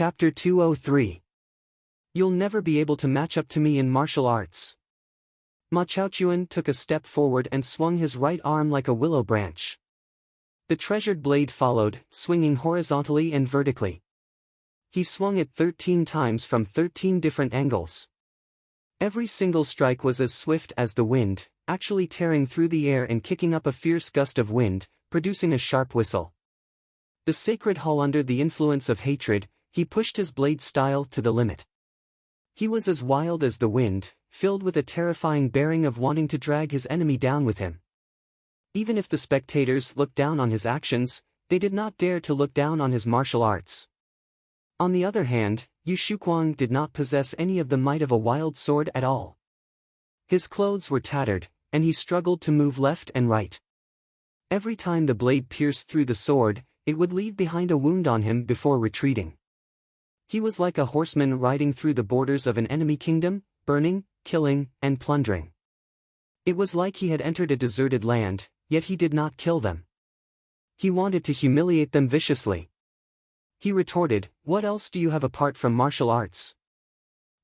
Chapter 203. You'll never be able to match up to me in martial arts. Ma Chaochuan took a step forward and swung his right arm like a willow branch. The treasured blade followed, swinging horizontally and vertically. He swung it 13 times from 13 different angles. Every single strike was as swift as the wind, actually tearing through the air and kicking up a fierce gust of wind, producing a sharp whistle. The sacred hull under the influence of hatred, he pushed his blade style to the limit. He was as wild as the wind, filled with a terrifying bearing of wanting to drag his enemy down with him. Even if the spectators looked down on his actions, they did not dare to look down on his martial arts. On the other hand, Yu Shuquang did not possess any of the might of a wild sword at all. His clothes were tattered, and he struggled to move left and right. Every time the blade pierced through the sword, it would leave behind a wound on him before retreating. He was like a horseman riding through the borders of an enemy kingdom, burning, killing, and plundering. It was like he had entered a deserted land, yet he did not kill them. He wanted to humiliate them viciously. He retorted, "What else do you have apart from martial arts?"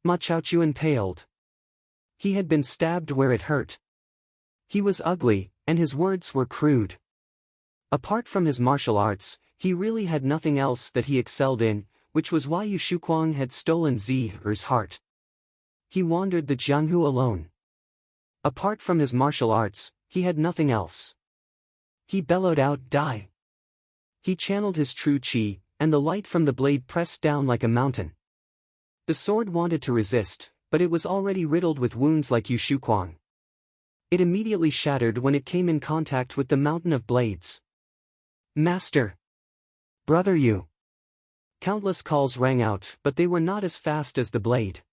Ma Chaochuan paled. He had been stabbed where it hurt. He was ugly, and his words were crude. Apart from his martial arts, he really had nothing else that he excelled in, which was why Yu Shuquang had stolen Zi's heart. He wandered the Jianghu alone. Apart from his martial arts, he had nothing else. He bellowed out, "Die!" He channeled his true qi, and the light from the blade pressed down like a mountain. The sword wanted to resist, but it was already riddled with wounds like Yu Shuquang. It immediately shattered when it came in contact with the mountain of blades. "Master! Brother Yu!" Countless calls rang out, but they were not as fast as the blade.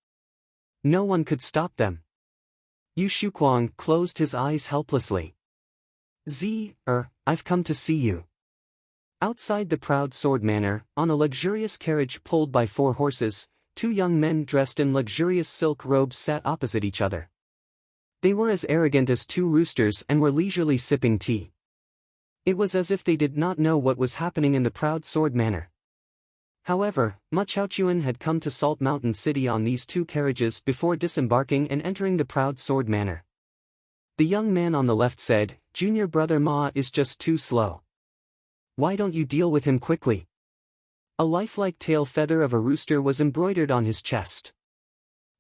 No one could stop them. Yu Shuquang closed his eyes helplessly. I've come to see you." Outside the proud sword manor, on a luxurious carriage pulled by 4 horses, 2 young men dressed in luxurious silk robes sat opposite each other. They were as arrogant as 2 roosters and were leisurely sipping tea. It was as if they did not know what was happening in the proud sword manor. However, Ma Chaochuan had come to Salt Mountain City on these 2 carriages before disembarking and entering the proud sword manor. The young man on the left said, "Junior brother Ma is just too slow. Why don't you deal with him quickly?" A lifelike tail feather of a rooster was embroidered on his chest.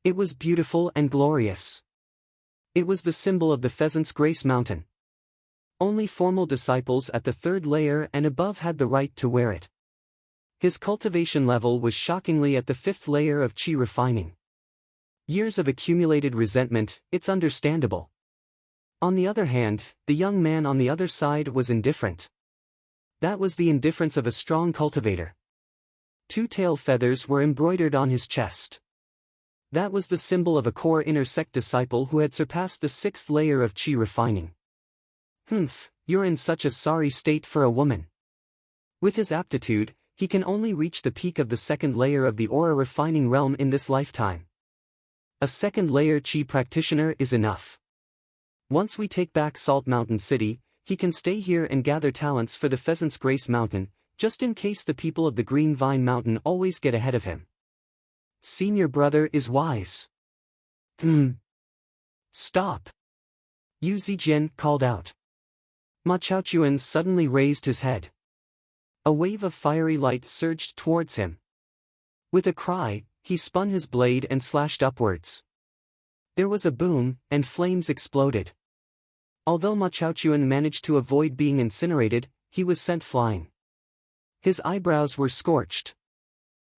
It was beautiful and glorious. It was the symbol of the Pheasant's Grace Mountain. Only formal disciples at the 3rd layer and above had the right to wear it. His cultivation level was shockingly at the 5th layer of qi refining. Years of accumulated resentment, it's understandable. On the other hand, the young man on the other side was indifferent. That was the indifference of a strong cultivator. 2 tail feathers were embroidered on his chest. That was the symbol of a core inner sect disciple who had surpassed the 6th layer of qi refining. You're in such a sorry state for a woman. With his aptitude, he can only reach the peak of the 2nd layer of the aura refining realm in this lifetime. A 2nd layer qi practitioner is enough. Once we take back Salt Mountain City, he can stay here and gather talents for the Pheasant's Grace Mountain, just in case the people of the Green Vine Mountain always get ahead of him. Senior brother is wise. Stop! Yu Zijian called out. Ma Chaochuan suddenly raised his head. A wave of fiery light surged towards him. With a cry, he spun his blade and slashed upwards. There was a boom, and flames exploded. Although Ma Chaochuan managed to avoid being incinerated, he was sent flying. His eyebrows were scorched.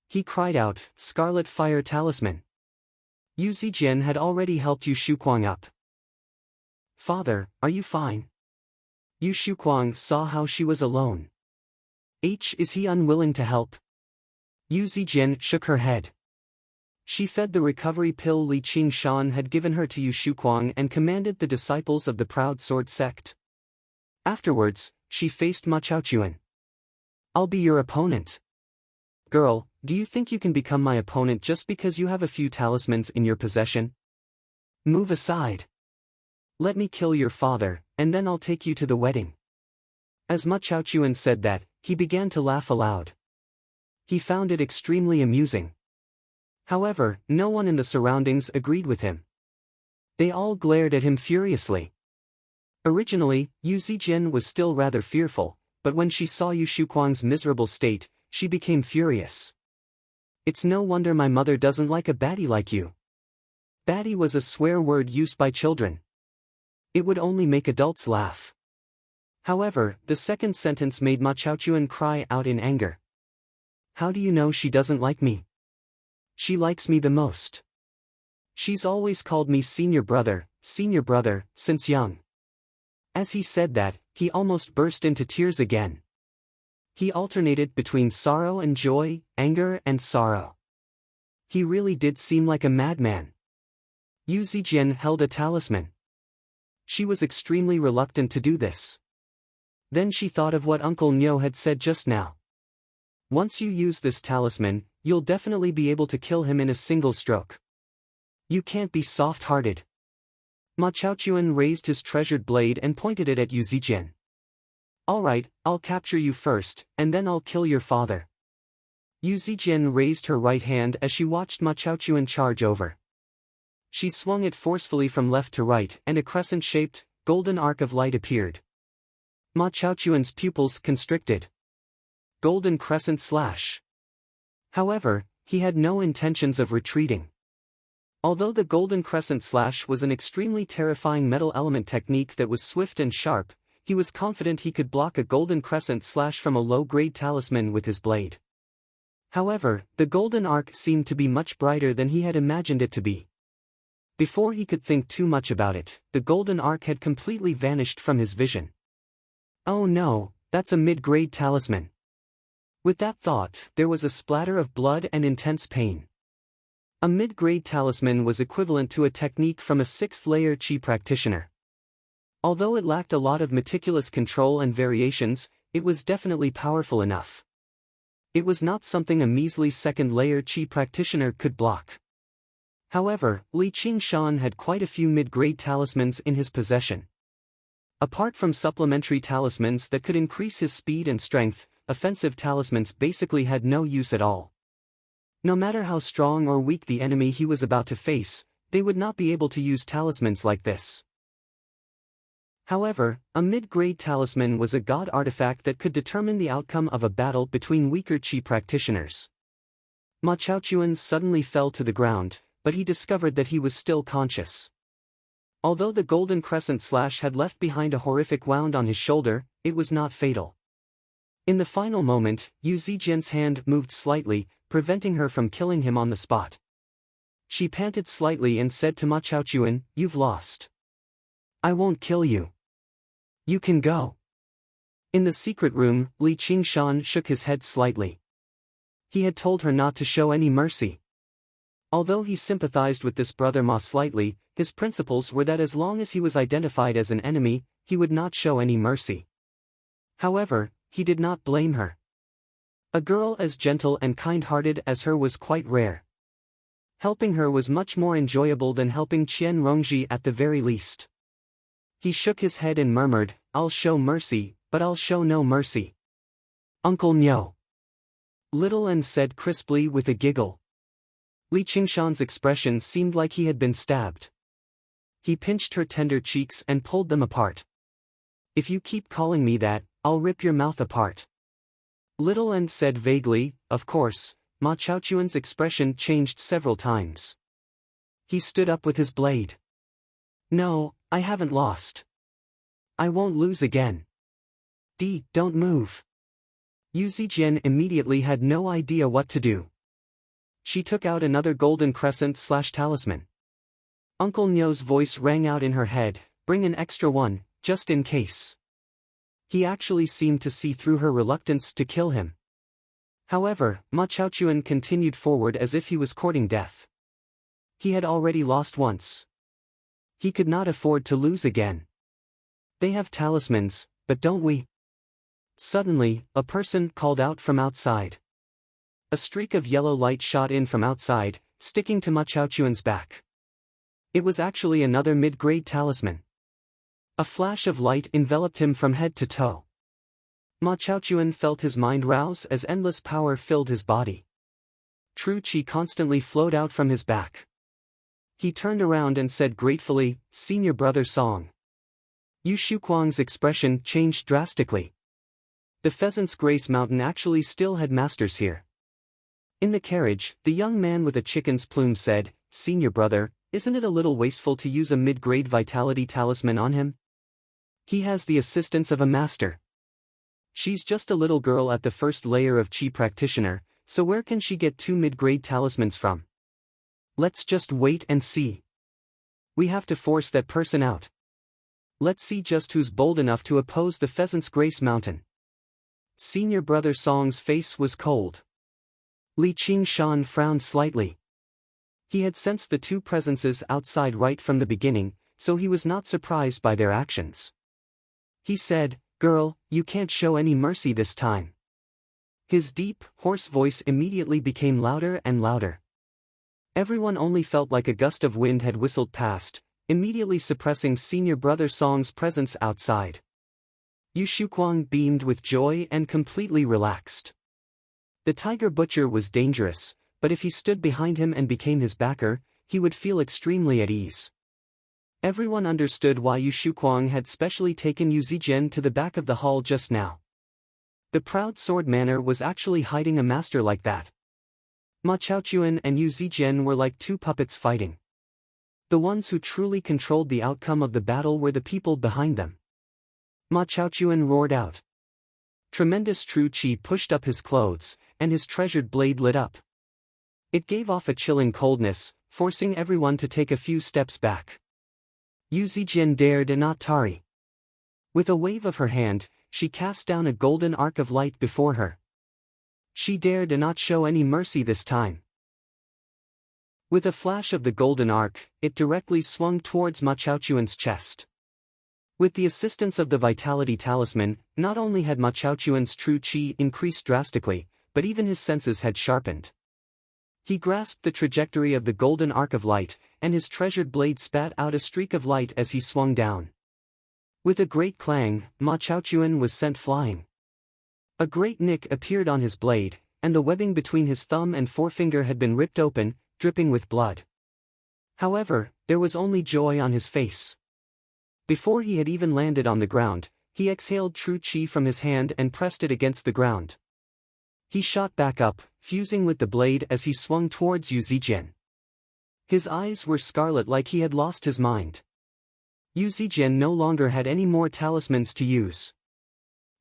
He cried out, "Scarlet Fire Talisman!" Yu Zijian had already helped Yu Shuquang up. "Father, are you fine?" Yu Shuquang saw how she was alone. Is he unwilling to help? Yu Zijian shook her head. She fed the recovery pill Li Qingshan had given her to Yu Shuquang and commanded the disciples of the Proud Sword sect. Afterwards, she faced Ma Chaochuan. "I'll be your opponent." "Girl, do you think you can become my opponent just because you have a few talismans in your possession? Move aside. Let me kill your father, and then I'll take you to the wedding." As Ma Chaochuan said that, he began to laugh aloud. He found it extremely amusing. However, no one in the surroundings agreed with him. They all glared at him furiously. Originally, Yu Zijian was still rather fearful, but when she saw Yu Shuquang's miserable state, she became furious. It's no wonder my mother doesn't like a baddie like you. Baddie was a swear word used by children. It would only make adults laugh. However, the second sentence made Ma Chaochuan cry out in anger. How do you know she doesn't like me? She likes me the most. She's always called me senior brother, since young. As he said that, he almost burst into tears again. He alternated between sorrow and joy, anger and sorrow. He really did seem like a madman. Yu Zijian held a talisman. She was extremely reluctant to do this. Then she thought of what Uncle Nyo had said just now. Once you use this talisman, you'll definitely be able to kill him in a single stroke. You can't be soft-hearted. Ma Chaochuan raised his treasured blade and pointed it at Yu Zijian. Alright, I'll capture you first, and then I'll kill your father. Yu Zijian raised her right hand as she watched Ma Chaochuan charge over. She swung it forcefully from left to right, and a crescent-shaped, golden arc of light appeared. Ma Chaochuan's pupils constricted. Golden crescent slash. However, he had no intentions of retreating. Although the golden crescent slash was an extremely terrifying metal element technique that was swift and sharp, he was confident he could block a golden crescent slash from a low-grade talisman with his blade. However, the golden arc seemed to be much brighter than he had imagined it to be. Before he could think too much about it, the golden arc had completely vanished from his vision. Oh no, that's a mid-grade talisman. With that thought, there was a splatter of blood and intense pain. A mid-grade talisman was equivalent to a technique from a 6th-layer Qi practitioner. Although it lacked a lot of meticulous control and variations, it was definitely powerful enough. It was not something a measly 2nd-layer Qi practitioner could block. However, Li Qingshan had quite a few mid-grade talismans in his possession. Apart from supplementary talismans that could increase his speed and strength, offensive talismans basically had no use at all. No matter how strong or weak the enemy he was about to face, they would not be able to use talismans like this. However, a mid-grade talisman was a god artifact that could determine the outcome of a battle between weaker Qi practitioners. Ma Chaochuan suddenly fell to the ground, but he discovered that he was still conscious. Although the golden crescent slash had left behind a horrific wound on his shoulder, it was not fatal. In the final moment, Yu Zijian's hand moved slightly, preventing her from killing him on the spot. She panted slightly and said to Ma Chaochuan, "You've lost. I won't kill you. You can go." In the secret room, Li Qingshan shook his head slightly. He had told her not to show any mercy. Although he sympathized with this brother Ma slightly, his principles were that as long as he was identified as an enemy, he would not show any mercy. However, he did not blame her. A girl as gentle and kind-hearted as her was quite rare. Helping her was much more enjoyable than helping Qian Rongji at the very least. He shook his head and murmured, "I'll show mercy, but I'll show no mercy." "Uncle Nyo," Little N said crisply with a giggle. Li Qingshan's expression seemed like he had been stabbed. He pinched her tender cheeks and pulled them apart. "If you keep calling me that, I'll rip your mouth apart." Little N said vaguely, "Of course." Ma Chaochuan's expression changed several times. He stood up with his blade. "No, I haven't lost. I won't lose again. Don't move." Yu Zijian immediately had no idea what to do. She took out another golden crescent slash talisman. Uncle Nyo's voice rang out in her head, "Bring an extra one, just in case." He actually seemed to see through her reluctance to kill him. However, Ma Chaochuan continued forward as if he was courting death. He had already lost once. He could not afford to lose again. "They have talismans, but don't we?" Suddenly, a person called out from outside. A streak of yellow light shot in from outside, sticking to Ma Chaochuan's back. It was actually another mid-grade talisman. A flash of light enveloped him from head to toe. Ma Chaochuan felt his mind rouse as endless power filled his body. True Qi constantly flowed out from his back. He turned around and said gratefully, "Senior brother Song." Yu Shuquang's expression changed drastically. The Pheasant's Grace Mountain actually still had masters here. In the carriage, the young man with a chicken's plume said, "Senior brother, isn't it a little wasteful to use a mid-grade vitality talisman on him? He has the assistance of a master. She's just a little girl at the first layer of Qi practitioner, so where can she get 2 mid-grade talismans from? Let's just wait and see. We have to force that person out. Let's see just who's bold enough to oppose the Pheasant's Grace Mountain." Senior brother Song's face was cold. Li Qingshan frowned slightly. He had sensed the two presences outside right from the beginning, so he was not surprised by their actions. He said, "Girl, you can't show any mercy this time." His deep, hoarse voice immediately became louder and louder. Everyone only felt like a gust of wind had whistled past, immediately suppressing senior brother Song's presence outside. Yu Shuquang beamed with joy and completely relaxed. The tiger butcher was dangerous, but if he stood behind him and became his backer, he would feel extremely at ease. Everyone understood why Yu Shuquang had specially taken Yu Zijian to the back of the hall just now. The proud sword manor was actually hiding a master like that. Ma Chaochuan and Yu Zijian were like two puppets fighting. The ones who truly controlled the outcome of the battle were the people behind them. Ma Chaochuan roared out. Tremendous True Qi pushed up his clothes, and his treasured blade lit up. It gave off a chilling coldness, forcing everyone to take a few steps back. Yu Zijian dared not tarry. With a wave of her hand, she cast down a golden arc of light before her. She dared not show any mercy this time. With a flash of the golden arc, it directly swung towards Ma Chaochuan's chest. With the assistance of the Vitality Talisman, not only had Ma Chaochuan's True Qi increased drastically, but even his senses had sharpened. He grasped the trajectory of the golden arc of light, and his treasured blade spat out a streak of light as he swung down. With a great clang, Ma Chaochuan was sent flying. A great nick appeared on his blade, and the webbing between his thumb and forefinger had been ripped open, dripping with blood. However, there was only joy on his face. Before he had even landed on the ground, he exhaled True Qi from his hand and pressed it against the ground. He shot back up, fusing with the blade as he swung towards Yu Zijian. His eyes were scarlet like he had lost his mind. Yu Zijian no longer had any more talismans to use.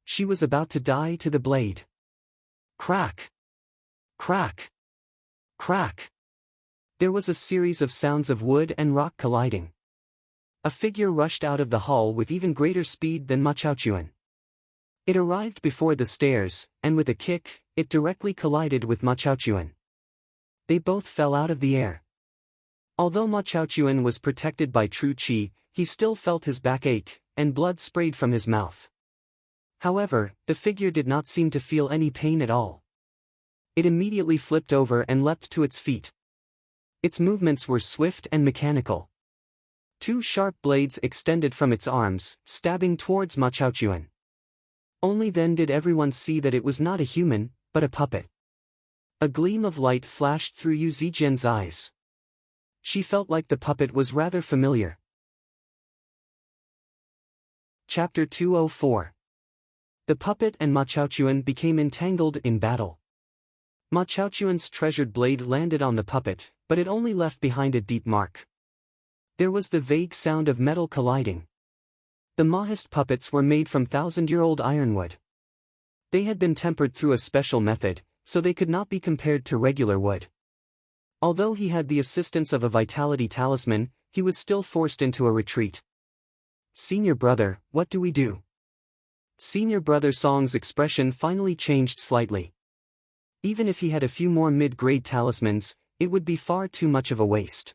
She was about to die to the blade. Crack! Crack! Crack! There was a series of sounds of wood and rock colliding. A figure rushed out of the hall with even greater speed than Ma Chaochuan. It arrived before the stairs, and with a kick, it directly collided with Ma Chaochuan. They both fell out of the air. Although Ma Chaochuan was protected by True Qi, he still felt his back ache, and blood sprayed from his mouth. However, the figure did not seem to feel any pain at all. It immediately flipped over and leapt to its feet. Its movements were swift and mechanical. Two sharp blades extended from its arms, stabbing towards Ma Chaochuan. Only then did everyone see that it was not a human, but a puppet. A gleam of light flashed through Yu Zijian's eyes. She felt like the puppet was rather familiar. Chapter 204. The puppet and Ma Chaochuan became entangled in battle. Ma Chaochuan's treasured blade landed on the puppet, but it only left behind a deep mark. There was the vague sound of metal colliding. The Mahist puppets were made from 1,000-year-old ironwood. They had been tempered through a special method, so they could not be compared to regular wood. Although he had the assistance of a vitality talisman, he was still forced into a retreat. "Senior brother, what do we do?" Senior brother Song's expression finally changed slightly. Even if he had a few more mid-grade talismans, it would be far too much of a waste.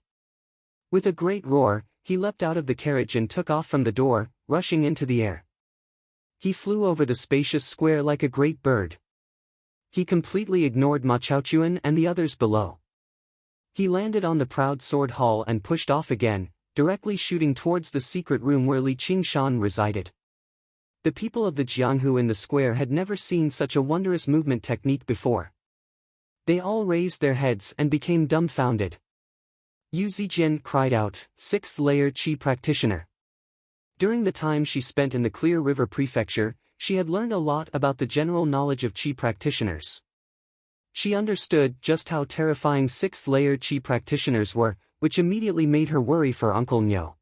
With a great roar, he leapt out of the carriage and took off from the door, rushing into the air. He flew over the spacious square like a great bird. He completely ignored Ma Chaochuan and the others below. He landed on the proud sword hall and pushed off again, directly shooting towards the secret room where Li Qingshan resided. The people of the Jianghu in the square had never seen such a wondrous movement technique before. They all raised their heads and became dumbfounded. Yu Zijian cried out, sixth layer Qi practitioner. During the time she spent in the Clear River Prefecture, she had learned a lot about the general knowledge of Qi practitioners. She understood just how terrifying sixth layer Qi practitioners were, which immediately made her worry for Uncle Nyo.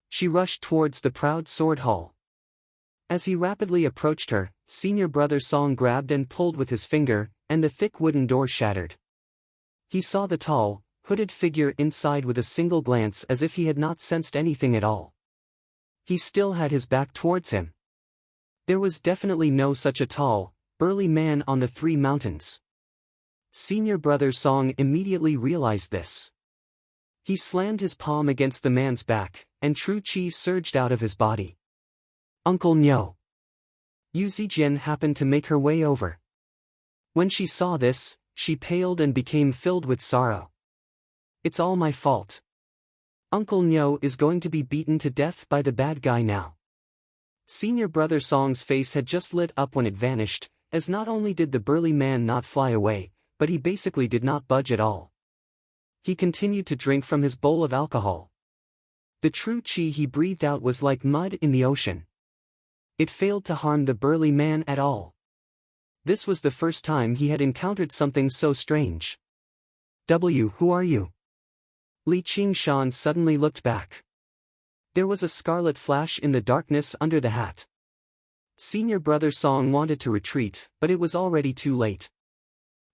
She rushed towards the proud sword hall. As he rapidly approached her, senior brother Song grabbed and pulled with his finger, and the thick wooden door shattered. He saw the tall, hooded figure inside with a single glance as if he had not sensed anything at all. He still had his back towards him. There was definitely no such a tall, burly man on the three mountains. Senior brother Song immediately realized this. He slammed his palm against the man's back, and true qi surged out of his body. Uncle Nyo. Yu Zijian happened to make her way over. When she saw this, she paled and became filled with sorrow. It's all my fault. Uncle Nyo is going to be beaten to death by the bad guy now. Senior brother Song's face had just lit up when it vanished, as not only did the burly man not fly away, but he basically did not budge at all. He continued to drink from his bowl of alcohol. The true qi he breathed out was like mud in the ocean. It failed to harm the burly man at all. This was the first time he had encountered something so strange. Who are you? Li Qingshan suddenly looked back. There was a scarlet flash in the darkness under the hat. Senior brother Song wanted to retreat, but it was already too late.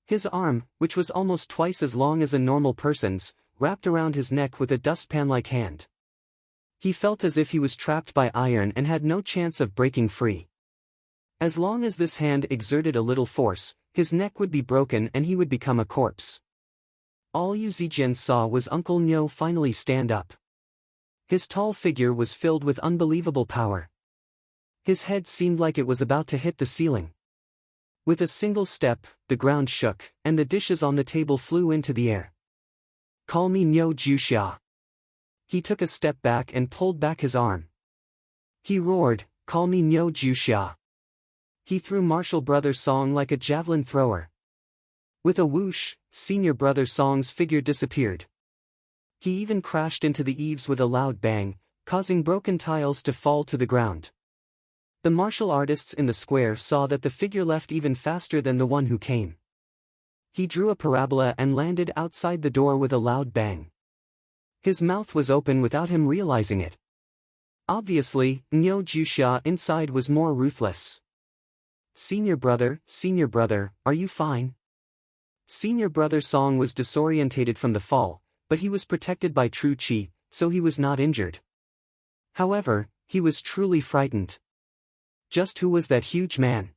His arm, which was almost twice as long as a normal person's, wrapped around his neck with a dustpan-like hand. He felt as if he was trapped by iron and had no chance of breaking free. As long as this hand exerted a little force, his neck would be broken and he would become a corpse. All Yu Zijian saw was Uncle Nyo finally stand up. His tall figure was filled with unbelievable power. His head seemed like it was about to hit the ceiling. With a single step, the ground shook, and the dishes on the table flew into the air. Call me Nyo Juxia. He took a step back and pulled back his arm. He roared, call me Nyo Juxia. He threw martial brother Song like a javelin thrower. With a whoosh, senior brother Song's figure disappeared. He even crashed into the eaves with a loud bang, causing broken tiles to fall to the ground. The martial artists in the square saw that the figure left even faster than the one who came. He drew a parabola and landed outside the door with a loud bang. His mouth was open without him realizing it. Obviously, Nyo Juxia inside was more ruthless. Senior brother, are you fine? Senior brother Song was disorientated from the fall, but he was protected by true qi, so he was not injured. However, he was truly frightened. Just who was that huge man?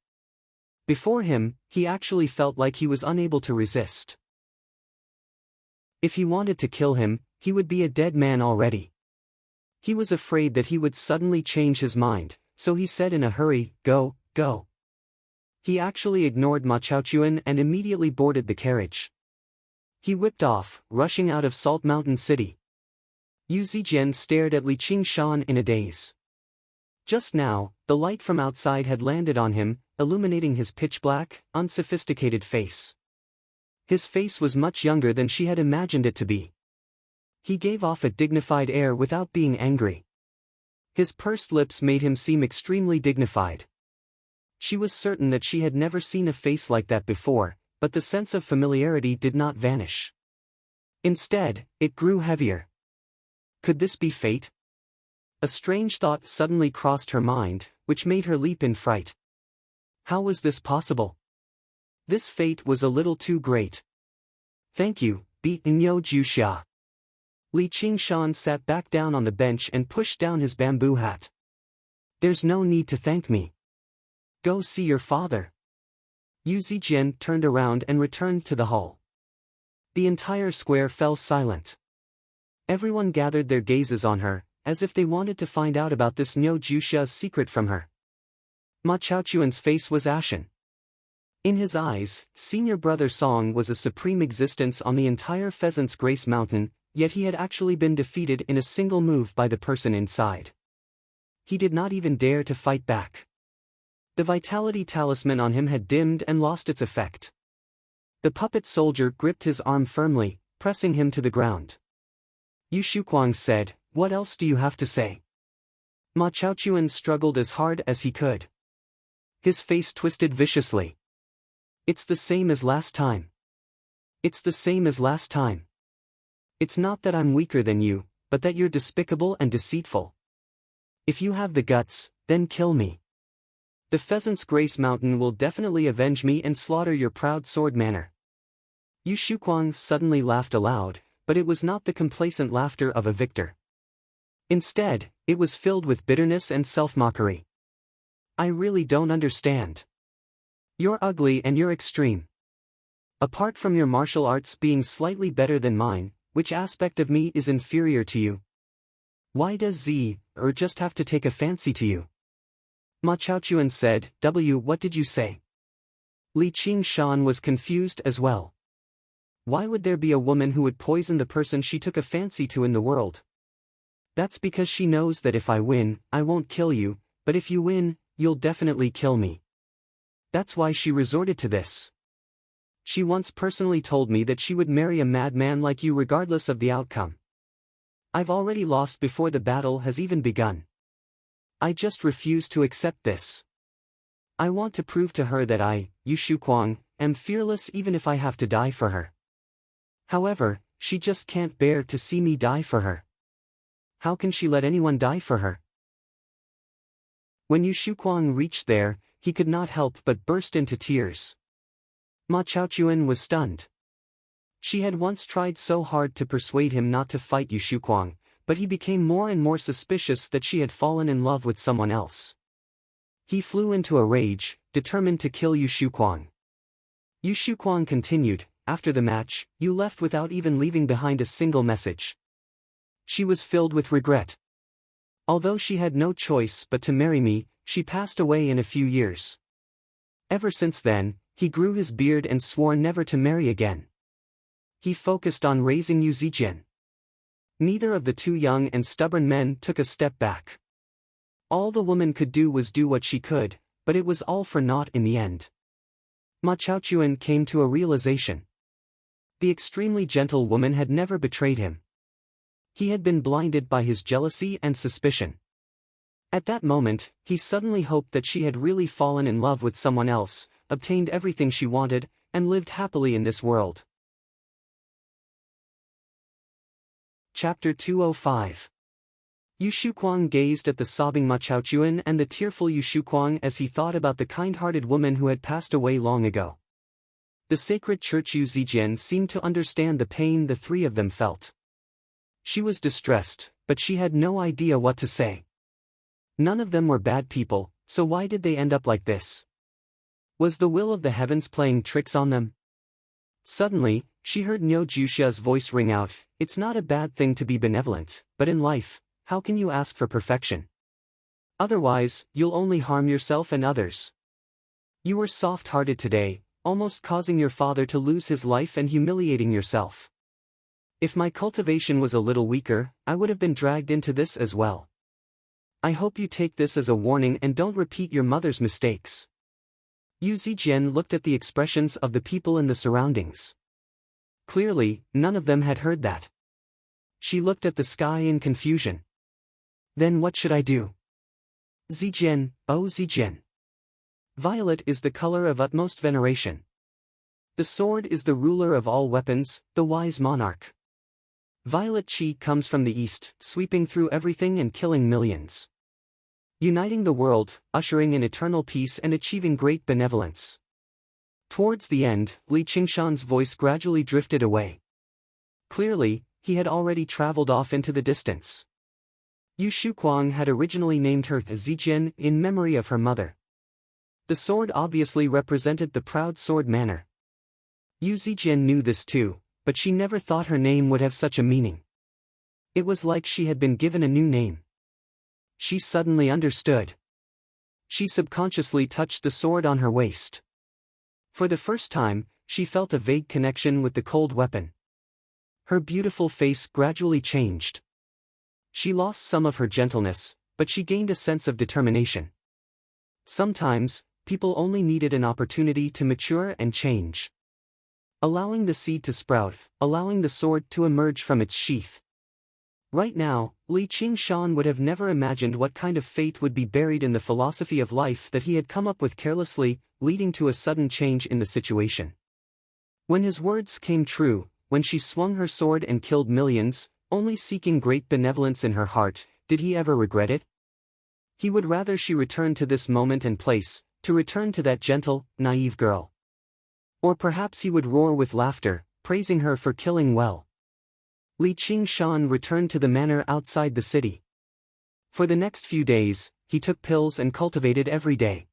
Before him, he actually felt like he was unable to resist. If he wanted to kill him, he would be a dead man already. He was afraid that he would suddenly change his mind, so he said in a hurry, go. He actually ignored Ma Chaochuan and immediately boarded the carriage. He whipped off, rushing out of Salt Mountain City. Yu Zijian stared at Li Qingshan in a daze. Just now, the light from outside had landed on him, illuminating his pitch-black, unsophisticated face. His face was much younger than she had imagined it to be. He gave off a dignified air without being angry. His pursed lips made him seem extremely dignified. She was certain that she had never seen a face like that before, but the sense of familiarity did not vanish. Instead, it grew heavier. Could this be fate? A strange thought suddenly crossed her mind, which made her leap in fright. How was this possible? This fate was a little too great. Thank you, Nyo Juxia. Li Qingshan sat back down on the bench and pushed down his bamboo hat. There's no need to thank me. Go see your father. Yu Zijian turned around and returned to the hall. The entire square fell silent. Everyone gathered their gazes on her, as if they wanted to find out about this Nyo Juxia's secret from her. Ma Chaochuan's face was ashen. In his eyes, senior brother Song was a supreme existence on the entire Pheasant's Grace Mountain, yet he had actually been defeated in a single move by the person inside. he did not even dare to fight back. The vitality talisman on him had dimmed and lost its effect. The puppet soldier gripped his arm firmly, pressing him to the ground. Yu Shuquang said, "What else do you have to say?" Ma Chaochuan struggled as hard as he could. His face twisted viciously. "It's the same as last time. It's the same as last time. It's not that I'm weaker than you, but that you're despicable and deceitful. If you have the guts, then kill me. The Pheasant's Grace Mountain will definitely avenge me and slaughter your proud sword manor." Yu Shuquang suddenly laughed aloud, but it was not the complacent laughter of a victor. Instead, it was filled with bitterness and self-mockery. "I really don't understand. You're ugly and you're extreme. Apart from your martial arts being slightly better than mine, which aspect of me is inferior to you? Why does just have to take a fancy to you?" Ma Chaochuan said, What did you say?" Li Qingshan was confused as well. Why would there be a woman who would poison the person she took a fancy to in the world? "That's because she knows that if I win, I won't kill you, but if you win, you'll definitely kill me. That's why she resorted to this. She once personally told me that she would marry a madman like you regardless of the outcome. I've already lost before the battle has even begun. I just refuse to accept this. I want to prove to her that I, Yu Shuquang, am fearless even if I have to die for her. However, she just can't bear to see me die for her. How can she let anyone die for her?" When Yu Shuquang reached there, he could not help but burst into tears. Ma Chaochuan was stunned. She had once tried so hard to persuade him not to fight Yu Shuquang, but he became more and more suspicious that she had fallen in love with someone else. He flew into a rage, determined to kill Yu Shuquang. Yu Shuquang continued, "After the match, you left without even leaving behind a single message." She was filled with regret. Although she had no choice but to marry me, she passed away in a few years. Ever since then, he grew his beard and swore never to marry again. He focused on raising Yu Zijian. Neither of the two young and stubborn men took a step back. All the woman could do was do what she could, but it was all for naught in the end. Ma Chaochuan came to a realization. The extremely gentle woman had never betrayed him. He had been blinded by his jealousy and suspicion. At that moment, he suddenly hoped that she had really fallen in love with someone else, obtained everything she wanted, and lived happily in this world. Chapter 205. Yu Shuquang gazed at the sobbing Ma Chaochuan and the tearful Yu Shuquang as he thought about the kind-hearted woman who had passed away long ago. The sacred church Yu Zijian seemed to understand the pain the three of them felt. She was distressed, but she had no idea what to say. None of them were bad people, so why did they end up like this? Was the will of the heavens playing tricks on them? Suddenly, she heard Niu Juxia's voice ring out, "It's not a bad thing to be benevolent, but in life, how can you ask for perfection? Otherwise, you'll only harm yourself and others. You were soft-hearted today, almost causing your father to lose his life and humiliating yourself. If my cultivation was a little weaker, I would have been dragged into this as well. I hope you take this as a warning and don't repeat your mother's mistakes." Yu Zijian looked at the expressions of the people in the surroundings. Clearly, none of them had heard that. She looked at the sky in confusion. "Then what should I do?" "Zijian, oh Zijian. Violet is the color of utmost veneration. The sword is the ruler of all weapons, the wise monarch. Violet Qi comes from the east, sweeping through everything and killing millions. Uniting the world, ushering in eternal peace and achieving great benevolence." Towards the end, Li Qingshan's voice gradually drifted away. Clearly, he had already traveled off into the distance. Yu Shuquang had originally named her Zijian in memory of her mother. The sword obviously represented the proud sword manor. Yu Zijian knew this too, but she never thought her name would have such a meaning. It was like she had been given a new name. She suddenly understood. She subconsciously touched the sword on her waist. For the first time, she felt a vague connection with the cold weapon. Her beautiful face gradually changed. She lost some of her gentleness, but she gained a sense of determination. Sometimes, people only needed an opportunity to mature and change. Allowing the seed to sprout, allowing the sword to emerge from its sheath. Right now, Li Qingshan would have never imagined what kind of fate would be buried in the philosophy of life that he had come up with carelessly, leading to a sudden change in the situation. When his words came true, when she swung her sword and killed millions, only seeking great benevolence in her heart, did he ever regret it? He would rather she return to this moment and place, to return to that gentle, naive girl. Or perhaps he would roar with laughter, praising her for killing well. Li Qingshan returned to the manor outside the city. For the next few days, he took pills and cultivated every day.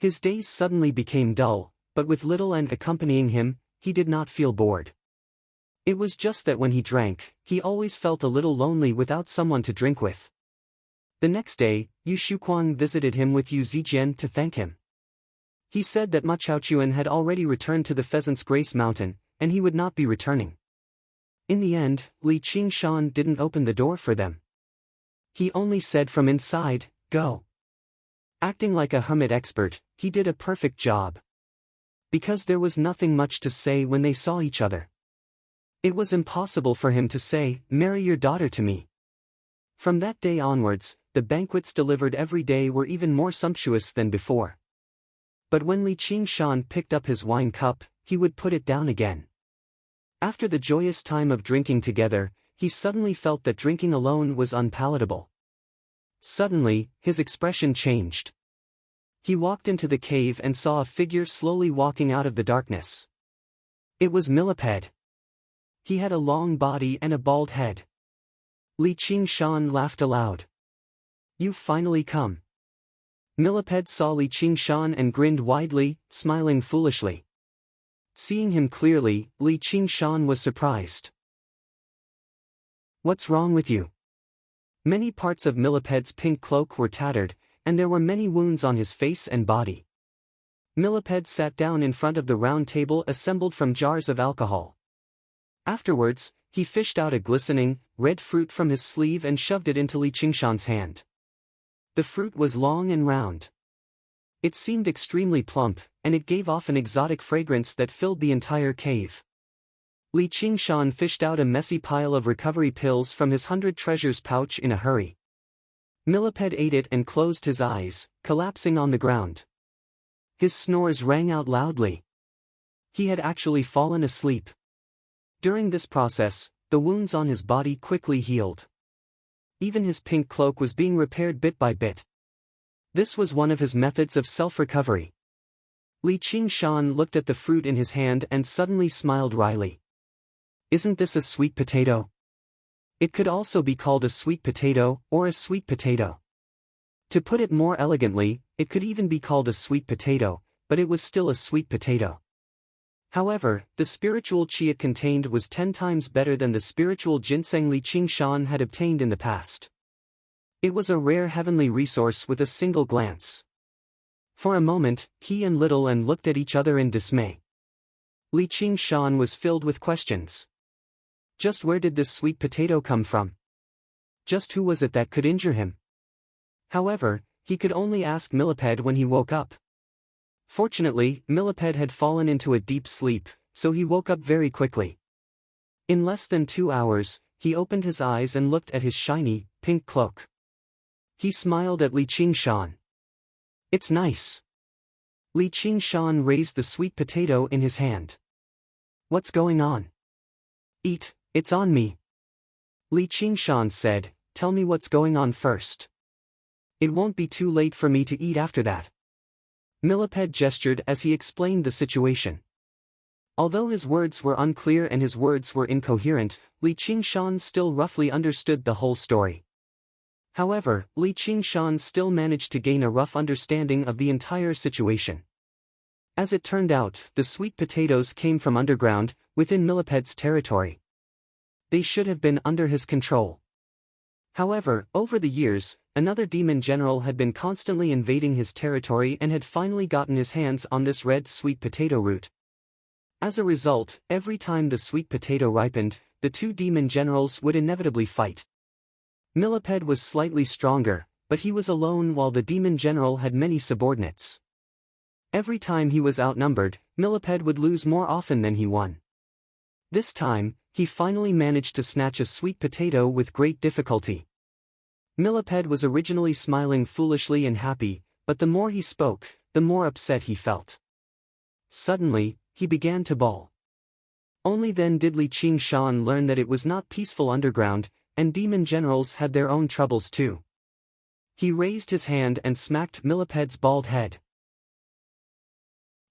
His days suddenly became dull, but with little and accompanying him, he did not feel bored. It was just that when he drank, he always felt a little lonely without someone to drink with. The next day, Yu Shuquan visited him with Yu Zijian to thank him. He said that Ma Chaochuan had already returned to the Pheasant's Grace Mountain, and he would not be returning. In the end, Li Qingshan didn't open the door for them. He only said from inside, "Go." Acting like a hermit expert, he did a perfect job. Because there was nothing much to say when they saw each other. It was impossible for him to say, "Marry your daughter to me." From that day onwards, the banquets delivered every day were even more sumptuous than before. But when Li Qingshan picked up his wine cup, he would put it down again. After the joyous time of drinking together, he suddenly felt that drinking alone was unpalatable. Suddenly, his expression changed. He walked into the cave and saw a figure slowly walking out of the darkness. It was Millipede. He had a long body and a bald head. Li Qingshan laughed aloud. "You've finally come." Millipede saw Li Qingshan and grinned widely, smiling foolishly. Seeing him clearly, Li Qingshan was surprised. "What's wrong with you?" Many parts of Millipede's pink cloak were tattered, and there were many wounds on his face and body. Millipede sat down in front of the round table assembled from jars of alcohol. Afterwards, he fished out a glistening, red fruit from his sleeve and shoved it into Li Qingshan's hand. The fruit was long and round. It seemed extremely plump, and it gave off an exotic fragrance that filled the entire cave. Li Qingshan fished out a messy pile of recovery pills from his 100 treasures pouch in a hurry. Millipede ate it and closed his eyes, collapsing on the ground. His snores rang out loudly. He had actually fallen asleep. During this process, the wounds on his body quickly healed. Even his pink cloak was being repaired bit by bit. This was one of his methods of self-recovery. Li Qingshan looked at the fruit in his hand and suddenly smiled wryly. "Isn't this a sweet potato?" It could also be called a sweet potato, or a sweet potato. To put it more elegantly, it could even be called a sweet potato, but it was still a sweet potato. However, the spiritual qi it contained was 10 times better than the spiritual ginseng Li Qingshan had obtained in the past. It was a rare heavenly resource with a single glance. For a moment, he and Little N looked at each other in dismay. Li Qingshan was filled with questions. Just where did this sweet potato come from? Just who was it that could injure him? However, he could only ask Millipede when he woke up. Fortunately, Millipede had fallen into a deep sleep, so he woke up very quickly. In less than 2 hours, he opened his eyes and looked at his shiny, pink cloak. He smiled at Li Qingshan. "It's nice." Li Qingshan raised the sweet potato in his hand. "What's going on?" "Eat, it's on me." Li Qingshan said, "Tell me what's going on first. It won't be too late for me to eat after that." Millipede gestured as he explained the situation. Although his words were unclear and his words were incoherent, Li Qingshan still roughly understood the whole story. However, Li Qingshan still managed to gain a rough understanding of the entire situation. As it turned out, the sweet potatoes came from underground, within Millipede's territory. They should have been under his control. However, over the years, another demon general had been constantly invading his territory and had finally gotten his hands on this red sweet potato root. As a result, every time the sweet potato ripened, the two demon generals would inevitably fight. Millipede was slightly stronger, but he was alone while the demon general had many subordinates. Every time he was outnumbered, Millipede would lose more often than he won. This time, he finally managed to snatch a sweet potato with great difficulty. Millipede was originally smiling foolishly and happy, but the more he spoke, the more upset he felt. Suddenly, he began to bawl. Only then did Li Qingshan learn that it was not peaceful underground, and demon generals had their own troubles too. He raised his hand and smacked Millipede's bald head.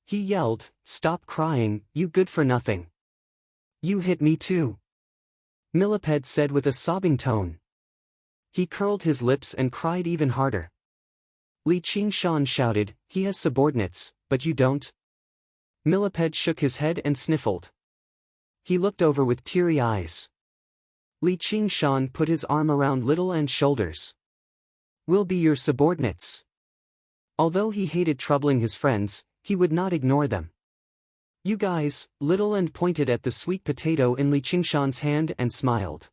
He yelled, "Stop crying, you good-for-nothing. You hit me too," Millipede said with a sobbing tone. He curled his lips and cried even harder. Li Qingshan shouted, "He has subordinates, but you don't." Millipede shook his head and sniffled. He looked over with teary eyes. Li Qingshan put his arm around Little And's shoulders. "We'll be your subordinates." Although he hated troubling his friends, he would not ignore them. "You guys," Little And pointed at the sweet potato in Li Qingshan's hand and smiled.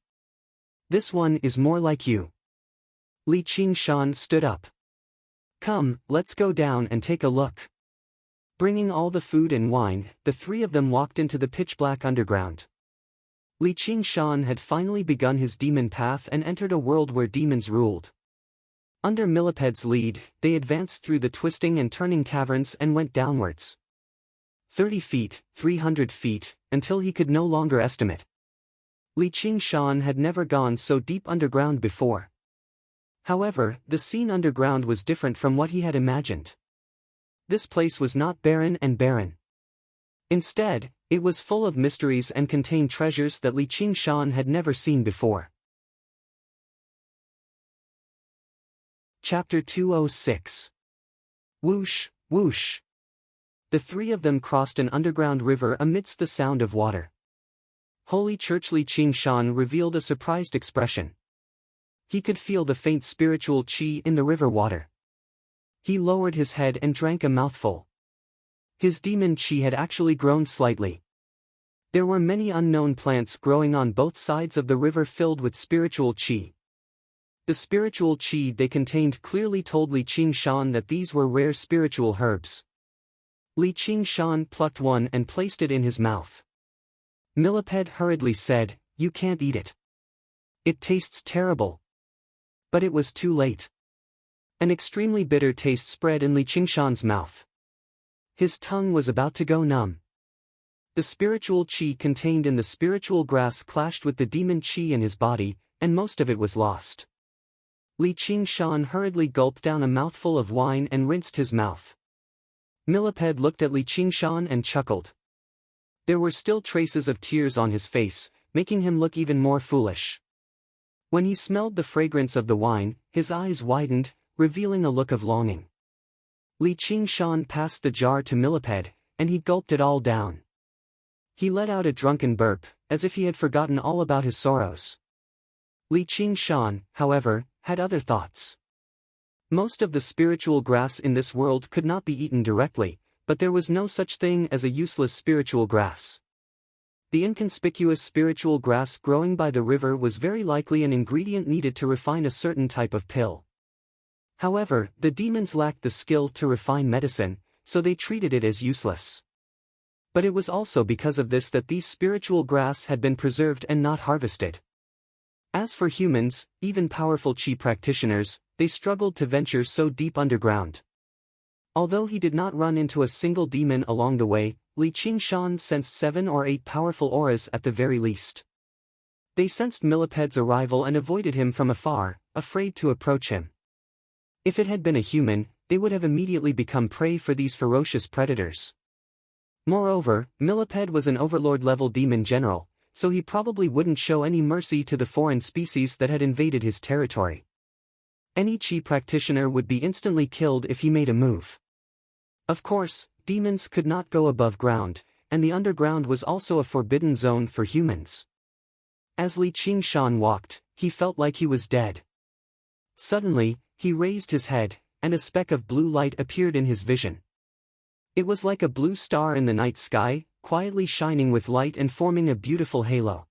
"This one is more like you." Li Qingshan stood up. "Come, let's go down and take a look." Bringing all the food and wine, the three of them walked into the pitch-black underground. Li Qingshan had finally begun his demon path and entered a world where demons ruled. Under Millipede's lead, they advanced through the twisting and turning caverns and went downwards. 30 feet, 300 feet, until he could no longer estimate. Li Qingshan had never gone so deep underground before. However, the scene underground was different from what he had imagined. This place was not barren and barren. Instead, it was full of mysteries and contained treasures that Li Qingshan had never seen before. Chapter 206. Whoosh, whoosh. The three of them crossed an underground river amidst the sound of water. Holy Church Li Qingshan revealed a surprised expression. He could feel the faint spiritual qi in the river water. He lowered his head and drank a mouthful. His demon qi had actually grown slightly. There were many unknown plants growing on both sides of the river filled with spiritual qi. The spiritual qi they contained clearly told Li Qingshan that these were rare spiritual herbs. Li Qingshan plucked one and placed it in his mouth. Millipede hurriedly said, "You can't eat it. It tastes terrible." But it was too late. An extremely bitter taste spread in Li Qingshan's mouth. His tongue was about to go numb. The spiritual qi contained in the spiritual grass clashed with the demon qi in his body, and most of it was lost. Li Qingshan hurriedly gulped down a mouthful of wine and rinsed his mouth. Millipede looked at Li Qingshan and chuckled. There were still traces of tears on his face, making him look even more foolish. When he smelled the fragrance of the wine, his eyes widened, revealing a look of longing. Li Qingshan passed the jar to Millipede, and he gulped it all down. He let out a drunken burp, as if he had forgotten all about his sorrows. Li Qingshan, however, had other thoughts. Most of the spiritual grass in this world could not be eaten directly, but there was no such thing as a useless spiritual grass. The inconspicuous spiritual grass growing by the river was very likely an ingredient needed to refine a certain type of pill. However, the demons lacked the skill to refine medicine, so they treated it as useless. But it was also because of this that these spiritual grass had been preserved and not harvested. As for humans, even powerful qi practitioners, they struggled to venture so deep underground. Although he did not run into a single demon along the way, Li Qingshan sensed 7 or 8 powerful auras at the very least. They sensed Millipede's arrival and avoided him from afar, afraid to approach him. If it had been a human, they would have immediately become prey for these ferocious predators. Moreover, Millipede was an overlord-level demon general, so he probably wouldn't show any mercy to the foreign species that had invaded his territory. Any qi practitioner would be instantly killed if he made a move. Of course, demons could not go above ground, and the underground was also a forbidden zone for humans. As Li Qingshan walked, he felt like he was dead. Suddenly, he raised his head, and a speck of blue light appeared in his vision. It was like a blue star in the night sky, quietly shining with light and forming a beautiful halo.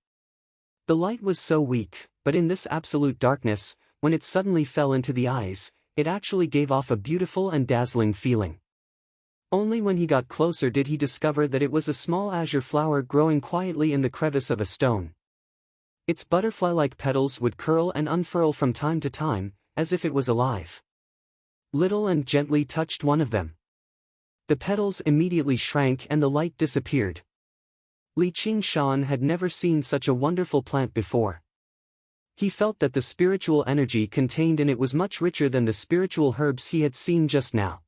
The light was so weak, but in this absolute darkness, when it suddenly fell into the eyes, it actually gave off a beautiful and dazzling feeling. Only when he got closer did he discover that it was a small azure flower growing quietly in the crevice of a stone. Its butterfly-like petals would curl and unfurl from time to time, as if it was alive. Little and gently touched one of them. The petals immediately shrank and the light disappeared. Li Qingshan had never seen such a wonderful plant before. He felt that the spiritual energy contained in it was much richer than the spiritual herbs he had seen just now.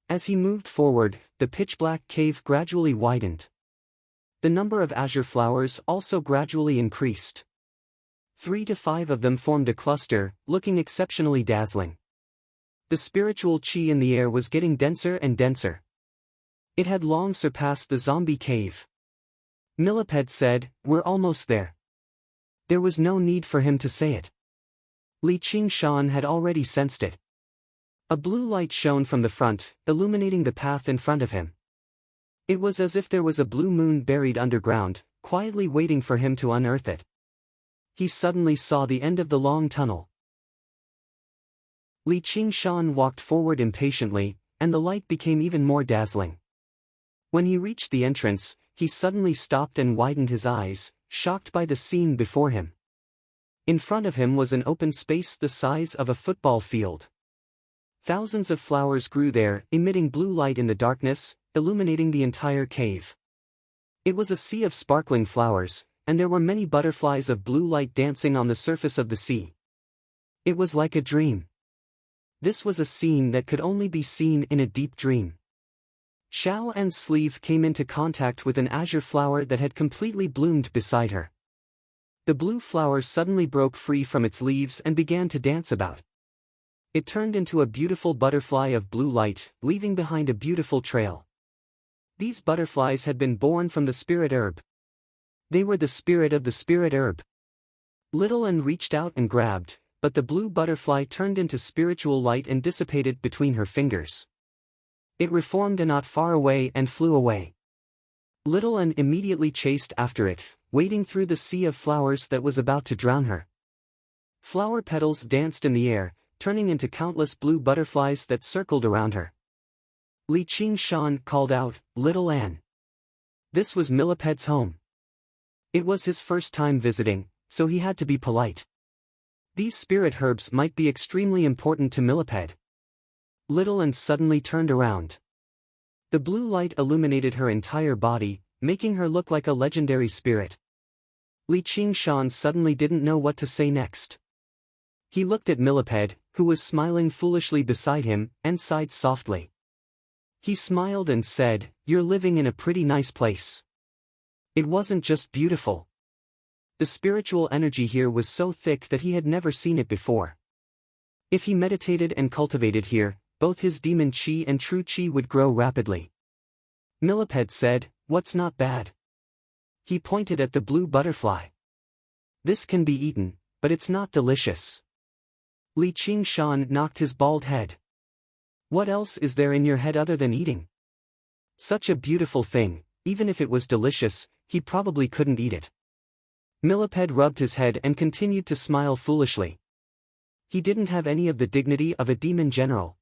As he moved forward, the pitch-black cave gradually widened. The number of azure flowers also gradually increased. 3 to 5 of them formed a cluster, looking exceptionally dazzling. The spiritual qi in the air was getting denser and denser. It had long surpassed the zombie cave. Millipede said, "We're almost there." There was no need for him to say it. Li Qingshan had already sensed it. A blue light shone from the front, illuminating the path in front of him. It was as if there was a blue moon buried underground, quietly waiting for him to unearth it. He suddenly saw the end of the long tunnel. Li Qingshan walked forward impatiently, and the light became even more dazzling. When he reached the entrance, he suddenly stopped and widened his eyes, shocked by the scene before him. In front of him was an open space the size of a football field. Thousands of flowers grew there, emitting blue light in the darkness, illuminating the entire cave. It was a sea of sparkling flowers, and there were many butterflies of blue light dancing on the surface of the sea. It was like a dream. This was a scene that could only be seen in a deep dream. Xiao An's sleeve came into contact with an azure flower that had completely bloomed beside her. The blue flower suddenly broke free from its leaves and began to dance about. It turned into a beautiful butterfly of blue light, leaving behind a beautiful trail. These butterflies had been born from the spirit herb. They were the spirit of the spirit herb. Little An reached out and grabbed, but the blue butterfly turned into spiritual light and dissipated between her fingers. It reformed not far away and flew away. Little An immediately chased after it, wading through the sea of flowers that was about to drown her. Flower petals danced in the air, turning into countless blue butterflies that circled around her. Li Qingshan called out, "Little An." This was Millipede's home. It was his first time visiting, so he had to be polite. These spirit herbs might be extremely important to Millipede. Little An suddenly turned around. The blue light illuminated her entire body, making her look like a legendary spirit. Li Qingshan suddenly didn't know what to say next. He looked at Millipede, who was smiling foolishly beside him, and sighed softly. He smiled and said, "You're living in a pretty nice place." It wasn't just beautiful. The spiritual energy here was so thick that he had never seen it before. If he meditated and cultivated here, both his demon chi and true chi would grow rapidly. Millipede said, "What's not bad?" He pointed at the blue butterfly. "This can be eaten, but it's not delicious." Li Qingshan knocked his bald head. "What else is there in your head other than eating? Such a beautiful thing, even if it was delicious, he probably couldn't eat it." Millipede rubbed his head and continued to smile foolishly. He didn't have any of the dignity of a demon general.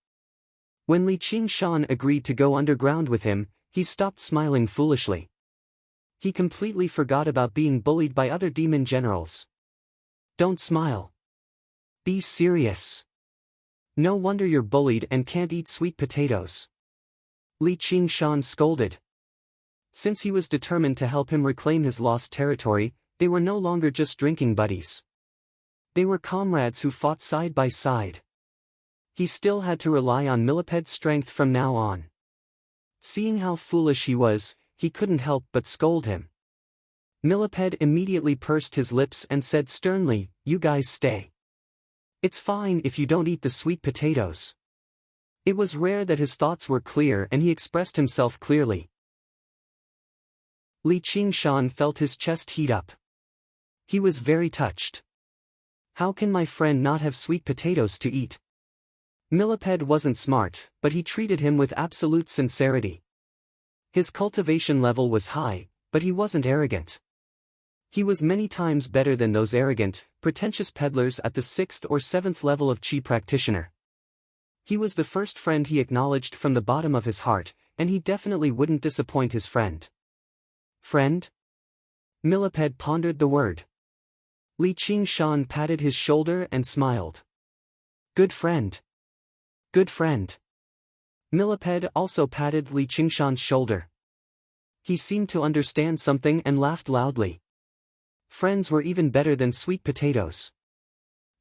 When Li Qingshan agreed to go underground with him, he stopped smiling foolishly. He completely forgot about being bullied by other demon generals. "Don't smile. Be serious. No wonder you're bullied and can't eat sweet potatoes." Li Qingshan scolded. Since he was determined to help him reclaim his lost territory, they were no longer just drinking buddies. They were comrades who fought side by side. He still had to rely on Millipede's strength from now on. Seeing how foolish he was, he couldn't help but scold him. Millipede immediately pursed his lips and said sternly, "You guys stay. It's fine if you don't eat the sweet potatoes." It was rare that his thoughts were clear and he expressed himself clearly. Li Qingshan felt his chest heat up. He was very touched. How can my friend not have sweet potatoes to eat? Millipede wasn't smart, but he treated him with absolute sincerity. His cultivation level was high, but he wasn't arrogant. He was many times better than those arrogant, pretentious peddlers at the 6th or 7th level of Qi practitioner. He was the first friend he acknowledged from the bottom of his heart, and he definitely wouldn't disappoint his friend. Friend? Millipede pondered the word. Li Qingshan patted his shoulder and smiled. Good friend. Good friend. Millipede also patted Li Qingshan's shoulder. He seemed to understand something and laughed loudly. Friends were even better than sweet potatoes.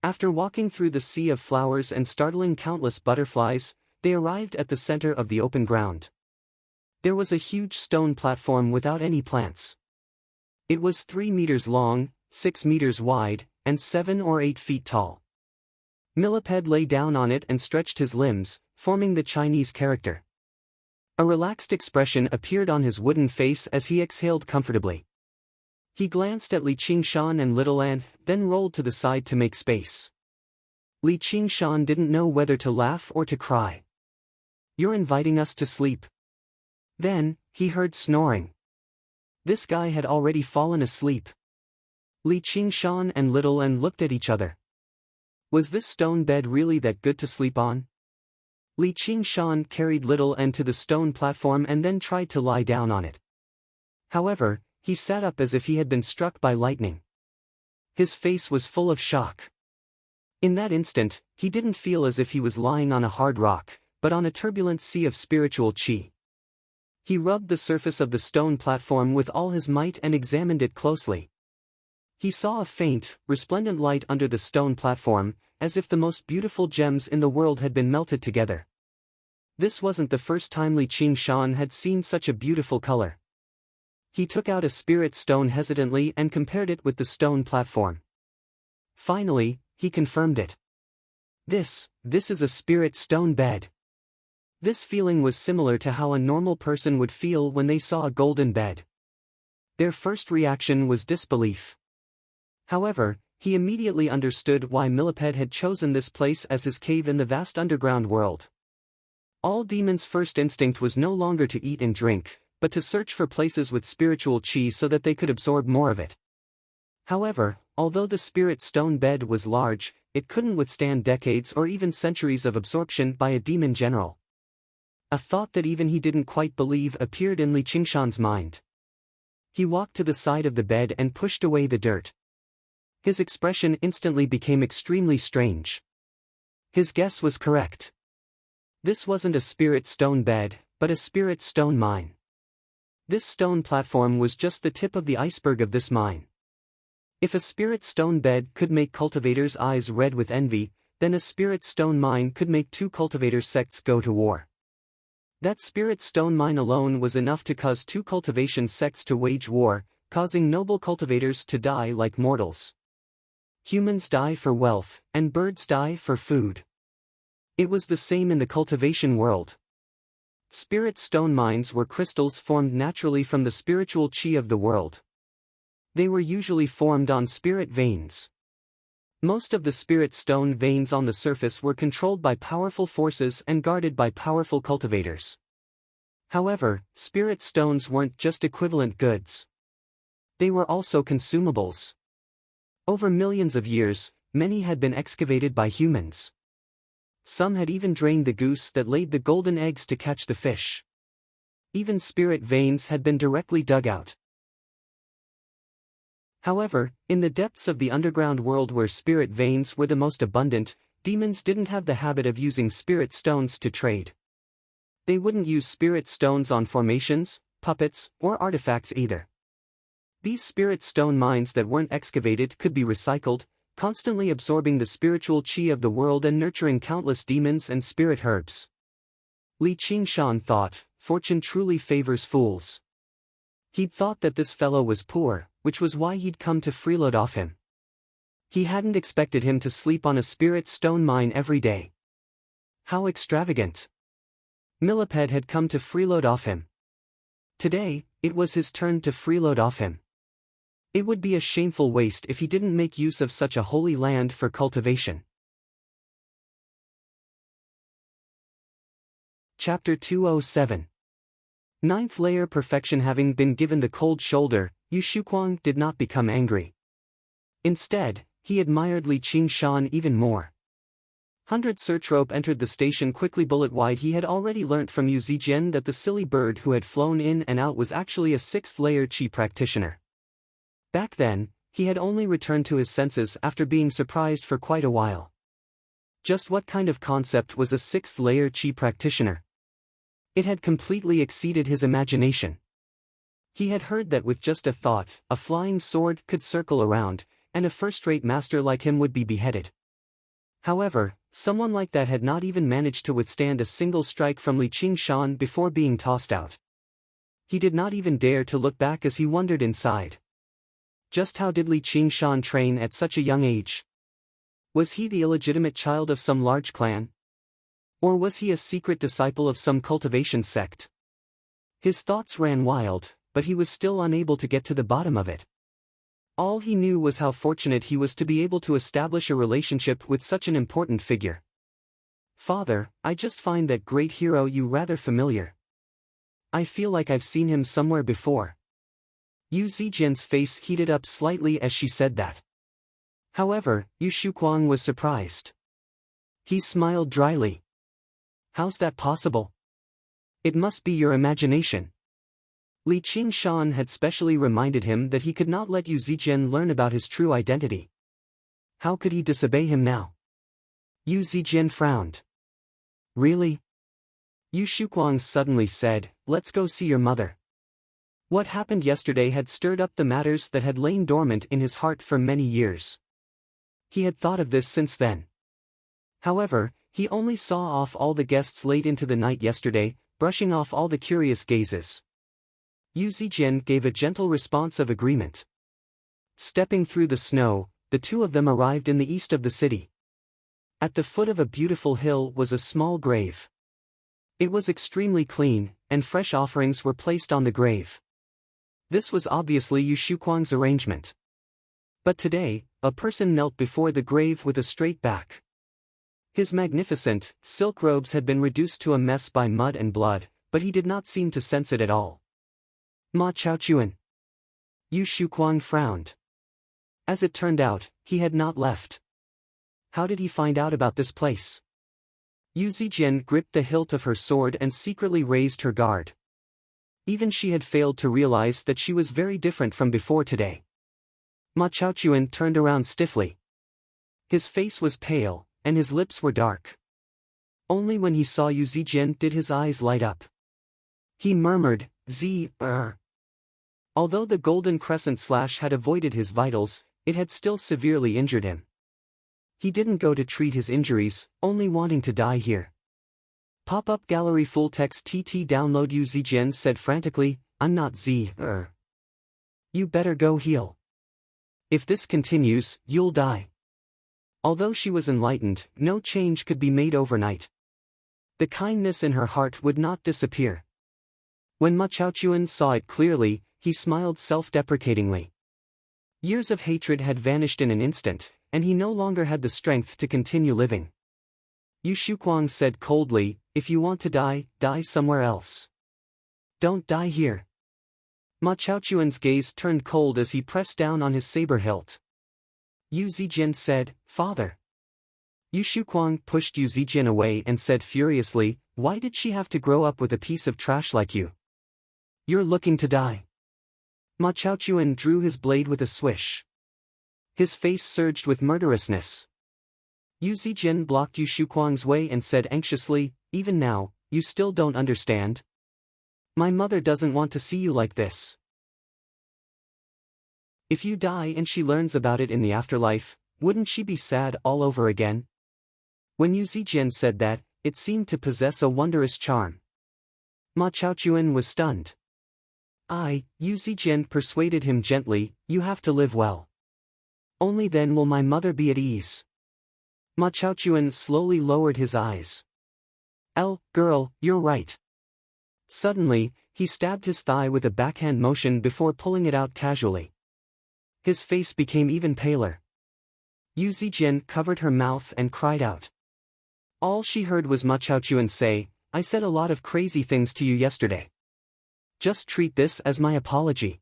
After walking through the sea of flowers and startling countless butterflies, they arrived at the center of the open ground. There was a huge stone platform without any plants. It was 3 meters long, 6 meters wide, and 7 or 8 feet tall. Millipede lay down on it and stretched his limbs, forming the Chinese character. A relaxed expression appeared on his wooden face as he exhaled comfortably. He glanced at Li Qingshan and Little Ant, then rolled to the side to make space. Li Qingshan didn't know whether to laugh or to cry. You're inviting us to sleep. Then, he heard snoring. This guy had already fallen asleep. Li Qingshan and Little Ant looked at each other. Was this stone bed really that good to sleep on? Li Qingshan carried Little Ant to the stone platform and then tried to lie down on it. However, he sat up as if he had been struck by lightning. His face was full of shock. In that instant, he didn't feel as if he was lying on a hard rock, but on a turbulent sea of spiritual qi. He rubbed the surface of the stone platform with all his might and examined it closely. He saw a faint, resplendent light under the stone platform, as if the most beautiful gems in the world had been melted together. This wasn't the first time Li Qingshan had seen such a beautiful color. He took out a spirit stone hesitantly and compared it with the stone platform. Finally, he confirmed it. This is a spirit stone bed. This feeling was similar to how a normal person would feel when they saw a golden bed. Their first reaction was disbelief. However, he immediately understood why Millipede had chosen this place as his cave in the vast underground world. All demons' first instinct was no longer to eat and drink, but to search for places with spiritual qi so that they could absorb more of it. However, although the spirit stone bed was large, it couldn't withstand decades or even centuries of absorption by a demon general. A thought that even he didn't quite believe appeared in Li Qingshan's mind. He walked to the side of the bed and pushed away the dirt. His expression instantly became extremely strange. His guess was correct. This wasn't a spirit stone bed, but a spirit stone mine. This stone platform was just the tip of the iceberg of this mine. If a spirit stone bed could make cultivators' eyes red with envy, then a spirit stone mine could make 2 cultivator sects go to war. That spirit stone mine alone was enough to cause 2 cultivation sects to wage war, causing noble cultivators to die like mortals. Humans die for wealth, and birds die for food. It was the same in the cultivation world. Spirit stone mines were crystals formed naturally from the spiritual qi of the world. They were usually formed on spirit veins. Most of the spirit stone veins on the surface were controlled by powerful forces and guarded by powerful cultivators. However, spirit stones weren't just equivalent goods. They were also consumables. Over millions of years, many had been excavated by humans. Some had even drained the goose that laid the golden eggs to catch the fish. Even spirit veins had been directly dug out. However, in the depths of the underground world where spirit veins were the most abundant, demons didn't have the habit of using spirit stones to trade. They wouldn't use spirit stones on formations, puppets, or artifacts either. These spirit stone mines that weren't excavated could be recycled, constantly absorbing the spiritual qi of the world and nurturing countless demons and spirit herbs. Li Qingshan thought, fortune truly favors fools. He'd thought that this fellow was poor, which was why he'd come to freeload off him. He hadn't expected him to sleep on a spirit stone mine every day. How extravagant. Millipede had come to freeload off him. Today, it was his turn to freeload off him. It would be a shameful waste if he didn't make use of such a holy land for cultivation. Chapter 207. Ninth layer perfection. Having been given the cold shoulder, Yu Shuquang did not become angry. Instead, he admired Li Qingshan even more. 100 search rope entered the station quickly. Bullet wide. He had already learnt from Yu Zijian that the silly bird who had flown in and out was actually a 6th layer Qi practitioner. Back then, he had only returned to his senses after being surprised for quite a while. Just what kind of concept was a 6th layer Qi practitioner? It had completely exceeded his imagination. He had heard that with just a thought, a flying sword could circle around, and a first-rate master like him would be beheaded. However, someone like that had not even managed to withstand a single strike from Li Qingshan before being tossed out. He did not even dare to look back as he wondered inside. Just how did Li Qingshan train at such a young age? Was he the illegitimate child of some large clan? Or was he a secret disciple of some cultivation sect? His thoughts ran wild, but he was still unable to get to the bottom of it. All he knew was how fortunate he was to be able to establish a relationship with such an important figure. Father, I just find that great hero Yu rather familiar. I feel like I've seen him somewhere before. Yu Zijian's face heated up slightly as she said that. However, Yu Shuquang was surprised. He smiled dryly. How's that possible? It must be your imagination. Li Qingshan had specially reminded him that he could not let Yu Zijian learn about his true identity. How could he disobey him now? Yu Zijian frowned. Really? Yu Shuquang suddenly said, let's go see your mother. What happened yesterday had stirred up the matters that had lain dormant in his heart for many years. He had thought of this since then. However, he only saw off all the guests late into the night yesterday, brushing off all the curious gazes. Yu Zijian gave a gentle response of agreement. Stepping through the snow, the two of them arrived in the east of the city. At the foot of a beautiful hill was a small grave. It was extremely clean, and fresh offerings were placed on the grave. This was obviously Yu Shuquang's arrangement. But today, a person knelt before the grave with a straight back. His magnificent, silk robes had been reduced to a mess by mud and blood, but he did not seem to sense it at all. Ma Chaochuan. Yu Shuquang frowned. As it turned out, he had not left. How did he find out about this place? Yu Zijian gripped the hilt of her sword and secretly raised her guard. Even she had failed to realize that she was very different from before today. Ma Chaochuan turned around stiffly. His face was pale, and his lips were dark. Only when he saw Yu Zijian did his eyes light up. He murmured, Although the golden crescent slash had avoided his vitals, it had still severely injured him. He didn't go to treat his injuries, only wanting to die here. Pop-up gallery full text TT download. Yu Zijian said frantically, I'm not You better go heal. If this continues, you'll die. Although she was enlightened, no change could be made overnight. The kindness in her heart would not disappear. When Ma Chaochuan saw it clearly, he smiled self-deprecatingly. Years of hatred had vanished in an instant, and he no longer had the strength to continue living. Yu Shuquang said coldly, if you want to die, die somewhere else. Don't die here. Ma Chaochuan's gaze turned cold as he pressed down on his saber hilt. Yu Zijian said, Father. Yu Shuquang pushed Yu Zijian away and said furiously, why did she have to grow up with a piece of trash like you? You're looking to die. Ma Chaochuan drew his blade with a swish. His face surged with murderousness. Yu Zijian blocked Yu Shuquang's way and said anxiously, even now, you still don't understand? My mother doesn't want to see you like this. If you die and she learns about it in the afterlife, wouldn't she be sad all over again? When Yu Zijian said that, it seemed to possess a wondrous charm. Ma Chaochuan was stunned. Yu Zijian persuaded him gently, you have to live well. Only then will my mother be at ease. Ma Chaochuan slowly lowered his eyes. Girl, you're right. Suddenly, he stabbed his thigh with a backhand motion before pulling it out casually. His face became even paler. Yu Zijian covered her mouth and cried out. All she heard was Ma Chaochuan say, I said a lot of crazy things to you yesterday. Just treat this as my apology.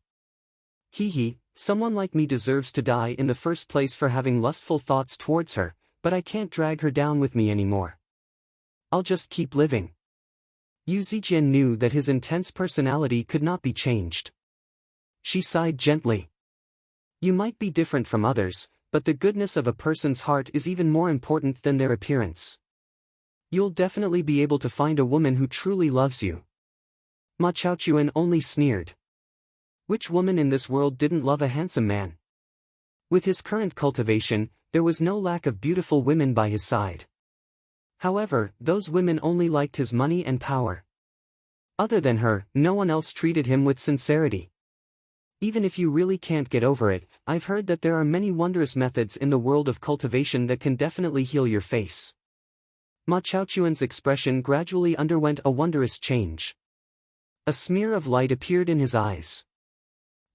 Hee, someone like me deserves to die in the first place for having lustful thoughts towards her, but I can't drag her down with me anymore. I'll just keep living. Yu Zijian knew that his intense personality could not be changed. She sighed gently. You might be different from others, but the goodness of a person's heart is even more important than their appearance. You'll definitely be able to find a woman who truly loves you. Ma Chaochuan only sneered. Which woman in this world didn't love a handsome man? With his current cultivation, there was no lack of beautiful women by his side. However, those women only liked his money and power. Other than her, no one else treated him with sincerity. Even if you really can't get over it, I've heard that there are many wondrous methods in the world of cultivation that can definitely heal your face. Ma Chaochuan's expression gradually underwent a wondrous change. A smear of light appeared in his eyes.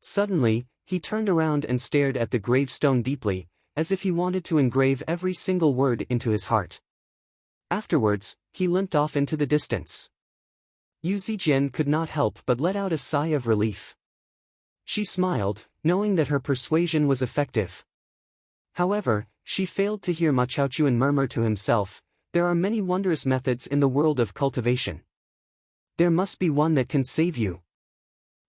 Suddenly, he turned around and stared at the gravestone deeply, as if he wanted to engrave every single word into his heart. Afterwards, he limped off into the distance. Yu Zijian could not help but let out a sigh of relief. She smiled, knowing that her persuasion was effective. However, she failed to hear Ma Chaochuan murmur to himself, there are many wondrous methods in the world of cultivation. There must be one that can save you.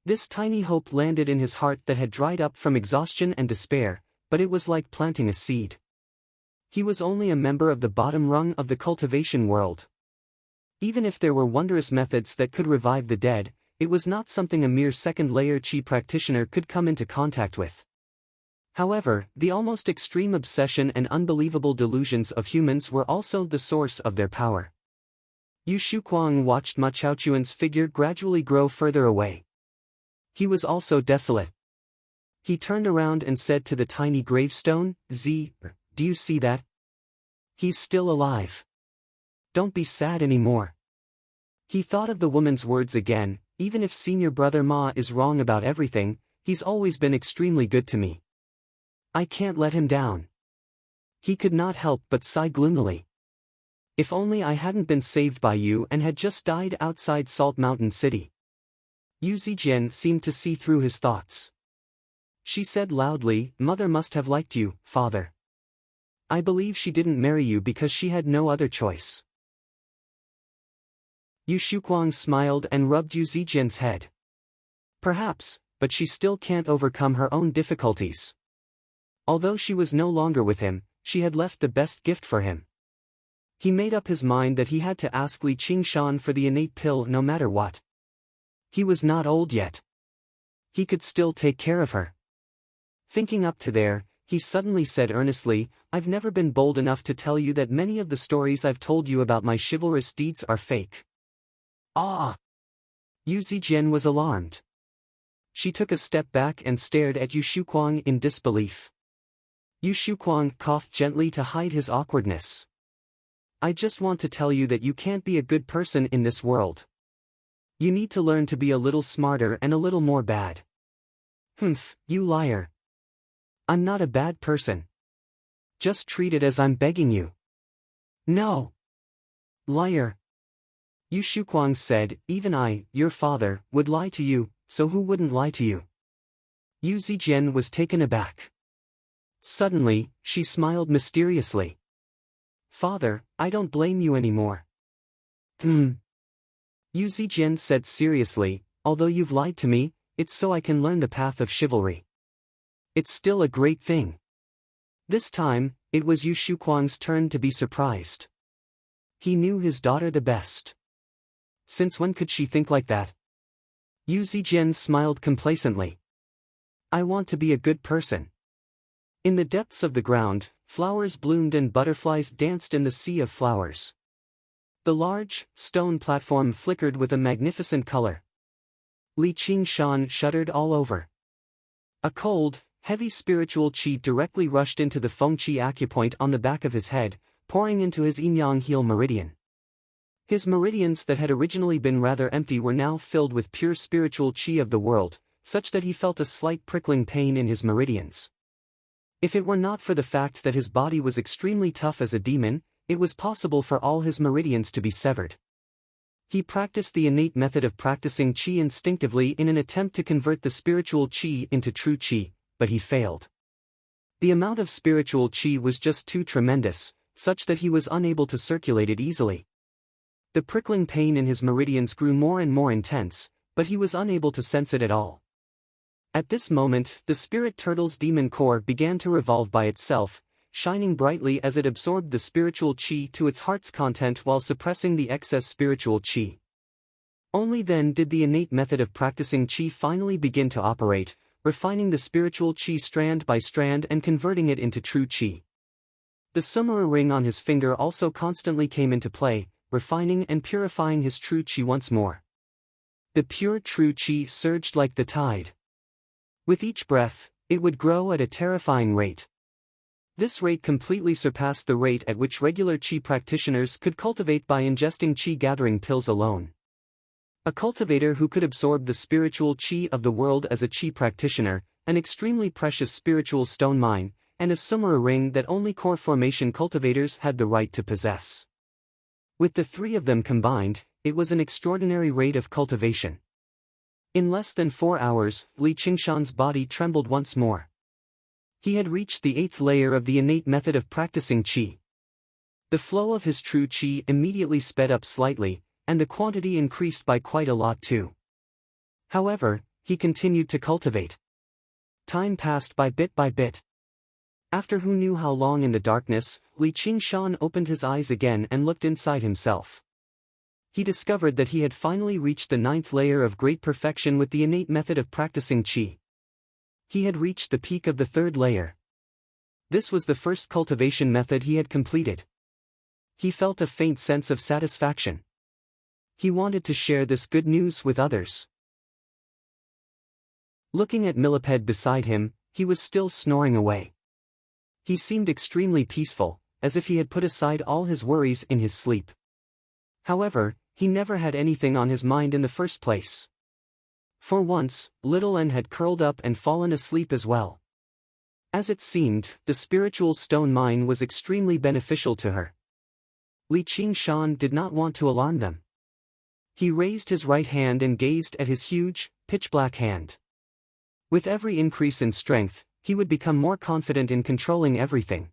This tiny hope landed in his heart that had dried up from exhaustion and despair, but it was like planting a seed. He was only a member of the bottom rung of the cultivation world. Even if there were wondrous methods that could revive the dead, it was not something a mere second-layer Qi practitioner could come into contact with. However, the almost extreme obsession and unbelievable delusions of humans were also the source of their power. Yu Shuquang watched Ma Chaochuan's figure gradually grow further away. He was also desolate. He turned around and said to the tiny gravestone, do you see that? He's still alive. Don't be sad anymore. He thought of the woman's words again, even if senior brother Ma is wrong about everything, he's always been extremely good to me. I can't let him down. He could not help but sigh gloomily. If only I hadn't been saved by you and had just died outside Salt Mountain City. Yu Zijian seemed to see through his thoughts. She said loudly, Mother must have liked you, father. I believe she didn't marry you because she had no other choice. Yu Shuquang smiled and rubbed Yu Zijian's head. Perhaps, but she still can't overcome her own difficulties. Although she was no longer with him, she had left the best gift for him. He made up his mind that he had to ask Li Qingshan for the innate pill no matter what. He was not old yet. He could still take care of her. Thinking up to there, he suddenly said earnestly, I've never been bold enough to tell you that many of the stories I've told you about my chivalrous deeds are fake. Ah! Yu Zijian was alarmed. She took a step back and stared at Yu Shuquang in disbelief. Yu Shuquang coughed gently to hide his awkwardness. I just want to tell you that you can't be a good person in this world. You need to learn to be a little smarter and a little more bad. Humph, you liar. I'm not a bad person. Just treat it as I'm begging you. No. Liar. Yu Shuquang said, even I, your father, would lie to you, so who wouldn't lie to you? Yu Zijian was taken aback. Suddenly, she smiled mysteriously. Father, I don't blame you anymore. Yu Zijian said seriously, although you've lied to me, it's so I can learn the path of chivalry. It's still a great thing. This time, it was Yu Shuquang's turn to be surprised. He knew his daughter the best. Since when could she think like that? Yu Zijian smiled complacently. I want to be a good person. In the depths of the ground, flowers bloomed and butterflies danced in the sea of flowers. The large, stone platform flickered with a magnificent color. Li Qingshan shuddered all over. A cold, heavy spiritual qi directly rushed into the feng qi acupoint on the back of his head, pouring into his yin-yang heel meridian. His meridians that had originally been rather empty were now filled with pure spiritual qi of the world, such that he felt a slight prickling pain in his meridians. If it were not for the fact that his body was extremely tough as a demon, it was possible for all his meridians to be severed. He practiced the innate method of practicing qi instinctively in an attempt to convert the spiritual qi into true qi, but he failed. The amount of spiritual qi was just too tremendous, such that he was unable to circulate it easily. The prickling pain in his meridians grew more and more intense, but he was unable to sense it at all. At this moment, the spirit turtle's demon core began to revolve by itself, shining brightly as it absorbed the spiritual qi to its heart's content while suppressing the excess spiritual qi. Only then did the innate method of practicing qi finally begin to operate, refining the spiritual qi strand by strand and converting it into true qi. The Sumera ring on his finger also constantly came into play, refining and purifying his true qi once more. The pure true qi surged like the tide. With each breath, it would grow at a terrifying rate. This rate completely surpassed the rate at which regular qi practitioners could cultivate by ingesting qi-gathering pills alone. A cultivator who could absorb the spiritual qi of the world as a qi practitioner, an extremely precious spiritual stone mine, and a Sumera ring that only core formation cultivators had the right to possess. With the three of them combined, it was an extraordinary rate of cultivation. In less than 4 hours, Li Qingshan's body trembled once more. He had reached the 8th layer of the innate method of practicing qi. The flow of his true qi immediately sped up slightly, and the quantity increased by quite a lot too. However, he continued to cultivate. Time passed by bit by bit. After who knew how long in the darkness, Li Qingshan opened his eyes again and looked inside himself. He discovered that he had finally reached the 9th layer of great perfection with the innate method of practicing qi. He had reached the peak of the 3rd layer. This was the first cultivation method he had completed. He felt a faint sense of satisfaction. He wanted to share this good news with others. Looking at Millipede beside him, he was still snoring away. He seemed extremely peaceful, as if he had put aside all his worries in his sleep. However, he never had anything on his mind in the first place. For once, Little N had curled up and fallen asleep as well. As it seemed, the spiritual stone mine was extremely beneficial to her. Li Qingshan did not want to alarm them. He raised his right hand and gazed at his huge, pitch-black hand. With every increase in strength, he would become more confident in controlling everything.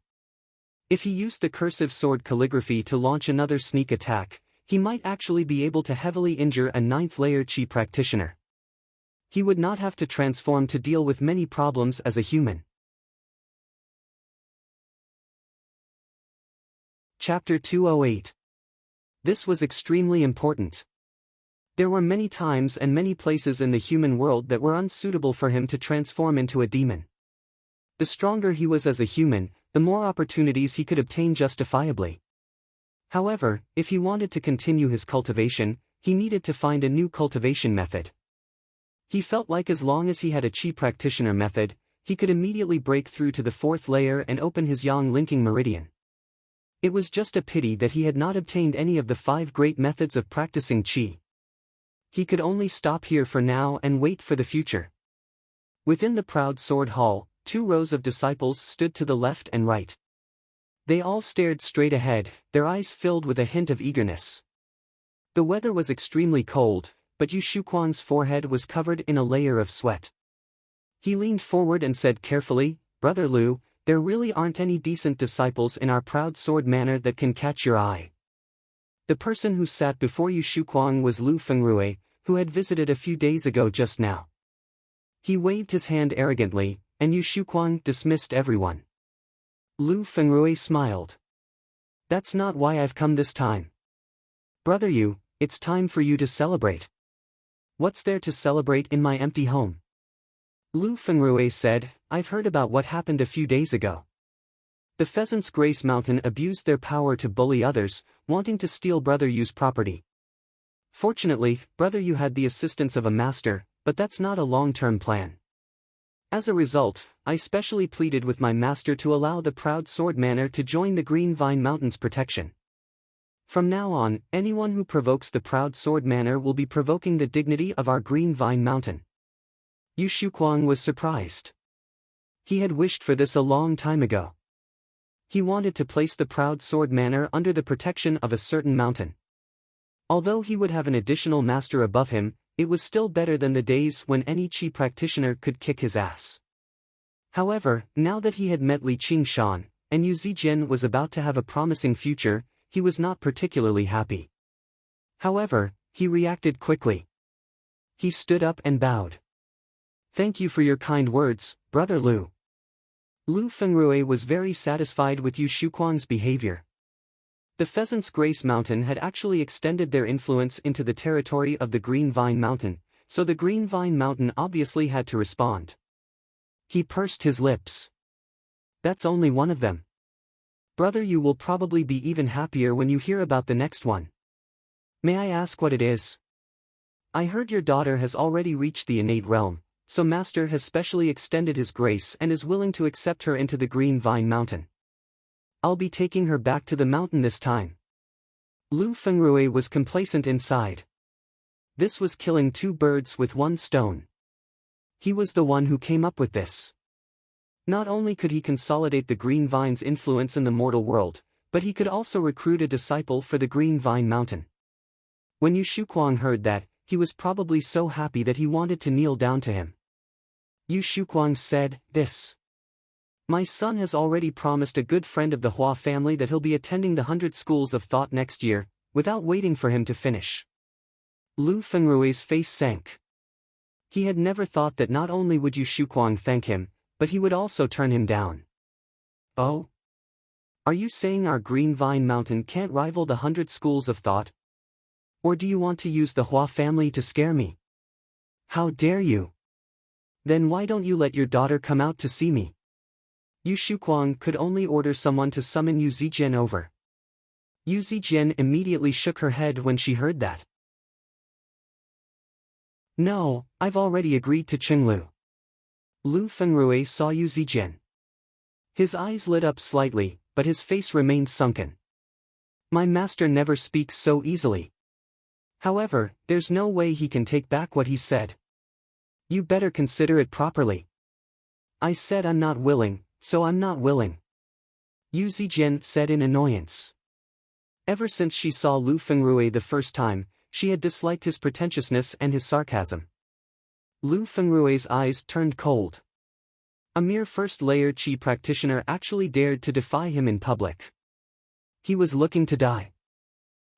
If he used the cursive sword calligraphy to launch another sneak attack, he might actually be able to heavily injure a 9th layer qi practitioner. He would not have to transform to deal with many problems as a human. Chapter 208. This was extremely important. There were many times and many places in the human world that were unsuitable for him to transform into a demon. The stronger he was as a human, the more opportunities he could obtain justifiably. However, if he wanted to continue his cultivation, he needed to find a new cultivation method. He felt like as long as he had a qi practitioner method, he could immediately break through to the 4th layer and open his yang linking meridian. It was just a pity that he had not obtained any of the 5 great methods of practicing qi. He could only stop here for now and wait for the future. Within the proud sword hall, 2 rows of disciples stood to the left and right. They all stared straight ahead, their eyes filled with a hint of eagerness. The weather was extremely cold, but Yu Shuquang's forehead was covered in a layer of sweat. He leaned forward and said carefully, "Brother Liu, there really aren't any decent disciples in our proud sword manor that can catch your eye." The person who sat before Yu Shuquang was Lu Fengrui, who had visited a few days ago just now. He waved his hand arrogantly, and Yu Shuquang dismissed everyone. Lu Fengrui smiled. "That's not why I've come this time. Brother Yu, it's time for you to celebrate." "What's there to celebrate in my empty home?" Lu Fengrui said, "I've heard about what happened a few days ago. The Pheasants' Grace Mountain abused their power to bully others, wanting to steal Brother Yu's property. Fortunately, Brother Yu had the assistance of a master, but that's not a long-term plan. As a result, I specially pleaded with my master to allow the Proud Sword Manor to join the Green Vine Mountain's protection. From now on, anyone who provokes the Proud Sword Manor will be provoking the dignity of our Green Vine Mountain." Yu Shuquang was surprised. He had wished for this a long time ago. He wanted to place the Proud Sword Manor under the protection of a certain mountain. Although he would have an additional master above him, it was still better than the days when any Qi practitioner could kick his ass. However, now that he had met Li Qingshan, and Yu Zijian was about to have a promising future, he was not particularly happy. However, he reacted quickly. He stood up and bowed. "Thank you for your kind words, Brother Lu." Lu Fengrui was very satisfied with Yu Shuquang's behavior. The Pheasant's Grace Mountain had actually extended their influence into the territory of the Green Vine Mountain, so the Green Vine Mountain obviously had to respond. He pursed his lips. "That's only one of them. Brother, you will probably be even happier when you hear about the next one. May I ask what it is?" "I heard your daughter has already reached the innate realm, so Master has specially extended his grace and is willing to accept her into the Green Vine Mountain. I'll be taking her back to the mountain this time." Lu Fengrui was complacent inside. This was killing two birds with one stone. He was the one who came up with this. Not only could he consolidate the Green Vine's influence in the mortal world, but he could also recruit a disciple for the Green Vine Mountain. When Yu Shuquang heard that, he was probably so happy that he wanted to kneel down to him. Yu Shuquang said, My son has already promised a good friend of the Hua family that he'll be attending the 100 Schools of Thought next year, without waiting for him to finish." Lu Fengrui's face sank. He had never thought that not only would Yu Shuquang thank him, but he would also turn him down. "Oh? Are you saying our Green Vine Mountain can't rival the 100 Schools of Thought? Or do you want to use the Hua family to scare me? How dare you? Then why don't you let your daughter come out to see me?" Yu Shuquang could only order someone to summon Yu Zijian over. Yu Zijian immediately shook her head when she heard that. "No, I've already agreed to Qinglu." Lu Fengrui saw Yu Zijian. His eyes lit up slightly, but his face remained sunken. "My master never speaks so easily. However, there's no way he can take back what he said. You better consider it properly." "I said I'm not willing, so I'm not willing," Yu Zijian said in annoyance. Ever since she saw Lu Fengrui the first time, she had disliked his pretentiousness and his sarcasm. Lu Fengrui's eyes turned cold. A mere first-layer Qi practitioner actually dared to defy him in public. He was looking to die.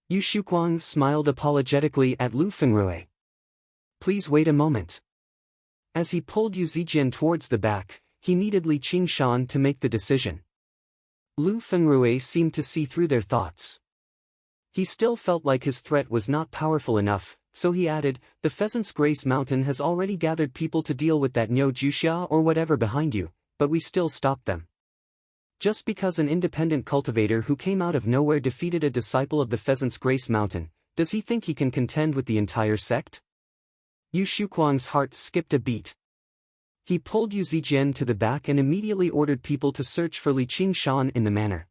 Yu Shuquang smiled apologetically at Lu Fengrui. "Please wait a moment." As he pulled Yu Zijian towards the back, he needed Li Qingshan to make the decision. Lu Fengrui seemed to see through their thoughts. He still felt like his threat was not powerful enough, so he added, "The Pheasant's Grace Mountain has already gathered people to deal with that Niu Juxia or whatever behind you, but we still stopped them. Just because an independent cultivator who came out of nowhere defeated a disciple of the Pheasant's Grace Mountain, does he think he can contend with the entire sect?" Yu Shuquang's heart skipped a beat. He pulled Yu Zijian to the back and immediately ordered people to search for Li Qingshan in the manor.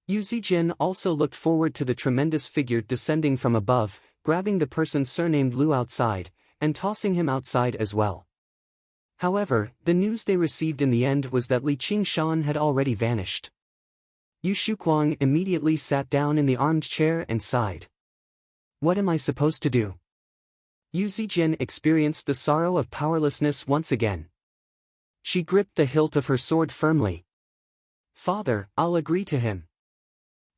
Yu Zijian also looked forward to the tremendous figure descending from above, grabbing the person surnamed Lu outside, and tossing him outside as well. However, the news they received in the end was that Li Qingshan had already vanished. Yu Shuquang immediately sat down in the armed chair and sighed. "What am I supposed to do?" Yu Zijian experienced the sorrow of powerlessness once again. She gripped the hilt of her sword firmly. "Father, I'll agree to him."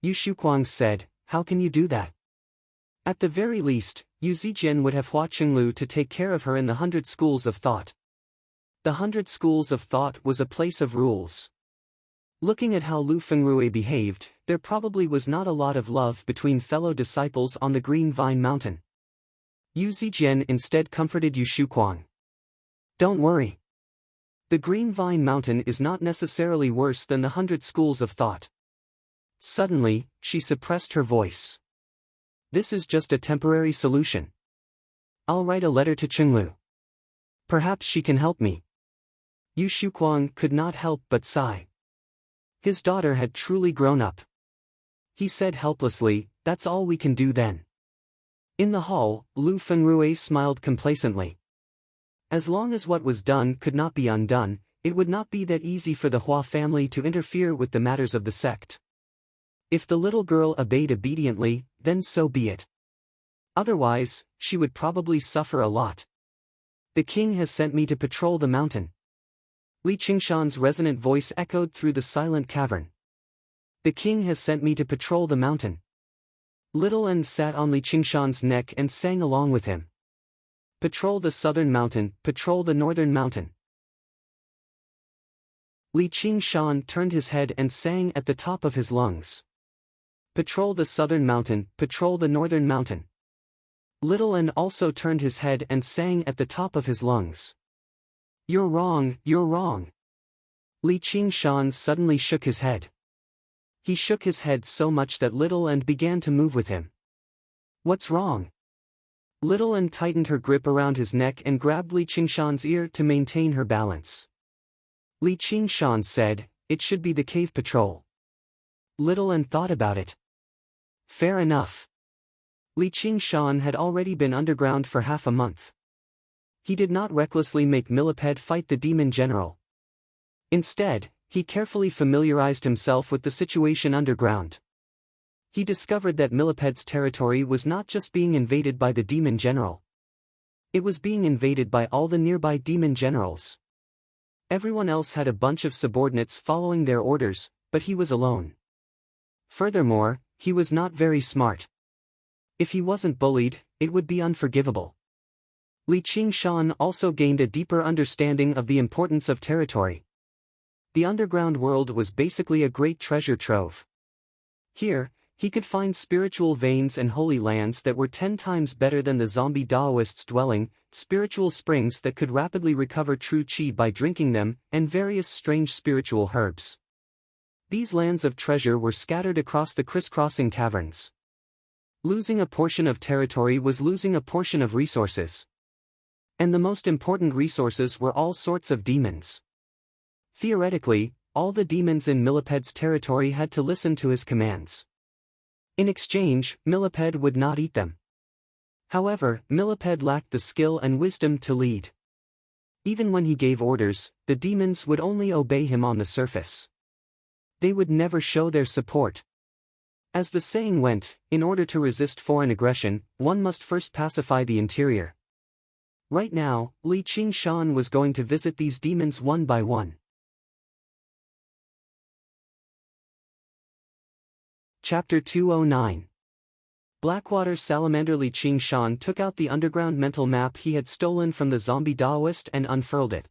Yu Shuquang said, "How can you do that?" At the very least, Yu Zijian would have Hua Qinglu to take care of her in the 100 Schools of Thought. The 100 Schools of Thought was a place of rules. Looking at how Lu Fengrui behaved, there probably was not a lot of love between fellow disciples on the Green Vine Mountain. Yu Zijian instead comforted Yu Shuquang. "Don't worry. The Green Vine Mountain is not necessarily worse than the 100 Schools of Thought." Suddenly, she suppressed her voice. "This is just a temporary solution. I'll write a letter to Qinglu. Perhaps she can help me." Yu Shuquang could not help but sigh. His daughter had truly grown up. He said helplessly, "That's all we can do then." In the hall, Lu Fengrui smiled complacently. As long as what was done could not be undone, it would not be that easy for the Hua family to interfere with the matters of the sect. If the little girl obeyed obediently, then so be it. Otherwise, she would probably suffer a lot. The king has sent me to patrol the mountain. Li Qingshan's resonant voice echoed through the silent cavern. The king has sent me to patrol the mountain. Little N sat on Li Qingshan's neck and sang along with him. Patrol the southern mountain, patrol the northern mountain. Li Qingshan turned his head and sang at the top of his lungs. Patrol the southern mountain, patrol the northern mountain. Little N also turned his head and sang at the top of his lungs. You're wrong, you're wrong. Li Qingshan suddenly shook his head. He shook his head so much that Little N began to move with him. What's wrong? Little N tightened her grip around his neck and grabbed Li Qingshan's ear to maintain her balance. Li Qingshan said, "It should be the cave patrol." Little N thought about it. Fair enough. Li Qingshan had already been underground for half a month. He did not recklessly make Millipede fight the demon general. Instead, he carefully familiarized himself with the situation underground. He discovered that Millipede's territory was not just being invaded by the demon general. It was being invaded by all the nearby demon generals. Everyone else had a bunch of subordinates following their orders, but he was alone. Furthermore, he was not very smart. If he wasn't bullied, it would be unforgivable. Li Qingshan also gained a deeper understanding of the importance of territory. The underground world was basically a great treasure trove. Here, he could find spiritual veins and holy lands that were 10 times better than the zombie Daoists' dwelling, spiritual springs that could rapidly recover true qi by drinking them, and various strange spiritual herbs. These lands of treasure were scattered across the crisscrossing caverns. Losing a portion of territory was losing a portion of resources. And the most important resources were all sorts of demons. Theoretically, all the demons in Millipede's territory had to listen to his commands. In exchange, Millipede would not eat them. However, Millipede lacked the skill and wisdom to lead. Even when he gave orders, the demons would only obey him on the surface. They would never show their support. As the saying went, in order to resist foreign aggression, one must first pacify the interior. Right now, Li Qingshan was going to visit these demons one by one. Chapter 209. Blackwater Salamander. Li Qingshan took out the underground mental map he had stolen from the zombie Daoist and unfurled it.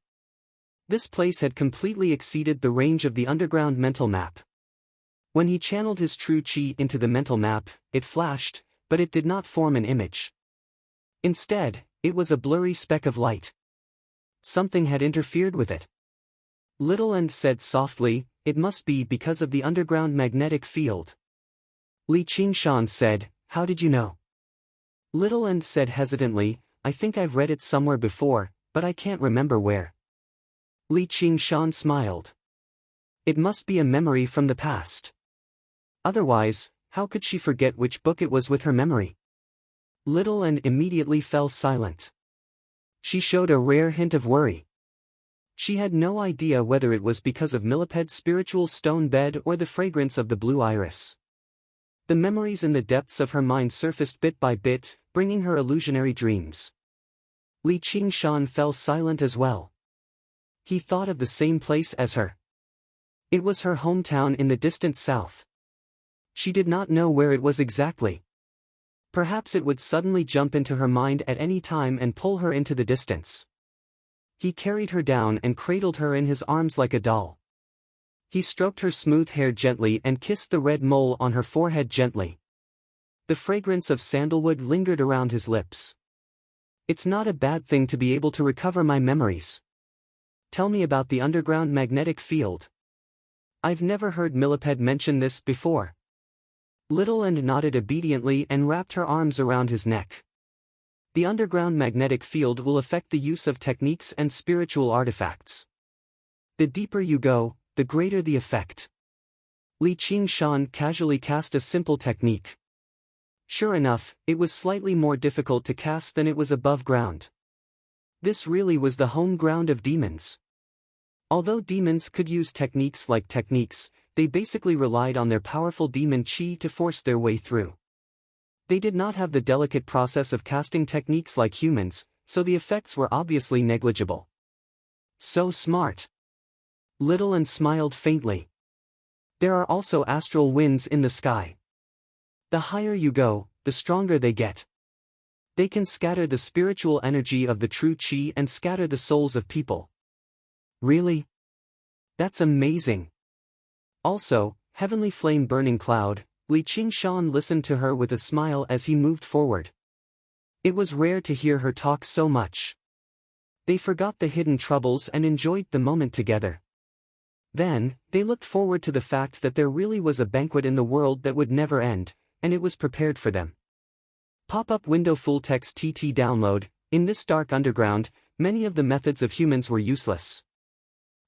This place had completely exceeded the range of the underground mental map. When he channeled his true qi into the mental map, it flashed, but it did not form an image. Instead, it was a blurry speck of light. Something had interfered with it. Little N said softly, "It must be because of the underground magnetic field." Li Qingshan said, "How did you know?" Little N said hesitantly, "I think I've read it somewhere before, but I can't remember where." Li Qingshan smiled. It must be a memory from the past. Otherwise, how could she forget which book it was with her memory? Little N immediately fell silent. She showed a rare hint of worry. She had no idea whether it was because of Millipede's spiritual stone bed or the fragrance of the blue iris. The memories in the depths of her mind surfaced bit by bit, bringing her illusionary dreams. Li Qingshan fell silent as well. He thought of the same place as her. It was her hometown in the distant south. She did not know where it was exactly. Perhaps it would suddenly jump into her mind at any time and pull her into the distance. He carried her down and cradled her in his arms like a doll. He stroked her smooth hair gently and kissed the red mole on her forehead gently. The fragrance of sandalwood lingered around his lips. "It's not a bad thing to be able to recover my memories. Tell me about the underground magnetic field. I've never heard Millipede mention this before." Little N nodded obediently and wrapped her arms around his neck. The underground magnetic field will affect the use of techniques and spiritual artifacts. The deeper you go, the greater the effect. Li Qingshan casually cast a simple technique. Sure enough, it was slightly more difficult to cast than it was above ground. This really was the home ground of demons. Although demons could use techniques like techniques, they basically relied on their powerful demon qi to force their way through. They did not have the delicate process of casting techniques like humans, so the effects were obviously negligible. So smart. Little and smiled faintly. There are also astral winds in the sky. The higher you go, the stronger they get. They can scatter the spiritual energy of the true chi and scatter the souls of people. Really? That's amazing. Also, heavenly flame burning cloud, Li Qingshan listened to her with a smile as he moved forward. It was rare to hear her talk so much. They forgot the hidden troubles and enjoyed the moment together. Then, they looked forward to the fact that there really was a banquet in the world that would never end, and it was prepared for them. Pop-up window full text TT download. In this dark underground, many of the methods of humans were useless.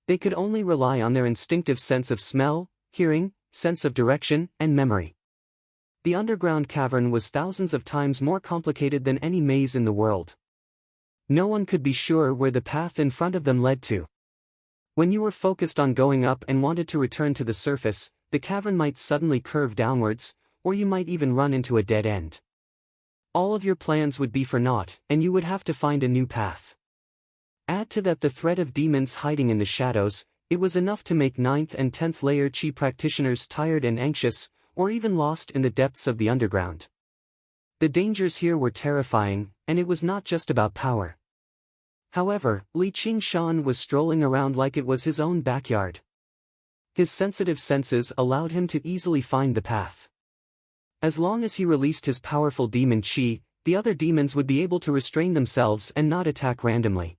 They could only rely on their instinctive sense of smell, hearing, sense of direction, and memory. The underground cavern was thousands of times more complicated than any maze in the world. No one could be sure where the path in front of them led to. When you were focused on going up and wanted to return to the surface, the cavern might suddenly curve downwards, or you might even run into a dead end. All of your plans would be for naught, and you would have to find a new path. Add to that the threat of demons hiding in the shadows. It was enough to make 9th and 10th layer chi practitioners tired and anxious, or even lost in the depths of the underground. The dangers here were terrifying, and it was not just about power. However, Li Qingshan was strolling around like it was his own backyard. His sensitive senses allowed him to easily find the path. As long as he released his powerful demon chi, the other demons would be able to restrain themselves and not attack randomly.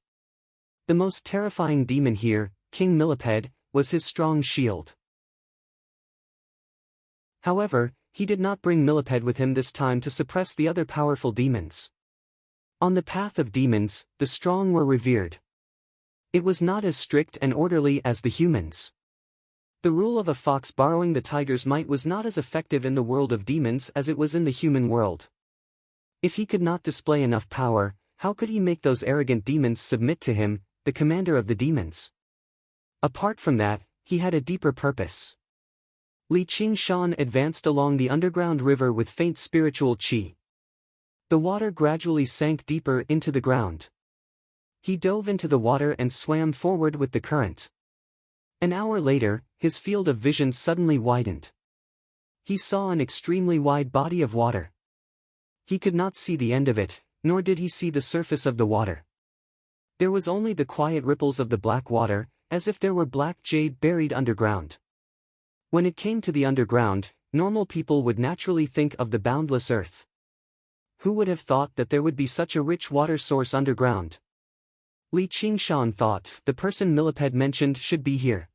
The most terrifying demon here, King Millipede, was his strong shield. However, he did not bring Millipede with him this time to suppress the other powerful demons. On the path of demons, the strong were revered. It was not as strict and orderly as the humans. The rule of a fox borrowing the tiger's might was not as effective in the world of demons as it was in the human world. If he could not display enough power, how could he make those arrogant demons submit to him, the commander of the demons? Apart from that, he had a deeper purpose. Li Qingshan advanced along the underground river with faint spiritual chi. The water gradually sank deeper into the ground. He dove into the water and swam forward with the current. An hour later, his field of vision suddenly widened. He saw an extremely wide body of water. He could not see the end of it, nor did he see the surface of the water. There was only the quiet ripples of the black water, as if there were black jade buried underground. When it came to the underground, normal people would naturally think of the boundless earth. Who would have thought that there would be such a rich water source underground? Li Qingshan thought the person Millipede mentioned should be here.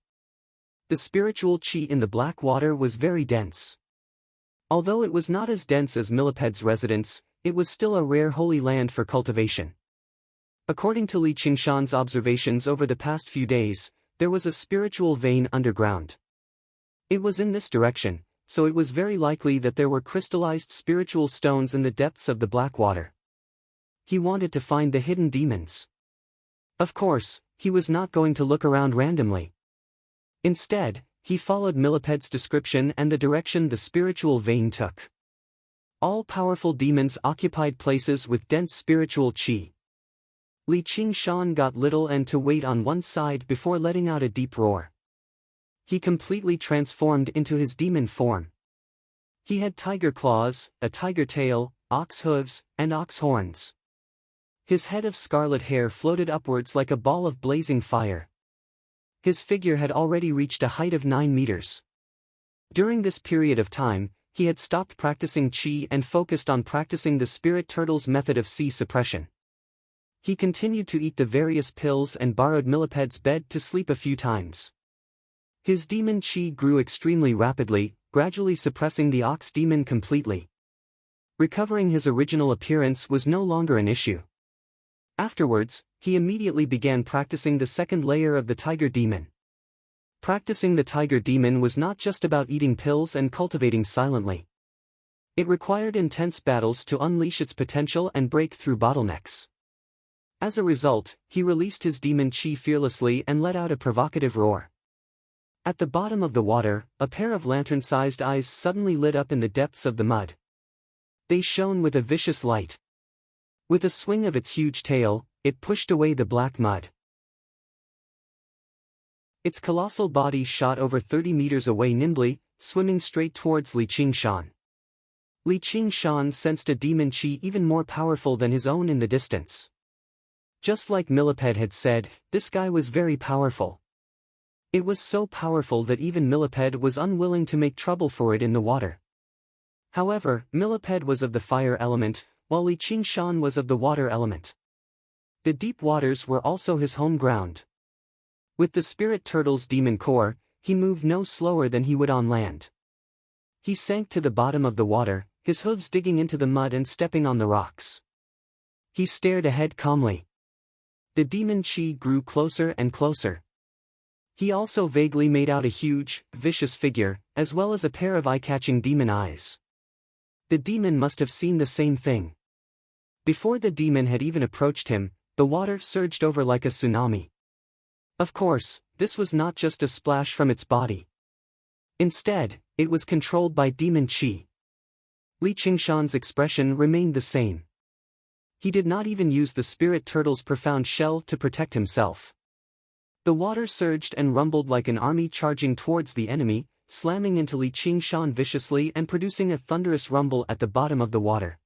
The spiritual chi in the black water was very dense. Although it was not as dense as Millipede's residence, it was still a rare holy land for cultivation. According to Li Qingshan's observations over the past few days, there was a spiritual vein underground. It was in this direction, so it was very likely that there were crystallized spiritual stones in the depths of the black water. He wanted to find the hidden demons. Of course, he was not going to look around randomly. Instead, he followed Millipede's description and the direction the spiritual vein took. All-powerful demons occupied places with dense spiritual chi. Li Qingshan got little and to wait on one side before letting out a deep roar. He completely transformed into his demon form. He had tiger claws, a tiger tail, ox hooves, and ox horns. His head of scarlet hair floated upwards like a ball of blazing fire. His figure had already reached a height of 9 meters. During this period of time, he had stopped practicing chi and focused on practicing the spirit turtle's method of sea suppression. He continued to eat the various pills and borrowed Millipede's bed to sleep a few times. His demon chi grew extremely rapidly, gradually suppressing the ox demon completely. Recovering his original appearance was no longer an issue. Afterwards, he immediately began practicing the second layer of the tiger demon. Practicing the tiger demon was not just about eating pills and cultivating silently. It required intense battles to unleash its potential and break through bottlenecks. As a result, he released his demon chi fearlessly and let out a provocative roar. At the bottom of the water, a pair of lantern-sized eyes suddenly lit up in the depths of the mud. They shone with a vicious light. With a swing of its huge tail, it pushed away the black mud. Its colossal body shot over 30 meters away nimbly, swimming straight towards Li Qingshan. Li Qingshan sensed a demon chi even more powerful than his own in the distance. Just like Millipede had said, this guy was very powerful. It was so powerful that even Millipede was unwilling to make trouble for it in the water. However, Millipede was of the fire element, while Li Qingshan was of the water element. The deep waters were also his home ground. With the spirit turtle's demon core, he moved no slower than he would on land. He sank to the bottom of the water, his hooves digging into the mud and stepping on the rocks. He stared ahead calmly. The demon chi grew closer and closer. He also vaguely made out a huge, vicious figure, as well as a pair of eye-catching demon eyes. The demon must have seen the same thing. Before the demon had even approached him, the water surged over like a tsunami. Of course, this was not just a splash from its body. Instead, it was controlled by demon chi. Li Qingshan's expression remained the same. He did not even use the spirit turtle's profound shell to protect himself. The water surged and rumbled like an army charging towards the enemy, slamming into Li Qingshan viciously and producing a thunderous rumble at the bottom of the water.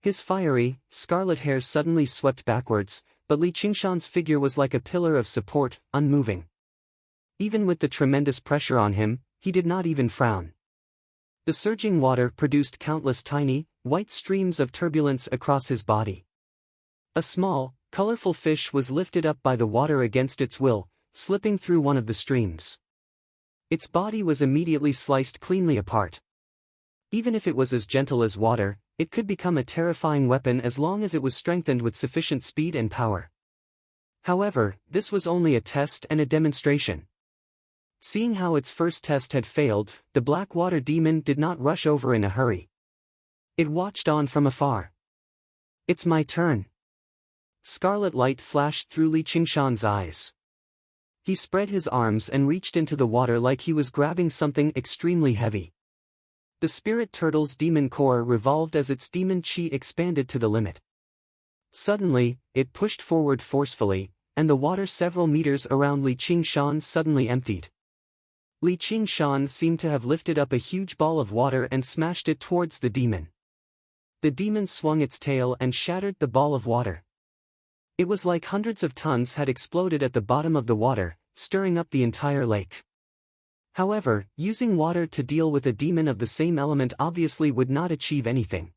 His fiery, scarlet hair suddenly swept backwards, but Li Qingshan's figure was like a pillar of support, unmoving. Even with the tremendous pressure on him, he did not even frown. The surging water produced countless tiny, white streams of turbulence across his body. A small, colorful fish was lifted up by the water against its will, slipping through one of the streams. Its body was immediately sliced cleanly apart. Even if it was as gentle as water, it could become a terrifying weapon as long as it was strengthened with sufficient speed and power. However, this was only a test and a demonstration. Seeing how its first test had failed, the black water demon did not rush over in a hurry. It watched on from afar. "It's my turn." Scarlet light flashed through Li Qingshan's eyes. He spread his arms and reached into the water like he was grabbing something extremely heavy. The spirit turtle's demon core revolved as its demon chi expanded to the limit. Suddenly, it pushed forward forcefully, and the water several meters around Li Qingshan suddenly emptied. Li Qingshan seemed to have lifted up a huge ball of water and smashed it towards the demon. The demon swung its tail and shattered the ball of water. It was like hundreds of tons had exploded at the bottom of the water, stirring up the entire lake. However, using water to deal with a demon of the same element obviously would not achieve anything.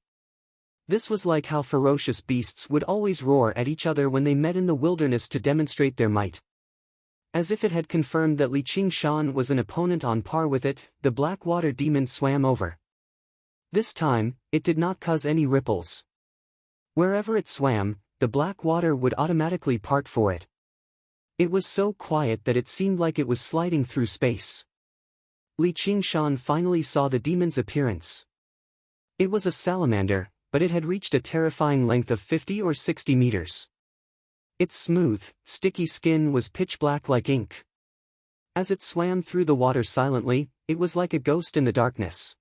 This was like how ferocious beasts would always roar at each other when they met in the wilderness to demonstrate their might. As if it had confirmed that Li Qingshan was an opponent on par with it, the black water demon swam over. This time, it did not cause any ripples. Wherever it swam, the black water would automatically part for it. It was so quiet that it seemed like it was sliding through space. Li Qingshan finally saw the demon's appearance. It was a salamander, but it had reached a terrifying length of 50 or 60 meters. Its smooth, sticky skin was pitch black like ink. As it swam through the water silently, it was like a ghost in the darkness.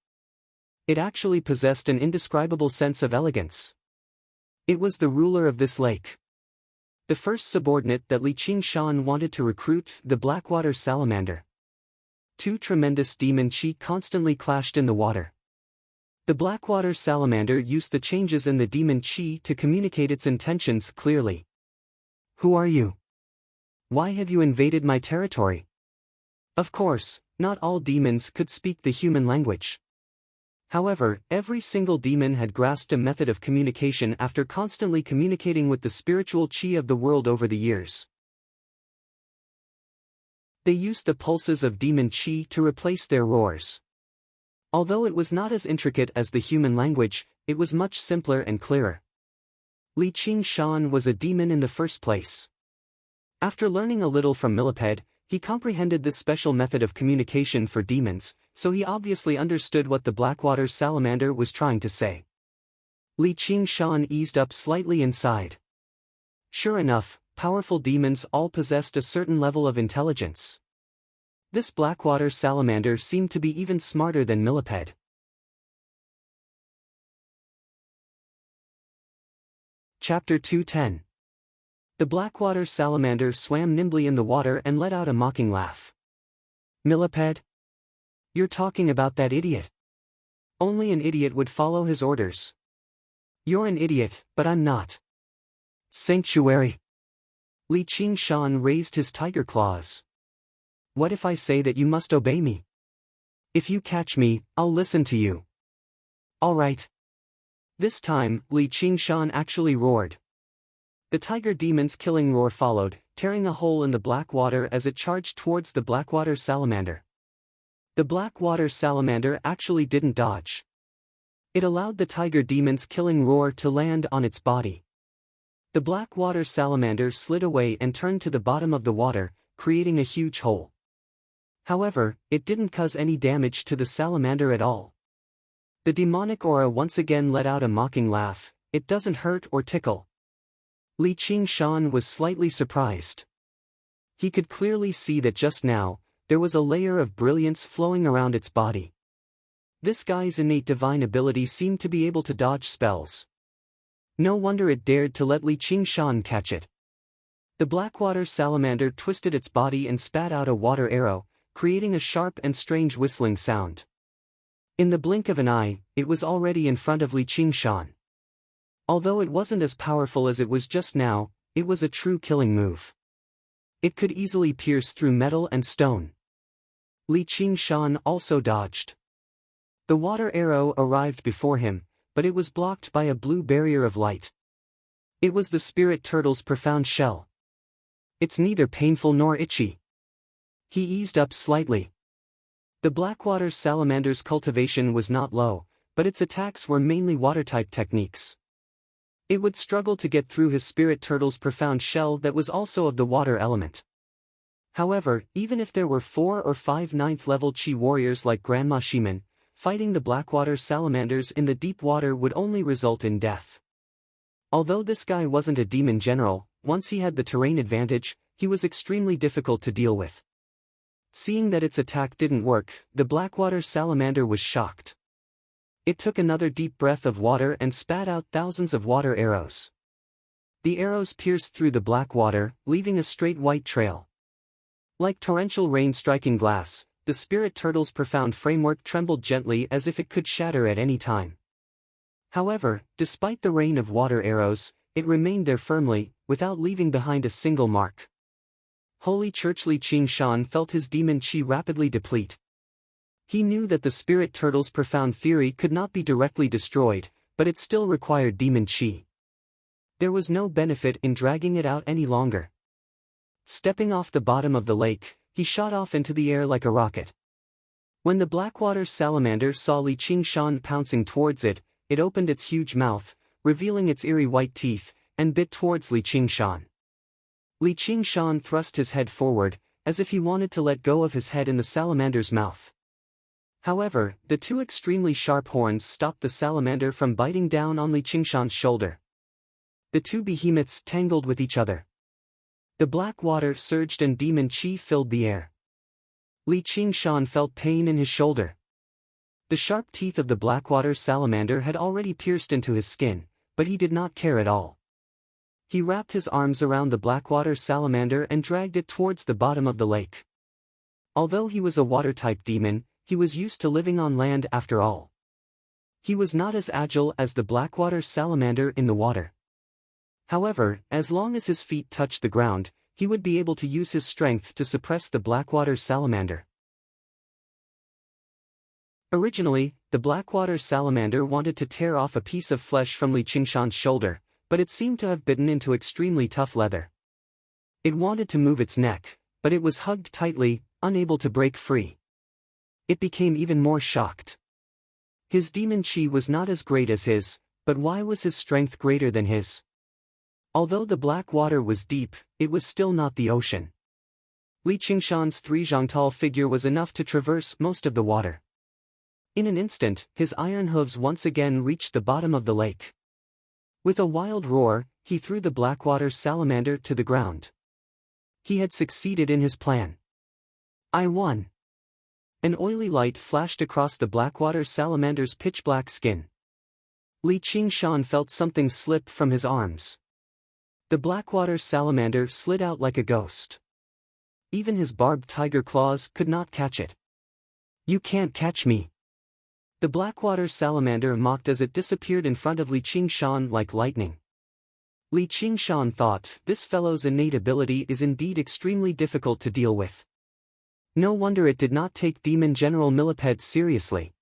It actually possessed an indescribable sense of elegance. It was the ruler of this lake. The first subordinate that Li Qingshan wanted to recruit, the blackwater salamander. Two tremendous demon chi constantly clashed in the water. The blackwater salamander used the changes in the demon chi to communicate its intentions clearly. "Who are you? Why have you invaded my territory?" Of course, not all demons could speak the human language. However, every single demon had grasped a method of communication after constantly communicating with the spiritual chi of the world over the years. They used the pulses of demon chi to replace their roars. Although it was not as intricate as the human language, it was much simpler and clearer. Li Qingshan was a demon in the first place. After learning a little from Millipede, he comprehended this special method of communication for demons, so he obviously understood what the blackwater salamander was trying to say. Li Qingshan eased up slightly inside. Sure enough, powerful demons all possessed a certain level of intelligence. This blackwater salamander seemed to be even smarter than Millipede. Chapter 210. The blackwater salamander swam nimbly in the water and let out a mocking laugh. Millipede? You're talking about that idiot. Only an idiot would follow his orders. You're an idiot, but I'm not. Sanctuary. Li Qingshan raised his tiger claws. What if I say that you must obey me? If you catch me, I'll listen to you. All right. This time, Li Qingshan actually roared. The tiger demon's killing roar followed, tearing a hole in the black water as it charged towards the blackwater salamander. The blackwater salamander actually didn't dodge. It allowed the tiger demon's killing roar to land on its body. The blackwater salamander slid away and turned to the bottom of the water, creating a huge hole. However, it didn't cause any damage to the salamander at all. The demonic aura once again let out a mocking laugh. It doesn't hurt or tickle. Li Qingshan was slightly surprised. He could clearly see that just now, there was a layer of brilliance flowing around its body. This guy's innate divine ability seemed to be able to dodge spells. No wonder it dared to let Li Qingshan catch it. The blackwater salamander twisted its body and spat out a water arrow, creating a sharp and strange whistling sound. In the blink of an eye, it was already in front of Li Qingshan. Although it wasn't as powerful as it was just now, it was a true killing move. It could easily pierce through metal and stone. Li Qingshan also dodged. The water arrow arrived before him, but it was blocked by a blue barrier of light. It was the spirit turtle's profound shell. It's neither painful nor itchy. He eased up slightly. The blackwater salamander's cultivation was not low, but its attacks were mainly water-type techniques. It would struggle to get through his spirit turtle's profound shell that was also of the water element. However, even if there were 4 or 5 9th-level Chi warriors like Grandma Shiman, fighting the blackwater salamanders in the deep water would only result in death. Although this guy wasn't a demon general, once he had the terrain advantage, he was extremely difficult to deal with. Seeing that its attack didn't work, the blackwater salamander was shocked. It took another deep breath of water and spat out thousands of water arrows. The arrows pierced through the black water, leaving a straight white trail. Like torrential rain striking glass, the spirit turtle's profound framework trembled gently as if it could shatter at any time. However, despite the rain of water arrows, it remained there firmly, without leaving behind a single mark. Holy Church! Li Qingshan felt his demon chi rapidly deplete. He knew that the spirit turtle's profound theory could not be directly destroyed, but it still required demon chi. There was no benefit in dragging it out any longer. Stepping off the bottom of the lake, he shot off into the air like a rocket. When the blackwater salamander saw Li Qingshan pouncing towards it, it opened its huge mouth, revealing its eerie white teeth, and bit towards Li Qingshan. Li Qingshan thrust his head forward, as if he wanted to let go of his head in the salamander's mouth. However, the two extremely sharp horns stopped the salamander from biting down on Li Qingshan's shoulder. The two behemoths tangled with each other. The black water surged and demon chi filled the air. Li Qingshan felt pain in his shoulder. The sharp teeth of the blackwater salamander had already pierced into his skin, but he did not care at all. He wrapped his arms around the blackwater salamander and dragged it towards the bottom of the lake. Although he was a water-type demon, he was used to living on land after all. He was not as agile as the blackwater salamander in the water. However, as long as his feet touched the ground, he would be able to use his strength to suppress the blackwater salamander. Originally, the blackwater salamander wanted to tear off a piece of flesh from Li Qingshan's shoulder, but it seemed to have bitten into extremely tough leather. It wanted to move its neck, but it was hugged tightly, unable to break free. It became even more shocked. His demon chi was not as great as his, but why was his strength greater than his? Although the black water was deep, it was still not the ocean. Li Qingshan's 3-zhangtal figure was enough to traverse most of the water. In an instant, his iron hooves once again reached the bottom of the lake. With a wild roar, he threw the blackwater salamander to the ground. He had succeeded in his plan. I won. An oily light flashed across the blackwater salamander's pitch-black skin. Li Qingshan felt something slip from his arms. The blackwater salamander slid out like a ghost. Even his barbed tiger claws could not catch it. "You can't catch me!" The blackwater salamander mocked as it disappeared in front of Li Qingshan like lightning. Li Qingshan thought, this fellow's innate ability is indeed extremely difficult to deal with. No wonder it did not take Demon General Millipede seriously.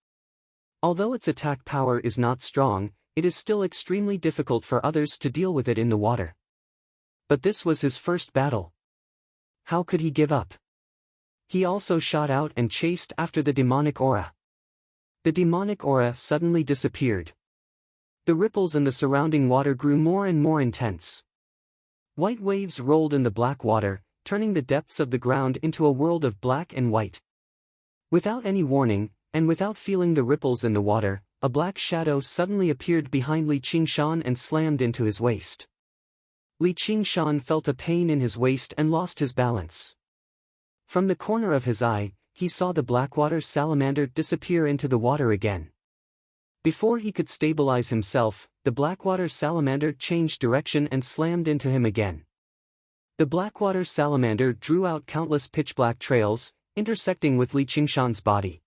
Although its attack power is not strong, it is still extremely difficult for others to deal with it in the water. But this was his first battle. How could he give up? He also shot out and chased after the demonic aura. The demonic aura suddenly disappeared. The ripples in the surrounding water grew more and more intense. White waves rolled in the black water, turning the depths of the ground into a world of black and white. Without any warning, and without feeling the ripples in the water, a black shadow suddenly appeared behind Li Qingshan and slammed into his waist. Li Qingshan felt a pain in his waist and lost his balance. From the corner of his eye, he saw the blackwater salamander disappear into the water again. Before he could stabilize himself, the blackwater salamander changed direction and slammed into him again. The blackwater salamander drew out countless pitch-black trails, intersecting with Li Qingshan's body.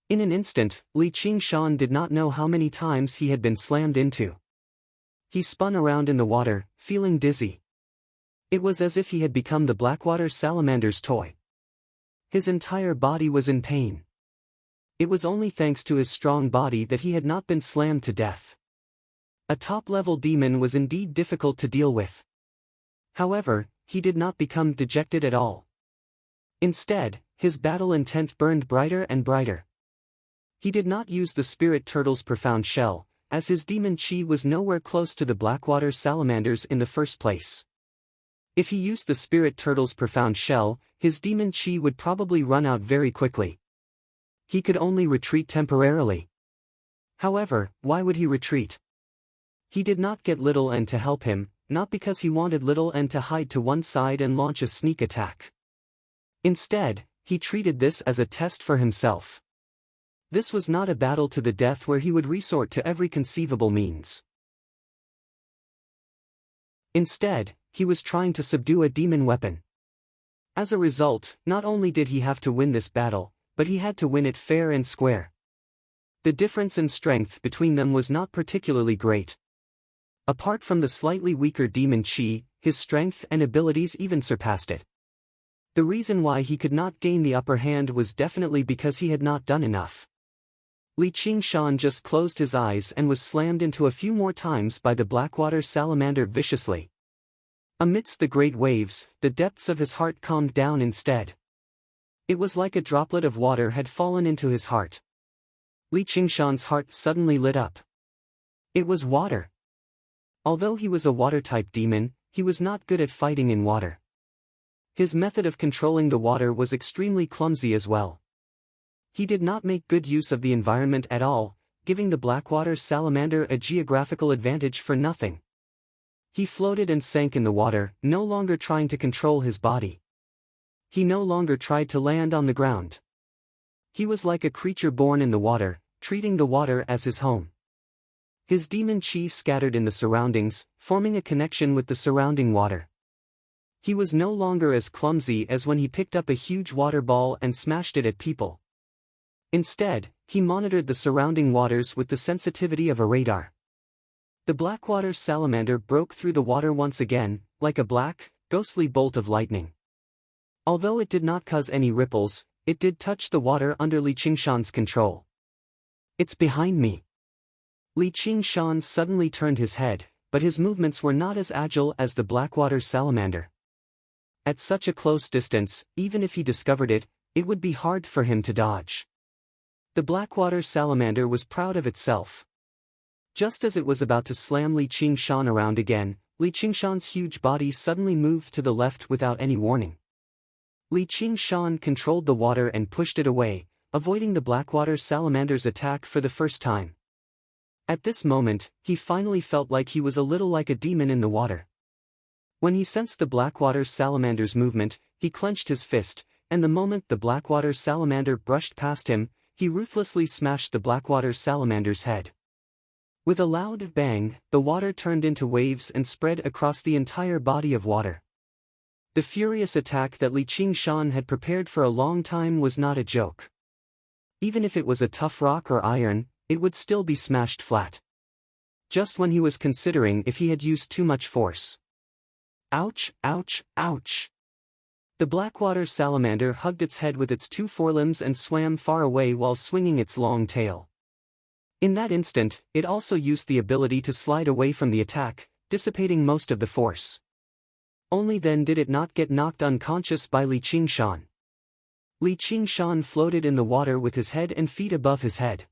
In an instant, Li Qingshan did not know how many times he had been slammed into. He spun around in the water, feeling dizzy. It was as if he had become the blackwater salamander's toy. His entire body was in pain. It was only thanks to his strong body that he had not been slammed to death. A top-level demon was indeed difficult to deal with. However, he did not become dejected at all. Instead, his battle intent burned brighter and brighter. He did not use the spirit turtle's profound shell, as his demon chi was nowhere close to the blackwater salamanders in the first place. If he used the spirit turtle's profound shell, his demon chi would probably run out very quickly. He could only retreat temporarily. However, why would he retreat? He did not get Little N to help him, not because he wanted Little N to hide to one side and launch a sneak attack. Instead, he treated this as a test for himself. This was not a battle to the death where he would resort to every conceivable means. Instead, he was trying to subdue a demon weapon. As a result, not only did he have to win this battle, but he had to win it fair and square. The difference in strength between them was not particularly great. Apart from the slightly weaker demon chi, his strength and abilities even surpassed it. The reason why he could not gain the upper hand was definitely because he had not done enough. Li Qingshan just closed his eyes and was slammed into a few more times by the blackwater salamander viciously. Amidst the great waves, the depths of his heart calmed down instead. It was like a droplet of water had fallen into his heart. Li Qingshan's heart suddenly lit up. It was water. Although he was a water-type demon, he was not good at fighting in water. His method of controlling the water was extremely clumsy as well. He did not make good use of the environment at all, giving the blackwater salamander a geographical advantage for nothing. He floated and sank in the water, no longer trying to control his body. He no longer tried to land on the ground. He was like a creature born in the water, treating the water as his home. His demon chi scattered in the surroundings, forming a connection with the surrounding water. He was no longer as clumsy as when he picked up a huge water ball and smashed it at people. Instead, he monitored the surrounding waters with the sensitivity of a radar. The blackwater salamander broke through the water once again, like a black, ghostly bolt of lightning. Although it did not cause any ripples, it did touch the water under Li Qingshan's control. "It's behind me." Li Qingshan suddenly turned his head, but his movements were not as agile as the blackwater salamander. At such a close distance, even if he discovered it, it would be hard for him to dodge. The blackwater salamander was proud of itself. Just as it was about to slam Li Qingshan around again, Li Qingshan's huge body suddenly moved to the left without any warning. Li Qingshan controlled the water and pushed it away, avoiding the blackwater salamander's attack for the first time. At this moment, he finally felt like he was a little like a demon in the water. When he sensed the blackwater salamander's movement, he clenched his fist, and the moment the blackwater salamander brushed past him, he ruthlessly smashed the blackwater salamander's head. With a loud bang, the water turned into waves and spread across the entire body of water. The furious attack that Li Qingshan had prepared for a long time was not a joke. Even if it was a tough rock or iron, it would still be smashed flat. Just when he was considering if he had used too much force. Ouch, ouch, ouch. The blackwater salamander hugged its head with its two forelimbs and swam far away while swinging its long tail. In that instant, it also used the ability to slide away from the attack, dissipating most of the force. Only then did it not get knocked unconscious by Li Qingshan. Li Qingshan floated in the water with his head and feet above his head.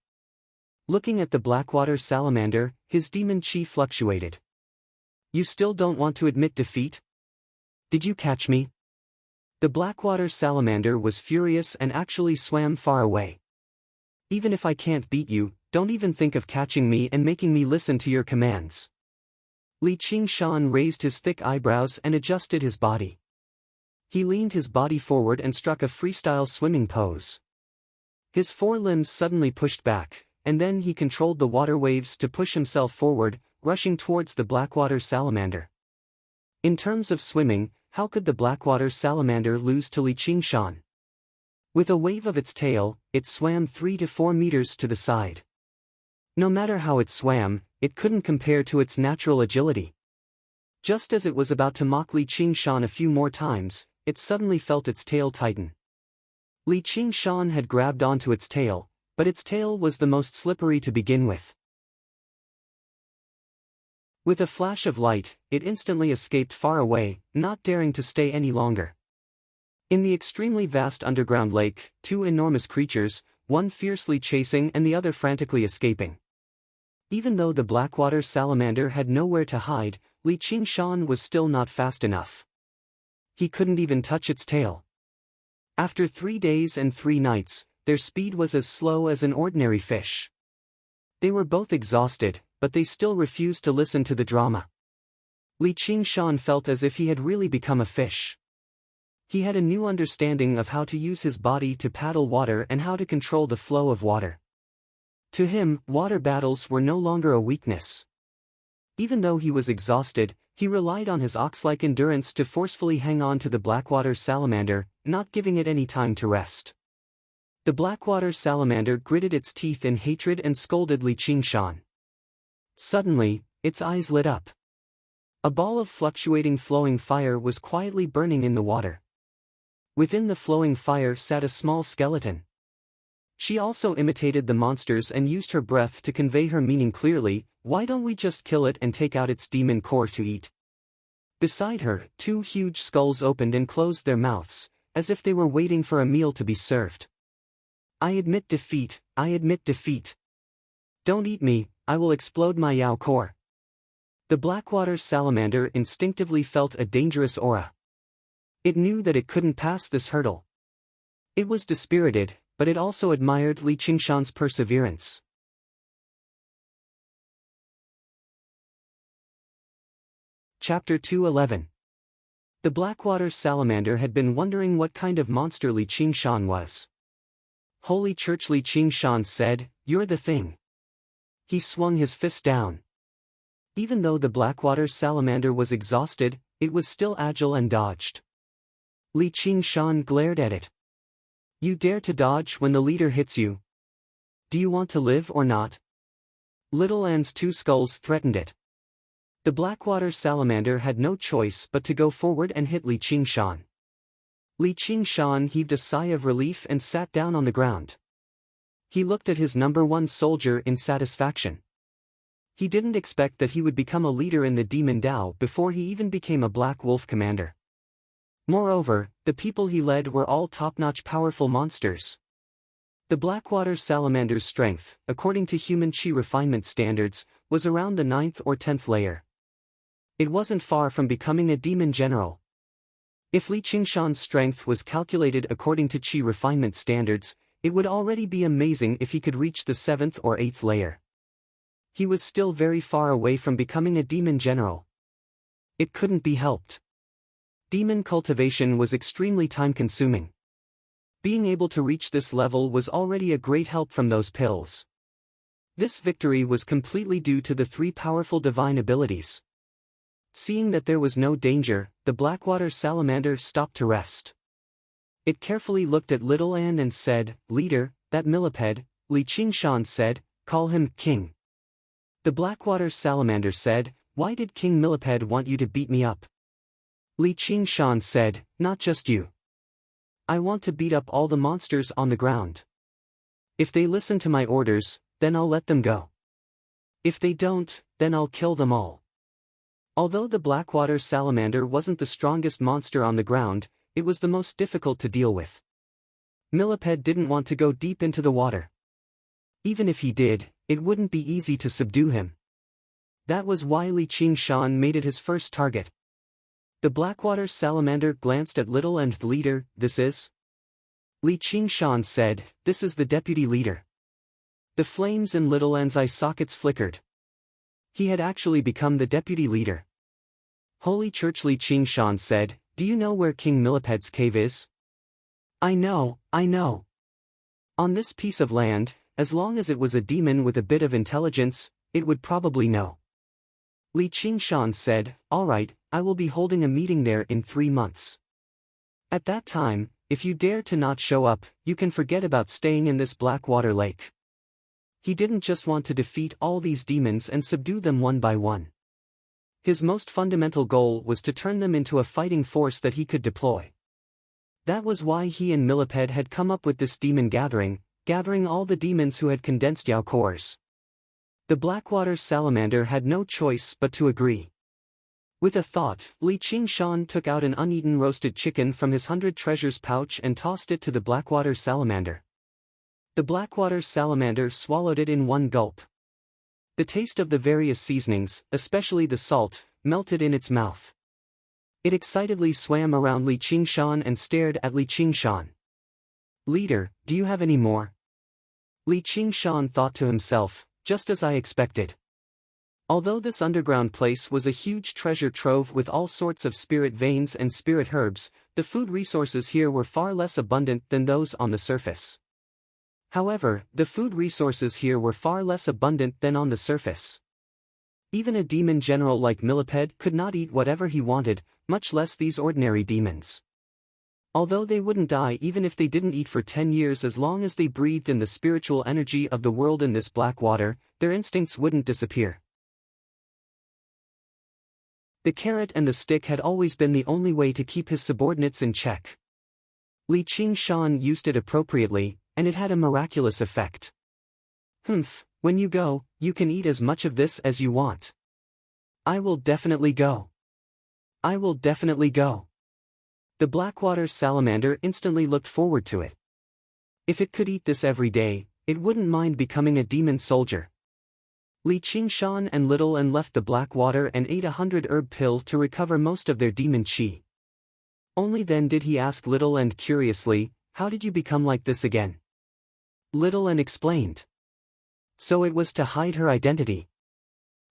Looking at the blackwater salamander, his demon chi fluctuated. You still don't want to admit defeat? Did you catch me? The blackwater salamander was furious and actually swam far away. Even if I can't beat you, don't even think of catching me and making me listen to your commands. Li Qingshan raised his thick eyebrows and adjusted his body. He leaned his body forward and struck a freestyle swimming pose. His forelimbs suddenly pushed back, and then he controlled the water waves to push himself forward, rushing towards the blackwater salamander. In terms of swimming, how could the blackwater salamander lose to Li Qingshan? With a wave of its tail, it swam 3 to 4 meters to the side. No matter how it swam, it couldn't compare to its natural agility. Just as it was about to mock Li Qingshan a few more times, it suddenly felt its tail tighten. Li Qingshan had grabbed onto its tail, but its tail was the most slippery to begin with. With a flash of light, it instantly escaped far away, not daring to stay any longer. In the extremely vast underground lake, two enormous creatures, one fiercely chasing and the other frantically escaping. Even though the blackwater salamander had nowhere to hide, Li Qingshan was still not fast enough. He couldn't even touch its tail. After 3 days and 3 nights, their speed was as slow as an ordinary fish. They were both exhausted, but they still refused to listen to the drama. Li Qingshan felt as if he had really become a fish. He had a new understanding of how to use his body to paddle water and how to control the flow of water. To him, water battles were no longer a weakness. Even though he was exhausted, he relied on his ox-like endurance to forcefully hang on to the blackwater salamander, not giving it any time to rest. The blackwater salamander gritted its teeth in hatred and scolded Li Qingshan. Suddenly, its eyes lit up. A ball of fluctuating flowing fire was quietly burning in the water. Within the flowing fire sat a small skeleton. She also imitated the monsters and used her breath to convey her meaning clearly. Why don't we just kill it and take out its demon core to eat? Beside her, 2 huge skulls opened and closed their mouths, as if they were waiting for a meal to be served. I admit defeat, I admit defeat. Don't eat me, I will explode my Yao core. The blackwater salamander instinctively felt a dangerous aura. It knew that it couldn't pass this hurdle. It was dispirited, but it also admired Li Qingshan's perseverance. Chapter 2:11. The blackwater salamander had been wondering what kind of monster Li Qingshan was. Holy Church, Li Qingshan said, "You're the thing." He swung his fist down. Even though the blackwater salamander was exhausted, it was still agile and dodged. Li Qingshan glared at it. You dare to dodge when the leader hits you? Do you want to live or not? Little An's 2 skulls threatened it. The blackwater salamander had no choice but to go forward and hit Li Qingshan. Li Qingshan heaved a sigh of relief and sat down on the ground. He looked at his number 1 soldier in satisfaction. He didn't expect that he would become a leader in the Demon Dao before he even became a Black Wolf commander. Moreover, the people he led were all top-notch powerful monsters. The blackwater salamander's strength, according to human chi refinement standards, was around the 9th or 10th layer. It wasn't far from becoming a demon general. If Li Qingshan's strength was calculated according to chi refinement standards, it would already be amazing if he could reach the 7th or 8th layer. He was still very far away from becoming a demon general. It couldn't be helped. Demon cultivation was extremely time-consuming. Being able to reach this level was already a great help from those pills. This victory was completely due to the three powerful divine abilities. Seeing that there was no danger, the Blackwater Salamander stopped to rest. It carefully looked at Little Ann and said, "Leader, that millipede," Li Qingshan said, "call him King." The Blackwater Salamander said, "Why did King Millipede want you to beat me up?" Li Qingshan said, "Not just you. I want to beat up all the monsters on the ground. If they listen to my orders, then I'll let them go. If they don't, then I'll kill them all." Although the Blackwater Salamander wasn't the strongest monster on the ground, it was the most difficult to deal with. Millipede didn't want to go deep into the water. Even if he did, it wouldn't be easy to subdue him. That was why Li Qingshan made it his first target. The Blackwater Salamander glanced at Little and the leader. "This is?" Li Qingshan said, "This is the deputy leader." The flames in Little An's eye sockets flickered. He had actually become the deputy leader. "Holy Church," Li Qingshan said, "do you know where King Millipede's cave is?" I know. On this piece of land, as long as it was a demon with a bit of intelligence, it would probably know." Li Qingshan said, "All right, I will be holding a meeting there in 3 months. At that time, if you dare to not show up, you can forget about staying in this Blackwater lake." He didn't just want to defeat all these demons and subdue them one by one. His most fundamental goal was to turn them into a fighting force that he could deploy. That was why he and Millipede had come up with this demon gathering all the demons who had condensed Yao cores. The Blackwater Salamander had no choice but to agree. With a thought, Li Qingshan took out an uneaten roasted chicken from his 100 treasures pouch and tossed it to the Blackwater Salamander. The Blackwater Salamander swallowed it in one gulp. The taste of the various seasonings, especially the salt, melted in its mouth. It excitedly swam around Li Qingshan and stared at Li Qingshan. "Leader, do you have any more?" Li Qingshan thought to himself, "Just as I expected." Although this underground place was a huge treasure trove with all sorts of spirit veins and spirit herbs, the food resources here were far less abundant than those on the surface. However, the food resources here were far less abundant than on the surface. Even a demon general like Millipede could not eat whatever he wanted, much less these ordinary demons. Although they wouldn't die even if they didn't eat for 10 years, as long as they breathed in the spiritual energy of the world in this black water, their instincts wouldn't disappear. The carrot and the stick had always been the only way to keep his subordinates in check. Li Qingshan used it appropriately, and it had a miraculous effect. "Humph, when you go, you can eat as much of this as you want." "I will definitely go. I will definitely go." The Blackwater Salamander instantly looked forward to it. If it could eat this every day, it wouldn't mind becoming a demon soldier. Li Qingshan and Little An left the Blackwater and ate 100 herb pill to recover most of their demon chi. Only then did he ask Little An curiously, "How did you become like this again?" Little An explained. So it was to hide her identity.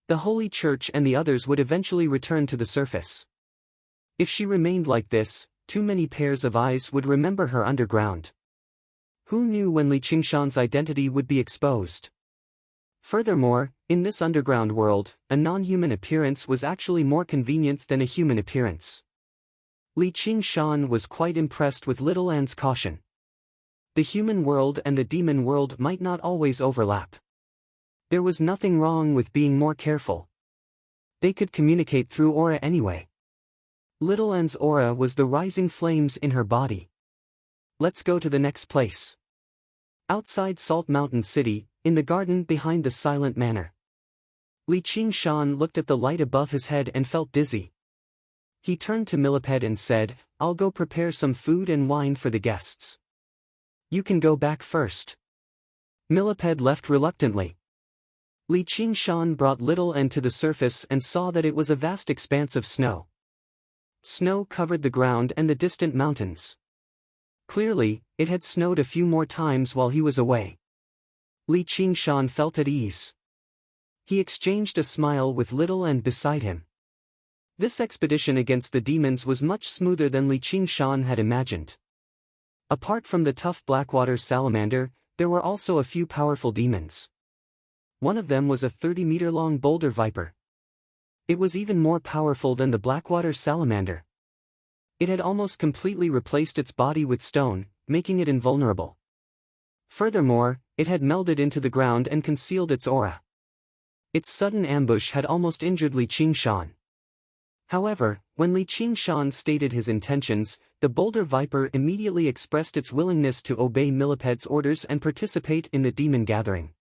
The Holy Church and the others would eventually return to the surface. If she remained like this, too many pairs of eyes would remember her underground. Who knew when Li Qingshan's identity would be exposed? Furthermore, in this underground world, a non-human appearance was actually more convenient than a human appearance. Li Qingshan was quite impressed with Little An's caution. The human world and the demon world might not always overlap. There was nothing wrong with being more careful. They could communicate through aura anyway. Little An's aura was the rising flames in her body. Let's go to the next place. Outside Salt Mountain City, in the garden behind the Silent Manor. Li Qingshan looked at the light above his head and felt dizzy. He turned to Millipede and said, "I'll go prepare some food and wine for the guests. You can go back first." Millipede left reluctantly. Li Qingshan brought Little An to the surface and saw that it was a vast expanse of snow. Snow covered the ground and the distant mountains. Clearly, it had snowed a few more times while he was away. Li Qingshan felt at ease. He exchanged a smile with Little An beside him. This expedition against the demons was much smoother than Li Qingshan had imagined. Apart from the tough Blackwater Salamander, there were also a few powerful demons. One of them was a 30-meter-long boulder viper. It was even more powerful than the blackwater salamander. It had almost completely replaced its body with stone, making it invulnerable. Furthermore, it had melded into the ground and concealed its aura. Its sudden ambush had almost injured Li Qingshan. However, when Li Qingshan stated his intentions, the boulder viper immediately expressed its willingness to obey Milliped's orders and participate in the demon gathering.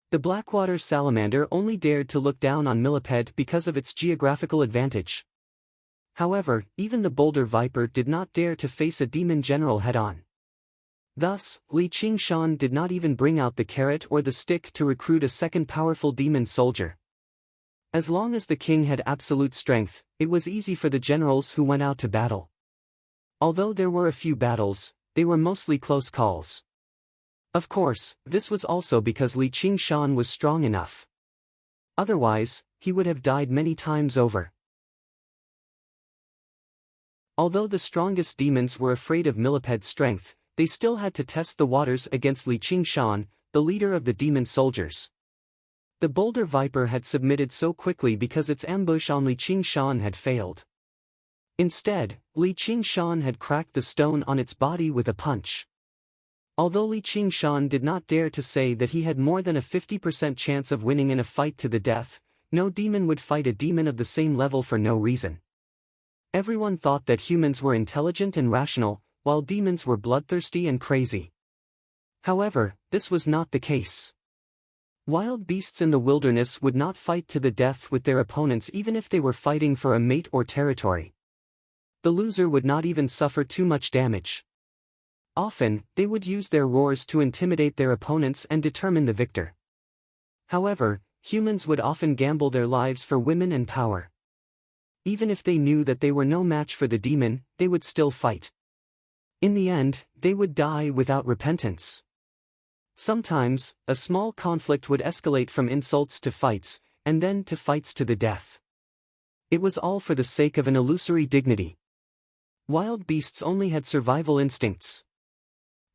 The blackwater salamander only dared to look down on Millipede because of its geographical advantage. However, even the boulder viper did not dare to face a demon general head-on. Thus, Li Qingshan did not even bring out the carrot or the stick to recruit a second powerful demon soldier. As long as the king had absolute strength, it was easy for the generals who went out to battle. Although there were a few battles, they were mostly close calls. Of course, this was also because Li Qingshan was strong enough. Otherwise, he would have died many times over. Although the strongest demons were afraid of Millipede's strength, they still had to test the waters against Li Qingshan, the leader of the demon soldiers. The boulder viper had submitted so quickly because its ambush on Li Qingshan had failed. Instead, Li Qingshan had cracked the stone on its body with a punch. Although Li Qingshan did not dare to say that he had more than a 50% chance of winning in a fight to the death, no demon would fight a demon of the same level for no reason. Everyone thought that humans were intelligent and rational, while demons were bloodthirsty and crazy. However, this was not the case. Wild beasts in the wilderness would not fight to the death with their opponents even if they were fighting for a mate or territory. The loser would not even suffer too much damage. Often, they would use their roars to intimidate their opponents and determine the victor. However, humans would often gamble their lives for women and power. Even if they knew that they were no match for the demon, they would still fight. In the end, they would die without repentance. Sometimes, a small conflict would escalate from insults to fights, and then to fights to the death. It was all for the sake of an illusory dignity. Wild beasts only had survival instincts.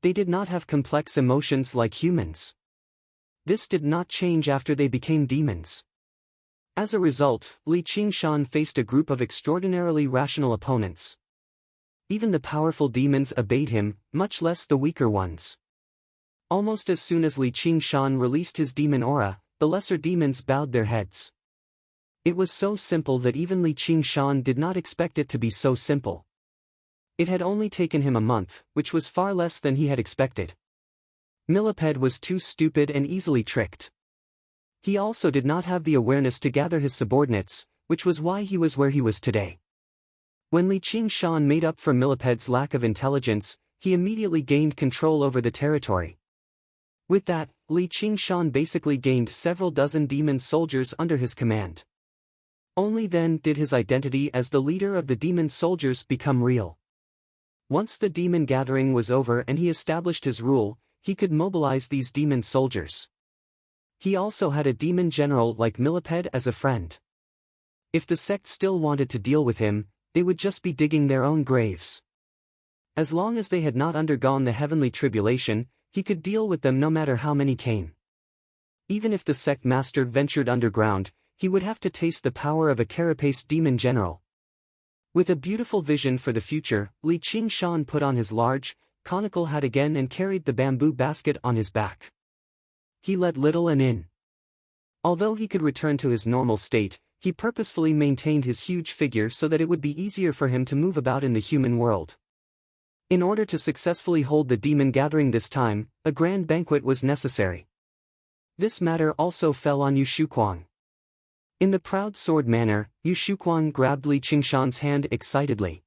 They did not have complex emotions like humans. This did not change after they became demons. As a result, Li Qingshan faced a group of extraordinarily rational opponents. Even the powerful demons obeyed him, much less the weaker ones. Almost as soon as Li Qingshan released his demon aura, the lesser demons bowed their heads. It was so simple that even Li Qingshan did not expect it to be so simple. It had only taken him a month, which was far less than he had expected. Millipede was too stupid and easily tricked. He also did not have the awareness to gather his subordinates, which was why he was where he was today. When Li Qingshan made up for Millipede's lack of intelligence, he immediately gained control over the territory. With that, Li Qingshan basically gained several dozen demon soldiers under his command. Only then did his identity as the leader of the demon soldiers become real. Once the demon gathering was over and he established his rule, he could mobilize these demon soldiers. He also had a demon general like Millipede as a friend. If the sect still wanted to deal with him, they would just be digging their own graves. As long as they had not undergone the heavenly tribulation, he could deal with them no matter how many came. Even if the sect master ventured underground, he would have to taste the power of a carapace demon general. With a beautiful vision for the future, Li Qingshan put on his large, conical hat again and carried the bamboo basket on his back. He let little and in. Although he could return to his normal state, he purposefully maintained his huge figure so that it would be easier for him to move about in the human world. In order to successfully hold the demon gathering this time, a grand banquet was necessary. This matter also fell on Yu Shuquang. In the proud sword manner, Yu Shuquang grabbed Li Qingshan's hand excitedly.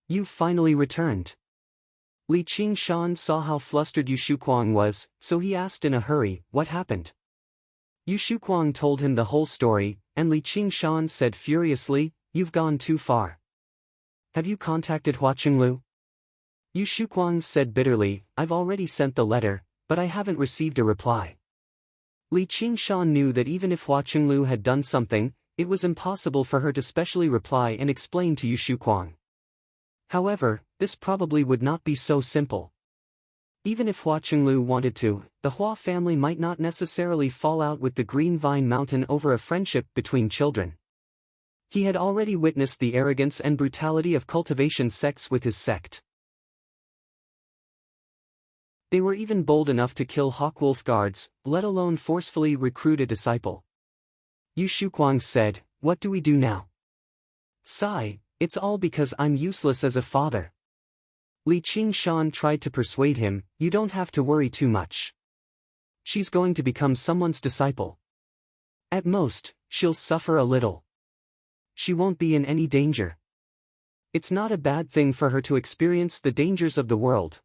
"You've finally returned." Li Qingshan saw how flustered Yu Shuquang was, so he asked in a hurry, "What happened?" Yu Shuquang told him the whole story, and Li Qingshan said furiously, "You've gone too far. Have you contacted Hua Qinglu?" Yu Shuquang said bitterly, "I've already sent the letter, but I haven't received a reply." Li Qingshan knew that even if Hua Qinglu had done something, it was impossible for her to specially reply and explain to Yu Shuquang. However, this probably would not be so simple. Even if Hua Qinglu wanted to, the Hua family might not necessarily fall out with the Green Vine Mountain over a friendship between children. He had already witnessed the arrogance and brutality of cultivation sects with his sect. They were even bold enough to kill Hawkwolf guards, let alone forcefully recruit a disciple. Yu Shuquang said, "What do we do now?" Sigh, "It's all because I'm useless as a father." Li Qingshan tried to persuade him, "You don't have to worry too much. She's going to become someone's disciple. At most, she'll suffer a little. She won't be in any danger. It's not a bad thing for her to experience the dangers of the world."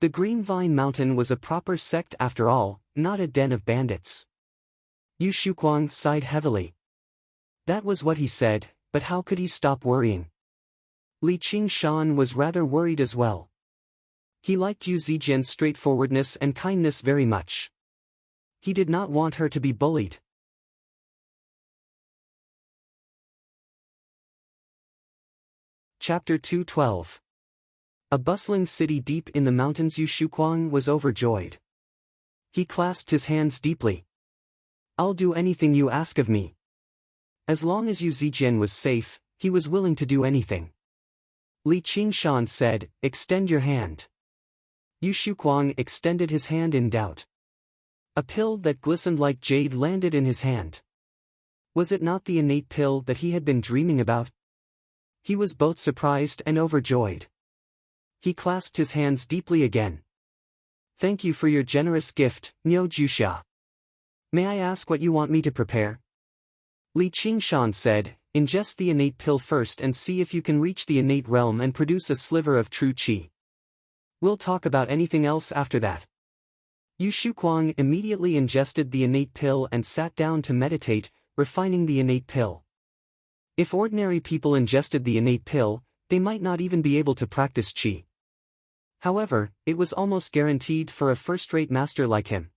The Green Vine Mountain was a proper sect after all, not a den of bandits. Yu Shuquang sighed heavily. That was what he said, but how could he stop worrying? Li Qingshan was rather worried as well. He liked Yu Zijian's straightforwardness and kindness very much. He did not want her to be bullied. Chapter 212. A bustling city deep in the mountains. Yu Shuquang was overjoyed. He clasped his hands deeply. "I'll do anything you ask of me." As long as Yu Zijian was safe, he was willing to do anything. Li Qingshan said, "Extend your hand." Yu Shuquang extended his hand in doubt. A pill that glistened like jade landed in his hand. Was it not the innate pill that he had been dreaming about? He was both surprised and overjoyed. He clasped his hands deeply again. "Thank you for your generous gift, Niu Jusha. May I ask what you want me to prepare?" Li Qingshan said, "Ingest the innate pill first and see if you can reach the innate realm and produce a sliver of true qi. We'll talk about anything else after that." Yu Shuquang immediately ingested the innate pill and sat down to meditate, refining the innate pill. If ordinary people ingested the innate pill, they might not even be able to practice qi. However, it was almost guaranteed for a first-rate master like him.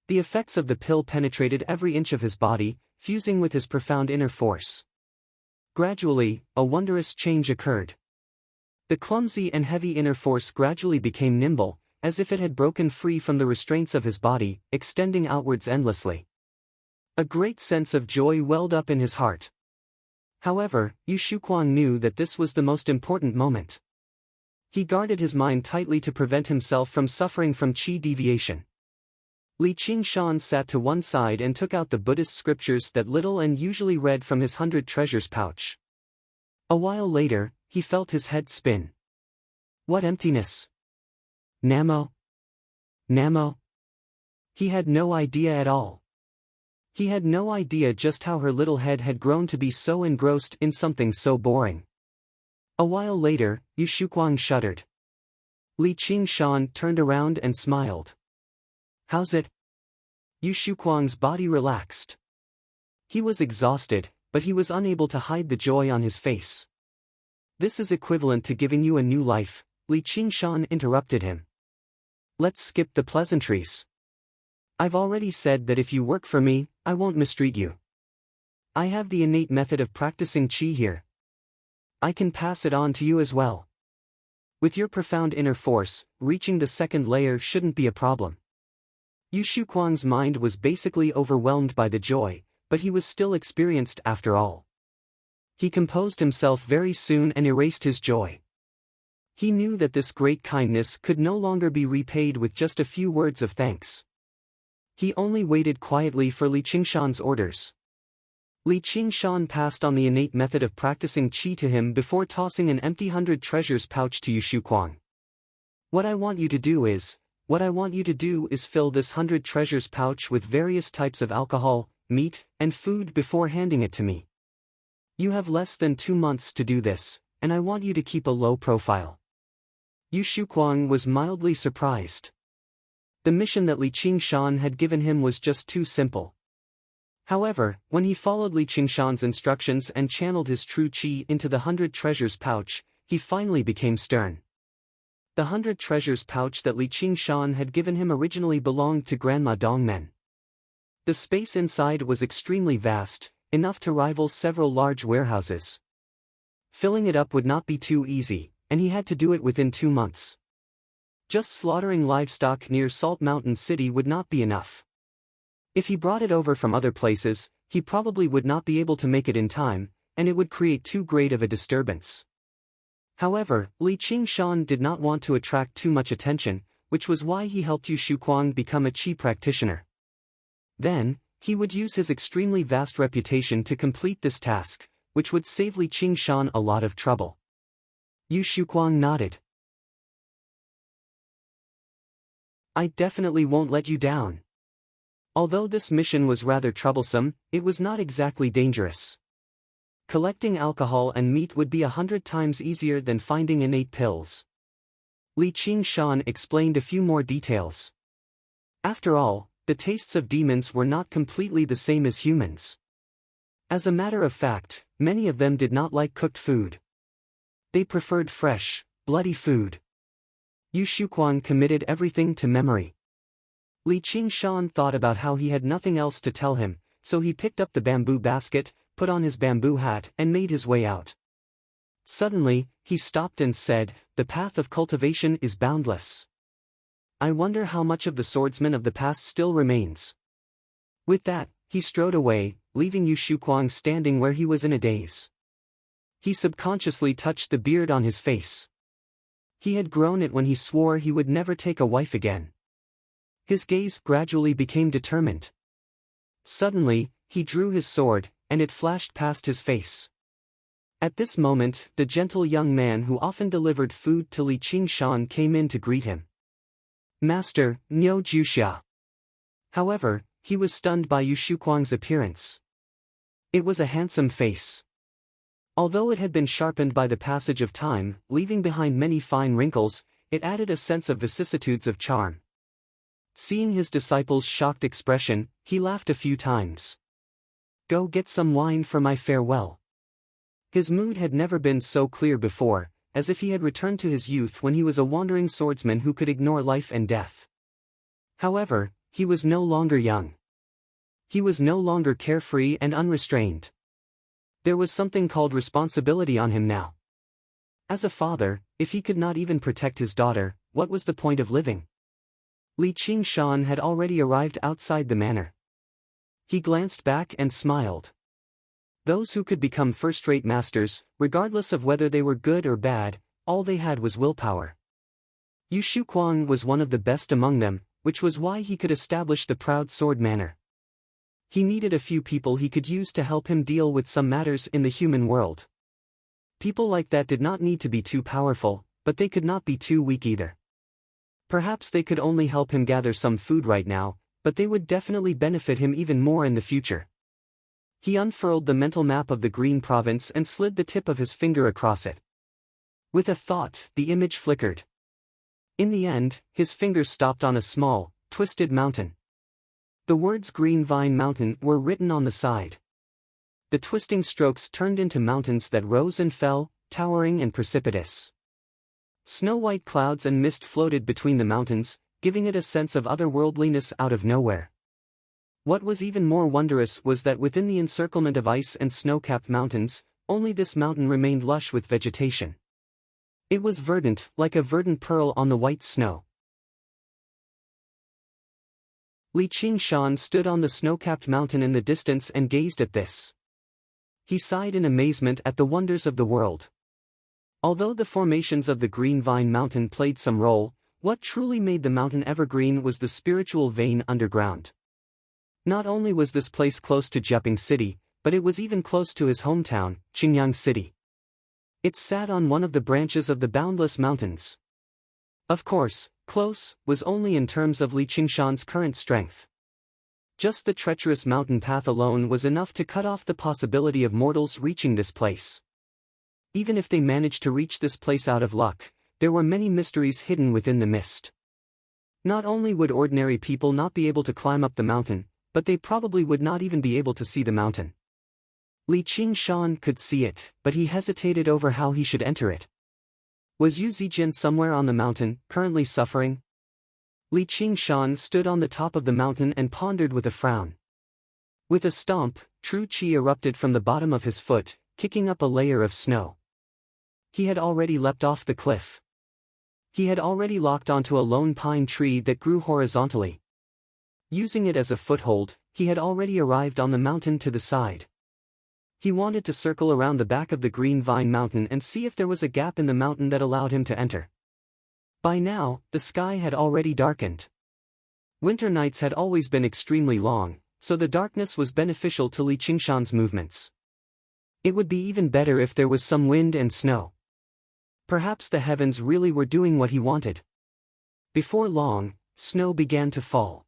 The effects of the pill penetrated every inch of his body, fusing with his profound inner force. Gradually, a wondrous change occurred. The clumsy and heavy inner force gradually became nimble, as if it had broken free from the restraints of his body, extending outwards endlessly. A great sense of joy welled up in his heart. However, Yu Shuquang knew that this was the most important moment. He guarded his mind tightly to prevent himself from suffering from qi deviation. Li Qingshan sat to one side and took out the Buddhist scriptures that little and usually read from his 100 treasures pouch. A while later, he felt his head spin. What emptiness! Namo? Namo? He had no idea at all. He had no idea just how her little head had grown to be so engrossed in something so boring. A while later, Yu Shuquang shuddered. Li Qingshan turned around and smiled. How's it? Yu Shuquang's body relaxed. He was exhausted, but he was unable to hide the joy on his face. This is equivalent to giving you a new life, Li Qingshan interrupted him. Let's skip the pleasantries. I've already said that if you work for me, I won't mistreat you. I have the innate method of practicing qi here. I can pass it on to you as well. With your profound inner force, reaching the second layer shouldn't be a problem. Yu Shuquang's mind was basically overwhelmed by the joy, but he was still experienced after all. He composed himself very soon and erased his joy. He knew that this great kindness could no longer be repaid with just a few words of thanks. He only waited quietly for Li Qingshan's orders. Li Qingshan passed on the innate method of practicing qi to him before tossing an empty 100 treasures pouch to Yu Shuquang. What I want you to do is fill this 100 treasures pouch with various types of alcohol, meat, and food before handing it to me. You have less than 2 months to do this, and I want you to keep a low profile. Yu Shuquang was mildly surprised. The mission that Li Qingshan had given him was just too simple. However, when he followed Li Qingshan's instructions and channeled his true qi into the 100 treasures pouch, he finally became stern. The 100 treasures pouch that Li Qingshan had given him originally belonged to Grandma Dongmen. The space inside was extremely vast, enough to rival several large warehouses. Filling it up would not be too easy, and he had to do it within 2 months. Just slaughtering livestock near Salt Mountain City would not be enough. If he brought it over from other places, he probably would not be able to make it in time, and it would create too great of a disturbance. However, Li Qingshan did not want to attract too much attention, which was why he helped Yu Shuquang become a qi practitioner. Then, he would use his extremely vast reputation to complete this task, which would save Li Qingshan a lot of trouble. Yu Shuquang nodded. I definitely won't let you down. Although this mission was rather troublesome, it was not exactly dangerous. Collecting alcohol and meat would be 100 times easier than finding innate pills. Li Qingshan explained a few more details. After all, the tastes of demons were not completely the same as humans. As a matter of fact, many of them did not like cooked food. They preferred fresh, bloody food. Yu Shuquang committed everything to memory. Li Qingshan thought about how he had nothing else to tell him, so he picked up the bamboo basket, put on his bamboo hat and made his way out. Suddenly, he stopped and said, "The path of cultivation is boundless. I wonder how much of the swordsman of the past still remains." With that, he strode away, leaving Yu Shuquang standing where he was in a daze. He subconsciously touched the beard on his face. He had grown it when he swore he would never take a wife again. His gaze gradually became determined. Suddenly, he drew his sword, and it flashed past his face. At this moment, the gentle young man who often delivered food to Li Qingshan came in to greet him. "Master, Niu Juxia." However, he was stunned by Yu Shuquang's appearance. It was a handsome face. Although it had been sharpened by the passage of time, leaving behind many fine wrinkles, it added a sense of vicissitudes of charm. Seeing his disciple's shocked expression, he laughed a few times. "Go get some wine for my farewell." His mood had never been so clear before, as if he had returned to his youth when he was a wandering swordsman who could ignore life and death. However, he was no longer young. He was no longer carefree and unrestrained. There was something called responsibility on him now. As a father, if he could not even protect his daughter, what was the point of living? Li Qingshan had already arrived outside the manor. He glanced back and smiled. Those who could become first-rate masters, regardless of whether they were good or bad, all they had was willpower. Yu Shuquang was one of the best among them, which was why he could establish the proud sword manor. He needed a few people he could use to help him deal with some matters in the human world. People like that did not need to be too powerful, but they could not be too weak either. Perhaps they could only help him gather some food right now, but they would definitely benefit him even more in the future. He unfurled the mental map of the Green Province and slid the tip of his finger across it. With a thought, the image flickered. In the end, his finger stopped on a small, twisted mountain. The words Green Vine Mountain were written on the side. The twisting strokes turned into mountains that rose and fell, towering and precipitous. Snow-white clouds and mist floated between the mountains, giving it a sense of otherworldliness out of nowhere. What was even more wondrous was that within the encirclement of ice and snow-capped mountains, only this mountain remained lush with vegetation. It was verdant, like a verdant pearl on the white snow. Li Qingshan stood on the snow-capped mountain in the distance and gazed at this. He sighed in amazement at the wonders of the world. Although the formations of the Green Vine Mountain played some role, what truly made the mountain evergreen was the spiritual vein underground. Not only was this place close to Jiaping City, but it was even close to his hometown, Qingyang City. It sat on one of the branches of the boundless mountains. Of course, close was only in terms of Li Qingshan's current strength. Just the treacherous mountain path alone was enough to cut off the possibility of mortals reaching this place. Even if they managed to reach this place out of luck, there were many mysteries hidden within the mist. Not only would ordinary people not be able to climb up the mountain, but they probably would not even be able to see the mountain. Li Qingshan could see it, but he hesitated over how he should enter it. Was Yu Zijin somewhere on the mountain, currently suffering? Li Qingshan stood on the top of the mountain and pondered with a frown. With a stomp, true qi erupted from the bottom of his foot, kicking up a layer of snow. He had already leapt off the cliff. He had already locked onto a lone pine tree that grew horizontally. Using it as a foothold, he had already arrived on the mountain to the side. He wanted to circle around the back of the Green Vine Mountain and see if there was a gap in the mountain that allowed him to enter. By now, the sky had already darkened. Winter nights had always been extremely long, so the darkness was beneficial to Li Qingshan's movements. It would be even better if there was some wind and snow. Perhaps the heavens really were doing what he wanted. Before long, snow began to fall.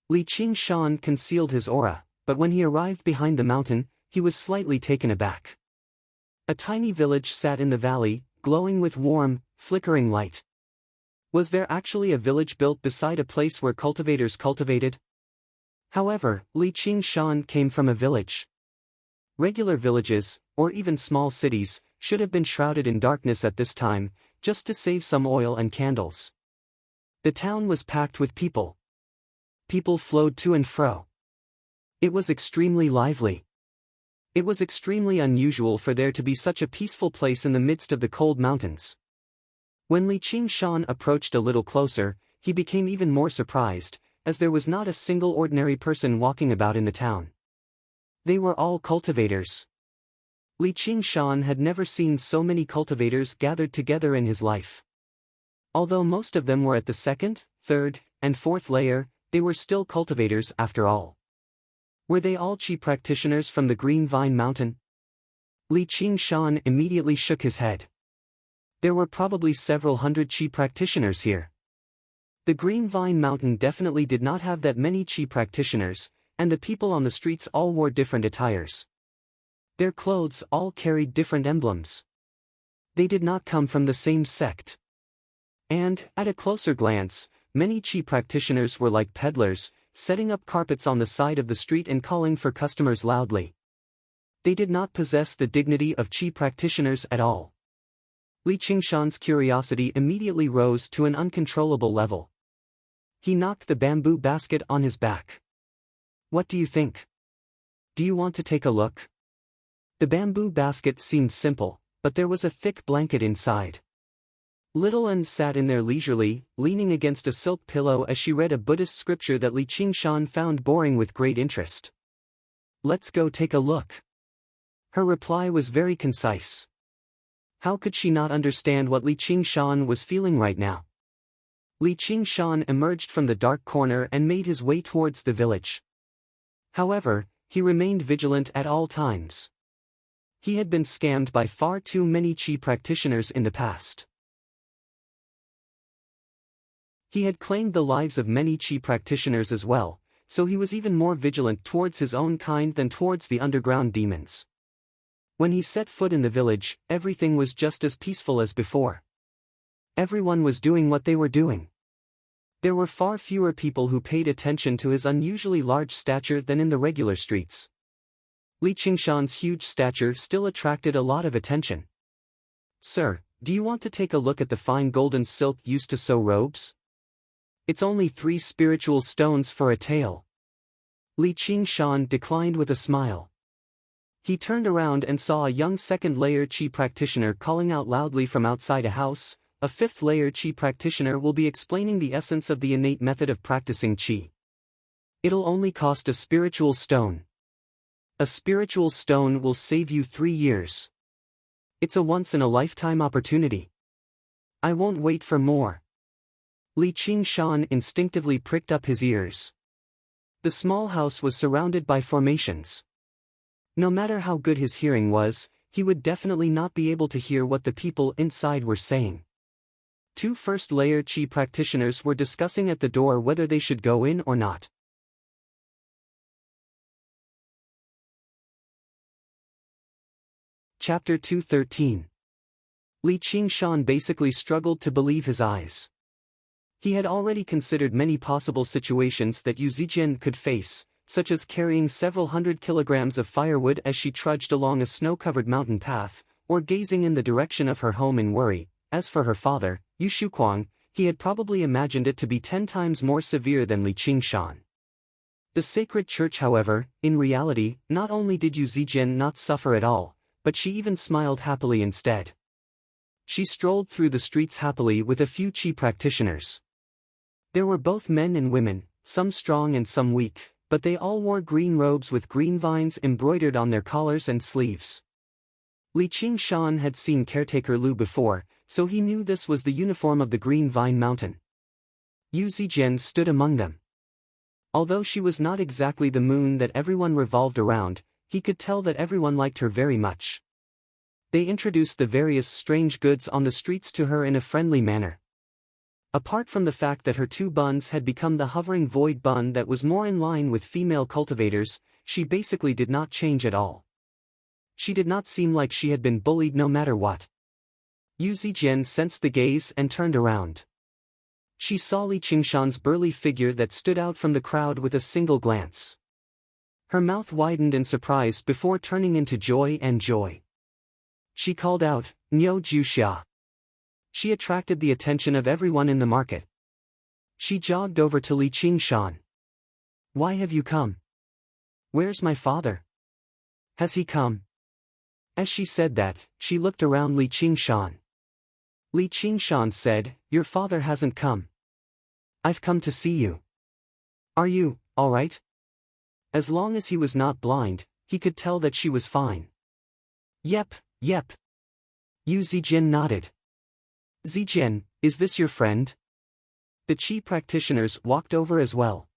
Li Qingshan concealed his aura, but when he arrived behind the mountain, he was slightly taken aback. A tiny village sat in the valley, glowing with warm, flickering light. Was there actually a village built beside a place where cultivators cultivated? However, Li Qingshan came from a village. Regular villages, or even small cities, should have been shrouded in darkness at this time, just to save some oil and candles. The town was packed with people. People flowed to and fro. It was extremely lively. It was extremely unusual for there to be such a peaceful place in the midst of the cold mountains. When Li Qingshan approached a little closer, he became even more surprised, as there was not a single ordinary person walking about in the town. They were all cultivators. Li Qingshan had never seen so many cultivators gathered together in his life. Although most of them were at the second, third, and fourth layer, they were still cultivators after all. Were they all Qi practitioners from the Green Vine Mountain? Li Qingshan immediately shook his head. There were probably several hundred Qi practitioners here. The Green Vine Mountain definitely did not have that many Qi practitioners, and the people on the streets all wore different attires. Their clothes all carried different emblems. They did not come from the same sect. And, at a closer glance, many Qi practitioners were like peddlers, setting up carpets on the side of the street and calling for customers loudly. They did not possess the dignity of Qi practitioners at all. Li Qingshan's curiosity immediately rose to an uncontrollable level. He knocked the bamboo basket on his back. What do you think? Do you want to take a look? The bamboo basket seemed simple, but there was a thick blanket inside. Little An sat in there leisurely, leaning against a silk pillow as she read a Buddhist scripture that Li Qingshan found boring with great interest. Let's go take a look. Her reply was very concise. How could she not understand what Li Qingshan was feeling right now? Li Qingshan emerged from the dark corner and made his way towards the village. However, he remained vigilant at all times. He had been scammed by far too many Qi practitioners in the past. He had claimed the lives of many Qi practitioners as well, so he was even more vigilant towards his own kind than towards the underground demons. When he set foot in the village, everything was just as peaceful as before. Everyone was doing what they were doing. There were far fewer people who paid attention to his unusually large stature than in the regular streets. Li Qingshan's huge stature still attracted a lot of attention. Sir, do you want to take a look at the fine golden silk used to sew robes? It's only 3 spiritual stones for a tael. Li Qingshan declined with a smile. He turned around and saw a young second-layer Qi practitioner calling out loudly from outside a house. A 5th-layer Qi practitioner will be explaining the essence of the innate method of practicing Qi. It'll only cost a spiritual stone. A spiritual stone will save you 3 years. It's a once-in-a-lifetime opportunity. I won't wait for more. Li Qingshan instinctively pricked up his ears. The small house was surrounded by formations. No matter how good his hearing was, he would definitely not be able to hear what the people inside were saying. 2 first-layer Qi practitioners were discussing at the door whether they should go in or not. Chapter 213. Li Qingshan basically struggled to believe his eyes. He had already considered many possible situations that Yu Zijian could face, such as carrying several hundred kilograms of firewood as she trudged along a snow-covered mountain path, or gazing in the direction of her home in worry. As for her father, Yu Shuquang, he had probably imagined it to be 10 times more severe than Li Qingshan. The sacred church, however, in reality, not only did Yu Zijian not suffer at all, but she even smiled happily instead. She strolled through the streets happily with a few Qi practitioners. There were both men and women, some strong and some weak, but they all wore green robes with green vines embroidered on their collars and sleeves. Li Qingshan had seen caretaker Lu before, so he knew this was the uniform of the Green Vine Mountain. Yu Zijian stood among them. Although she was not exactly the moon that everyone revolved around, he could tell that everyone liked her very much. They introduced the various strange goods on the streets to her in a friendly manner. Apart from the fact that her two buns had become the hovering void bun that was more in line with female cultivators, she basically did not change at all. She did not seem like she had been bullied no matter what. Yu Zijian sensed the gaze and turned around. She saw Li Qingshan's burly figure that stood out from the crowd with a single glance. Her mouth widened in surprise before turning into joy and joy. She called out, "Niu Juxia." She attracted the attention of everyone in the market. She jogged over to Li Qingshan. "Why have you come? Where's my father? Has he come?" As she said that, she looked around Li Qingshan. Li Qingshan said, "Your father hasn't come. I've come to see you. Are you, all right?" As long as he was not blind, he could tell that she was fine. Yep. Yu Zijian nodded. "Zijian, is this your friend?" The Qi practitioners walked over as well.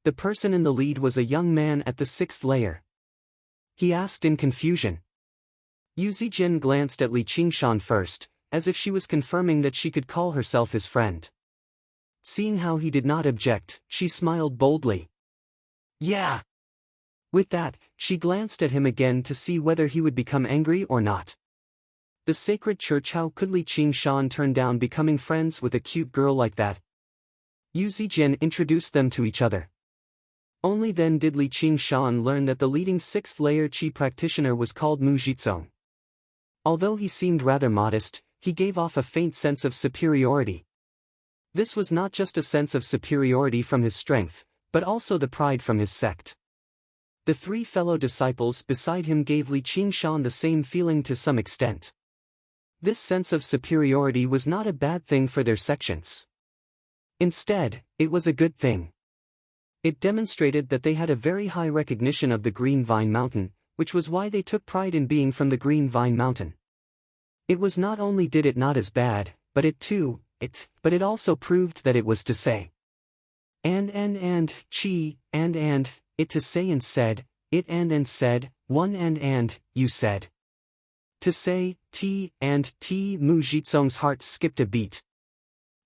The person in the lead was a young man at the 6th layer. He asked in confusion. Yu Zijian glanced at Li Qingshan first, as if she was confirming that she could call herself his friend. Seeing how he did not object, she smiled boldly. "Yeah." With that, she glanced at him again to see whether he would become angry or not. The sacred church, how could Li Qingshan turn down becoming friends with a cute girl like that? Yu Zijian introduced them to each other. Only then did Li Qingshan learn that the leading 6th layer Qi practitioner was called Mu Jizong. Although he seemed rather modest, he gave off a faint sense of superiority. This was not just a sense of superiority from his strength, but also the pride from his sect. The three fellow disciples beside him gave Li Qingshan the same feeling to some extent. This sense of superiority was not a bad thing for their sections. Instead, it was a good thing. It demonstrated that they had a very high recognition of the Green Vine Mountain, which was why they took pride in being from the Green Vine Mountain. It was not only did it not as bad, but it also proved that it was to say. And, Qi, and, it to say and said, it and said, one and, you said. To say, T, Mu Jizong's heart skipped a beat.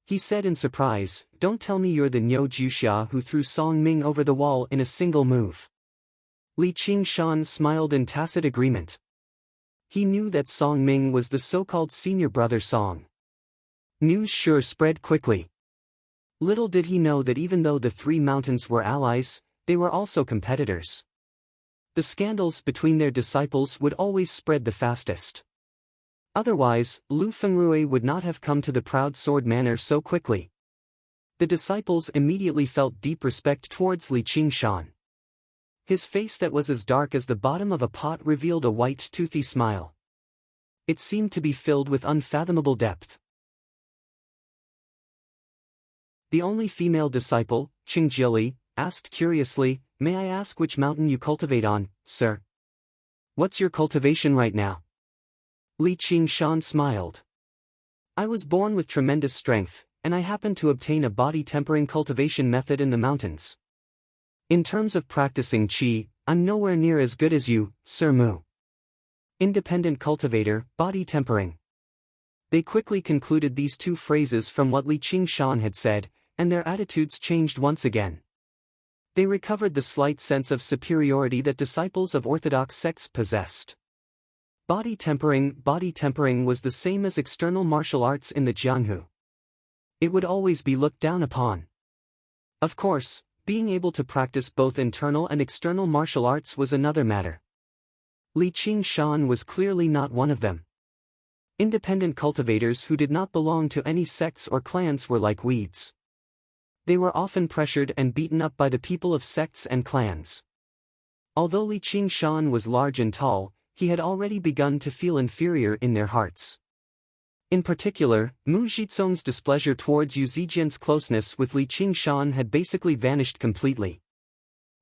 He said in surprise, "Don't tell me you're the Niu Juxia who threw Song Ming over the wall in a single move." Li Qingshan smiled in tacit agreement. He knew that Song Ming was the so-called senior brother Song. News sure spread quickly. Little did he know that even though the three mountains were allies, they were also competitors. The scandals between their disciples would always spread the fastest. Otherwise, Lu Fengrui would not have come to the Proud Sword Manor so quickly. The disciples immediately felt deep respect towards Li Qingshan. His face that was as dark as the bottom of a pot revealed a white toothy smile. It seemed to be filled with unfathomable depth. The only female disciple, Qingjili, asked curiously, "May I ask which mountain you cultivate on, sir? What's your cultivation right now?" Li Qingshan smiled. "I was born with tremendous strength, and I happened to obtain a body-tempering cultivation method in the mountains. In terms of practicing Qi, I'm nowhere near as good as you, Sir Mu. Independent cultivator, body tempering." They quickly concluded these two phrases from what Li Qingshan had said, and their attitudes changed once again. They recovered the slight sense of superiority that disciples of orthodox sects possessed. Body tempering was the same as external martial arts in the Jianghu. It would always be looked down upon. Of course, being able to practice both internal and external martial arts was another matter. Li Qingshan was clearly not one of them. Independent cultivators who did not belong to any sects or clans were like weeds. They were often pressured and beaten up by the people of sects and clans. Although Li Qingshan was large and tall, he had already begun to feel inferior in their hearts. In particular, Mu Jizong's displeasure towards Yu Zijian's closeness with Li Qingshan had basically vanished completely.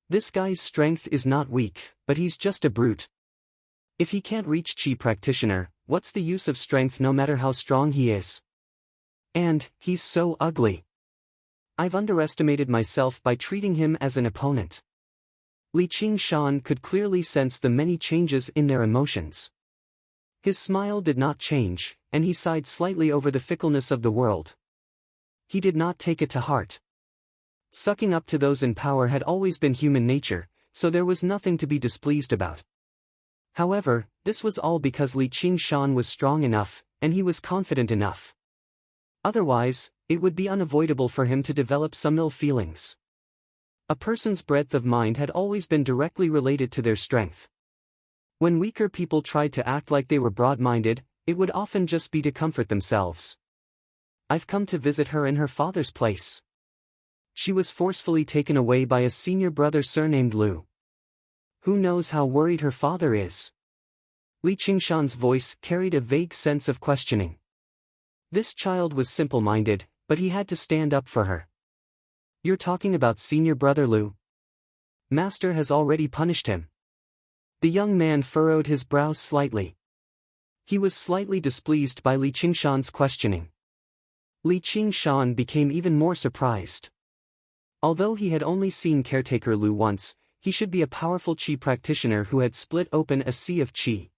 This guy's strength is not weak, but he's just a brute. If he can't reach Qi practitioner, what's the use of strength no matter how strong he is? And, he's so ugly. I've underestimated myself by treating him as an opponent. Li Qingshan could clearly sense the many changes in their emotions. His smile did not change, and he sighed slightly over the fickleness of the world. He did not take it to heart. Sucking up to those in power had always been human nature, so there was nothing to be displeased about. However, this was all because Li Qingshan was strong enough, and he was confident enough. Otherwise, it would be unavoidable for him to develop some ill feelings. A person's breadth of mind had always been directly related to their strength. When weaker people tried to act like they were broad-minded, it would often just be to comfort themselves. I've come to visit her in her father's place. She was forcefully taken away by a senior brother surnamed Lu. Who knows how worried her father is? Li Qingshan's voice carried a vague sense of questioning. This child was simple-minded, but he had to stand up for her. You're talking about senior brother Lu? Master has already punished him. The young man furrowed his brows slightly. He was slightly displeased by Li Qingshan's questioning. Li Qingshan became even more surprised. Although he had only seen caretaker Lu once, he should be a powerful Qi practitioner who had split open a sea of Qi.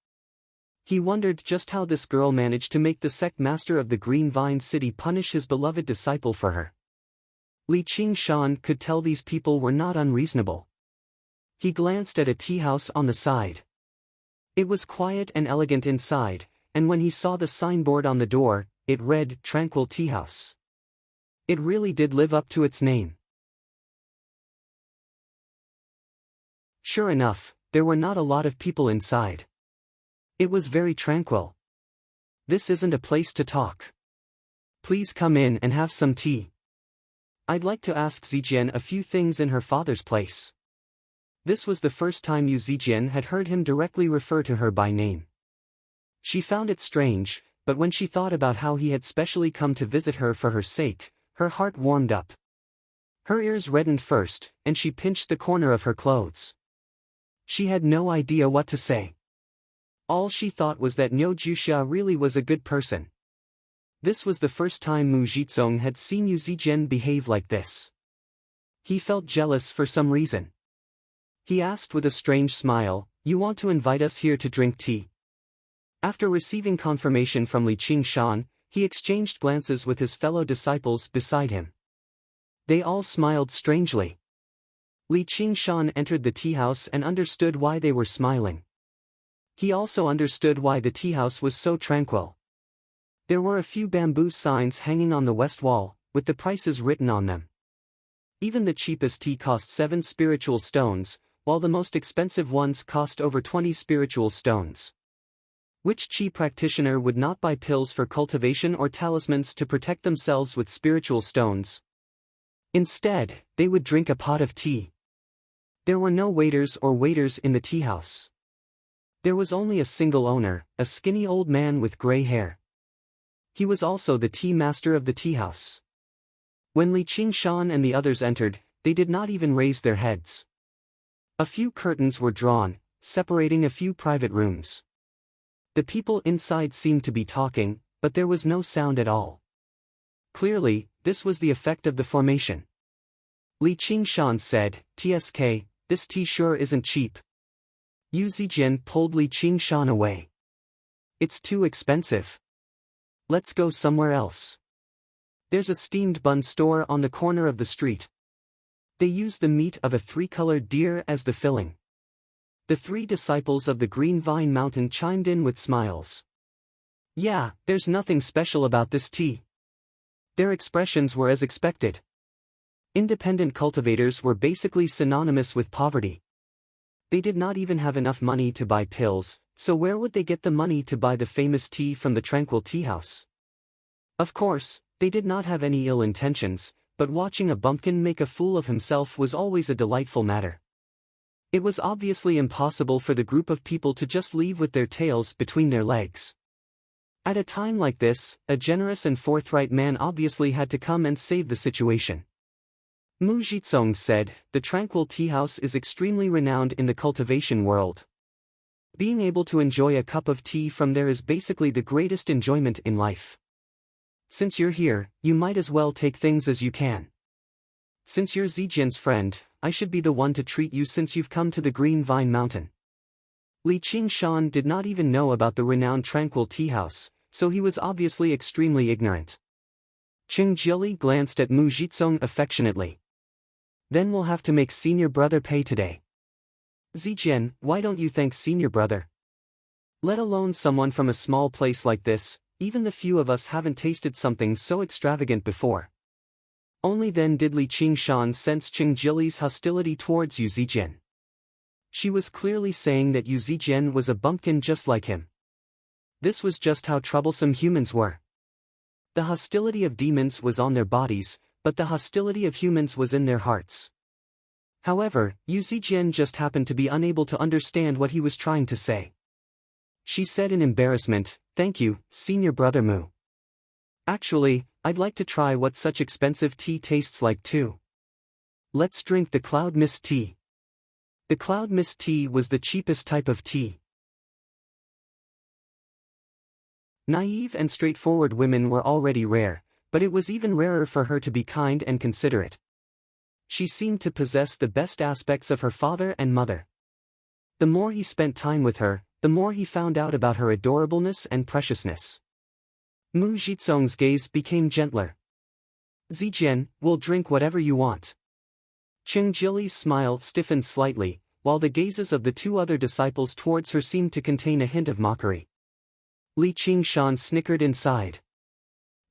He wondered just how this girl managed to make the sect master of the Green Vine City punish his beloved disciple for her. Li Qingshan could tell these people were not unreasonable. He glanced at a tea house on the side. It was quiet and elegant inside, and when he saw the signboard on the door, it read Tranquil Tea House. It really did live up to its name. Sure enough, there were not a lot of people inside. It was very tranquil. This isn't a place to talk. Please come in and have some tea. I'd like to ask Zijian a few things in her father's place. This was the first time Yu Zijian had heard him directly refer to her by name. She found it strange, but when she thought about how he had specially come to visit her for her sake, her heart warmed up. Her ears reddened first, and she pinched the corner of her clothes. She had no idea what to say. All she thought was that Niu Juxia really was a good person. This was the first time Mu Jizong had seen Yu Zijian behave like this. He felt jealous for some reason. He asked with a strange smile, "You want to invite us here to drink tea?" After receiving confirmation from Li Qingshan, he exchanged glances with his fellow disciples beside him. They all smiled strangely. Li Qingshan entered the tea house and understood why they were smiling. He also understood why the tea house was so tranquil. There were a few bamboo signs hanging on the west wall, with the prices written on them. Even the cheapest tea cost 7 spiritual stones, while the most expensive ones cost over 20 spiritual stones. Which Qi practitioner would not buy pills for cultivation or talismans to protect themselves with spiritual stones? Instead, they would drink a pot of tea. There were no waiters or waiters in the tea house. There was only a single owner, a skinny old man with gray hair. He was also the tea master of the tea house. When Li Qingshan and the others entered, they did not even raise their heads. A few curtains were drawn, separating a few private rooms. The people inside seemed to be talking, but there was no sound at all. Clearly, this was the effect of the formation. Li Qingshan said, "TSK, this tea sure isn't cheap." Yu Zijian pulled Li Qingshan away. "It's too expensive. Let's go somewhere else. There's a steamed bun store on the corner of the street. They use the meat of a 3-colored deer as the filling." The 3 disciples of the Green Vine Mountain chimed in with smiles. "Yeah, there's nothing special about this tea." Their expressions were as expected. Independent cultivators were basically synonymous with poverty. They did not even have enough money to buy pills, so where would they get the money to buy the famous tea from the Tranquil Tea House? Of course, they did not have any ill intentions, but watching a bumpkin make a fool of himself was always a delightful matter. It was obviously impossible for the group of people to just leave with their tails between their legs. At a time like this, a generous and forthright man obviously had to come and save the situation. Mu Jizong said, "The tranquil tea house is extremely renowned in the cultivation world. Being able to enjoy a cup of tea from there is basically the greatest enjoyment in life. Since you're here, you might as well take things as you can. Since you're Zijian's friend, I should be the one to treat you since you've come to the Green Vine Mountain." Li Qingshan did not even know about the renowned tranquil tea house, so he was obviously extremely ignorant. Qing Jili glanced at Mu Jizong affectionately. "Then we'll have to make senior brother pay today. Zijian, why don't you thank senior brother? Let alone someone from a small place like this, even the few of us haven't tasted something so extravagant before." Only then did Li Qingshan sense Qing Jili's hostility towards Yu Zijian. She was clearly saying that Yu Zijian was a bumpkin just like him. This was just how troublesome humans were. The hostility of demons was on their bodies, but the hostility of humans was in their hearts. However, Yu Zijian just happened to be unable to understand what he was trying to say. She said in embarrassment, "Thank you, senior brother Mu. Actually, I'd like to try what such expensive tea tastes like too. Let's drink the cloud mist tea." The cloud mist tea was the cheapest type of tea. Naive and straightforward women were already rare, but it was even rarer for her to be kind and considerate. She seemed to possess the best aspects of her father and mother. The more he spent time with her, the more he found out about her adorableness and preciousness. Mu Jizong's gaze became gentler. "Zijian, we'll drink whatever you want." Qing Jili's smile stiffened slightly, while the gazes of the two other disciples towards her seemed to contain a hint of mockery. Li Qingshan snickered inside.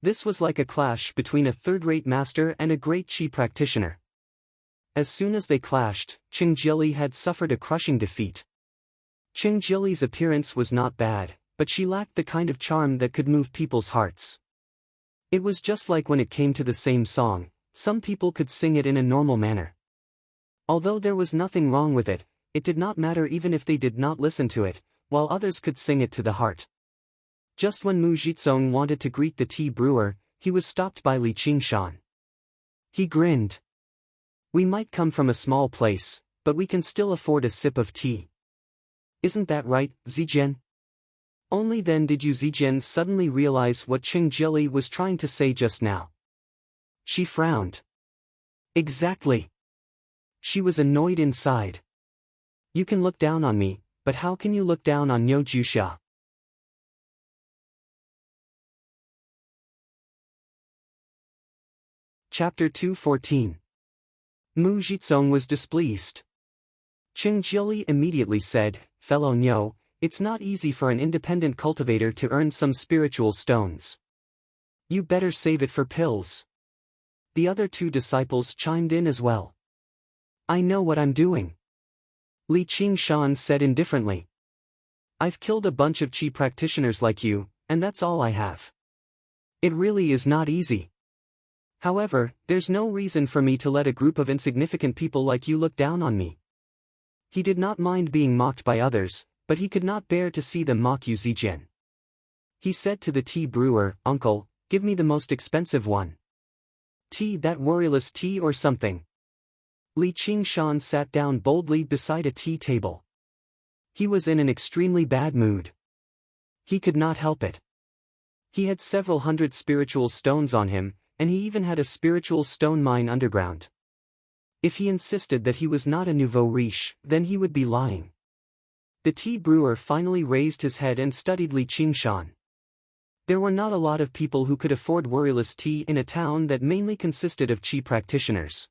This was like a clash between a third-rate master and a great qi practitioner. As soon as they clashed, Qing Jili had suffered a crushing defeat. Qing Jili's appearance was not bad, but she lacked the kind of charm that could move people's hearts. It was just like when it came to the same song, some people could sing it in a normal manner. Although there was nothing wrong with it, it did not matter even if they did not listen to it, while others could sing it to the heart. Just when Mu Jizong wanted to greet the tea brewer, he was stopped by Li Qingshan. He grinned. "We might come from a small place, but we can still afford a sip of tea. Isn't that right, Zijian?" Only then did Yu Zijian suddenly realize what Qing Jili was trying to say just now. She frowned. Exactly. She was annoyed inside. "You can look down on me, but how can you look down on Niu Jusha?" Chapter 214. Mu Jizong was displeased. Qing Jili immediately said, "Fellow Niu, it's not easy for an independent cultivator to earn some spiritual stones. You better save it for pills." The other two disciples chimed in as well. "I know what I'm doing," Li Qingshan said indifferently. "I've killed a bunch of qi practitioners like you, and that's all I have. It really is not easy. However, there's no reason for me to let a group of insignificant people like you look down on me." He did not mind being mocked by others, but he could not bear to see them mock Yu Zijian. He said to the tea brewer, "Uncle, give me the most expensive one. Tea, that worryless tea or something." Li Qingshan sat down boldly beside a tea table. He was in an extremely bad mood. He could not help it. He had several hundred spiritual stones on him, and he even had a spiritual stone mine underground. If he insisted that he was not a nouveau riche, then he would be lying. The tea brewer finally raised his head and studied Li Qingshan. There were not a lot of people who could afford worryless tea in a town that mainly consisted of qi practitioners.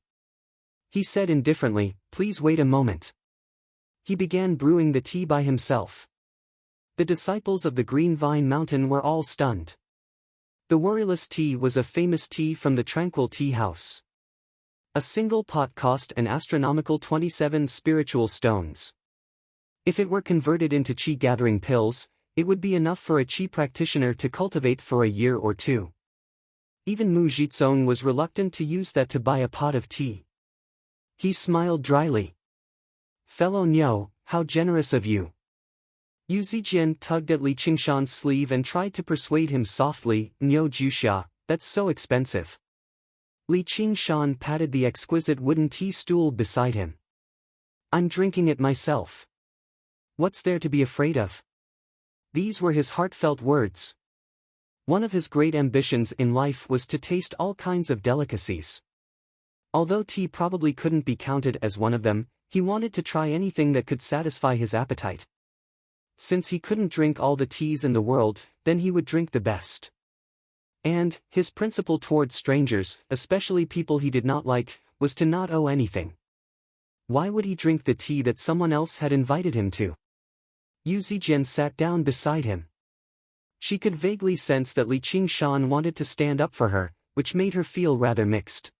He said indifferently, "Please wait a moment." He began brewing the tea by himself. The disciples of the Green Vine Mountain were all stunned. The worryless tea was a famous tea from the Tranquil Tea House. A single pot cost an astronomical 27 spiritual stones. If it were converted into qi gathering pills, it would be enough for a qi practitioner to cultivate for a year or two. Even Mu Jizong was reluctant to use that to buy a pot of tea. He smiled dryly. "Fellow Niu, how generous of you. Yu Zijian tugged at Li Qingshan's sleeve and tried to persuade him softly, "No Jusha, that's so expensive." Li Qingshan patted the exquisite wooden tea stool beside him. "I'm drinking it myself. What's there to be afraid of?" These were his heartfelt words. One of his great ambitions in life was to taste all kinds of delicacies. Although tea probably couldn't be counted as one of them, he wanted to try anything that could satisfy his appetite. Since he couldn't drink all the teas in the world, then he would drink the best. And, his principle towards strangers, especially people he did not like, was to not owe anything. Why would he drink the tea that someone else had invited him to? Yu Zijian sat down beside him. She could vaguely sense that Li Qingshan wanted to stand up for her, which made her feel rather mixed.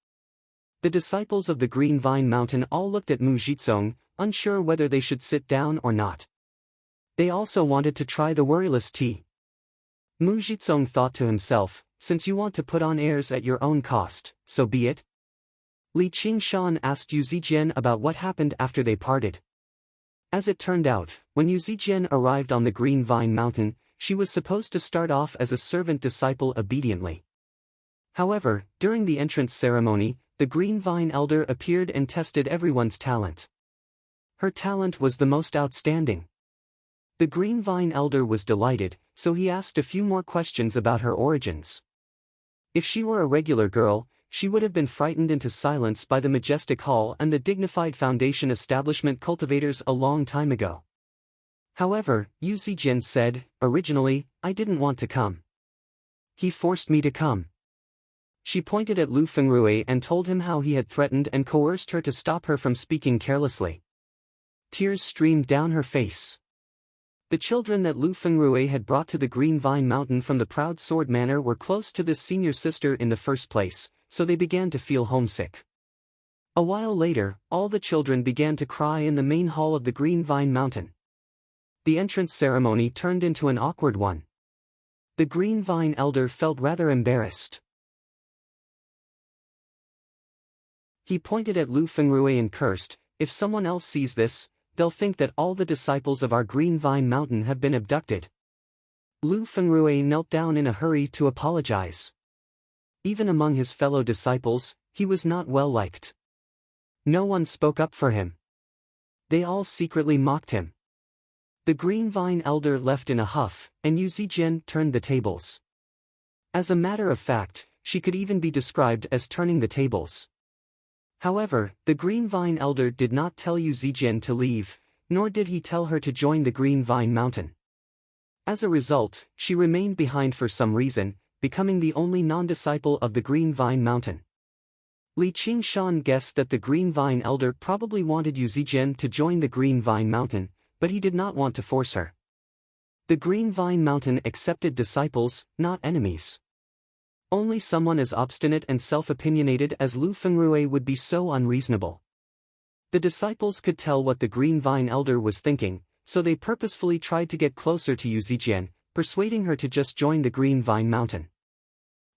The disciples of the Green Vine Mountain all looked at Mu Jizong, unsure whether they should sit down or not. They also wanted to try the worryless tea. Mu Jizong thought to himself, "Since you want to put on airs at your own cost, so be it." Li Qingshan asked Yu Zijian about what happened after they parted. As it turned out, when Yu Zijian arrived on the Green Vine Mountain, she was supposed to start off as a servant disciple obediently. However, during the entrance ceremony, the Green Vine Elder appeared and tested everyone's talent. Her talent was the most outstanding. The Green Vine Elder was delighted, so he asked a few more questions about her origins. If she were a regular girl, she would have been frightened into silence by the majestic hall and the dignified foundation establishment cultivators a long time ago. However, Yu Zijian said, "Originally, I didn't want to come. He forced me to come." She pointed at Lu Fengrui and told him how he had threatened and coerced her to stop her from speaking carelessly. Tears streamed down her face. The children that Lu Fengrui had brought to the Green Vine Mountain from the Proud Sword Manor were close to this senior sister in the first place, so they began to feel homesick. A while later, all the children began to cry in the main hall of the Green Vine Mountain. The entrance ceremony turned into an awkward one. The Green Vine Elder felt rather embarrassed. He pointed at Lu Fengrui and cursed, "If someone else sees this, they'll think that all the disciples of our Green Vine Mountain have been abducted." Lu Fengrui knelt down in a hurry to apologize. Even among his fellow disciples, he was not well liked. No one spoke up for him. They all secretly mocked him. The Green Vine Elder left in a huff, and Yu Zijian turned the tables. As a matter of fact, she could even be described as turning the tables. However, the Green Vine Elder did not tell Yu Zijian to leave, nor did he tell her to join the Green Vine Mountain. As a result, she remained behind for some reason, becoming the only non-disciple of the Green Vine Mountain. Li Qingshan guessed that the Green Vine Elder probably wanted Yu Zijian to join the Green Vine Mountain, but he did not want to force her. The Green Vine Mountain accepted disciples, not enemies. Only someone as obstinate and self-opinionated as Lu Fengrui would be so unreasonable. The disciples could tell what the Green Vine Elder was thinking, so they purposefully tried to get closer to Yu Zijian, persuading her to just join the Green Vine Mountain.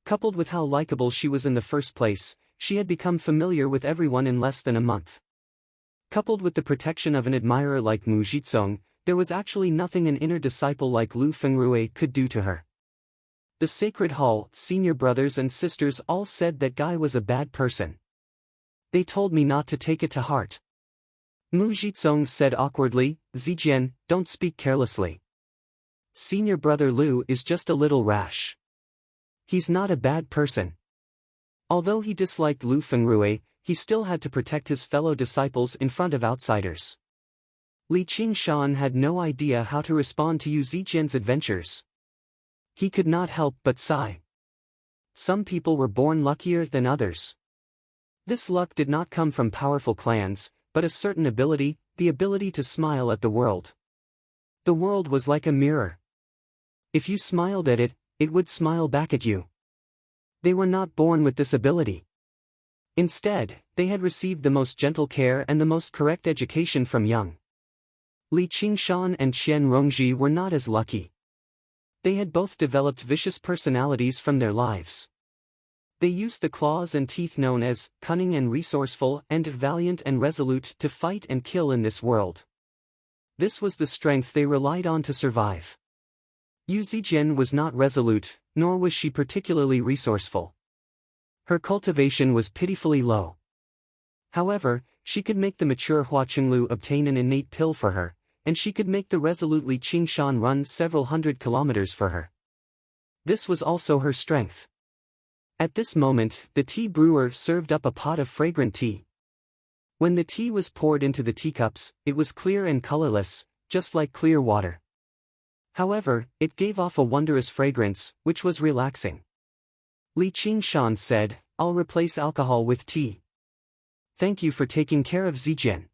Coupled with how likable she was in the first place, she had become familiar with everyone in less than a month. Coupled with the protection of an admirer like Mu Jizong, there was actually nothing an inner disciple like Lu Fengrui could do to her. The Sacred Hall, senior brothers and sisters all said that Guy was a bad person. They told me not to take it to heart. Mu Jizong said awkwardly, "Zijian, don't speak carelessly. Senior brother Lu is just a little rash. He's not a bad person." Although he disliked Lu Fengrui, he still had to protect his fellow disciples in front of outsiders. Li Qingshan had no idea how to respond to Yu Zijian's adventures. He could not help but sigh. Some people were born luckier than others. This luck did not come from powerful clans, but a certain ability, the ability to smile at the world. The world was like a mirror. If you smiled at it, it would smile back at you. They were not born with this ability. Instead, they had received the most gentle care and the most correct education from young. Li Qingshan and Qian Rongji were not as lucky. They had both developed vicious personalities from their lives. They used the claws and teeth known as cunning and resourceful and valiant and resolute to fight and kill in this world. This was the strength they relied on to survive. Yu Zijian was not resolute, nor was she particularly resourceful. Her cultivation was pitifully low. However, she could make the mature Hua Qinglu obtain an innate pill for her, and she could make the resolute Li Qingshan run several hundred kilometers for her. This was also her strength. At this moment, the tea brewer served up a pot of fragrant tea. When the tea was poured into the teacups, it was clear and colorless, just like clear water. However, it gave off a wondrous fragrance, which was relaxing. Li Qingshan said, "I'll replace alcohol with tea. Thank you for taking care of Zijian."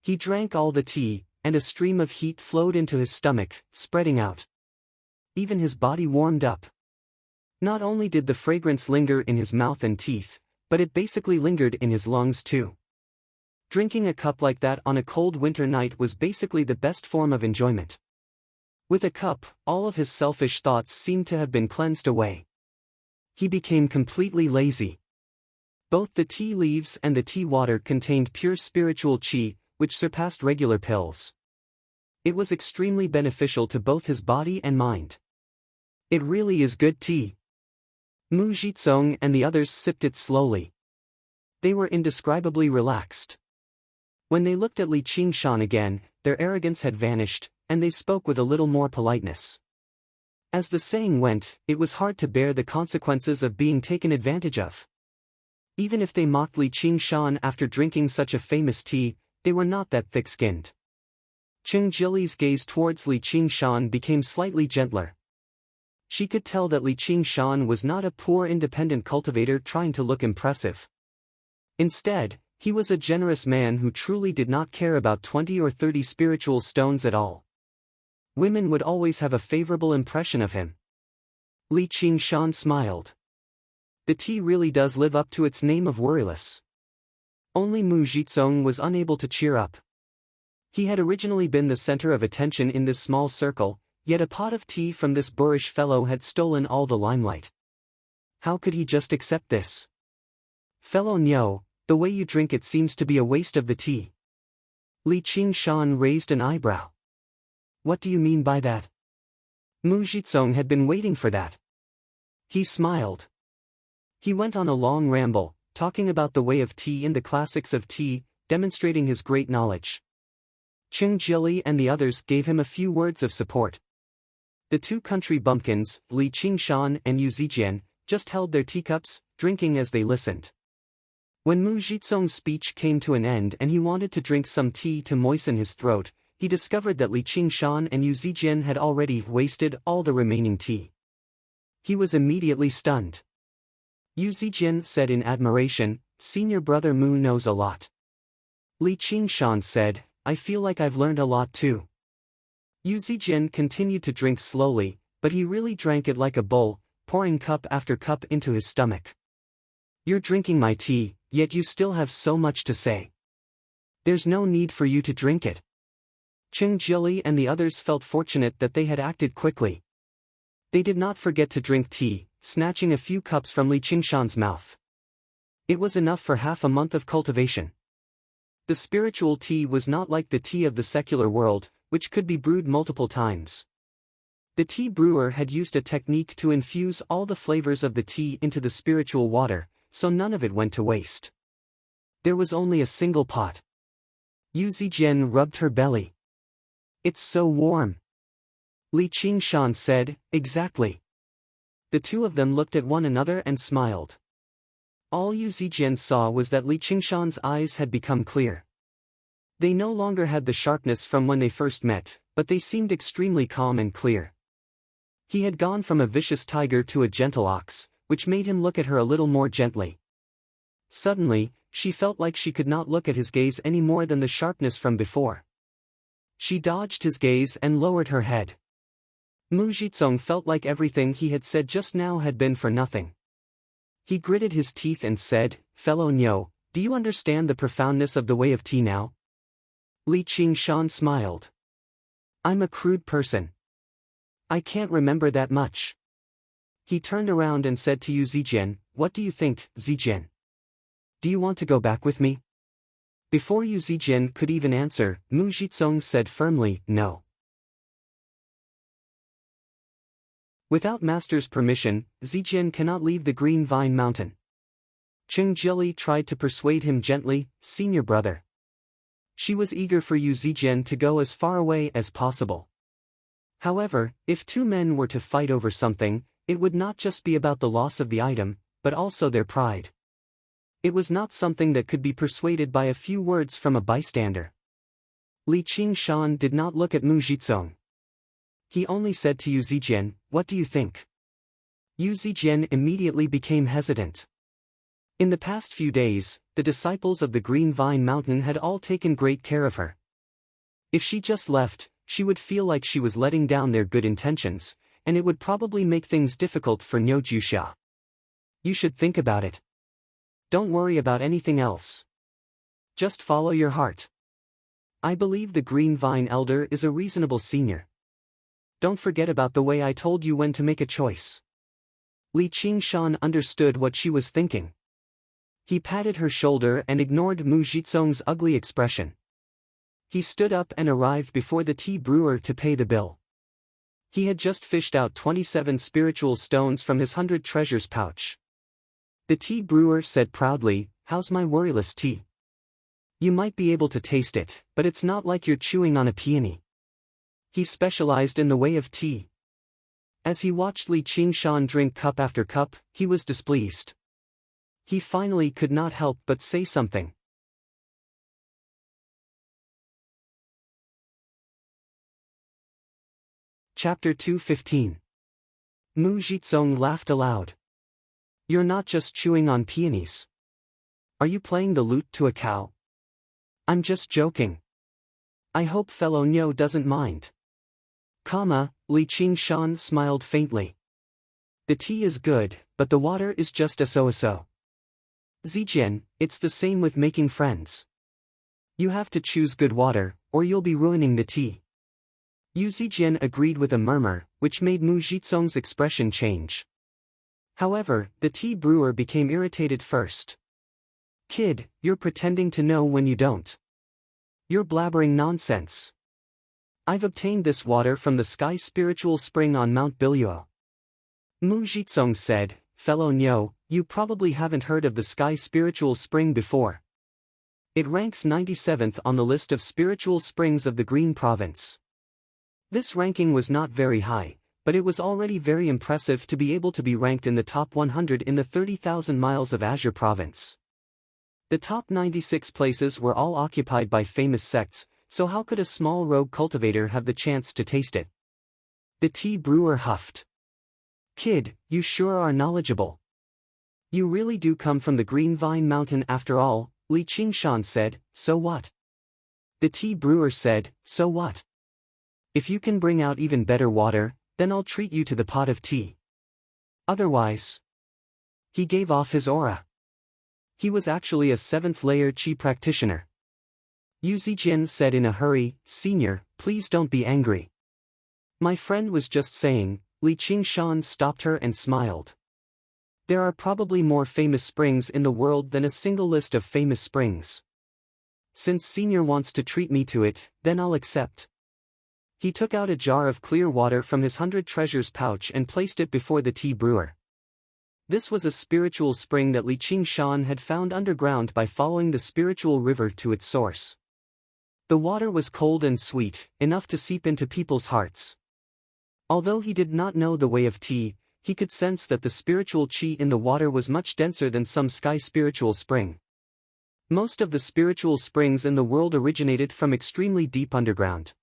He drank all the tea, and a stream of heat flowed into his stomach, spreading out. Even his body warmed up. Not only did the fragrance linger in his mouth and teeth, but it basically lingered in his lungs too. Drinking a cup like that on a cold winter night was basically the best form of enjoyment. With a cup, all of his selfish thoughts seemed to have been cleansed away. He became completely lazy. Both the tea leaves and the tea water contained pure spiritual qi, which surpassed regular pills. It was extremely beneficial to both his body and mind. It really is good tea. Mu Zhizong and the others sipped it slowly. They were indescribably relaxed. When they looked at Li Qingshan again, their arrogance had vanished, and they spoke with a little more politeness. As the saying went, it was hard to bear the consequences of being taken advantage of. Even if they mocked Li Qingshan after drinking such a famous tea, they were not that thick-skinned. Cheng Jili's gaze towards Li Qingshan became slightly gentler. She could tell that Li Qingshan was not a poor independent cultivator trying to look impressive. Instead, he was a generous man who truly did not care about 20 or 30 spiritual stones at all. Women would always have a favorable impression of him. Li Qingshan smiled. The tea really does live up to its name of worryless. Only Mu Zhizong was unable to cheer up. He had originally been the center of attention in this small circle, yet a pot of tea from this boorish fellow had stolen all the limelight. How could he just accept this? "Fellow Niu, the way you drink it seems to be a waste of the tea." Li Qingshan raised an eyebrow. "What do you mean by that?" Mu Zhizong had been waiting for that. He smiled. He went on a long ramble, talking about the way of tea and the classics of tea, demonstrating his great knowledge. Cheng Jili and the others gave him a few words of support. The two country bumpkins, Li Qingshan and Yu Zijian, just held their teacups, drinking as they listened. When Mu Zhizong's speech came to an end and he wanted to drink some tea to moisten his throat, he discovered that Li Qingshan and Yu Zijian had already wasted all the remaining tea. He was immediately stunned. Yu Zijian said in admiration, "Senior brother Mu knows a lot." Li Qingshan said, "I feel like I've learned a lot too." Yu Zijian continued to drink slowly, but he really drank it like a bull, pouring cup after cup into his stomach. "You're drinking my tea, yet you still have so much to say. There's no need for you to drink it." Cheng Jili and the others felt fortunate that they had acted quickly. They did not forget to drink tea, snatching a few cups from Li Qingshan's mouth. It was enough for half a month of cultivation. The spiritual tea was not like the tea of the secular world, which could be brewed multiple times. The tea brewer had used a technique to infuse all the flavors of the tea into the spiritual water, so none of it went to waste. There was only a single pot. Yu Zijian rubbed her belly. "It's so warm." Li Qingshan said, "Exactly." The two of them looked at one another and smiled. All Yu Zijian saw was that Li Qingshan's eyes had become clear. They no longer had the sharpness from when they first met, but they seemed extremely calm and clear. He had gone from a vicious tiger to a gentle ox, which made him look at her a little more gently. Suddenly, she felt like she could not look at his gaze any more than the sharpness from before. She dodged his gaze and lowered her head. Mu Zhizong felt like everything he had said just now had been for nothing. He gritted his teeth and said, "Fellow Niu, do you understand the profoundness of the way of tea now?" Li Qingshan smiled. "I'm a crude person. I can't remember that much." He turned around and said to Yu Zijian, "What do you think, Zijian? Do you want to go back with me?" Before Yu Zijian could even answer, Mu Jizong said firmly, no. Without master's permission, Zijian cannot leave the Green Vine Mountain. Cheng Jili tried to persuade him gently, senior brother. She was eager for Yu Zijian to go as far away as possible. However, if two men were to fight over something, it would not just be about the loss of the item, but also their pride. It was not something that could be persuaded by a few words from a bystander. Li Qingshan did not look at Mu Jizong. He only said to Yu Zijian, "What do you think?" Yu Zijian immediately became hesitant. In the past few days, the disciples of the Green Vine Mountain had all taken great care of her. If she just left, she would feel like she was letting down their good intentions, and it would probably make things difficult for Niu Jusha. You should think about it. Don't worry about anything else. Just follow your heart. I believe the Green Vine Elder is a reasonable senior. Don't forget about the way I told you when to make a choice. Li Qingshan understood what she was thinking. He patted her shoulder and ignored Mu Jizong's ugly expression. He stood up and arrived before the tea brewer to pay the bill. He had just fished out 27 spiritual stones from his 100 treasures pouch. The tea brewer said proudly, "How's my worryless tea? You might be able to taste it, but it's not like you're chewing on a peony." He specialized in the way of tea. As he watched Li Qingshan drink cup after cup, he was displeased. He finally could not help but say something. Chapter 2:15. Mu Jizong laughed aloud. "You're not just chewing on peonies. Are you playing the lute to a cow?" "I'm just joking. I hope fellow Nyo doesn't mind." Li Qingshan smiled faintly. "The tea is good, but the water is just a so-so. Zijian, it's the same with making friends. You have to choose good water, or you'll be ruining the tea." Yu Zijian agreed with a murmur, which made Mu Jizong's expression change. However, the tea brewer became irritated first. "Kid, you're pretending to know when you don't. You're blabbering nonsense. I've obtained this water from the Sky Spiritual Spring on Mount Biluo." Mu Jizong said, "Fellow Nyo, you probably haven't heard of the Sky Spiritual Spring before. It ranks 97th on the list of spiritual springs of the Green Province." This ranking was not very high, but it was already very impressive to be able to be ranked in the top 100 in the 30,000 miles of Azure Province. The top 96 places were all occupied by famous sects, so how could a small rogue cultivator have the chance to taste it? The tea brewer huffed. "Kid, you sure are knowledgeable. You really do come from the Green Vine Mountain after all," Li Qingshan said. "So what?" The tea brewer said, "So what? If you can bring out even better water, then I'll treat you to the pot of tea. Otherwise..." He gave off his aura. He was actually a 7th-layer Qi practitioner. Yu Zijian said in a hurry, "Senior, please don't be angry. My friend was just saying." Li Qingshan stopped her and smiled. "There are probably more famous springs in the world than a single list of famous springs. Since Senior wants to treat me to it, then I'll accept." He took out a jar of clear water from his 100 treasures pouch and placed it before the tea brewer. This was a spiritual spring that Li Qingshan had found underground by following the spiritual river to its source. The water was cold and sweet, enough to seep into people's hearts. Although he did not know the way of tea, he could sense that the spiritual qi in the water was much denser than some sky spiritual spring. Most of the spiritual springs in the world originated from extremely deep underground.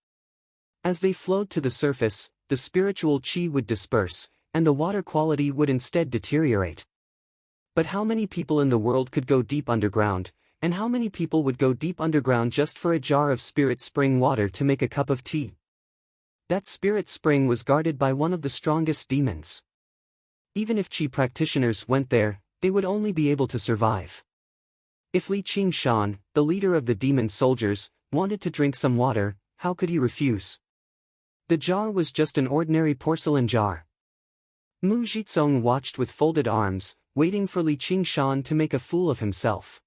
As they flowed to the surface, the spiritual qi would disperse, and the water quality would instead deteriorate. But how many people in the world could go deep underground, and how many people would go deep underground just for a jar of spirit spring water to make a cup of tea? That spirit spring was guarded by one of the strongest demons. Even if Qi practitioners went there, they would only be able to survive. If Li Qingshan, the leader of the demon soldiers, wanted to drink some water, how could he refuse? The jar was just an ordinary porcelain jar. Mu Jizong watched with folded arms, waiting for Li Qingshan to make a fool of himself.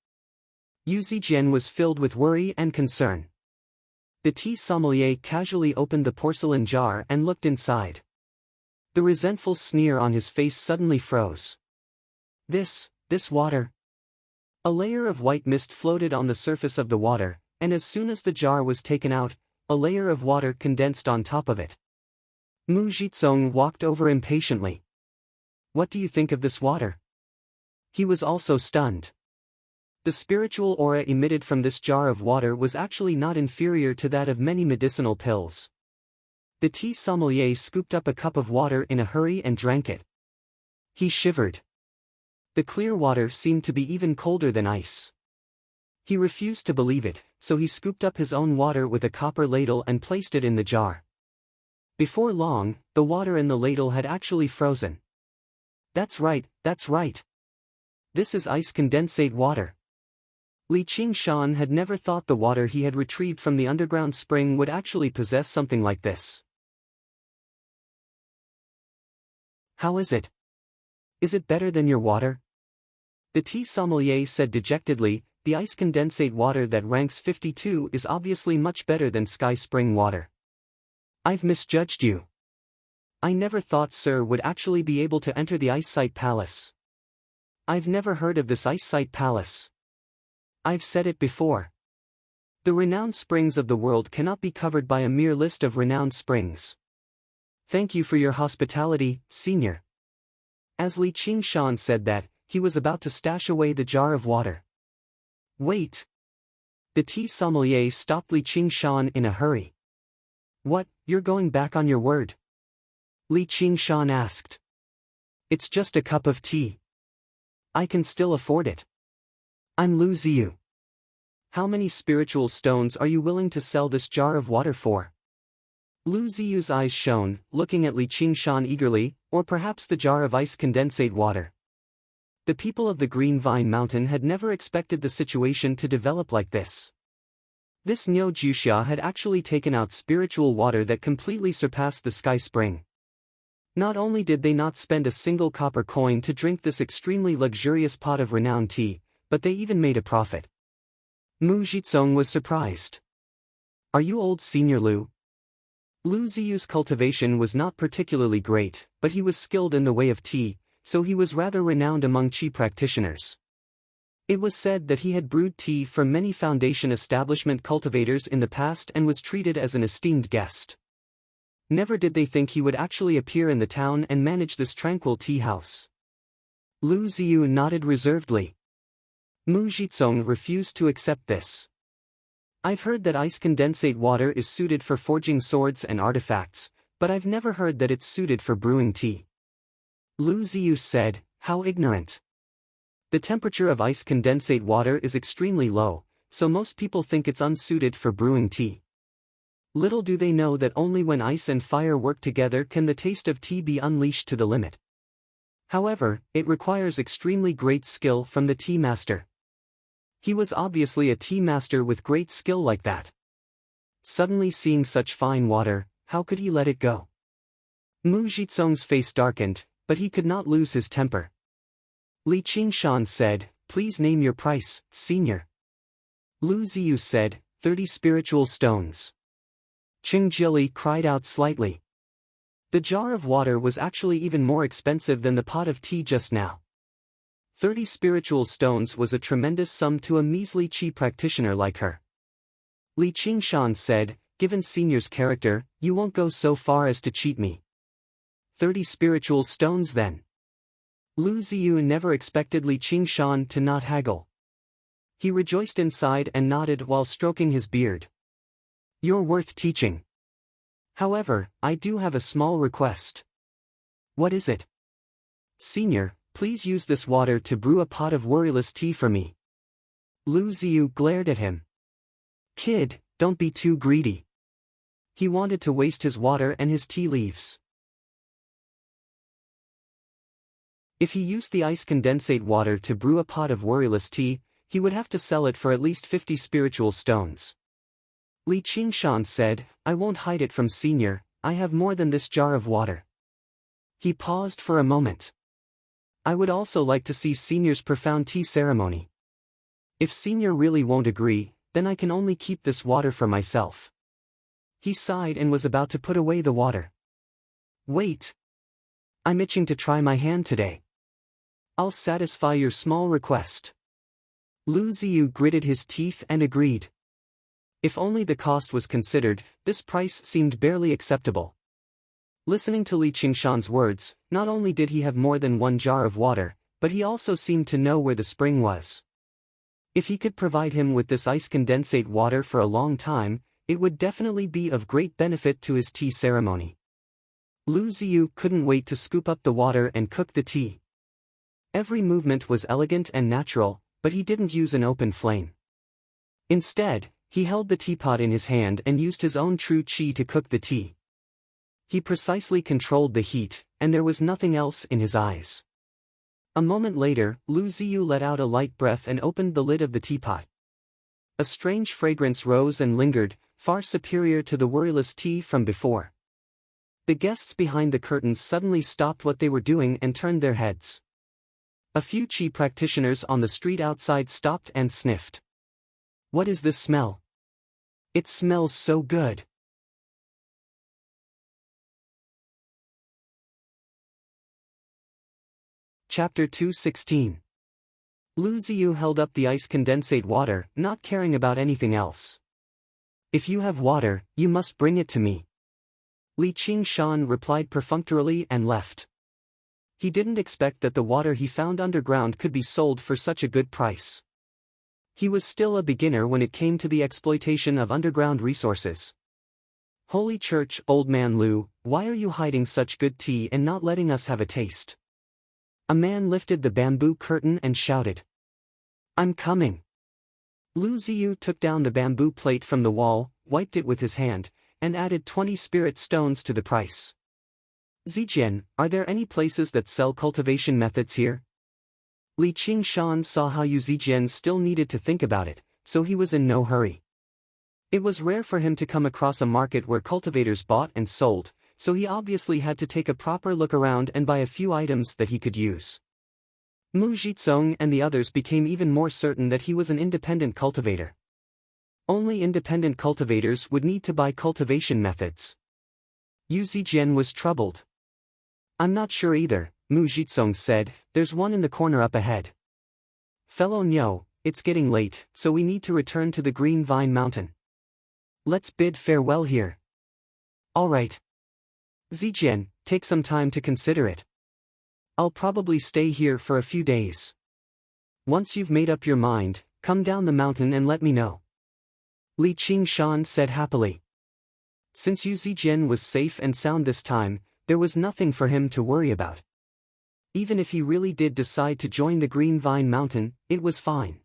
Yu Zijian was filled with worry and concern. The tea sommelier casually opened the porcelain jar and looked inside. The resentful sneer on his face suddenly froze. This water. A layer of white mist floated on the surface of the water, and as soon as the jar was taken out, a layer of water condensed on top of it. Mu Jizong walked over impatiently. What do you think of this water? He was also stunned. The spiritual aura emitted from this jar of water was actually not inferior to that of many medicinal pills. The tea sommelier scooped up a cup of water in a hurry and drank it. He shivered. The clear water seemed to be even colder than ice. He refused to believe it, so he scooped up his own water with a copper ladle and placed it in the jar. Before long, the water in the ladle had actually frozen. That's right. This is ice condensate water. Li Qingshan had never thought the water he had retrieved from the underground spring would actually possess something like this. How is it? Is it better than your water? The tea sommelier said dejectedly, the ice condensate water that ranks 52 is obviously much better than sky spring water. I've misjudged you. I never thought Sir would actually be able to enter the Ice Sight Palace. I've never heard of this Ice Sight Palace. I've said it before. The renowned springs of the world cannot be covered by a mere list of renowned springs. Thank you for your hospitality, Senior. As Li Qingshan said that, he was about to stash away the jar of water. Wait. The tea sommelier stopped Li Qingshan in a hurry. What, you're going back on your word? Li Qingshan asked. It's just a cup of tea. I can still afford it. I'm Lu Ziyu. How many spiritual stones are you willing to sell this jar of water for? Lu Ziyu's eyes shone, looking at Li Qingshan eagerly, or perhaps the jar of ice condensate water. The people of the Green Vine Mountain had never expected the situation to develop like this. This Niu Juxia had actually taken out spiritual water that completely surpassed the sky spring. Not only did they not spend a single copper coin to drink this extremely luxurious pot of renowned tea, but they even made a profit. Mu Jizong was surprised. Are you old, Senior Lu? Lu Ziyu's cultivation was not particularly great, but he was skilled in the way of tea, so he was rather renowned among tea practitioners. It was said that he had brewed tea for many foundation establishment cultivators in the past and was treated as an esteemed guest. Never did they think he would actually appear in the town and manage this tranquil tea house. Lu Ziyu nodded reservedly. Mu Jizong refused to accept this. I've heard that ice condensate water is suited for forging swords and artifacts, but I've never heard that it's suited for brewing tea. Lu Ziyu said, how ignorant. The temperature of ice condensate water is extremely low, so most people think it's unsuited for brewing tea. Little do they know that only when ice and fire work together can the taste of tea be unleashed to the limit. However, it requires extremely great skill from the tea master. He was obviously a tea master with great skill like that. Suddenly seeing such fine water, how could he let it go? Mu Jizong's face darkened, but he could not lose his temper. Li Qingshan said, please name your price, Senior. Lu Ziyu said, 30 spiritual stones. Qing Jili cried out slightly. The jar of water was actually even more expensive than the pot of tea just now. 30 spiritual stones was a tremendous sum to a measly qi practitioner like her. Li Qingshan said, given Senior's character, you won't go so far as to cheat me. 30 spiritual stones then. Lu Ziyu never expected Li Qingshan to not haggle. He rejoiced inside and nodded while stroking his beard. You're worth teaching. However, I do have a small request. What is it? Senior, please use this water to brew a pot of worryless tea for me. Lu Ziyu glared at him. Kid, don't be too greedy. He wanted to waste his water and his tea leaves. If he used the ice condensate water to brew a pot of worryless tea, he would have to sell it for at least 50 spiritual stones. Li Qingshan said, I won't hide it from Senior, I have more than this jar of water. He paused for a moment. I would also like to see Senior's profound tea ceremony. If Senior really won't agree, then I can only keep this water for myself. He sighed and was about to put away the water. Wait. I'm itching to try my hand today. I'll satisfy your small request. Lu Ziyu gritted his teeth and agreed. If only the cost was considered, this price seemed barely acceptable. Listening to Li Qingshan's words, not only did he have more than one jar of water, but he also seemed to know where the spring was. If he could provide him with this ice condensate water for a long time, it would definitely be of great benefit to his tea ceremony. Lu Ziyu couldn't wait to scoop up the water and cook the tea. Every movement was elegant and natural, but he didn't use an open flame. Instead, he held the teapot in his hand and used his own true qi to cook the tea. He precisely controlled the heat, and there was nothing else in his eyes. A moment later, Lu Ziyu let out a light breath and opened the lid of the teapot. A strange fragrance rose and lingered, far superior to the worryless tea from before. The guests behind the curtains suddenly stopped what they were doing and turned their heads. A few qi practitioners on the street outside stopped and sniffed. What is this smell? It smells so good. Chapter 2:16. Lu Ziyu held up the ice condensate water, not caring about anything else. If you have water, you must bring it to me. Li Qingshan replied perfunctorily and left. He didn't expect that the water he found underground could be sold for such a good price. He was still a beginner when it came to the exploitation of underground resources. Holy Church, old man Lu, why are you hiding such good tea and not letting us have a taste? A man lifted the bamboo curtain and shouted. I'm coming. Lu Ziyu took down the bamboo plate from the wall, wiped it with his hand, and added 20 spirit stones to the price. Zijian, are there any places that sell cultivation methods here? Li Qingshan saw how Yu Zijian still needed to think about it, so he was in no hurry. It was rare for him to come across a market where cultivators bought and sold, so he obviously had to take a proper look around and buy a few items that he could use. Mu Jizong and the others became even more certain that he was an independent cultivator. Only independent cultivators would need to buy cultivation methods. Yu Zijian was troubled. I'm not sure either, Mu Jizong said, there's one in the corner up ahead. Fellow Nyo, it's getting late, so we need to return to the Green Vine Mountain. Let's bid farewell here. All right. Zijian, take some time to consider it. I'll probably stay here for a few days. Once you've made up your mind, come down the mountain and let me know. Li Qingshan said happily. Since Yu Zijian was safe and sound this time, there was nothing for him to worry about. Even if he really did decide to join the Green Vine Mountain, it was fine.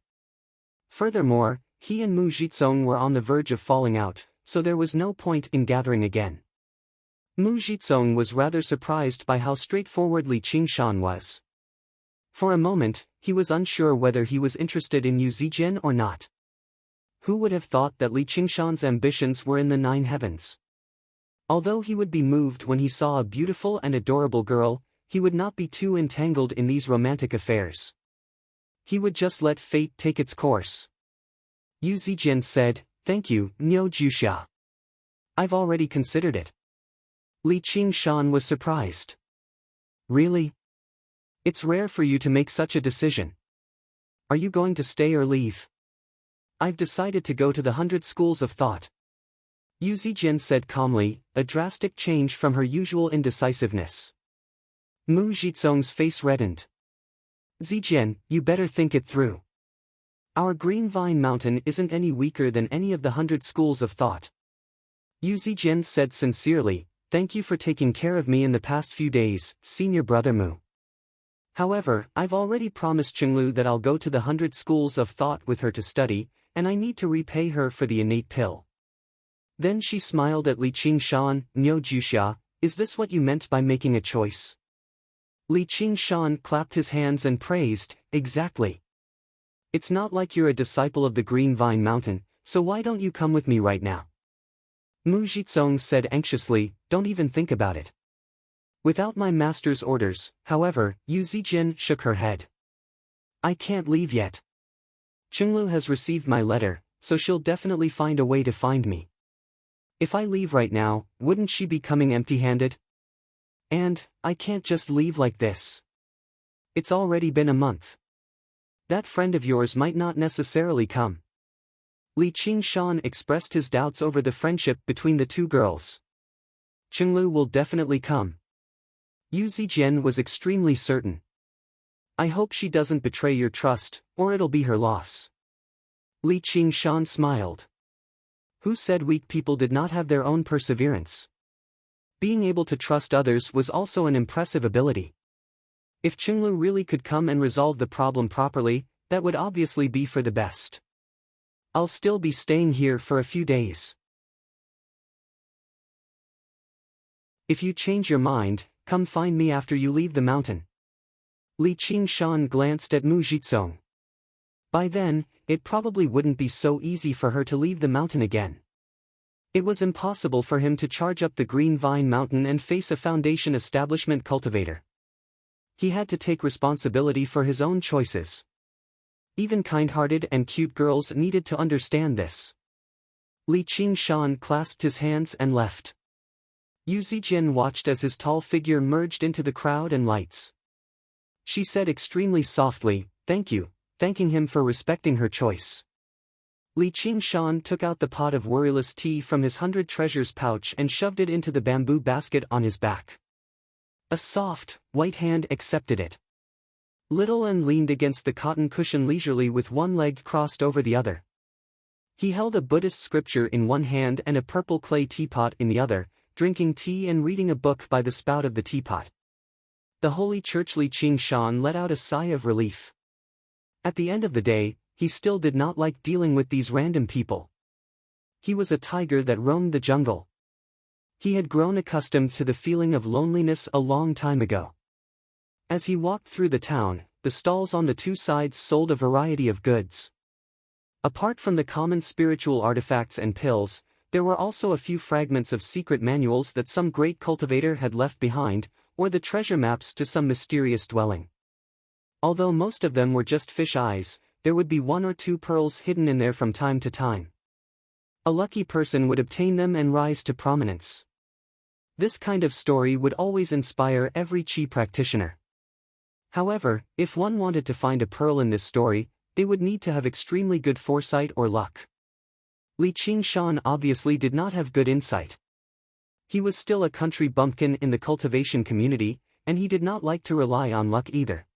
Furthermore, he and Mu Jizong were on the verge of falling out, so there was no point in gathering again. Mu Jizong was rather surprised by how straightforward Li Qingshan was. For a moment, he was unsure whether he was interested in Yu Zijian or not. Who would have thought that Li Qingshan's ambitions were in the 9 heavens? Although he would be moved when he saw a beautiful and adorable girl, he would not be too entangled in these romantic affairs. He would just let fate take its course. Yu Zijian said, thank you, Niu Juxia. I've already considered it. Li Qingshan was surprised. Really? It's rare for you to make such a decision. Are you going to stay or leave? I've decided to go to the 100 schools of thought. Yu Zijian said calmly, a drastic change from her usual indecisiveness. Mu Jizong's face reddened. Zijian, you better think it through. Our Green Vine Mountain isn't any weaker than any of the 100 schools of thought. Yu Zijian said sincerely, thank you for taking care of me in the past few days, senior brother Mu. However, I've already promised Qinglu that I'll go to the 100 schools of thought with her to study, and I need to repay her for the innate pill. Then she smiled at Li Qingshan, Niu Juxia, is this what you meant by making a choice? Li Qingshan clapped his hands and praised, exactly. It's not like you're a disciple of the Green Vine Mountain, so why don't you come with me right now? Mu Jizong said anxiously, don't even think about it. Without my master's orders, however, Yu Zijian shook her head. I can't leave yet. Chunglu has received my letter, so she'll definitely find a way to find me. If I leave right now, wouldn't she be coming empty-handed? And, I can't just leave like this. It's already been a month. That friend of yours might not necessarily come. Li Qingshan expressed his doubts over the friendship between the two girls. Chunglu will definitely come. Yu Zijian was extremely certain. I hope she doesn't betray your trust, or it'll be her loss. Li Qingshan smiled. Who said weak people did not have their own perseverance? Being able to trust others was also an impressive ability. If Chunglu really could come and resolve the problem properly, that would obviously be for the best. I'll still be staying here for a few days. If you change your mind, come find me after you leave the mountain. Li Qingshan glanced at Mu Jizong. By then, it probably wouldn't be so easy for her to leave the mountain again. It was impossible for him to charge up the Green Vine Mountain and face a Foundation establishment cultivator. He had to take responsibility for his own choices. Even kind-hearted and cute girls needed to understand this. Li Qingshan clasped his hands and left. Yu Zijian watched as his tall figure merged into the crowd and lights. She said extremely softly, "Thank you," thanking him for respecting her choice. Li Qingshan took out the pot of worryless tea from his 100 treasures pouch and shoved it into the bamboo basket on his back. A soft, white hand accepted it. Little and leaned against the cotton cushion leisurely with one leg crossed over the other. He held a Buddhist scripture in one hand and a purple clay teapot in the other, drinking tea and reading a book by the spout of the teapot. The holy church. Li Qingshan let out a sigh of relief. At the end of the day, he still did not like dealing with these random people. He was a tiger that roamed the jungle. He had grown accustomed to the feeling of loneliness a long time ago. As he walked through the town, the stalls on the two sides sold a variety of goods. Apart from the common spiritual artifacts and pills, there were also a few fragments of secret manuals that some great cultivator had left behind, or the treasure maps to some mysterious dwelling. Although most of them were just fish eyes, there would be one or two pearls hidden in there from time to time. A lucky person would obtain them and rise to prominence. This kind of story would always inspire every Qi practitioner. However, if one wanted to find a pearl in this story, they would need to have extremely good foresight or luck. Li Qingshan obviously did not have good insight. He was still a country bumpkin in the cultivation community, and he did not like to rely on luck either.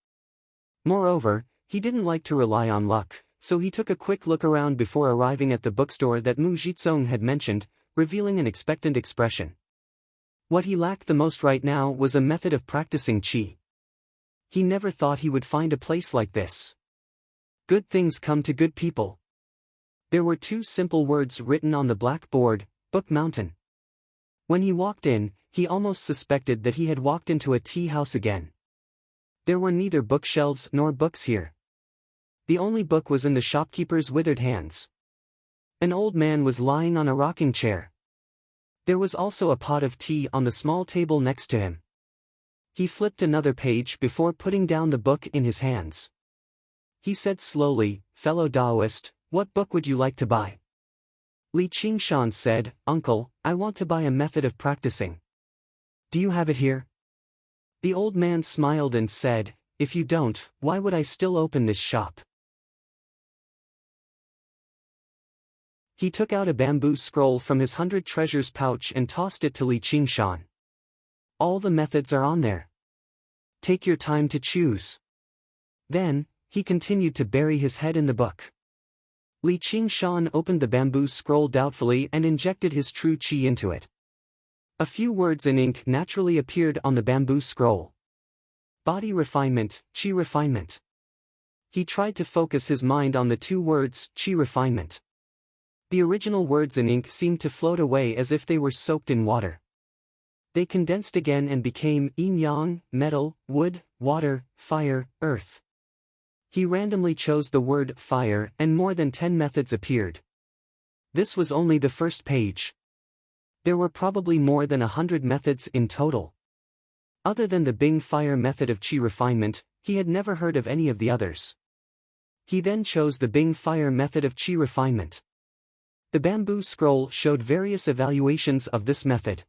Moreover, he didn't like to rely on luck, so he took a quick look around before arriving at the bookstore that Mu Jizong had mentioned, revealing an expectant expression. What he lacked the most right now was a method of practicing Qi. He never thought he would find a place like this. Good things come to good people. There were two simple words written on the blackboard, Book Mountain. When he walked in, he almost suspected that he had walked into a tea house again. There were neither bookshelves nor books here. The only book was in the shopkeeper's withered hands. An old man was lying on a rocking chair. There was also a pot of tea on the small table next to him. He flipped another page before putting down the book in his hands. He said slowly, "Fellow Taoist, what book would you like to buy?" Li Qingshan said, "Uncle, I want to buy a method of practicing. Do you have it here?" The old man smiled and said, "If you don't, why would I still open this shop?" He took out a bamboo scroll from his 100 treasures pouch and tossed it to Li Qingshan. "All the methods are on there. Take your time to choose." Then, he continued to bury his head in the book. Li Qingshan opened the bamboo scroll doubtfully and injected his true qi into it. A few words in ink naturally appeared on the bamboo scroll. Body refinement, qi refinement. He tried to focus his mind on the two words, qi refinement. The original words in ink seemed to float away as if they were soaked in water. They condensed again and became yin-yang, metal, wood, water, fire, earth. He randomly chose the word fire and more than 10 methods appeared. This was only the first page. There were probably more than 100 methods in total. Other than the Bing fire method of qi refinement, he had never heard of any of the others. He then chose the Bing fire method of qi refinement. The bamboo scroll showed various evaluations of this method.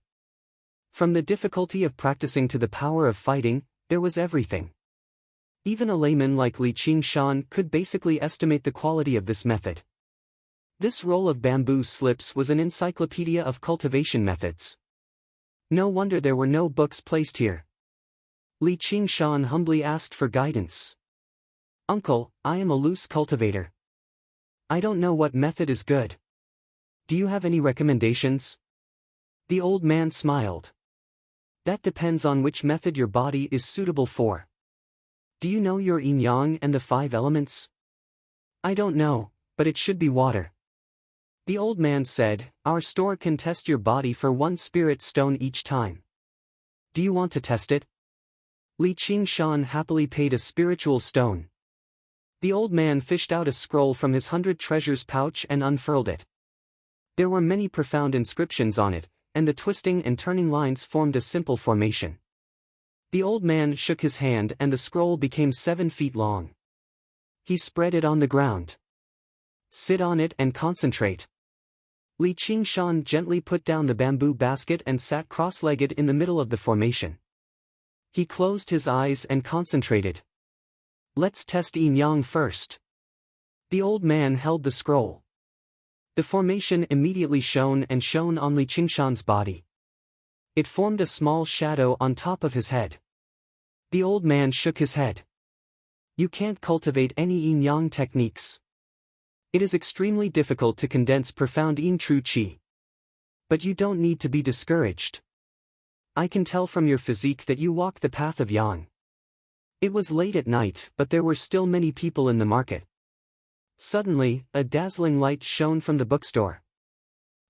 From the difficulty of practicing to the power of fighting, there was everything. Even a layman like Li Qingshan could basically estimate the quality of this method. This roll of bamboo slips was an encyclopedia of cultivation methods. No wonder there were no books placed here. Li Qingshan humbly asked for guidance. "Uncle, I am a loose cultivator. I don't know what method is good. Do you have any recommendations?" The old man smiled. "That depends on which method your body is suitable for. Do you know your yin-yang and the 5 elements?" "I don't know, but it should be water." The old man said, "Our store can test your body for 1 spirit stone each time. Do you want to test it?" Li Qingshan happily paid a spiritual stone. The old man fished out a scroll from his 100 treasures pouch and unfurled it. There were many profound inscriptions on it, and the twisting and turning lines formed a simple formation. The old man shook his hand and the scroll became 7 feet long. He spread it on the ground. "Sit on it and concentrate." Li Qingshan gently put down the bamboo basket and sat cross-legged in the middle of the formation. He closed his eyes and concentrated. "Let's test yin-yang first." The old man held the scroll. The formation immediately shone on Li Qingshan's body. It formed a small shadow on top of his head. The old man shook his head. "You can't cultivate any yin-yang techniques. It is extremely difficult to condense profound yin true qi. But you don't need to be discouraged. I can tell from your physique that you walk the path of yang." It was late at night, but there were still many people in the market. Suddenly, a dazzling light shone from the bookstore.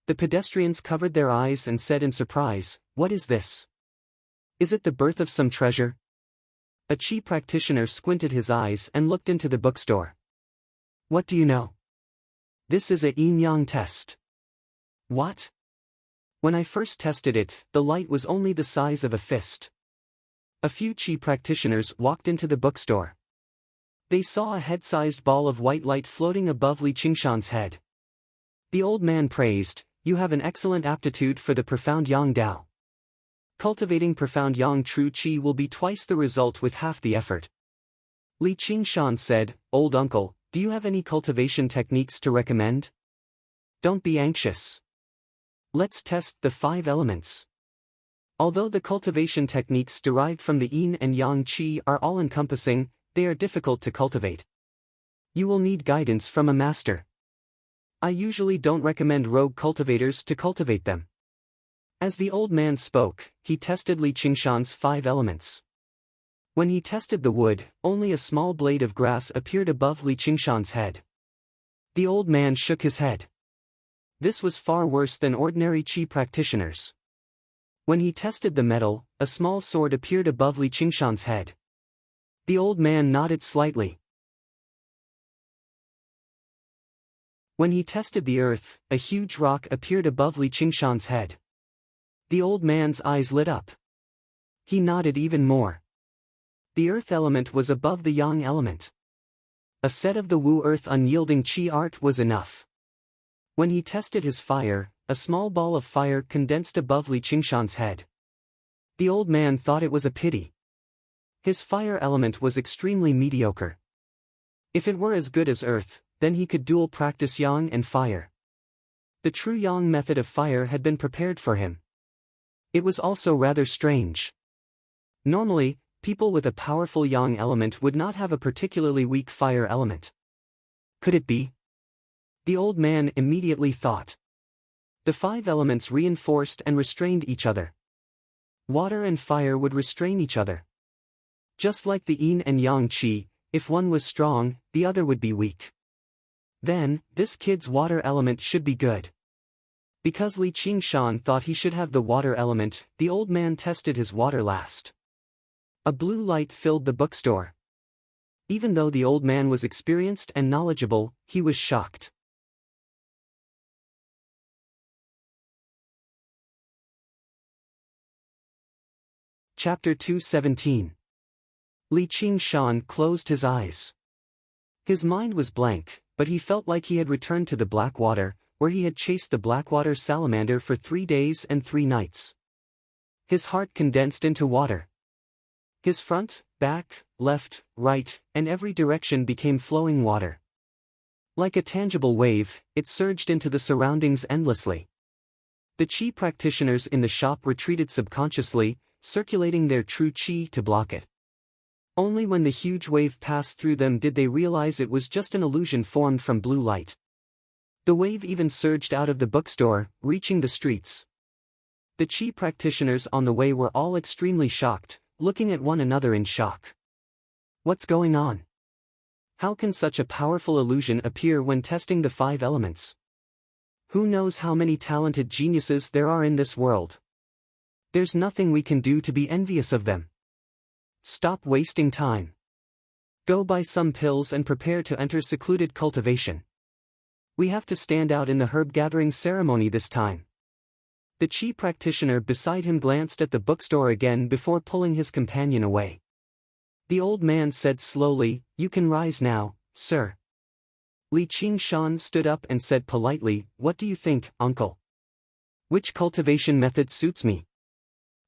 The pedestrians covered their eyes and said in surprise, "What is this? Is it the birth of some treasure?" A qi practitioner squinted his eyes and looked into the bookstore. "What do you know? This is a yin-yang test." "What?" "When I first tested it, the light was only the size of a fist." A few qi practitioners walked into the bookstore. They saw a head-sized ball of white light floating above Li Qingshan's head. The old man praised, "You have an excellent aptitude for the profound yang dao. Cultivating profound yang true qi will be twice the result with half the effort." Li Qingshan said, "Old uncle, do you have any cultivation techniques to recommend?" "Don't be anxious. Let's test the 5 elements." Although the cultivation techniques derived from the yin and yang qi are all-encompassing, they are difficult to cultivate. You will need guidance from a master. I usually don't recommend rogue cultivators to cultivate them. As the old man spoke, he tested Li Qingshan's 5 elements. When he tested the wood, only a small blade of grass appeared above Li Qingshan's head. The old man shook his head. This was far worse than ordinary qi practitioners. When he tested the metal, a small sword appeared above Li Qingshan's head. The old man nodded slightly. When he tested the earth, a huge rock appeared above Li Qingshan's head. The old man's eyes lit up. He nodded even more. The earth element was above the yang element. A set of the Wu earth unyielding qi art was enough. When he tested his fire, a small ball of fire condensed above Li Qingshan's head. The old man thought it was a pity. His fire element was extremely mediocre. If it were as good as earth, then he could dual practice yang and fire. The true yang method of fire had been prepared for him. It was also rather strange. Normally, people with a powerful yang element would not have a particularly weak fire element. Could it be? The old man immediately thought. The 5 elements reinforced and restrained each other. Water and fire would restrain each other. Just like the yin and yang qi, if one was strong, the other would be weak. Then, this kid's water element should be good. Because Li Qingshan thought he should have the water element, the old man tested his water last. A blue light filled the bookstore. Even though the old man was experienced and knowledgeable, he was shocked. Chapter 217. Li Qingshan closed his eyes. His mind was blank, but he felt like he had returned to the black water, where he had chased the blackwater salamander for 3 days and 3 nights. His heart condensed into water. His front, back, left, right, and every direction became flowing water. Like a tangible wave, it surged into the surroundings endlessly. The chi practitioners in the shop retreated subconsciously, circulating their true chi to block it. Only when the huge wave passed through them did they realize it was just an illusion formed from blue light. The wave even surged out of the bookstore, reaching the streets. The chi practitioners on the way were all extremely shocked, looking at one another in shock. What's going on? How can such a powerful illusion appear when testing the 5 elements? Who knows how many talented geniuses there are in this world? There's nothing we can do to be envious of them. Stop wasting time. Go buy some pills and prepare to enter secluded cultivation. We have to stand out in the herb-gathering ceremony this time. The chi practitioner beside him glanced at the bookstore again before pulling his companion away. The old man said slowly, "You can rise now, sir." Li Qingshan stood up and said politely, "What do you think, uncle? Which cultivation method suits me?"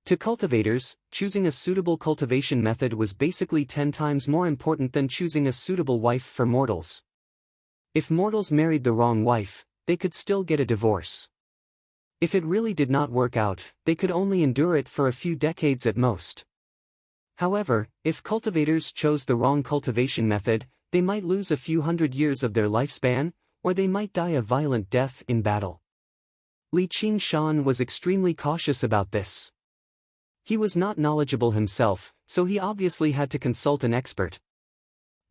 To cultivators, choosing a suitable cultivation method was basically 10 times more important than choosing a suitable wife for mortals. If mortals married the wrong wife, they could still get a divorce. If it really did not work out, they could only endure it for a few decades at most. However, if cultivators chose the wrong cultivation method, they might lose a few hundred years of their lifespan, or they might die a violent death in battle. Li Qingshan was extremely cautious about this. He was not knowledgeable himself, so he obviously had to consult an expert.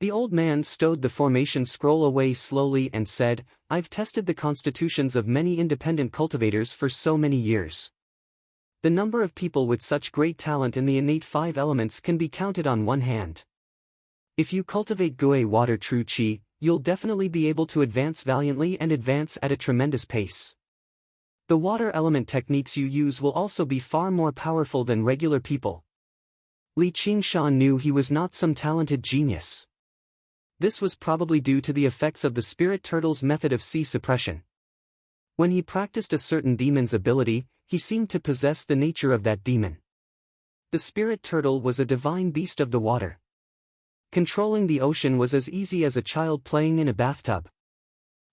The old man stowed the formation scroll away slowly and said, "I've tested the constitutions of many independent cultivators for so many years. The number of people with such great talent in the innate 5 elements can be counted on one hand. If you cultivate Gui water true chi, you'll definitely be able to advance valiantly and advance at a tremendous pace. The water element techniques you use will also be far more powerful than regular people." Li Qingshan knew he was not some talented genius. This was probably due to the effects of the spirit turtle's method of sea suppression. When he practiced a certain demon's ability, he seemed to possess the nature of that demon. The spirit turtle was a divine beast of the water. Controlling the ocean was as easy as a child playing in a bathtub.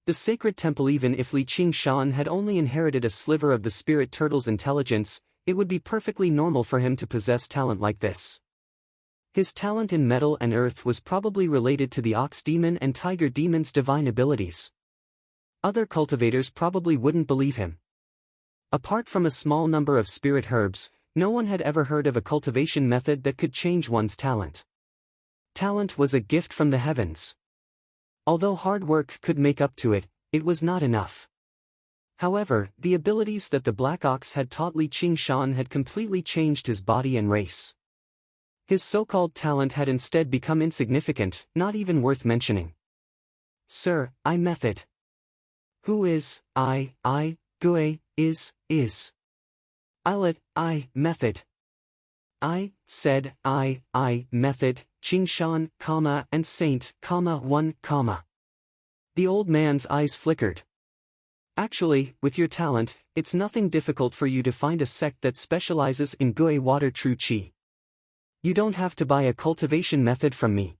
The sacred temple, even if Li Qingshan had only inherited a sliver of the spirit turtle's intelligence, it would be perfectly normal for him to possess talent like this. His talent in metal and earth was probably related to the ox demon and tiger demon's divine abilities. Other cultivators probably wouldn't believe him. Apart from a small number of spirit herbs, no one had ever heard of a cultivation method that could change one's talent. Talent was a gift from the heavens. Although hard work could make up to it, it was not enough. However, the abilities that the black ox had taught Li Qingshan had completely changed his body and race. His so-called talent had instead become insignificant, not even worth mentioning. "Sir, I method." "Who is, Gui, is. Islet, method." "I, said, I, method, Qingshan, and Saint, 1, The old man's eyes flickered. "Actually, with your talent, it's nothing difficult for you to find a sect that specializes in Gui water true chi. You don't have to buy a cultivation method from me.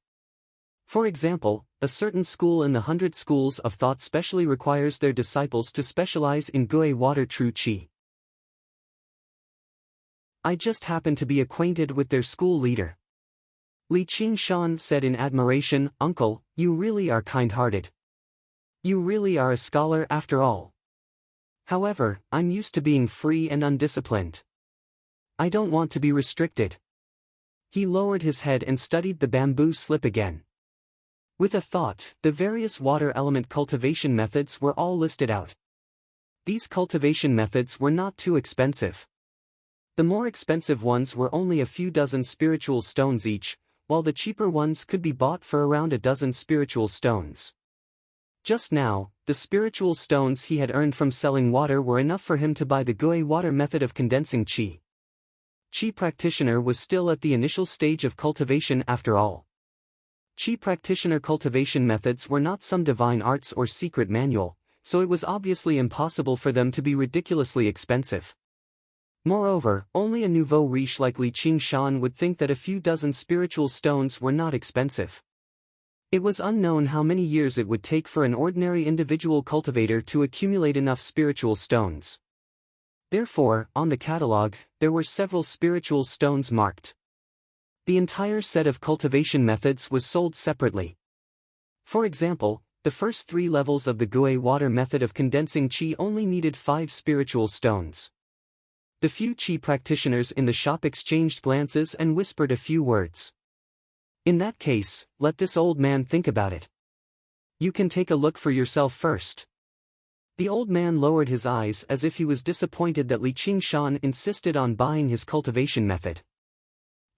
For example, a certain school in the 100 schools of thought specially requires their disciples to specialize in Gui water true chi. I just happen to be acquainted with their school leader." Li Qingshan said in admiration, "Uncle, you really are kind-hearted. You really are a scholar after all. However, I'm used to being free and undisciplined. I don't want to be restricted." He lowered his head and studied the bamboo slip again. With a thought, the various water element cultivation methods were all listed out. These cultivation methods were not too expensive. The more expensive ones were only a few dozen spiritual stones each, while the cheaper ones could be bought for around a dozen spiritual stones. Just now, the spiritual stones he had earned from selling water were enough for him to buy the Gui water method of condensing qi. Qi practitioner was still at the initial stage of cultivation after all. Qi practitioner cultivation methods were not some divine arts or secret manual, so it was obviously impossible for them to be ridiculously expensive. Moreover, only a nouveau riche like Li Qingshan would think that a few dozen spiritual stones were not expensive. It was unknown how many years it would take for an ordinary individual cultivator to accumulate enough spiritual stones. Therefore, on the catalogue, there were several spiritual stones marked. The entire set of cultivation methods was sold separately. For example, the first 3 levels of the Gui water method of condensing qi only needed 5 spiritual stones. The few qi practitioners in the shop exchanged glances and whispered a few words. In that case, let this old man think about it. You can take a look for yourself first. The old man lowered his eyes as if he was disappointed that Li Qingshan insisted on buying his cultivation method.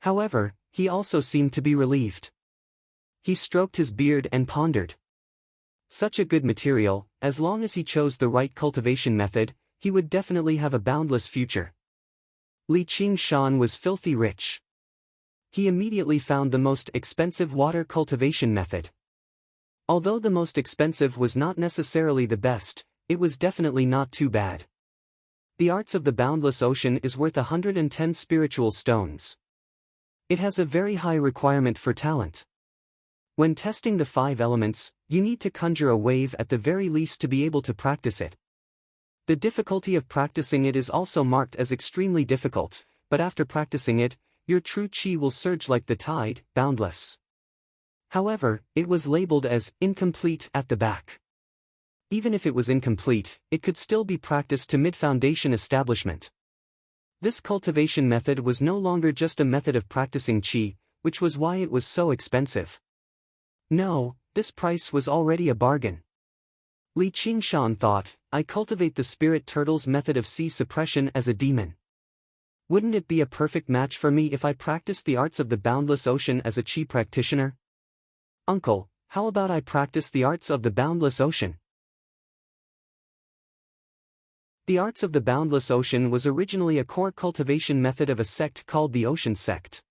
However, he also seemed to be relieved. He stroked his beard and pondered. Such a good material, as long as he chose the right cultivation method, he would definitely have a boundless future. Li Qingshan was filthy rich. He immediately found the most expensive water cultivation method. Although the most expensive was not necessarily the best, it was definitely not too bad. The Arts of the Boundless Ocean is worth 110 spiritual stones. It has a very high requirement for talent. When testing the 5 elements, you need to conjure a wave at the very least to be able to practice it. The difficulty of practicing it is also marked as extremely difficult, but after practicing it, your true qi will surge like the tide, boundless. However, it was labeled as incomplete at the back. Even if it was incomplete, it could still be practiced to mid-foundation establishment. This cultivation method was no longer just a method of practicing qi, which was why it was so expensive. No, this price was already a bargain. Li Qingshan thought, I cultivate the spirit turtle's method of sea suppression as a demon. Wouldn't it be a perfect match for me if I practiced the arts of the boundless ocean as a qi practitioner? Uncle, how about I practice the arts of the boundless ocean? The arts of the boundless ocean was originally a core cultivation method of a sect called the Ocean Sect.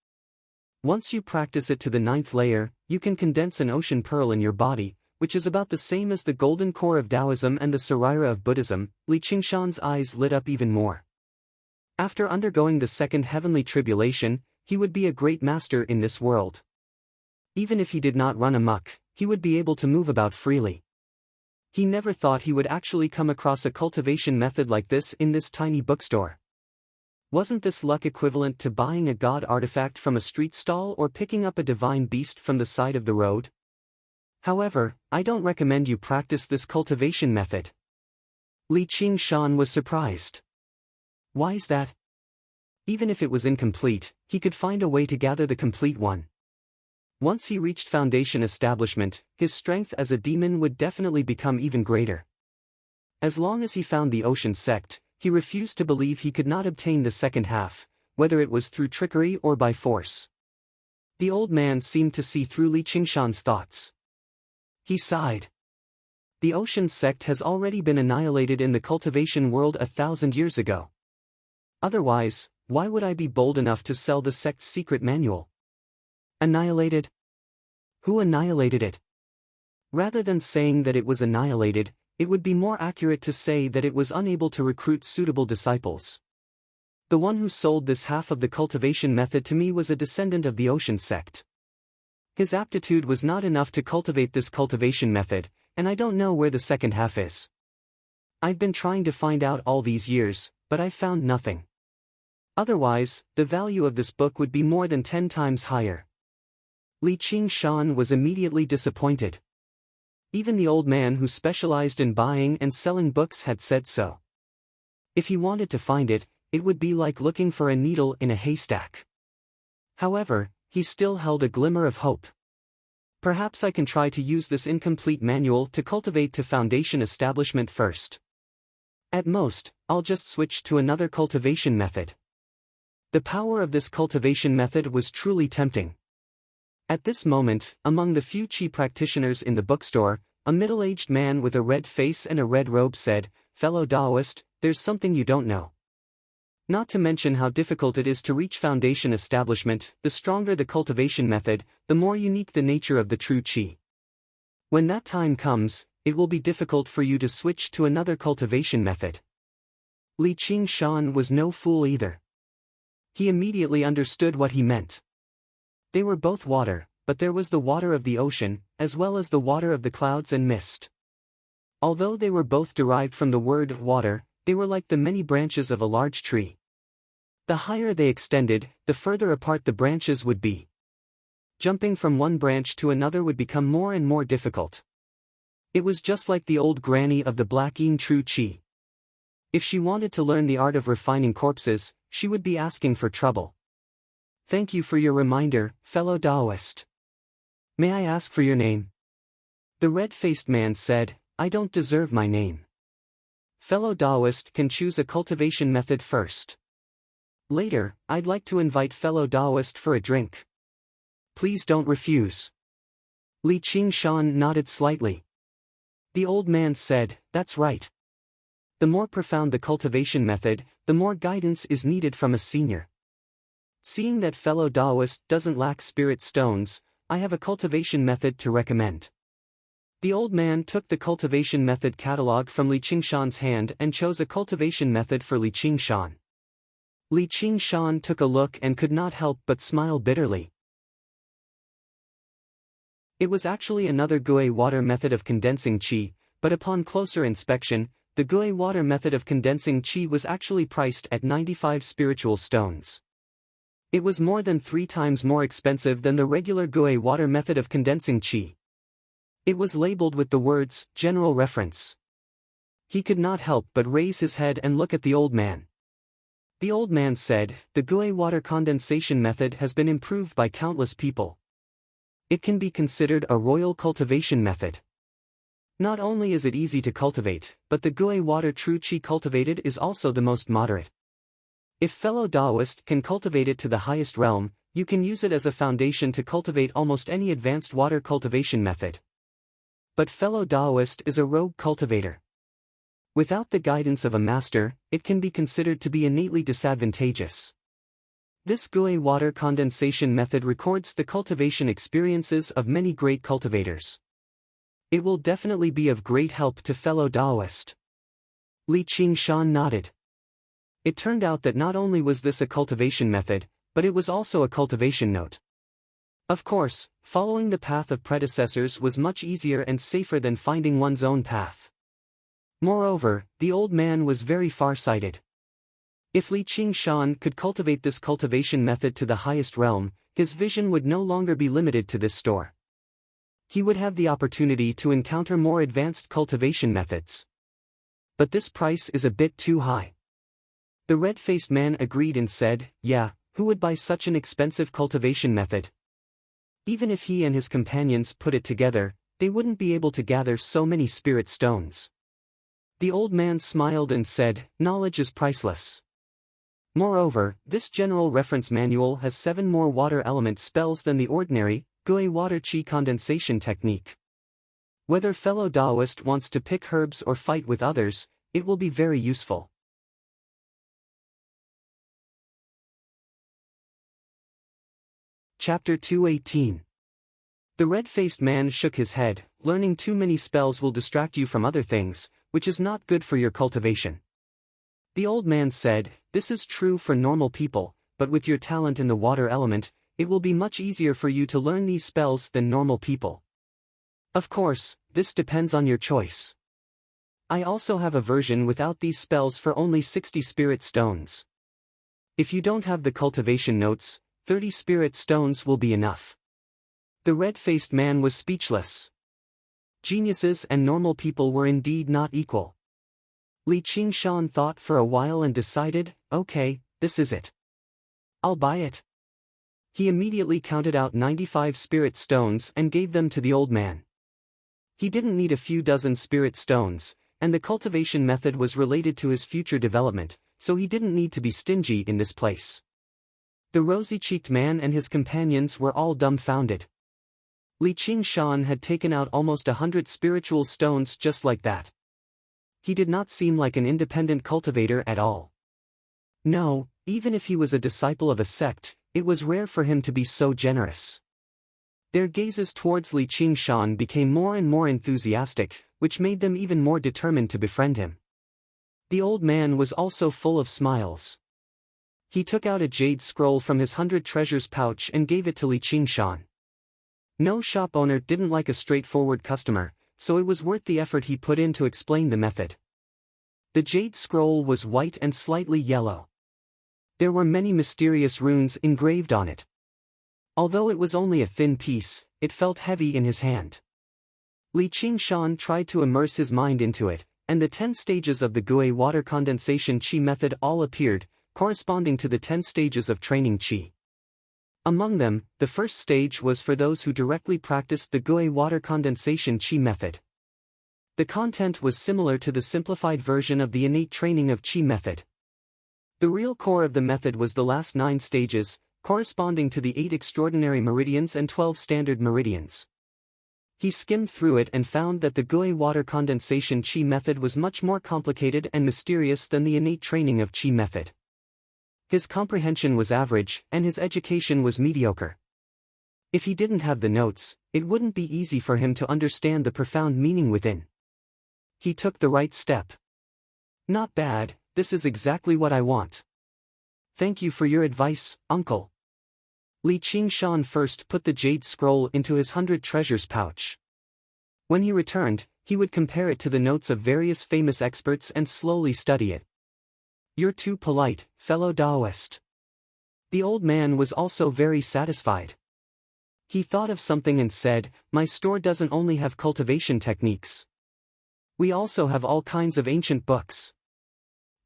Once you practice it to the 9th layer, you can condense an ocean pearl in your body, which is about the same as the golden core of Taoism and the Saraira of Buddhism. Li Qingshan's eyes lit up even more. After undergoing the 2nd heavenly tribulation, he would be a great master in this world. Even if he did not run amok, he would be able to move about freely. He never thought he would actually come across a cultivation method like this in this tiny bookstore. Wasn't this luck equivalent to buying a god artifact from a street stall or picking up a divine beast from the side of the road? However, I don't recommend you practice this cultivation method. Li Qingshan was surprised. Why's that? Even if it was incomplete, he could find a way to gather the complete one. Once he reached foundation establishment, his strength as a demon would definitely become even greater. As long as he found the Ocean Sect, he refused to believe he could not obtain the second half, whether it was through trickery or by force. The old man seemed to see through Li Qingshan's thoughts. He sighed. The Ocean Sect has already been annihilated in the cultivation world 1,000 years ago. Otherwise, why would I be bold enough to sell the sect's secret manual? Annihilated? Who annihilated it? Rather than saying that it was annihilated, it would be more accurate to say that it was unable to recruit suitable disciples. The one who sold this half of the cultivation method to me was a descendant of the Ocean Sect. His aptitude was not enough to cultivate this cultivation method, and I don't know where the second half is. I've been trying to find out all these years, but I've found nothing. Otherwise, the value of this book would be more than 10 times higher. Li Qingshan was immediately disappointed. Even the old man who specialized in buying and selling books had said so. If he wanted to find it, it would be like looking for a needle in a haystack. However, he still held a glimmer of hope. Perhaps I can try to use this incomplete manual to cultivate to foundation establishment first. At most, I'll just switch to another cultivation method. The power of this cultivation method was truly tempting. At this moment, among the few qi practitioners in the bookstore, a middle-aged man with a red face and a red robe said, "Fellow Taoist, there's something you don't know. Not to mention how difficult it is to reach foundation establishment. The stronger the cultivation method, the more unique the nature of the true qi. When that time comes, it will be difficult for you to switch to another cultivation method. Li Qingshan was no fool either. He immediately understood what he meant. They were both water, but there was the water of the ocean, as well as the water of the clouds and mist. Although they were both derived from the word water, they were like the many branches of a large tree. The higher they extended, the further apart the branches would be. Jumping from one branch to another would become more and more difficult. It was just like the old granny of the Black Yin True Qi. If she wanted to learn the art of refining corpses, she would be asking for trouble. Thank you for your reminder, fellow Taoist. May I ask for your name? The red-faced man said, I don't deserve my name. Fellow Taoist can choose a cultivation method first. Later, I'd like to invite fellow Taoist for a drink. Please don't refuse. Li Qingshan nodded slightly. The old man said, that's right. The more profound the cultivation method, the more guidance is needed from a senior. Seeing that fellow Taoist doesn't lack spirit stones, I have a cultivation method to recommend. The old man took the cultivation method catalog from Li Qingshan's hand and chose a cultivation method for Li Qingshan. Li Qingshan took a look and could not help but smile bitterly. It was actually another Gui water method of condensing qi, but upon closer inspection, the Gui water method of condensing qi was actually priced at 95 spiritual stones. It was more than 3 times more expensive than the regular Gui water method of condensing qi. It was labeled with the words, General Reference. He could not help but raise his head and look at the old man. The old man said, the Gui water condensation method has been improved by countless people. It can be considered a royal cultivation method. Not only is it easy to cultivate, but the Gui water true qi cultivated is also the most moderate. If fellow Taoist can cultivate it to the highest realm, you can use it as a foundation to cultivate almost any advanced water cultivation method. But fellow Taoist is a rogue cultivator. Without the guidance of a master, it can be considered to be innately disadvantageous. This Gui water condensation method records the cultivation experiences of many great cultivators. It will definitely be of great help to fellow Taoist. Li Qingshan nodded. It turned out that not only was this a cultivation method, but it was also a cultivation note. Of course, following the path of predecessors was much easier and safer than finding one's own path. Moreover, the old man was very far-sighted. If Li Qingshan could cultivate this cultivation method to the highest realm, his vision would no longer be limited to this store. He would have the opportunity to encounter more advanced cultivation methods. But this price is a bit too high. The red-faced man agreed and said, yeah, who would buy such an expensive cultivation method? Even if he and his companions put it together, they wouldn't be able to gather so many spirit stones. The old man smiled and said, knowledge is priceless. Moreover, this general reference manual has 7 more water element spells than the ordinary, Gui water qi condensation technique. Whether fellow Taoist wants to pick herbs or fight with others, it will be very useful. Chapter 218. The red-faced man shook his head. Learning too many spells will distract you from other things, which is not good for your cultivation. The old man said, this is true for normal people, but with your talent in the water element, it will be much easier for you to learn these spells than normal people. Of course, this depends on your choice. I also have a version without these spells for only 60 spirit stones. If you don't have the cultivation notes, 30 spirit stones will be enough. The red-faced man was speechless. Geniuses and normal people were indeed not equal. Li Qingshan thought for a while and decided, okay, this is it. I'll buy it. He immediately counted out 95 spirit stones and gave them to the old man. He didn't need a few dozen spirit stones, and the cultivation method was related to his future development, so he didn't need to be stingy in this place. The rosy-cheeked man and his companions were all dumbfounded. Li Qingshan had taken out almost 100 spiritual stones just like that. He did not seem like an independent cultivator at all. No, even if he was a disciple of a sect, it was rare for him to be so generous. Their gazes towards Li Qingshan became more and more enthusiastic, which made them even more determined to befriend him. The old man was also full of smiles. He took out a jade scroll from his 100 treasures pouch and gave it to Li Qingshan. No shop owner didn't like a straightforward customer, so it was worth the effort he put in to explain the method. The jade scroll was white and slightly yellow. There were many mysterious runes engraved on it. Although it was only a thin piece, it felt heavy in his hand. Li Qingshan tried to immerse his mind into it, and the 10 stages of the Gui water condensation qi method all appeared, corresponding to the 10 stages of training qi. Among them, the first stage was for those who directly practiced the Gui water condensation qi method. The content was similar to the simplified version of the innate training of qi method. The real core of the method was the last 9 stages, corresponding to the 8 extraordinary meridians and 12 standard meridians. He skimmed through it and found that the Gui water condensation qi method was much more complicated and mysterious than the innate training of qi method. His comprehension was average, and his education was mediocre. If he didn't have the notes, it wouldn't be easy for him to understand the profound meaning within. He took the right step. Not bad, this is exactly what I want. Thank you for your advice, uncle. Li Qingshan first put the jade scroll into his 100 treasures pouch. When he returned, he would compare it to the notes of various famous experts and slowly study it. You're too polite, fellow Taoist. The old man was also very satisfied. He thought of something and said, my store doesn't only have cultivation techniques. We also have all kinds of ancient books.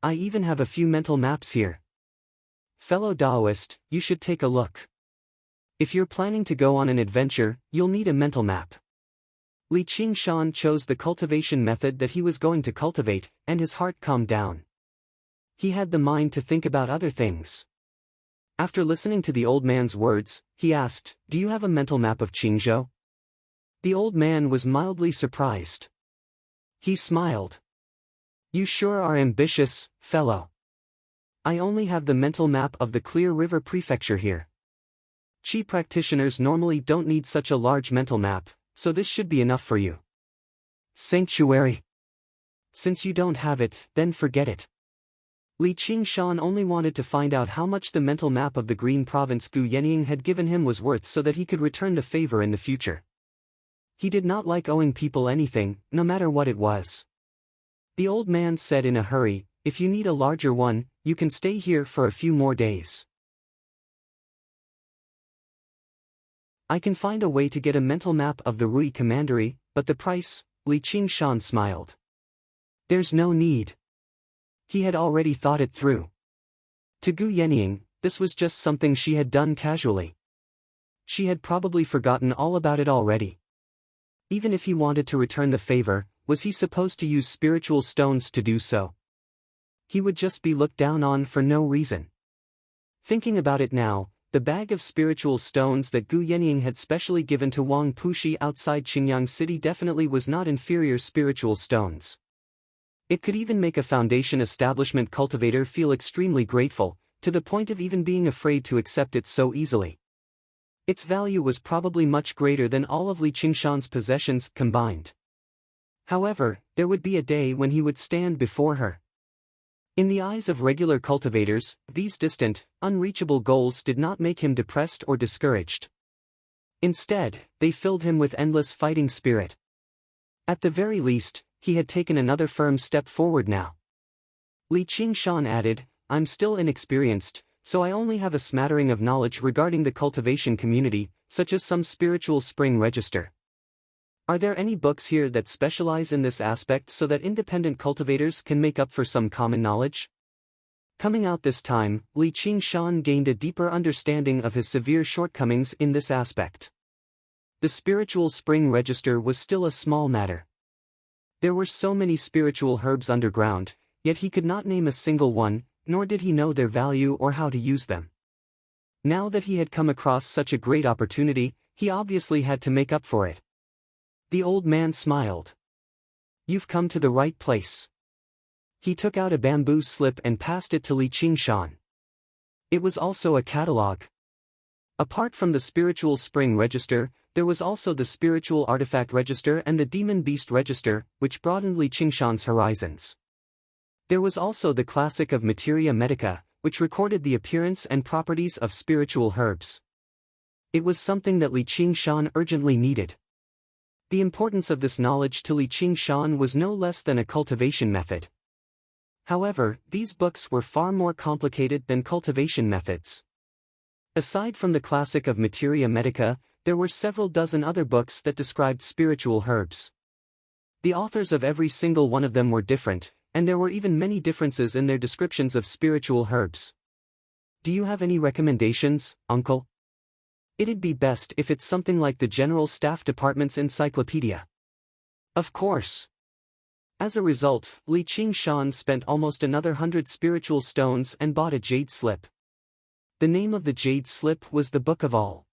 I even have a few mental maps here. Fellow Taoist, you should take a look. If you're planning to go on an adventure, you'll need a mental map. Li Qingshan chose the cultivation method that he was going to cultivate, and his heart calmed down. He had the mind to think about other things. After listening to the old man's words, he asked, do you have a mental map of Qingzhou? The old man was mildly surprised. He smiled. You sure are ambitious, fellow. I only have the mental map of the Clear River Prefecture here. Qi practitioners normally don't need such a large mental map, so this should be enough for you. Sanctuary. Since you don't have it, then forget it. Li Qingshan only wanted to find out how much the mental map of the Green Province Gu Yenying had given him was worth so that he could return the favor in the future. He did not like owing people anything, no matter what it was. The old man said in a hurry, if you need a larger one, you can stay here for a few more days. I can find a way to get a mental map of the Rui Commandery, but the price, Li Qingshan smiled. There's no need. He had already thought it through. To Gu Yenying, this was just something she had done casually. She had probably forgotten all about it already. Even if he wanted to return the favor, was he supposed to use spiritual stones to do so? He would just be looked down on for no reason. Thinking about it now, the bag of spiritual stones that Gu Yenying had specially given to Wang Pushi outside Qingyang City definitely was not inferior spiritual stones. It could even make a foundation establishment cultivator feel extremely grateful, to the point of even being afraid to accept it so easily. Its value was probably much greater than all of Li Qingshan's possessions combined. However, there would be a day when he would stand before her. In the eyes of regular cultivators, these distant, unreachable goals did not make him depressed or discouraged. Instead, they filled him with endless fighting spirit. At the very least, he had taken another firm step forward now. Li Qingshan added, I'm still inexperienced, so I only have a smattering of knowledge regarding the cultivation community, such as some spiritual spring register. Are there any books here that specialize in this aspect so that independent cultivators can make up for some common knowledge? Coming out this time, Li Qingshan gained a deeper understanding of his severe shortcomings in this aspect. The spiritual spring register was still a small matter. There were so many spiritual herbs underground, yet he could not name a single one, nor did he know their value or how to use them. Now that he had come across such a great opportunity, he obviously had to make up for it. The old man smiled. You've come to the right place. He took out a bamboo slip and passed it to Li Qingshan. It was also a catalogue. Apart from the spiritual spring register, there was also the spiritual artifact register and the demon beast register, which broadened Li Qingshan's horizons. There was also the classic of Materia Medica, which recorded the appearance and properties of spiritual herbs. It was something that Li Qingshan urgently needed. The importance of this knowledge to Li Qingshan was no less than a cultivation method. However, these books were far more complicated than cultivation methods. Aside from the classic of Materia Medica, there were several dozen other books that described spiritual herbs. The authors of every single one of them were different, and there were even many differences in their descriptions of spiritual herbs. Do you have any recommendations, Uncle? It'd be best if it's something like the General Staff Department's encyclopedia. Of course. As a result, Li Qingshan spent almost another 100 spiritual stones and bought a jade slip. The name of the jade slip was the Book of All.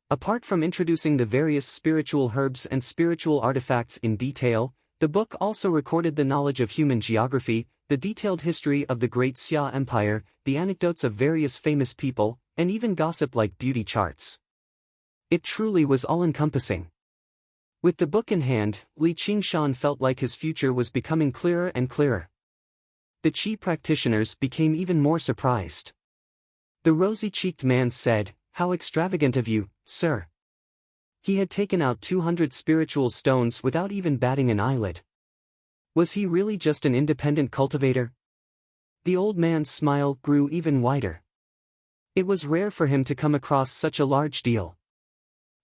Apart from introducing the various spiritual herbs and spiritual artifacts in detail, the book also recorded the knowledge of human geography, the detailed history of the Great Xia Empire, the anecdotes of various famous people, and even gossip like beauty charts. It truly was all-encompassing. With the book in hand, Li Qingshan felt like his future was becoming clearer and clearer. The Qi practitioners became even more surprised. The rosy-cheeked man said, "How extravagant of you, sir." He had taken out 200 spiritual stones without even batting an eyelid. Was he really just an independent cultivator? The old man's smile grew even wider. It was rare for him to come across such a large deal.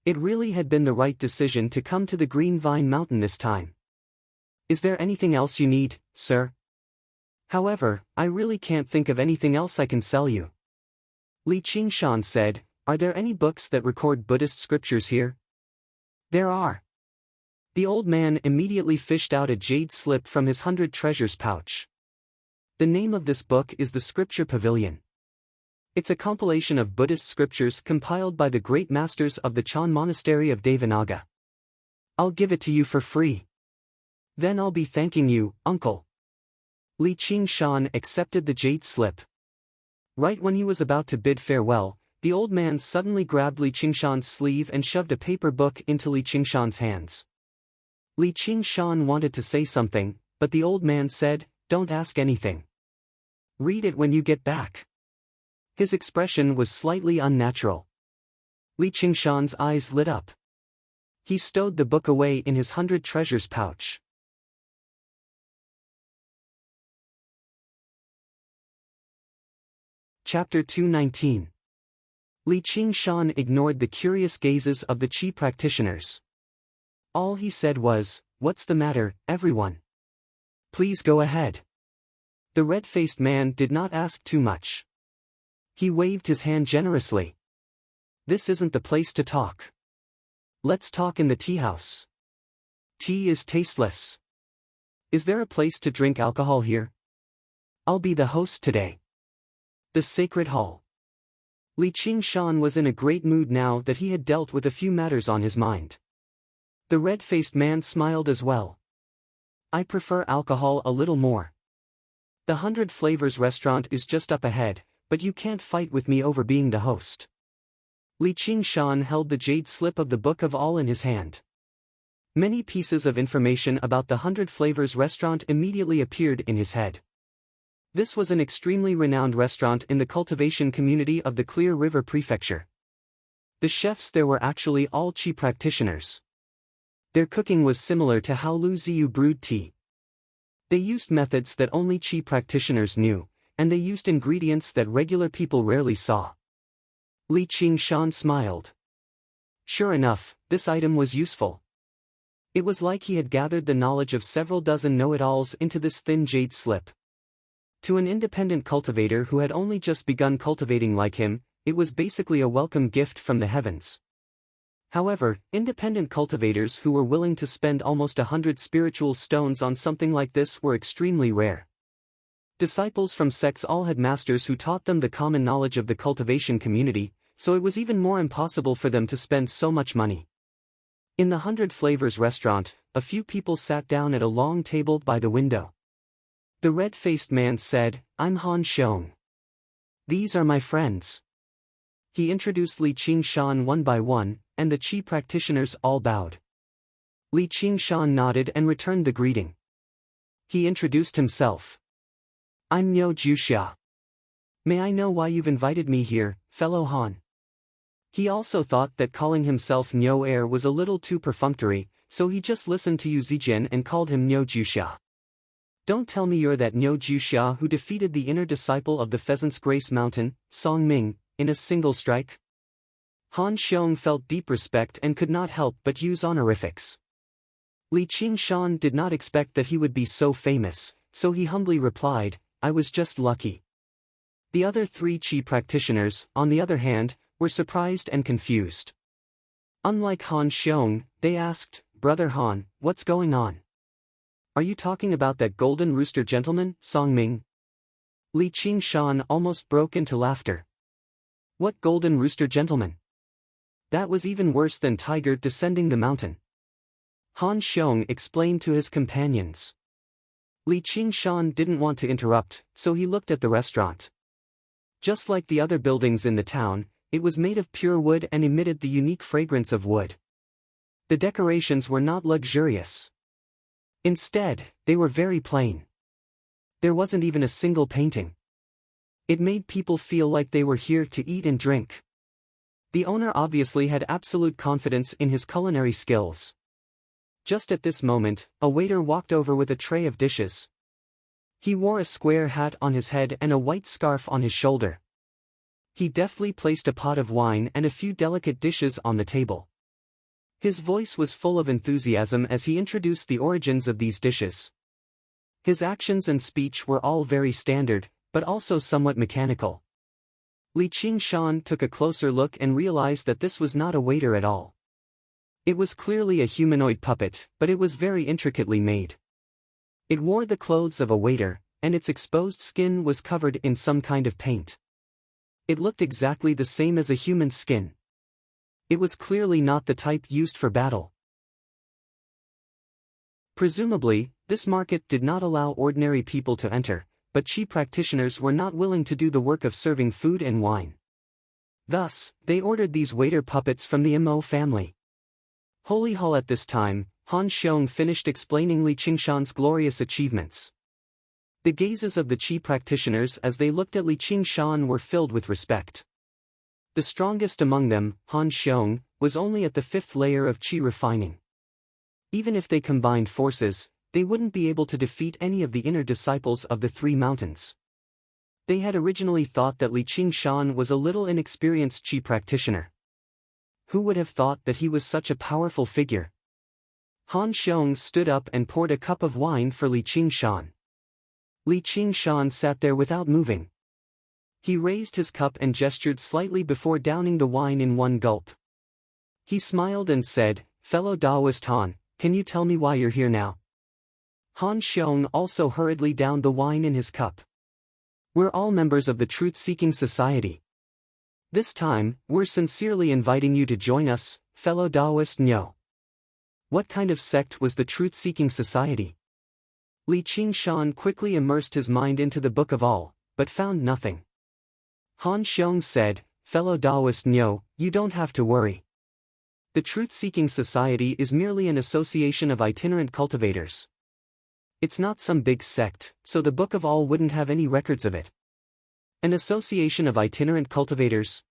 It really had been the right decision to come to the Green Vine Mountain this time. Is there anything else you need, sir? However, I really can't think of anything else I can sell you. Li Qingshan said, "Are there any books that record Buddhist scriptures here?" "There are." The old man immediately fished out a jade slip from his 100 treasures pouch. The name of this book is the Scripture Pavilion. It's a compilation of Buddhist scriptures compiled by the great masters of the Chan Monastery of Devanaga. I'll give it to you for free. Then I'll be thanking you, Uncle. Li Qingshan accepted the jade slip. Right when he was about to bid farewell, the old man suddenly grabbed Li Qingshan's sleeve and shoved a paper book into Li Qingshan's hands. Li Qingshan wanted to say something, but the old man said, "Don't ask anything. Read it when you get back." His expression was slightly unnatural. Li Qingshan's eyes lit up. He stowed the book away in his 100 treasures pouch. Chapter 219. Li Qingshan ignored the curious gazes of the Qi practitioners. All he said was, "What's the matter, everyone? Please go ahead." The red-faced man did not ask too much. He waved his hand generously. "This isn't the place to talk. Let's talk in the tea house. Tea is tasteless. Is there a place to drink alcohol here? I'll be the host today." The Sacred Hall. Li Qingshan was in a great mood now that he had dealt with a few matters on his mind. The red-faced man smiled as well. "I prefer alcohol a little more. The 100 Flavors restaurant is just up ahead, but you can't fight with me over being the host." Li Qingshan held the jade slip of the Book of All in his hand. Many pieces of information about the 100 Flavors restaurant immediately appeared in his head. This was an extremely renowned restaurant in the cultivation community of the Clear River Prefecture. The chefs there were actually all Qi practitioners. Their cooking was similar to how Lu Ziyu brewed tea. They used methods that only Qi practitioners knew, and they used ingredients that regular people rarely saw. Li Qingshan smiled. Sure enough, this item was useful. It was like he had gathered the knowledge of several dozen know-it-alls into this thin jade slip. To an independent cultivator who had only just begun cultivating like him, it was basically a welcome gift from the heavens. However, independent cultivators who were willing to spend almost 100 spiritual stones on something like this were extremely rare. Disciples from sects all had masters who taught them the common knowledge of the cultivation community, so it was even more impossible for them to spend so much money. In the 100 Flavors restaurant, a few people sat down at a long table by the window. The red-faced man said, "I'm Han Xiong. These are my friends." He introduced Li Qingshan one by one, and the Qi practitioners all bowed. Li Qingshan nodded and returned the greeting. He introduced himself. "I'm Niu Juxia. May I know why you've invited me here, fellow Han?" He also thought that calling himself Niu Er was a little too perfunctory, so he just listened to Yu Zijian and called him Niu Juxia. "Don't tell me you're that Niu Juxia who defeated the inner disciple of the Pheasant's Grace Mountain, Song Ming, in a single strike?" Han Xiong felt deep respect and could not help but use honorifics. Li Qingshan did not expect that he would be so famous, so he humbly replied, "I was just lucky." The other 3 Qi practitioners, on the other hand, were surprised and confused. Unlike Han Xiong, they asked, "Brother Han, what's going on? Are you talking about that golden rooster gentleman, Song Ming?" Li Qingshan almost broke into laughter. "What golden rooster gentleman? That was even worse than tiger descending the mountain." Han Xiong explained to his companions. Li Qingshan didn't want to interrupt, so he looked at the restaurant. Just like the other buildings in the town, it was made of pure wood and emitted the unique fragrance of wood. The decorations were not luxurious. Instead, they were very plain. There wasn't even a single painting. It made people feel like they were here to eat and drink. The owner obviously had absolute confidence in his culinary skills. Just at this moment, a waiter walked over with a tray of dishes. He wore a square hat on his head and a white scarf on his shoulder. He deftly placed a pot of wine and a few delicate dishes on the table. His voice was full of enthusiasm as he introduced the origins of these dishes. His actions and speech were all very standard, but also somewhat mechanical. Li Qingshan took a closer look and realized that this was not a waiter at all. It was clearly a humanoid puppet, but it was very intricately made. It wore the clothes of a waiter, and its exposed skin was covered in some kind of paint. It looked exactly the same as a human's skin. It was clearly not the type used for battle. Presumably, this market did not allow ordinary people to enter, but Qi practitioners were not willing to do the work of serving food and wine. Thus, they ordered these waiter puppets from the Mo family. Holy Hall. At this time, Han Xiong finished explaining Li Qingshan's glorious achievements. The gazes of the Qi practitioners as they looked at Li Qingshan were filled with respect. The strongest among them, Han Xiong, was only at the 5th layer of Qi refining. Even if they combined forces, they wouldn't be able to defeat any of the inner disciples of the 3 mountains. They had originally thought that Li Qingshan was a little inexperienced Qi practitioner. Who would have thought that he was such a powerful figure? Han Xiong stood up and poured a cup of wine for Li Qingshan. Li Qingshan sat there without moving. He raised his cup and gestured slightly before downing the wine in one gulp. He smiled and said, "Fellow Taoist Han, can you tell me why you're here now?" Han Xiong also hurriedly downed the wine in his cup. "We're all members of the Truth-Seeking Society. This time, we're sincerely inviting you to join us, fellow Taoist Niu." What kind of sect was the Truth-Seeking Society? Li Qingshan quickly immersed his mind into the Book of All, but found nothing. Han Xiong said, "Fellow Taoist Niu, you don't have to worry. The Truth-Seeking Society is merely an association of itinerant cultivators. It's not some big sect, so the Book of All wouldn't have any records of it." An association of itinerant cultivators?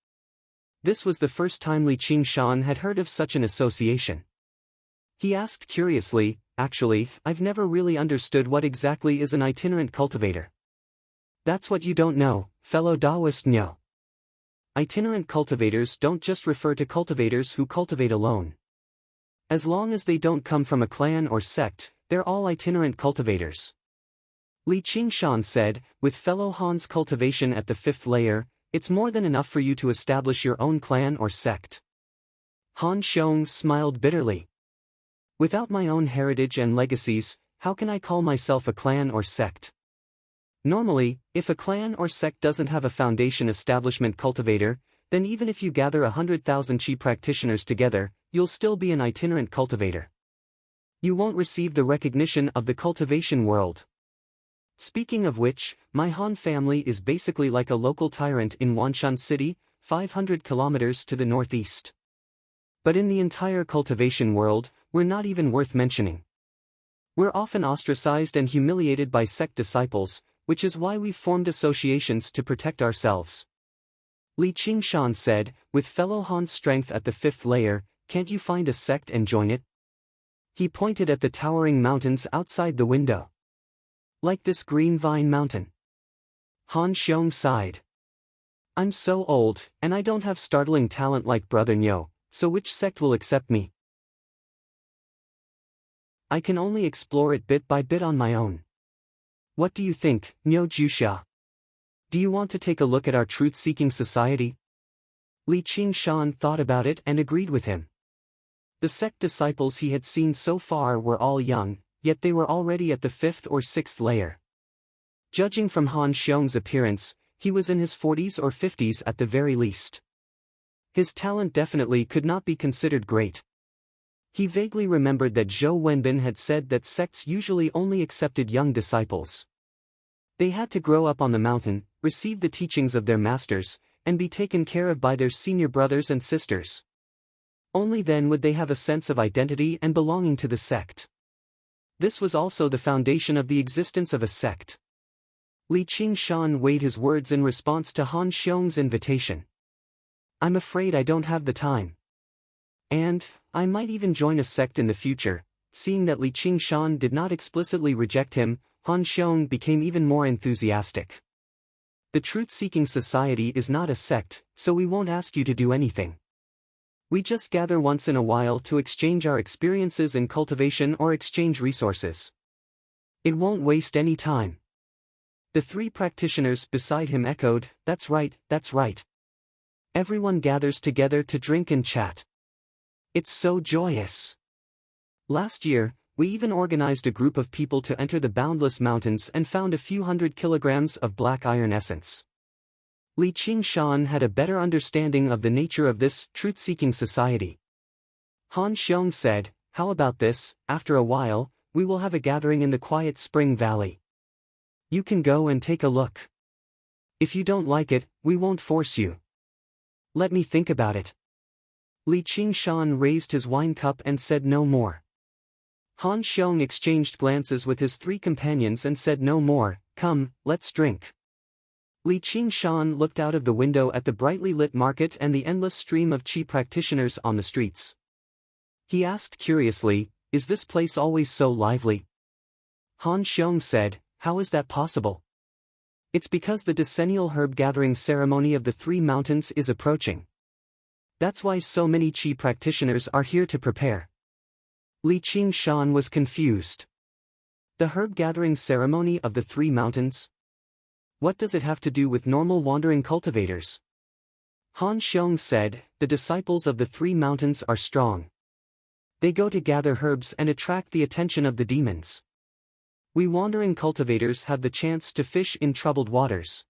This was the first time Li Qingshan had heard of such an association. He asked curiously, "Actually, I've never really understood what exactly is an itinerant cultivator." "That's what you don't know, fellow Taoist Niu. Itinerant cultivators don't just refer to cultivators who cultivate alone. As long as they don't come from a clan or sect, they're all itinerant cultivators." Li Qingshan said, "With fellow Han's cultivation at the 5th layer, it's more than enough for you to establish your own clan or sect." Han Xiong smiled bitterly. "Without my own heritage and legacies, how can I call myself a clan or sect? Normally, if a clan or sect doesn't have a foundation establishment cultivator, then even if you gather 100,000 Qi practitioners together, you'll still be an itinerant cultivator. You won't receive the recognition of the cultivation world. Speaking of which, my Han family is basically like a local tyrant in Wanshan City, 500 kilometers to the northeast. But in the entire cultivation world, we're not even worth mentioning. We're often ostracized and humiliated by sect disciples, which is why we've formed associations to protect ourselves. Li Qingshan said, with fellow Han's strength at the 5th layer, can't you find a sect and join it? He pointed at the towering mountains outside the window. Like this green vine mountain. Han Xiong sighed. I'm so old, and I don't have startling talent like Brother Nyo, so which sect will accept me? I can only explore it bit by bit on my own. What do you think, Nyo Jusha? Do you want to take a look at our truth-seeking society? Li Qingshan thought about it and agreed with him. The sect disciples he had seen so far were all young, yet they were already at the 5th or 6th layer. Judging from Han Xiong's appearance, he was in his 40s or 50s at the very least. His talent definitely could not be considered great. He vaguely remembered that Zhou Wenbin had said that sects usually only accepted young disciples. They had to grow up on the mountain, receive the teachings of their masters, and be taken care of by their senior brothers and sisters. Only then would they have a sense of identity and belonging to the sect. This was also the foundation of the existence of a sect. Li Qingshan weighed his words in response to Han Xiong's invitation. I'm afraid I don't have the time. And, I might even join a sect in the future. Seeing that Li Qingshan did not explicitly reject him, Han Xiong became even more enthusiastic. The Truth-Seeking Society is not a sect, so we won't ask you to do anything. We just gather once in a while to exchange our experiences in cultivation or exchange resources. It won't waste any time. The 3 practitioners beside him echoed, that's right, that's right. Everyone gathers together to drink and chat. It's so joyous. Last year, we even organized a group of people to enter the Boundless Mountains and found a few hundred kilograms of black iron essence. Li Qingshan had a better understanding of the nature of this truth-seeking society. Han Xiong said, how about this, after a while, we will have a gathering in the quiet Spring Valley. You can go and take a look. If you don't like it, we won't force you. Let me think about it. Li Qingshan raised his wine cup and said no more. Han Xiong exchanged glances with his 3 companions and said no more, come, let's drink. Li Qingshan looked out of the window at the brightly lit market and the endless stream of Qi practitioners on the streets. He asked curiously, is this place always so lively? Han Xiong said, how is that possible? It's because the decennial herb gathering ceremony of the 3 mountains is approaching. That's why so many Qi practitioners are here to prepare. Li Qingshan was confused. The herb gathering ceremony of the 3 mountains? What does it have to do with normal wandering cultivators? Han Xiong said, the disciples of the 3 mountains are strong. They go to gather herbs and attract the attention of the demons. We wandering cultivators have the chance to fish in troubled waters.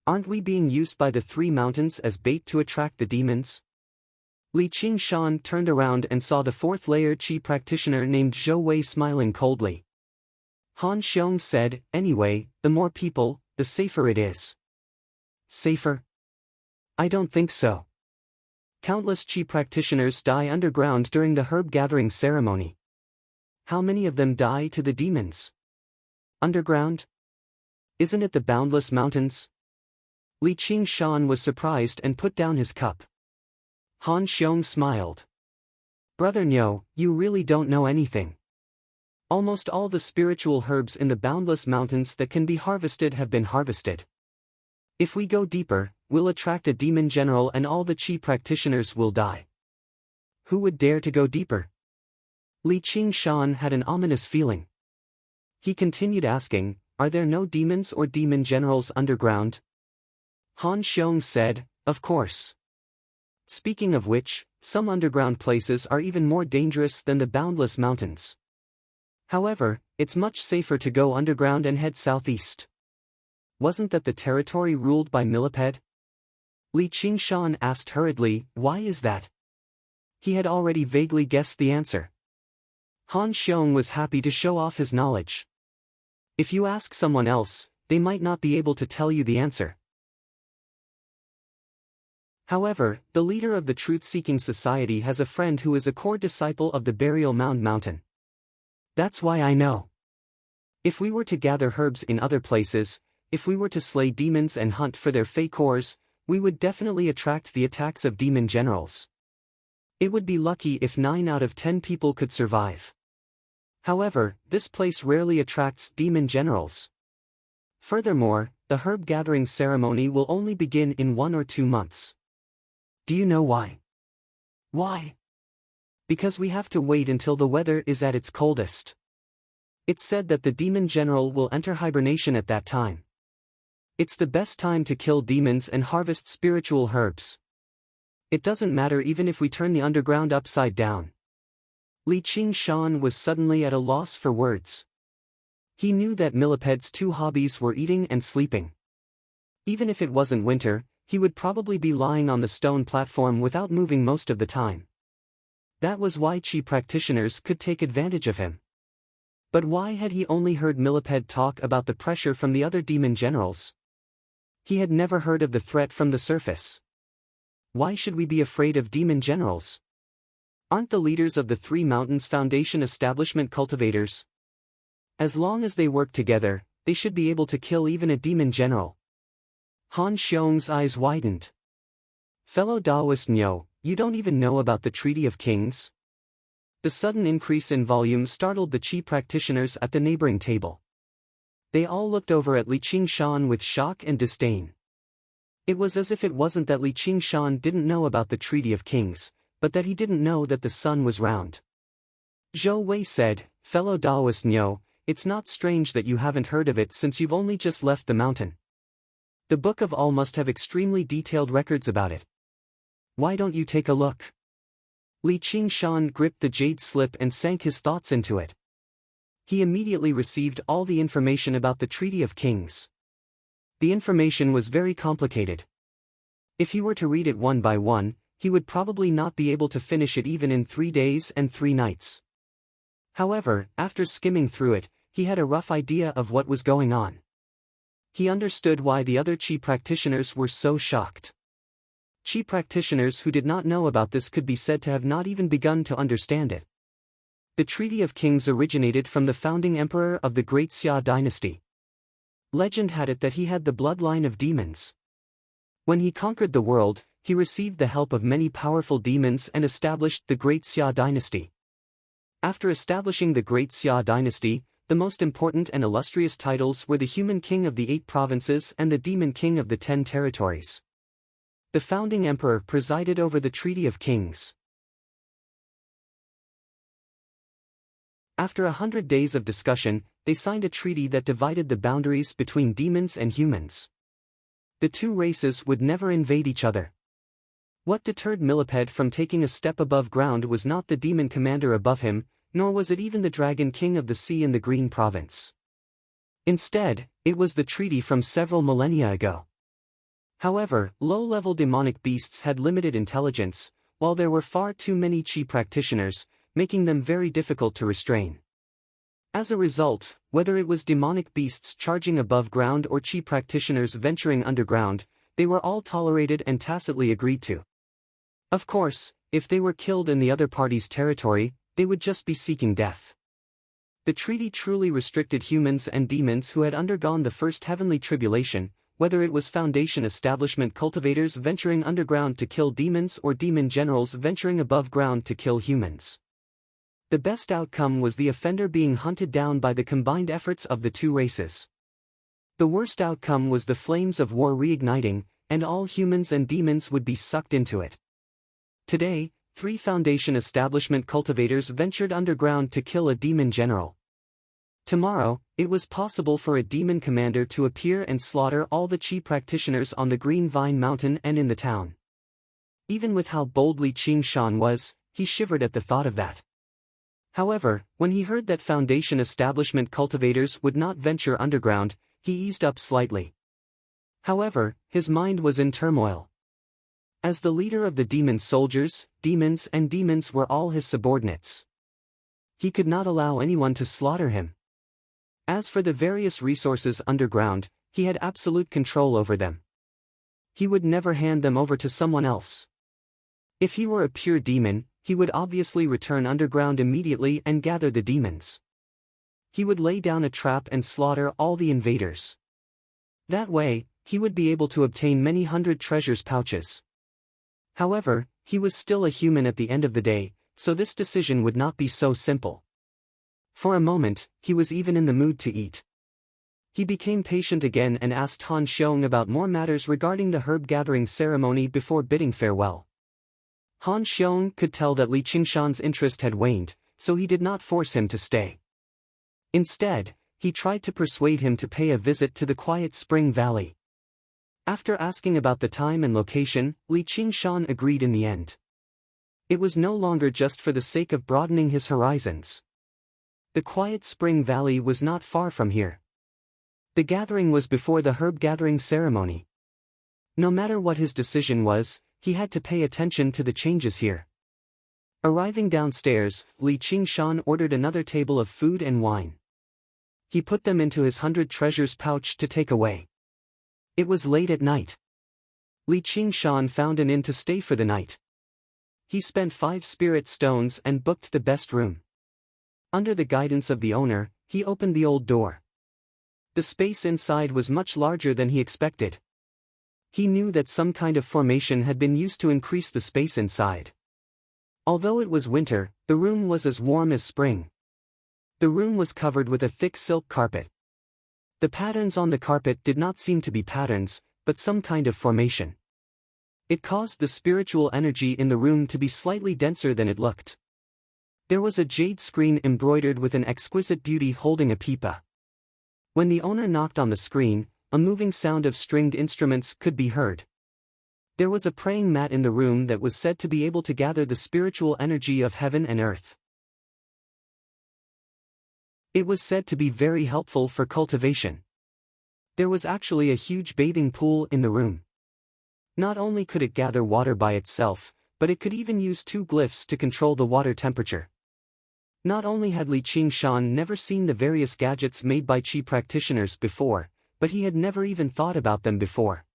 Aren't we being used by the 3 mountains as bait to attract the demons? Li Qingshan turned around and saw the 4th layer Qi practitioner named Zhou Wei smiling coldly. Han Xiong said, anyway, the more people, the safer it is. Safer? I don't think so. Countless Qi practitioners die underground during the herb gathering ceremony. How many of them die to the demons? Underground? Isn't it the Boundless Mountains? Li Qingshan was surprised and put down his cup. Han Xiong smiled. Brother Nyo, you really don't know anything. Almost all the spiritual herbs in the Boundless Mountains that can be harvested have been harvested. If we go deeper, we'll attract a demon general and all the Qi practitioners will die. Who would dare to go deeper? Li Qingshan had an ominous feeling. He continued asking, are there no demons or demon generals underground? Han Xiong said, of course. Speaking of which, some underground places are even more dangerous than the Boundless Mountains. However, it's much safer to go underground and head southeast. Wasn't that the territory ruled by Millipede? Li Qingshan asked hurriedly, "Why is that?" He had already vaguely guessed the answer. Han Xiong was happy to show off his knowledge. If you ask someone else, they might not be able to tell you the answer. However, the leader of the Truth-Seeking Society has a friend who is a core disciple of the Burial Mound Mountain. That's why I know. If we were to gather herbs in other places, if we were to slay demons and hunt for their fey cores, we would definitely attract the attacks of demon generals. It would be lucky if 9 out of 10 people could survive. However, this place rarely attracts demon generals. Furthermore, the herb gathering ceremony will only begin in 1 or 2 months. Do you know why? Why? Because we have to wait until the weather is at its coldest. It's said that the demon general will enter hibernation at that time. It's the best time to kill demons and harvest spiritual herbs. It doesn't matter even if we turn the underground upside down. Li Qingshan was suddenly at a loss for words. He knew that Milliped's 2 hobbies were eating and sleeping. Even if it wasn't winter, he would probably be lying on the stone platform without moving most of the time. That was why Qi practitioners could take advantage of him. But why had he only heard Millipede talk about the pressure from the other demon generals? He had never heard of the threat from the surface. Why should we be afraid of demon generals? Aren't the leaders of the 3 Mountains Foundation establishment cultivators? As long as they work together, they should be able to kill even a demon general. Han Xiong's eyes widened. Fellow Taoist Nyo, you don't even know about the Treaty of Kings? The sudden increase in volume startled the Qi practitioners at the neighboring table. They all looked over at Li Qingshan with shock and disdain. It was as if it wasn't that Li Qingshan didn't know about the Treaty of Kings, but that he didn't know that the sun was round. Zhou Wei said, "Fellow Taoist Nyo, it's not strange that you haven't heard of it since you've only just left the mountain. The Book of All must have extremely detailed records about it. Why don't you take a look?" Li Qingshan gripped the jade slip and sank his thoughts into it. He immediately received all the information about the Treaty of Kings. The information was very complicated. If he were to read it one by one, he would probably not be able to finish it even in 3 days and 3 nights. However, after skimming through it, he had a rough idea of what was going on. He understood why the other Qi practitioners were so shocked. Qi practitioners who did not know about this could be said to have not even begun to understand it. The Treaty of Kings originated from the founding emperor of the Great Xia dynasty. Legend had it that he had the bloodline of demons. When he conquered the world, he received the help of many powerful demons and established the Great Xia dynasty. After establishing the Great Xia dynasty, the most important and illustrious titles were the Human King of the 8 provinces and the Demon King of the 10 territories. The founding emperor presided over the Treaty of Kings. After 100 days of discussion, they signed a treaty that divided the boundaries between demons and humans. The 2 races would never invade each other. What deterred Millipede from taking a step above ground was not the demon commander above him, nor was it even the Dragon King of the Sea in the Green Province. Instead, it was the treaty from several millennia ago. However, low-level demonic beasts had limited intelligence, while there were far too many Qi practitioners, making them very difficult to restrain. As a result, whether it was demonic beasts charging above ground or Qi practitioners venturing underground, they were all tolerated and tacitly agreed to. Of course, if they were killed in the other party's territory, they would just be seeking death. The treaty truly restricted humans and demons who had undergone the first heavenly tribulation, whether it was Foundation establishment cultivators venturing underground to kill demons or demon generals venturing above ground to kill humans. The best outcome was the offender being hunted down by the combined efforts of the 2 races. The worst outcome was the flames of war reigniting, and all humans and demons would be sucked into it. Today, 3 Foundation establishment cultivators ventured underground to kill a demon general. Tomorrow, it was possible for a demon commander to appear and slaughter all the Qi practitioners on the Green Vine Mountain and in the town. Even with how bold Li Qingshan was, he shivered at the thought of that. However, when he heard that Foundation establishment cultivators would not venture underground, he eased up slightly. However, his mind was in turmoil. As the leader of the demon soldiers, demons were all his subordinates. He could not allow anyone to slaughter him. As for the various resources underground, he had absolute control over them. He would never hand them over to someone else. If he were a pure demon, he would obviously return underground immediately and gather the demons. He would lay down a trap and slaughter all the invaders. That way, he would be able to obtain many hundred treasures pouches. However, he was still a human at the end of the day, so this decision would not be so simple. For a moment, he was even in the mood to eat. He became patient again and asked Han Xiong about more matters regarding the herb-gathering ceremony before bidding farewell. Han Xiong could tell that Li Qingshan's interest had waned, so he did not force him to stay. Instead, he tried to persuade him to pay a visit to the quiet Spring Valley. After asking about the time and location, Li Qingshan agreed in the end. It was no longer just for the sake of broadening his horizons. The quiet Spring Valley was not far from here. The gathering was before the herb-gathering ceremony. No matter what his decision was, he had to pay attention to the changes here. Arriving downstairs, Li Qingshan ordered another table of food and wine. He put them into his 100 treasures pouch to take away. It was late at night. Li Qingshan found an inn to stay for the night. He spent 5 spirit stones and booked the best room. Under the guidance of the owner, he opened the old door. The space inside was much larger than he expected. He knew that some kind of formation had been used to increase the space inside. Although it was winter, the room was as warm as spring. The room was covered with a thick silk carpet. The patterns on the carpet did not seem to be patterns, but some kind of formation. It caused the spiritual energy in the room to be slightly denser than it looked. There was a jade screen embroidered with an exquisite beauty holding a pipa. When the owner knocked on the screen, a moving sound of stringed instruments could be heard. There was a praying mat in the room that was said to be able to gather the spiritual energy of heaven and earth. It was said to be very helpful for cultivation. There was actually a huge bathing pool in the room. Not only could it gather water by itself, but it could even use 2 glyphs to control the water temperature. Not only had Li Qingshan never seen the various gadgets made by Qi practitioners before, but he had never even thought about them before.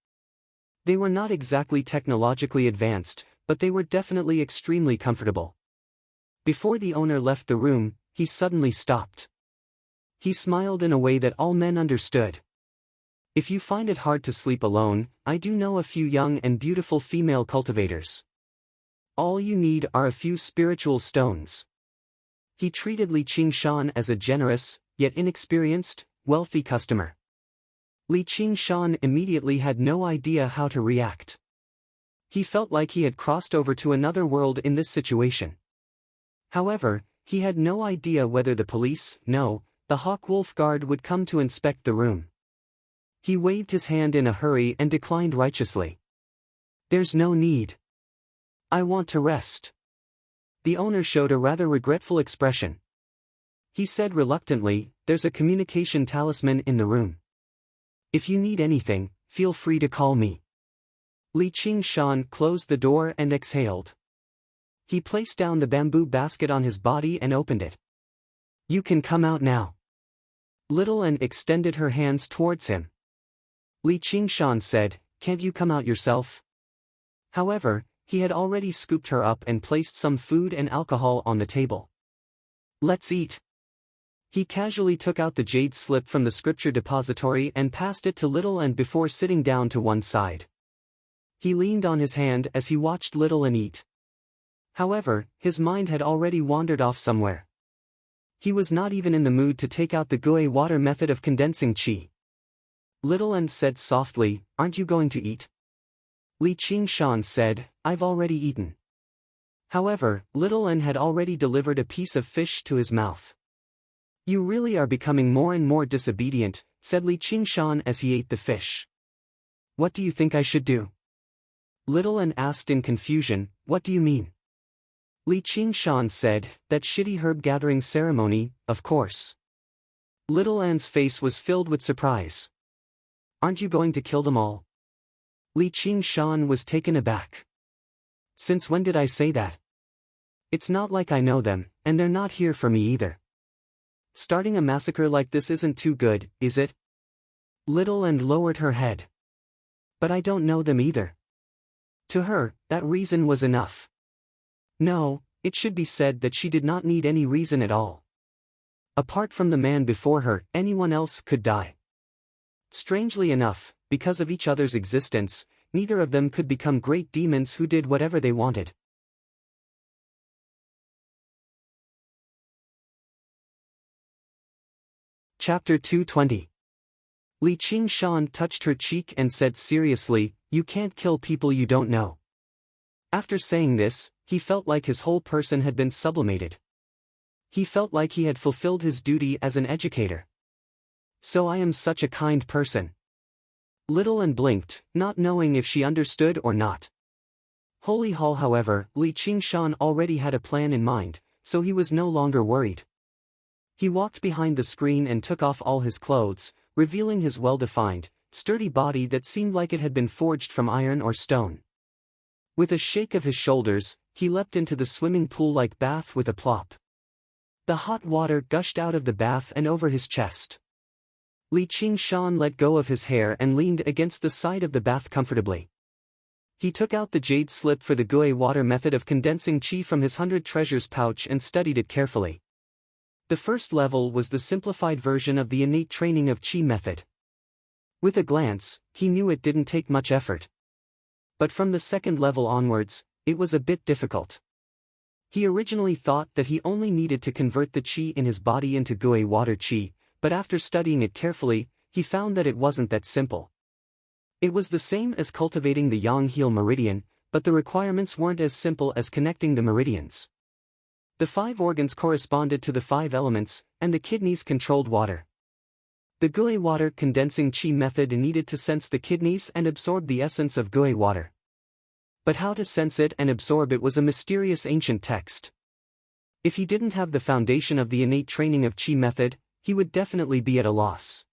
They were not exactly technologically advanced, but they were definitely extremely comfortable. Before the owner left the room, he suddenly stopped. He smiled in a way that all men understood. If you find it hard to sleep alone, I do know a few young and beautiful female cultivators. All you need are a few spiritual stones. He treated Li Qingshan as a generous, yet inexperienced, wealthy customer. Li Qingshan immediately had no idea how to react. He felt like he had crossed over to another world in this situation. However, he had no idea whether the police, the Hawk Wolf Guard would come to inspect the room. He waved his hand in a hurry and declined righteously. "There's no need. I want to rest." The owner showed a rather regretful expression. He said reluctantly, "There's a communication talisman in the room. If you need anything, feel free to call me." Li Qingshan closed the door and exhaled. He placed down the bamboo basket on his body and opened it. "You can come out now." Little An extended her hands towards him. Li Qingshan said, "Can't you come out yourself?" However, he had already scooped her up and placed some food and alcohol on the table. "Let's eat." He casually took out the jade slip from the scripture depository and passed it to Little An before sitting down to one side. He leaned on his hand as he watched Little An eat. However, his mind had already wandered off somewhere. He was not even in the mood to take out the Gui water method of condensing qi. Little An said softly, "Aren't you going to eat?" Li Qingshan said, "I've already eaten." However, Little An had already delivered a piece of fish to his mouth. "You really are becoming more and more disobedient," said Li Qingshan as he ate the fish. "What do you think I should do?" Little An asked in confusion, "What do you mean?" Li Qingshan said, "That shitty herb-gathering ceremony, of course." Little An's face was filled with surprise. "Aren't you going to kill them all?" Li Qingshan was taken aback. Since when did I say that? It's not like I know them, and they're not here for me either. Starting a massacre like this isn't too good, is it? Little and lowered her head. But I don't know them either. To her, that reason was enough. No, it should be said that she did not need any reason at all. Apart from the man before her, anyone else could die. Strangely enough, because of each other's existence, neither of them could become great demons who did whatever they wanted. Chapter 220. Li Qingshan touched her cheek and said seriously, "You can't kill people you don't know." After saying this, he felt like his whole person had been sublimated. He felt like he had fulfilled his duty as an educator. So I am such a kind person. Little and blinked, not knowing if she understood or not. Holy Hall, however, Li Qingshan already had a plan in mind, so he was no longer worried. He walked behind the screen and took off all his clothes, revealing his well-defined, sturdy body that seemed like it had been forged from iron or stone. With a shake of his shoulders, he leapt into the swimming pool-like bath with a plop. The hot water gushed out of the bath and over his chest. Li Qingshan let go of his hair and leaned against the side of the bath comfortably. He took out the jade slip for the Gui water method of condensing qi from his 100 treasures pouch and studied it carefully. The first level was the simplified version of the innate training of qi method. With a glance, he knew it didn't take much effort. But from the second level onwards, it was a bit difficult. He originally thought that he only needed to convert the qi in his body into Gui water qi, but after studying it carefully, he found that it wasn't that simple. It was the same as cultivating the yang heel meridian, but the requirements weren't as simple as connecting the meridians. The 5 organs corresponded to the 5 elements, and the kidneys controlled water. The Gui water condensing qi method needed to sense the kidneys and absorb the essence of Gui water. But how to sense it and absorb it was a mysterious ancient text. If he didn't have the foundation of the innate training of qi method, he would definitely be at a loss.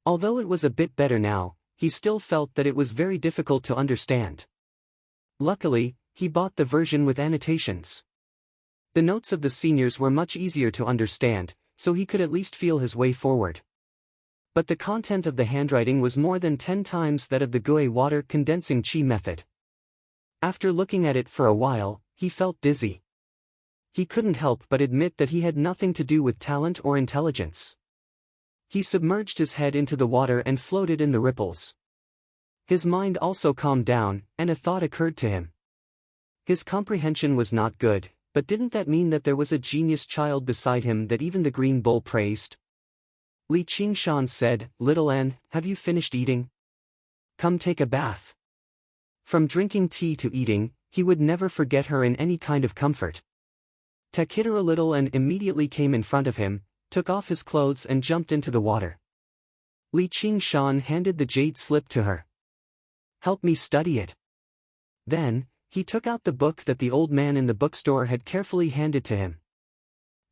Although it was a bit better now, he still felt that it was very difficult to understand. Luckily, he bought the version with annotations. The notes of the seniors were much easier to understand, so he could at least feel his way forward. But the content of the handwriting was more than 10 times that of the Gui water condensing qi method. After looking at it for a while, he felt dizzy. He couldn't help but admit that he had nothing to do with talent or intelligence. He submerged his head into the water and floated in the ripples. His mind also calmed down, and a thought occurred to him. His comprehension was not good, but didn't that mean that there was a genius child beside him that even the green bull praised? Li Qingshan said, "Little N, have you finished eating? Come take a bath." From drinking tea to eating, he would never forget her in any kind of comfort. Takitara Little N immediately came in front of him, took off his clothes and jumped into the water. Li Qingshan handed the jade slip to her. "Help me study it." Then, he took out the book that the old man in the bookstore had carefully handed to him.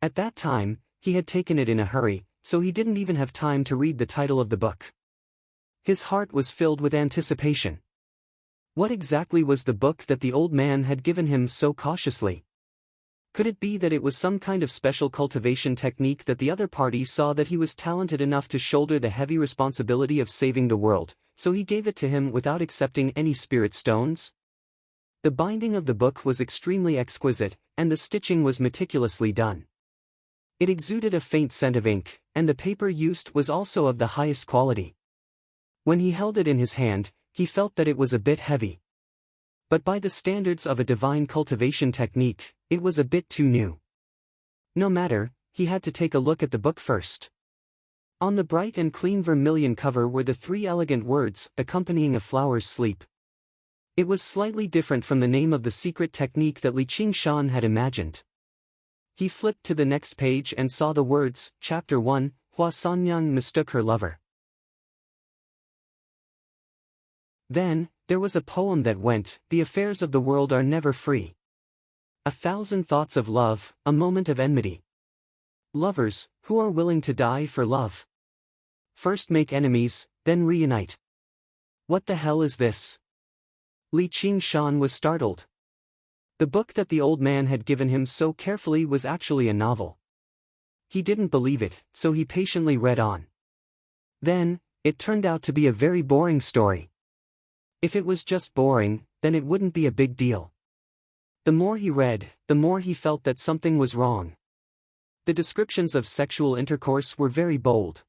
At that time, he had taken it in a hurry, so he didn't even have time to read the title of the book. His heart was filled with anticipation. What exactly was the book that the old man had given him so cautiously? Could it be that it was some kind of special cultivation technique that the other party saw that he was talented enough to shoulder the heavy responsibility of saving the world, so he gave it to him without accepting any spirit stones? The binding of the book was extremely exquisite, and the stitching was meticulously done. It exuded a faint scent of ink, and the paper used was also of the highest quality. When he held it in his hand, he felt that it was a bit heavy. But by the standards of a divine cultivation technique, it was a bit too new. No matter, he had to take a look at the book first. On the bright and clean vermilion cover were the 3 elegant words, accompanying a flower's sleep. It was slightly different from the name of the secret technique that Li Qingshan had imagined. He flipped to the next page and saw the words, Chapter 1, Hua Sanyang mistook her lover. Then, there was a poem that went, "The affairs of the world are never free. 1,000 thoughts of love, a moment of enmity. Lovers, who are willing to die for love. First make enemies, then reunite. What the hell is this?" Li Qingshan was startled. The book that the old man had given him so carefully was actually a novel. He didn't believe it, so he patiently read on. Then, it turned out to be a very boring story. If it was just boring, then it wouldn't be a big deal. The more he read, the more he felt that something was wrong. The descriptions of sexual intercourse were very bold.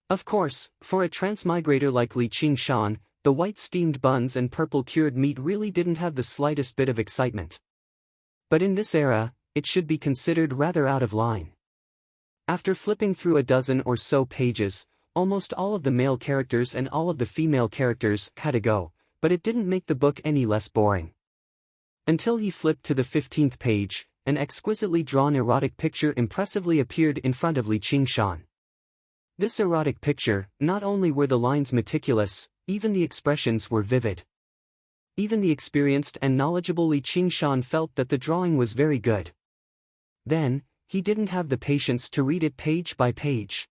Of course, for a transmigrator like Li Qingshan, the white steamed buns and purple cured meat really didn't have the slightest bit of excitement. But in this era, it should be considered rather out of line. After flipping through a dozen or so pages, almost all of the male characters and all of the female characters had a go, but it didn't make the book any less boring. Until he flipped to the 15th page, an exquisitely drawn erotic picture impressively appeared in front of Li Qingshan. This erotic picture, not only were the lines meticulous, even the expressions were vivid. Even the experienced and knowledgeable Li Qingshan felt that the drawing was very good. Then, he didn't have the patience to read it page by page.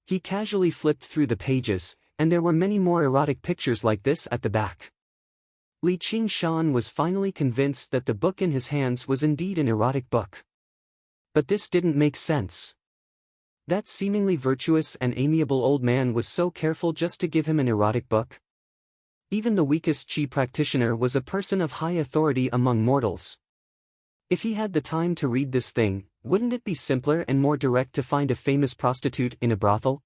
He casually flipped through the pages, and there were many more erotic pictures like this at the back. Li Qingshan was finally convinced that the book in his hands was indeed an erotic book. But this didn't make sense. That seemingly virtuous and amiable old man was so careful just to give him an erotic book. Even the weakest Qi practitioner was a person of high authority among mortals. If he had the time to read this thing, wouldn't it be simpler and more direct to find a famous prostitute in a brothel?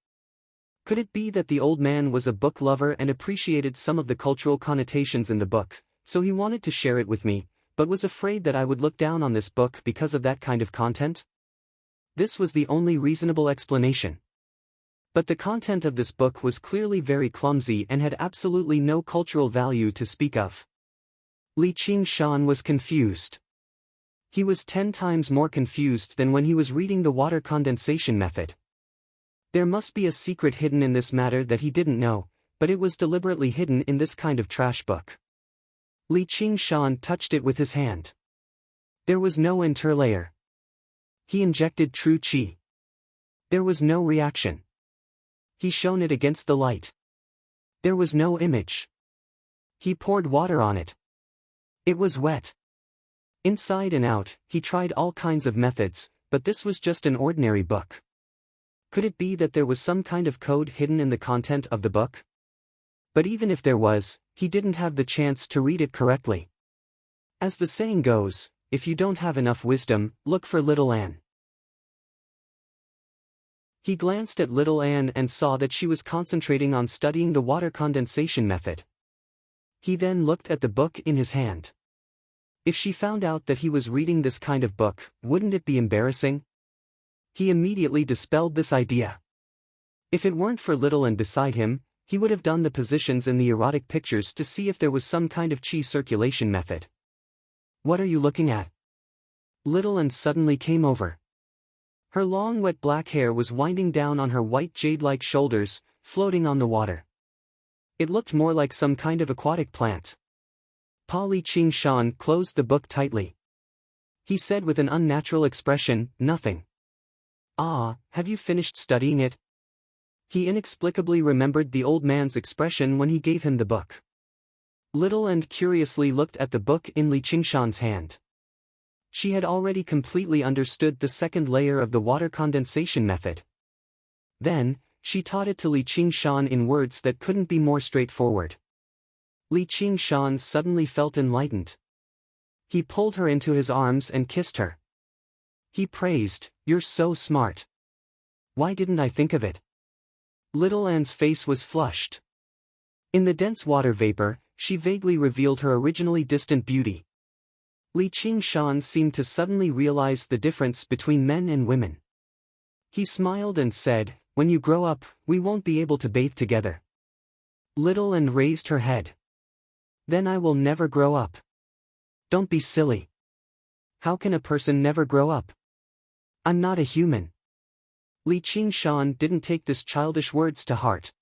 Could it be that the old man was a book lover and appreciated some of the cultural connotations in the book, so he wanted to share it with me, but was afraid that I would look down on this book because of that kind of content? This was the only reasonable explanation. But the content of this book was clearly very clumsy and had absolutely no cultural value to speak of. Li Qingshan was confused. He was 10 times more confused than when he was reading the water condensation method. There must be a secret hidden in this matter that he didn't know, but it was deliberately hidden in this kind of trash book. Li Qingshan touched it with his hand. There was no interlayer. He injected true qi. There was no reaction. He shone it against the light. There was no image. He poured water on it. It was wet. Inside and out, he tried all kinds of methods, but this was just an ordinary book. Could it be that there was some kind of code hidden in the content of the book? But even if there was, he didn't have the chance to read it correctly. As the saying goes, if you don't have enough wisdom, look for little Anne. He glanced at little Anne and saw that she was concentrating on studying the water condensation method. He then looked at the book in his hand. If she found out that he was reading this kind of book, wouldn't it be embarrassing? He immediately dispelled this idea. If it weren't for little Anne beside him, he would have done the positions in the erotic pictures to see if there was some kind of qi circulation method. What are you looking at? Little Anne suddenly came over. Her long wet black hair was winding down on her white jade-like shoulders, floating on the water. It looked more like some kind of aquatic plant. Li Qingshan closed the book tightly. He said with an unnatural expression, "Nothing." "Ah, have you finished studying it?" He inexplicably remembered the old man's expression when he gave him the book. Little Anne curiously looked at the book in Li Qingshan's hand. She had already completely understood the second layer of the water condensation method. Then, she taught it to Li Qingshan in words that couldn't be more straightforward. Li Qingshan suddenly felt enlightened. He pulled her into his arms and kissed her. He praised, "You're so smart. Why didn't I think of it?" Little Anne's face was flushed. In the dense water vapor, she vaguely revealed her originally distant beauty. Li Qingshan seemed to suddenly realize the difference between men and women. He smiled and said, "When you grow up, we won't be able to bathe together." Little Anne raised her head. "Then I will never grow up." "Don't be silly. How can a person never grow up? I'm not a human." Li Qingshan didn't take this childish words to heart.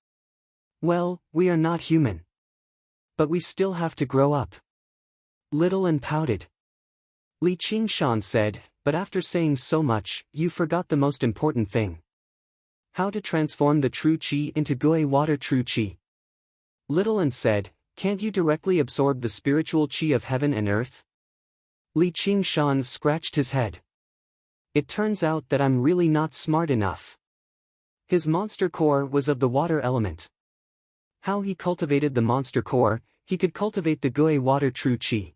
"Well, we are not human. But we still have to grow up." Little Anne pouted. Li Qingshan said, "But after saying so much, you forgot the most important thing. How to transform the true qi into Gui water true qi." Little Anne said, "Can't you directly absorb the spiritual qi of heaven and earth?" Li Qingshan scratched his head. It turns out that I'm really not smart enough. His monster core was of the water element. How he cultivated the monster core, he could cultivate the Gui water true qi.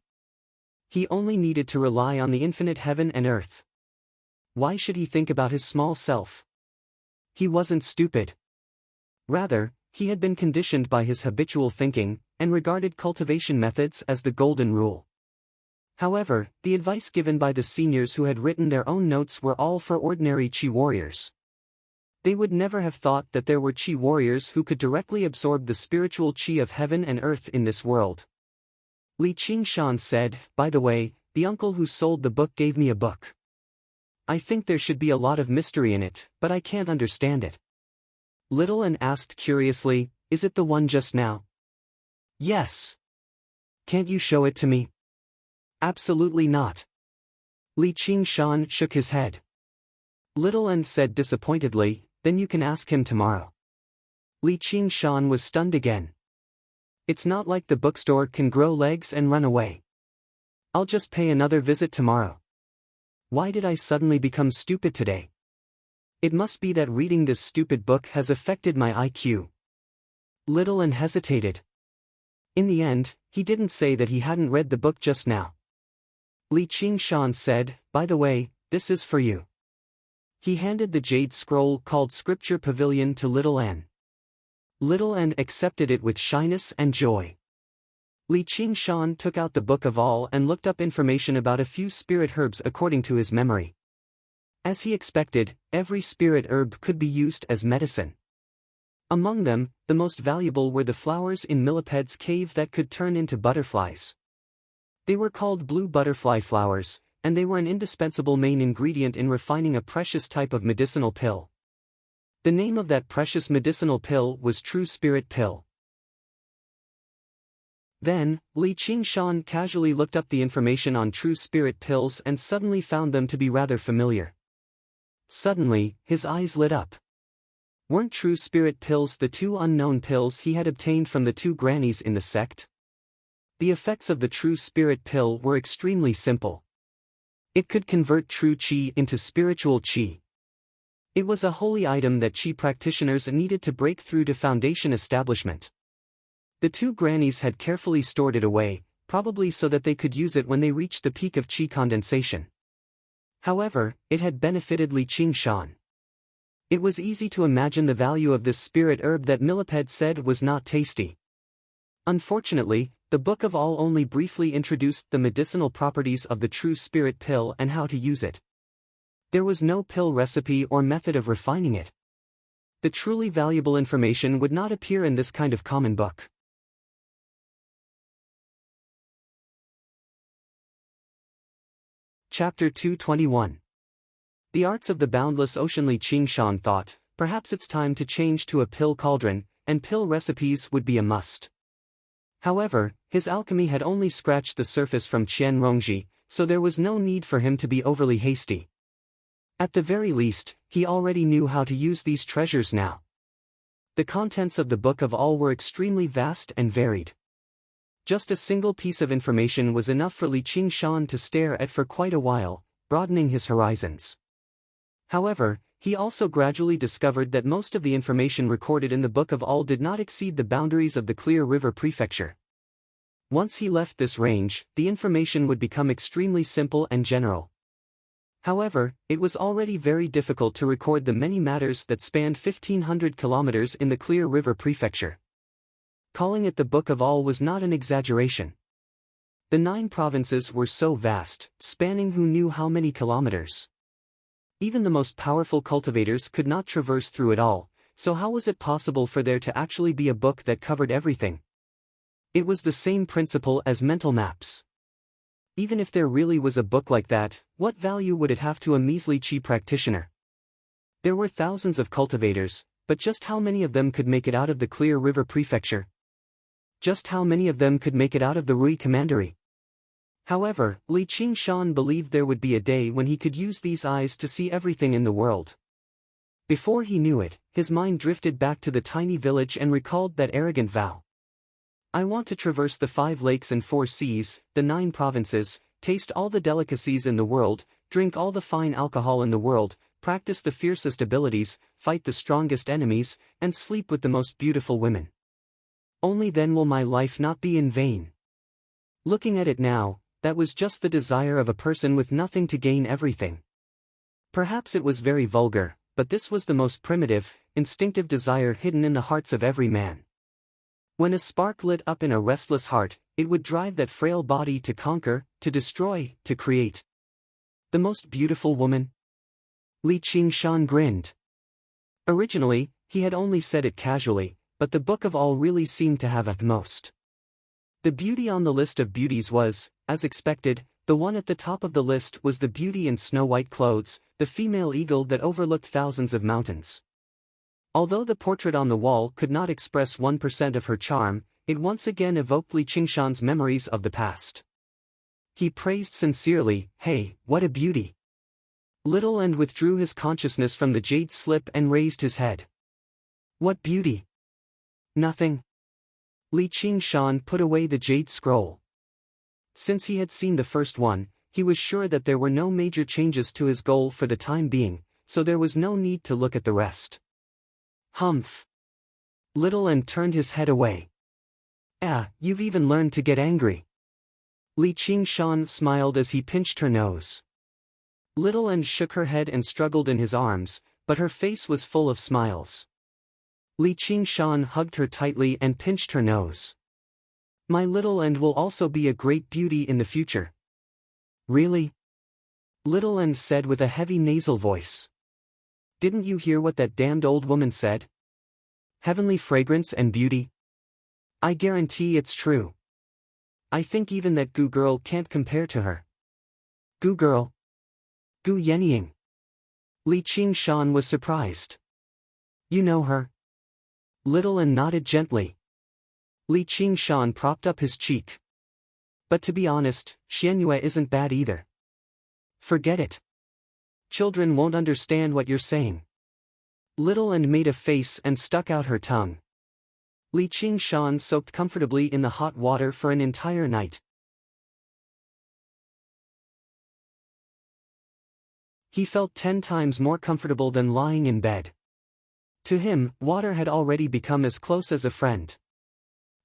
He only needed to rely on the infinite heaven and earth. Why should he think about his small self? He wasn't stupid. Rather, he had been conditioned by his habitual thinking, and regarded cultivation methods as the golden rule. However, the advice given by the seniors who had written their own notes were all for ordinary Qi warriors. They would never have thought that there were Qi warriors who could directly absorb the spiritual Qi of heaven and earth in this world. Li Qingshan said, "By the way, the uncle who sold the book gave me a book. I think there should be a lot of mystery in it, but I can't understand it." Little An asked curiously, "Is it the one just now?" "Yes." "Can't you show it to me?" "Absolutely not." Li Qingshan shook his head. Little An said disappointedly, "Then you can ask him tomorrow." Li Qingshan was stunned again. It's not like the bookstore can grow legs and run away. I'll just pay another visit tomorrow. Why did I suddenly become stupid today? It must be that reading this stupid book has affected my IQ. Little An hesitated. In the end, he didn't say that he hadn't read the book just now. Li Qingshan said, "By the way, this is for you." He handed the jade scroll called Scripture Pavilion to Little An. Little An accepted it with shyness and joy. Li Qingshan took out the Book of All and looked up information about a few spirit herbs according to his memory. As he expected, every spirit herb could be used as medicine. Among them, the most valuable were the flowers in Milliped's cave that could turn into butterflies. They were called blue butterfly flowers, and they were an indispensable main ingredient in refining a precious type of medicinal pill. The name of that precious medicinal pill was True Spirit Pill. Then, Li Qingshan casually looked up the information on True Spirit Pills and suddenly found them to be rather familiar. Suddenly, his eyes lit up. Weren't True Spirit Pills the two unknown pills he had obtained from the two grannies in the sect? The effects of the True Spirit Pill were extremely simple. It could convert true Qi into spiritual Qi. It was a holy item that Qi practitioners needed to break through to foundation establishment. The two grannies had carefully stored it away, probably so that they could use it when they reached the peak of Qi condensation. However, it had benefited Li Qingshan. It was easy to imagine the value of this spirit herb that Millipede said was not tasty. Unfortunately, the Book of All only briefly introduced the medicinal properties of the True Spirit Pill and how to use it. There was no pill recipe or method of refining it. The truly valuable information would not appear in this kind of common book. Chapter 221. The Arts of the Boundless Ocean. Li Qingshan thought, perhaps it's time to change to a pill cauldron, and pill recipes would be a must. However, his alchemy had only scratched the surface from Qian Rongji, so there was no need for him to be overly hasty. At the very least, he already knew how to use these treasures now. The contents of the Book of All were extremely vast and varied. Just a single piece of information was enough for Li Qingshan to stare at for quite a while, broadening his horizons. However, he also gradually discovered that most of the information recorded in the Book of All did not exceed the boundaries of the Clear River Prefecture. Once he left this range, the information would become extremely simple and general. However, it was already very difficult to record the many matters that spanned 1,500 kilometers in the Clear River Prefecture. Calling it the Book of All was not an exaggeration. The 9 provinces were so vast, spanning who knew how many kilometers. Even the most powerful cultivators could not traverse through it all, so how was it possible for there to actually be a book that covered everything? It was the same principle as mental maps. Even if there really was a book like that, what value would it have to a measly Qi practitioner? There were thousands of cultivators, but just how many of them could make it out of the Clear River Prefecture? Just how many of them could make it out of the Rui Commandery? However, Li Qingshan believed there would be a day when he could use these eyes to see everything in the world. Before he knew it, his mind drifted back to the tiny village and recalled that arrogant vow. I want to traverse the 5 lakes and 4 seas, the 9 provinces, taste all the delicacies in the world, drink all the fine alcohol in the world, practice the fiercest abilities, fight the strongest enemies, and sleep with the most beautiful women. Only then will my life not be in vain. Looking at it now, that was just the desire of a person with nothing to gain everything. Perhaps it was very vulgar, but this was the most primitive, instinctive desire hidden in the hearts of every man. When a spark lit up in a restless heart, it would drive that frail body to conquer, to destroy, to create. The most beautiful woman? Li Qingshan grinned. Originally, he had only said it casually, but the book of all really seemed to have at most. The beauty on the list of beauties was, as expected, the one at the top of the list was the beauty in snow-white clothes, the female eagle that overlooked thousands of mountains. Although the portrait on the wall could not express 1% of her charm, it once again evoked Li Qingshan's memories of the past. He praised sincerely, "Hey, what a beauty!" Little and withdrew his consciousness from the jade slip and raised his head. "What beauty?" "Nothing." Li Qingshan put away the jade scroll. Since he had seen the first one, he was sure that there were no major changes to his goal for the time being, so there was no need to look at the rest. Humph. Little and turned his head away. "Ah, you've even learned to get angry." Li Qingshan smiled as he pinched her nose. Little and shook her head and struggled in his arms, but her face was full of smiles. Li Qingshan hugged her tightly and pinched her nose. "My little and will also be a great beauty in the future." "Really?" Little and said with a heavy nasal voice. "Didn't you hear what that damned old woman said? Heavenly fragrance and beauty? I guarantee it's true. I think even that Gu girl can't compare to her." "Gu girl? Gu Yenying?" Li Qingshan was surprised. "You know her?" Little and nodded gently. Li Qingshan propped up his cheek. "But to be honest, Xianyue isn't bad either." "Forget it. Children won't understand what you're saying." Little and made a face and stuck out her tongue. Li Qingshan soaked comfortably in the hot water for an entire night. He felt 10 times more comfortable than lying in bed. To him, water had already become as close as a friend.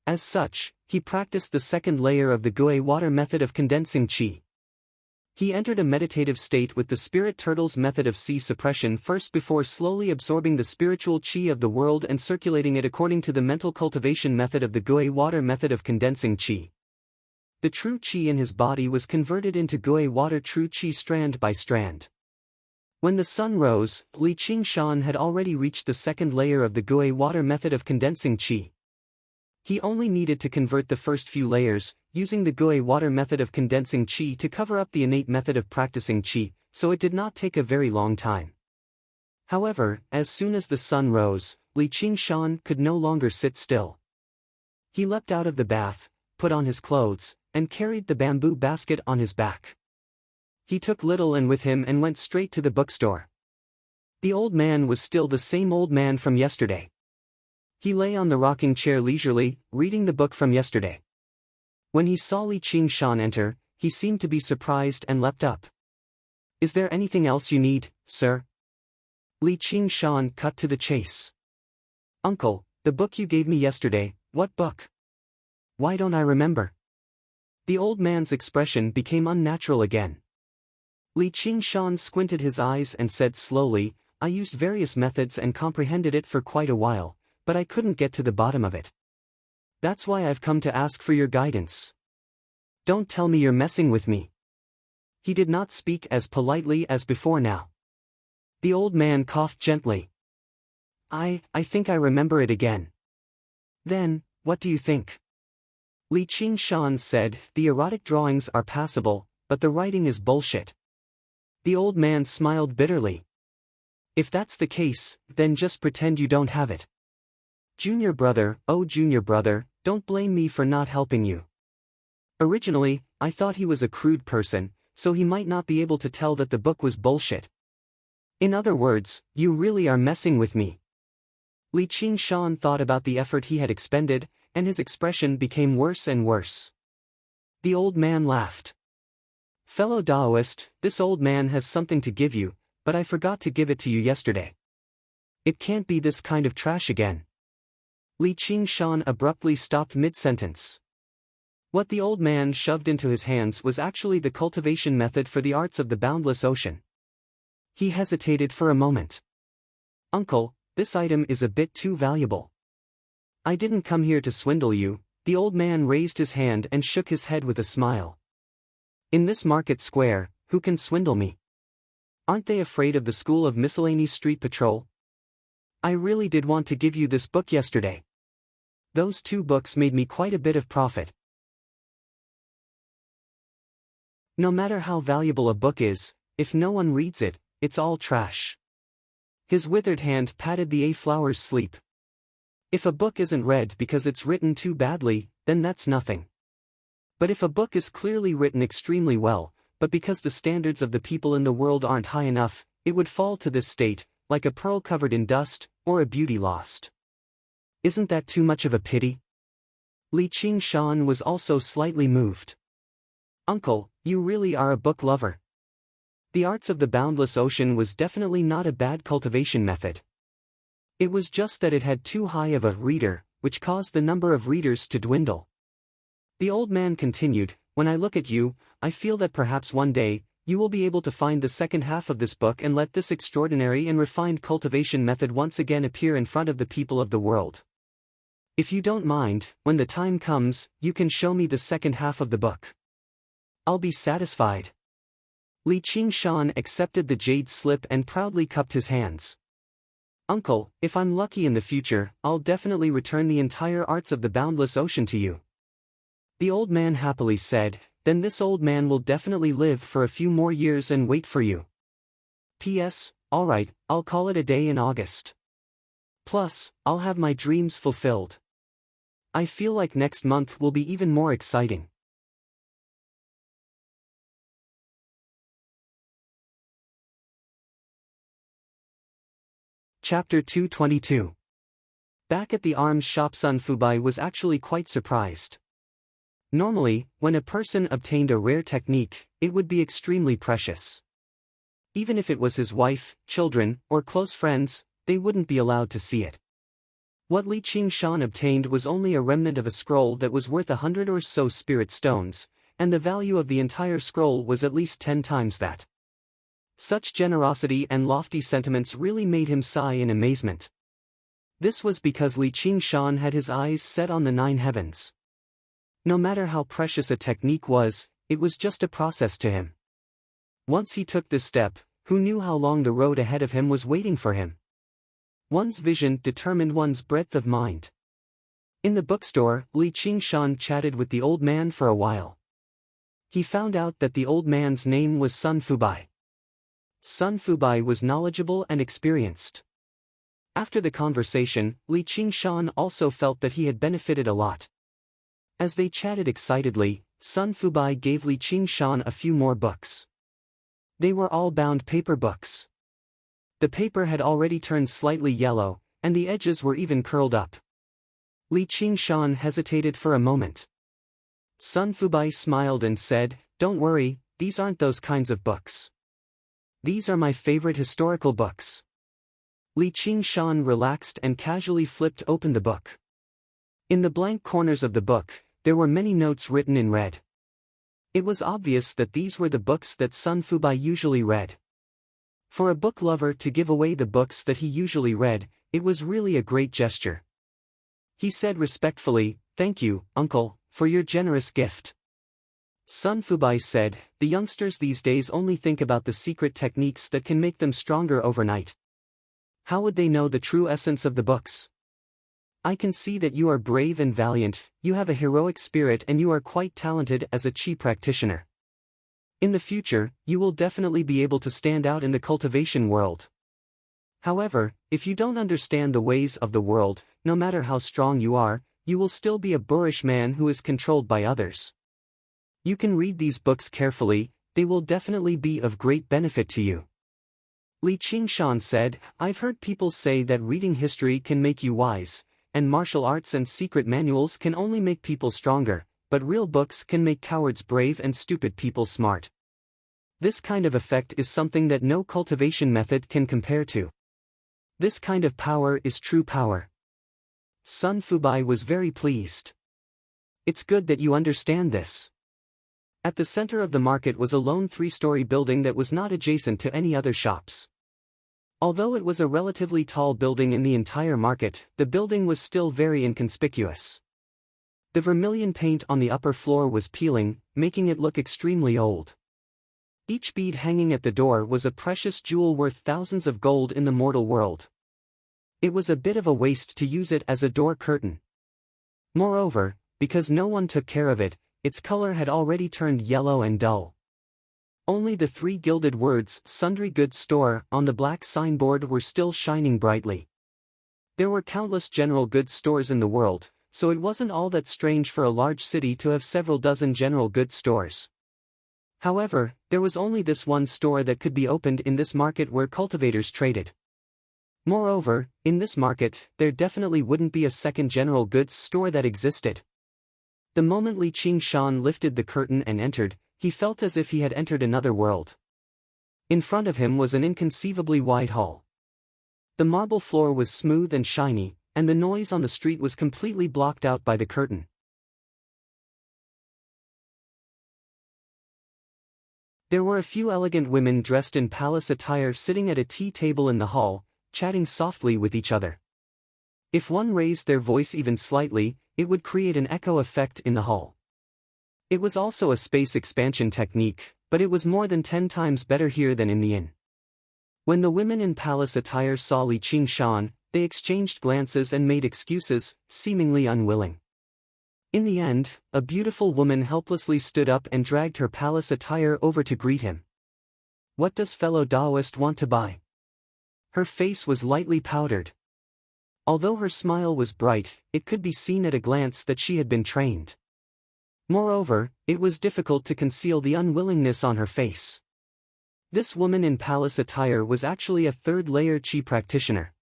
As such, he practiced the second layer of the Gui water method of condensing qi. He entered a meditative state with the spirit turtle's method of qi suppression first before slowly absorbing the spiritual qi of the world and circulating it according to the mental cultivation method of the Gui water method of condensing qi. The true qi in his body was converted into Gui water true qi strand by strand. When the sun rose, Li Qingshan had already reached the second layer of the Gui water method of condensing qi. He only needed to convert the first few layers, using the Gui water method of condensing qi to cover up the innate method of practicing qi, so it did not take a very long time. However, as soon as the sun rose, Li Qingshan could no longer sit still. He leapt out of the bath, put on his clothes, and carried the bamboo basket on his back. He took Little and with him and went straight to the bookstore. The old man was still the same old man from yesterday. He lay on the rocking chair leisurely, reading the book from yesterday. When he saw Li Qingshan enter, he seemed to be surprised and leapt up. "Is there anything else you need, sir?" Li Qingshan cut to the chase. "Uncle, the book you gave me yesterday, what book? Why don't I remember?" The old man's expression became unnatural again. Li Qingshan squinted his eyes and said slowly, "I used various methods and comprehended it for quite a while, but I couldn't get to the bottom of it. That's why I've come to ask for your guidance. Don't tell me you're messing with me." He did not speak as politely as before now. The old man coughed gently. I think I remember it again." "Then, what do you think?" Li Qingshan said, "The erotic drawings are passable, but the writing is bullshit." The old man smiled bitterly. "If that's the case, then just pretend you don't have it. Junior brother, oh junior brother, don't blame me for not helping you. Originally, I thought he was a crude person, so he might not be able to tell that the book was bullshit. In other words, you really are messing with me." Li Qingshan thought about the effort he had expended, and his expression became worse and worse. The old man laughed. Fellow Daoist, this old man has something to give you, but I forgot to give it to you yesterday. It can't be this kind of trash again. Li Qingshan abruptly stopped mid-sentence. What the old man shoved into his hands was actually the cultivation method for the arts of the boundless ocean. He hesitated for a moment. Uncle, this item is a bit too valuable. I didn't come here to swindle you. The old man raised his hand and shook his head with a smile. In this market square, who can swindle me? Aren't they afraid of the school of miscellany street patrol? I really did want to give you this book yesterday. Those 2 books made me quite a bit of profit. No matter how valuable a book is, if no one reads it, it's all trash. His withered hand patted the A-flower's sleep. If a book isn't read because it's written too badly, then that's nothing. But if a book is clearly written extremely well, but because the standards of the people in the world aren't high enough, it would fall to this state, like a pearl covered in dust, or a beauty lost. Isn't that too much of a pity? Li Qingshan was also slightly moved. Uncle, you really are a book lover. The arts of the boundless ocean was definitely not a bad cultivation method. It was just that it had too high of a reader, which caused the number of readers to dwindle. The old man continued, when I look at you, I feel that perhaps one day, you will be able to find the second half of this book and let this extraordinary and refined cultivation method once again appear in front of the people of the world. If you don't mind, when the time comes, you can show me the second half of the book. I'll be satisfied. Li Qingshan accepted the jade slip and proudly cupped his hands. Uncle, if I'm lucky in the future, I'll definitely return the entire arts of the boundless ocean to you. The old man happily said, then this old man will definitely live for a few more years and wait for you. P.S. Alright, I'll call it a day in August. Plus, I'll have my dreams fulfilled. I feel like next month will be even more exciting. Chapter 222. Back at the arms shop, Sun Fubai was actually quite surprised. Normally, when a person obtained a rare technique, it would be extremely precious. Even if it was his wife, children, or close friends, they wouldn't be allowed to see it. What Li Qingshan obtained was only a remnant of a scroll that was worth 100 or so spirit stones, and the value of the entire scroll was at least 10 times that. Such generosity and lofty sentiments really made him sigh in amazement. This was because Li Qingshan had his eyes set on the 9 heavens. No matter how precious a technique was, it was just a process to him. Once he took this step, who knew how long the road ahead of him was waiting for him? One's vision determined one's breadth of mind. In the bookstore, Li Qingshan chatted with the old man for a while. He found out that the old man's name was Sun Fubai. Sun Fubai was knowledgeable and experienced. After the conversation, Li Qingshan also felt that he had benefited a lot. As they chatted excitedly, Sun Fubai gave Li Qingshan a few more books. They were all bound paper books. The paper had already turned slightly yellow, and the edges were even curled up. Li Qingshan hesitated for a moment. Sun Fubai smiled and said, "Don't worry, these aren't those kinds of books. These are my favorite historical books." Li Qingshan relaxed and casually flipped open the book. In the blank corners of the book, there were many notes written in red. It was obvious that these were the books that Sun Fubai usually read. For a book lover to give away the books that he usually read, it was really a great gesture. He said respectfully, "Thank you, uncle, for your generous gift." Sun Fubai said, "The youngsters these days only think about the secret techniques that can make them stronger overnight. How would they know the true essence of the books? I can see that you are brave and valiant, you have a heroic spirit, and you are quite talented as a chi practitioner. In the future, you will definitely be able to stand out in the cultivation world. However, if you don't understand the ways of the world, no matter how strong you are, you will still be a boorish man who is controlled by others. You can read these books carefully, they will definitely be of great benefit to you." Li Qingshan said, "I've heard people say that reading history can make you wise, and martial arts and secret manuals can only make people stronger, but real books can make cowards brave and stupid people smart. This kind of effect is something that no cultivation method can compare to. This kind of power is true power. Sun Fubai was very pleased. It's good that you understand this. At the center of the market was a lone three-story building that was not adjacent to any other shops. Although it was a relatively tall building in the entire market, the building was still very inconspicuous. The vermilion paint on the upper floor was peeling, making it look extremely old. Each bead hanging at the door was a precious jewel worth thousands of gold in the mortal world. It was a bit of a waste to use it as a door curtain. Moreover, because no one took care of it, its color had already turned yellow and dull. Only the 3 gilded words "Sundry Goods Store" on the black signboard were still shining brightly. There were countless general goods stores in the world, so it wasn't all that strange for a large city to have several dozen general goods stores. However, there was only this one store that could be opened in this market where cultivators traded. Moreover, in this market, there definitely wouldn't be a second general goods store that existed. The moment Li Qingshan lifted the curtain and entered, he felt as if he had entered another world. In front of him was an inconceivably wide hall. The marble floor was smooth and shiny, and the noise on the street was completely blocked out by the curtain. There were a few elegant women dressed in palace attire sitting at a tea table in the hall, chatting softly with each other. If one raised their voice even slightly, it would create an echo effect in the hall. It was also a space expansion technique, but it was more than 10 times better here than in the inn. When the women in palace attire saw Li Qingshan, they exchanged glances and made excuses, seemingly unwilling. In the end, a beautiful woman helplessly stood up and dragged her palace attire over to greet him. "What does fellow Taoist want to buy?" Her face was lightly powdered. Although her smile was bright, it could be seen at a glance that she had been trained. Moreover, it was difficult to conceal the unwillingness on her face. This woman in palace attire was actually a third-layer qi practitioner.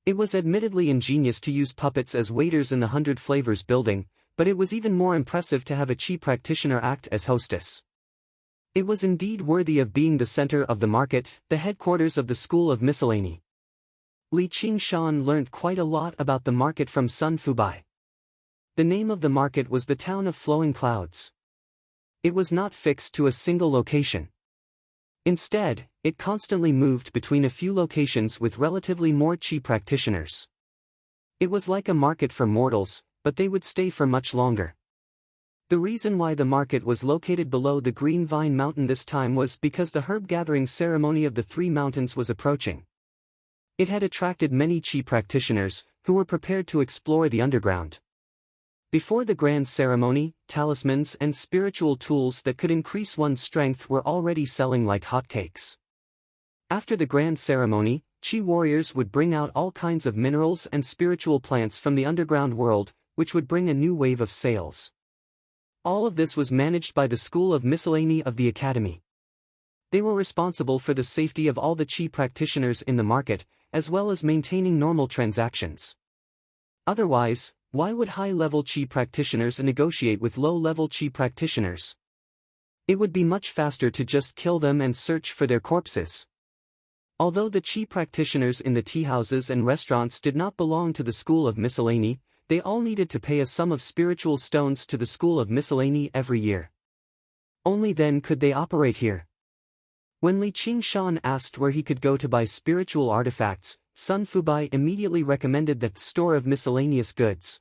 It was admittedly ingenious to use puppets as waiters in the 100 Flavors building, but it was even more impressive to have a qi practitioner act as hostess. It was indeed worthy of being the center of the market, the headquarters of the School of Miscellany. Li Qingshan learnt quite a lot about the market from Sun Fubai. The name of the market was the Town of Flowing Clouds. It was not fixed to a single location. Instead, it constantly moved between a few locations with relatively more qi practitioners. It was like a market for mortals, but they would stay for much longer. The reason why the market was located below the Green Vine Mountain this time was because the herb-gathering ceremony of the 3 mountains was approaching. It had attracted many qi practitioners, who were prepared to explore the underground. Before the grand ceremony, talismans and spiritual tools that could increase one's strength were already selling like hotcakes. After the grand ceremony, qi warriors would bring out all kinds of minerals and spiritual plants from the underground world, which would bring a new wave of sales. All of this was managed by the School of Miscellany of the Academy. They were responsible for the safety of all the qi practitioners in the market, as well as maintaining normal transactions. Otherwise, why would high-level qi practitioners negotiate with low-level qi practitioners? It would be much faster to just kill them and search for their corpses. Although the qi practitioners in the teahouses and restaurants did not belong to the School of Miscellany, they all needed to pay a sum of spiritual stones to the School of Miscellany every year. Only then could they operate here. When Li Qingshan asked where he could go to buy spiritual artifacts, Sun Fubai immediately recommended the store of miscellaneous goods.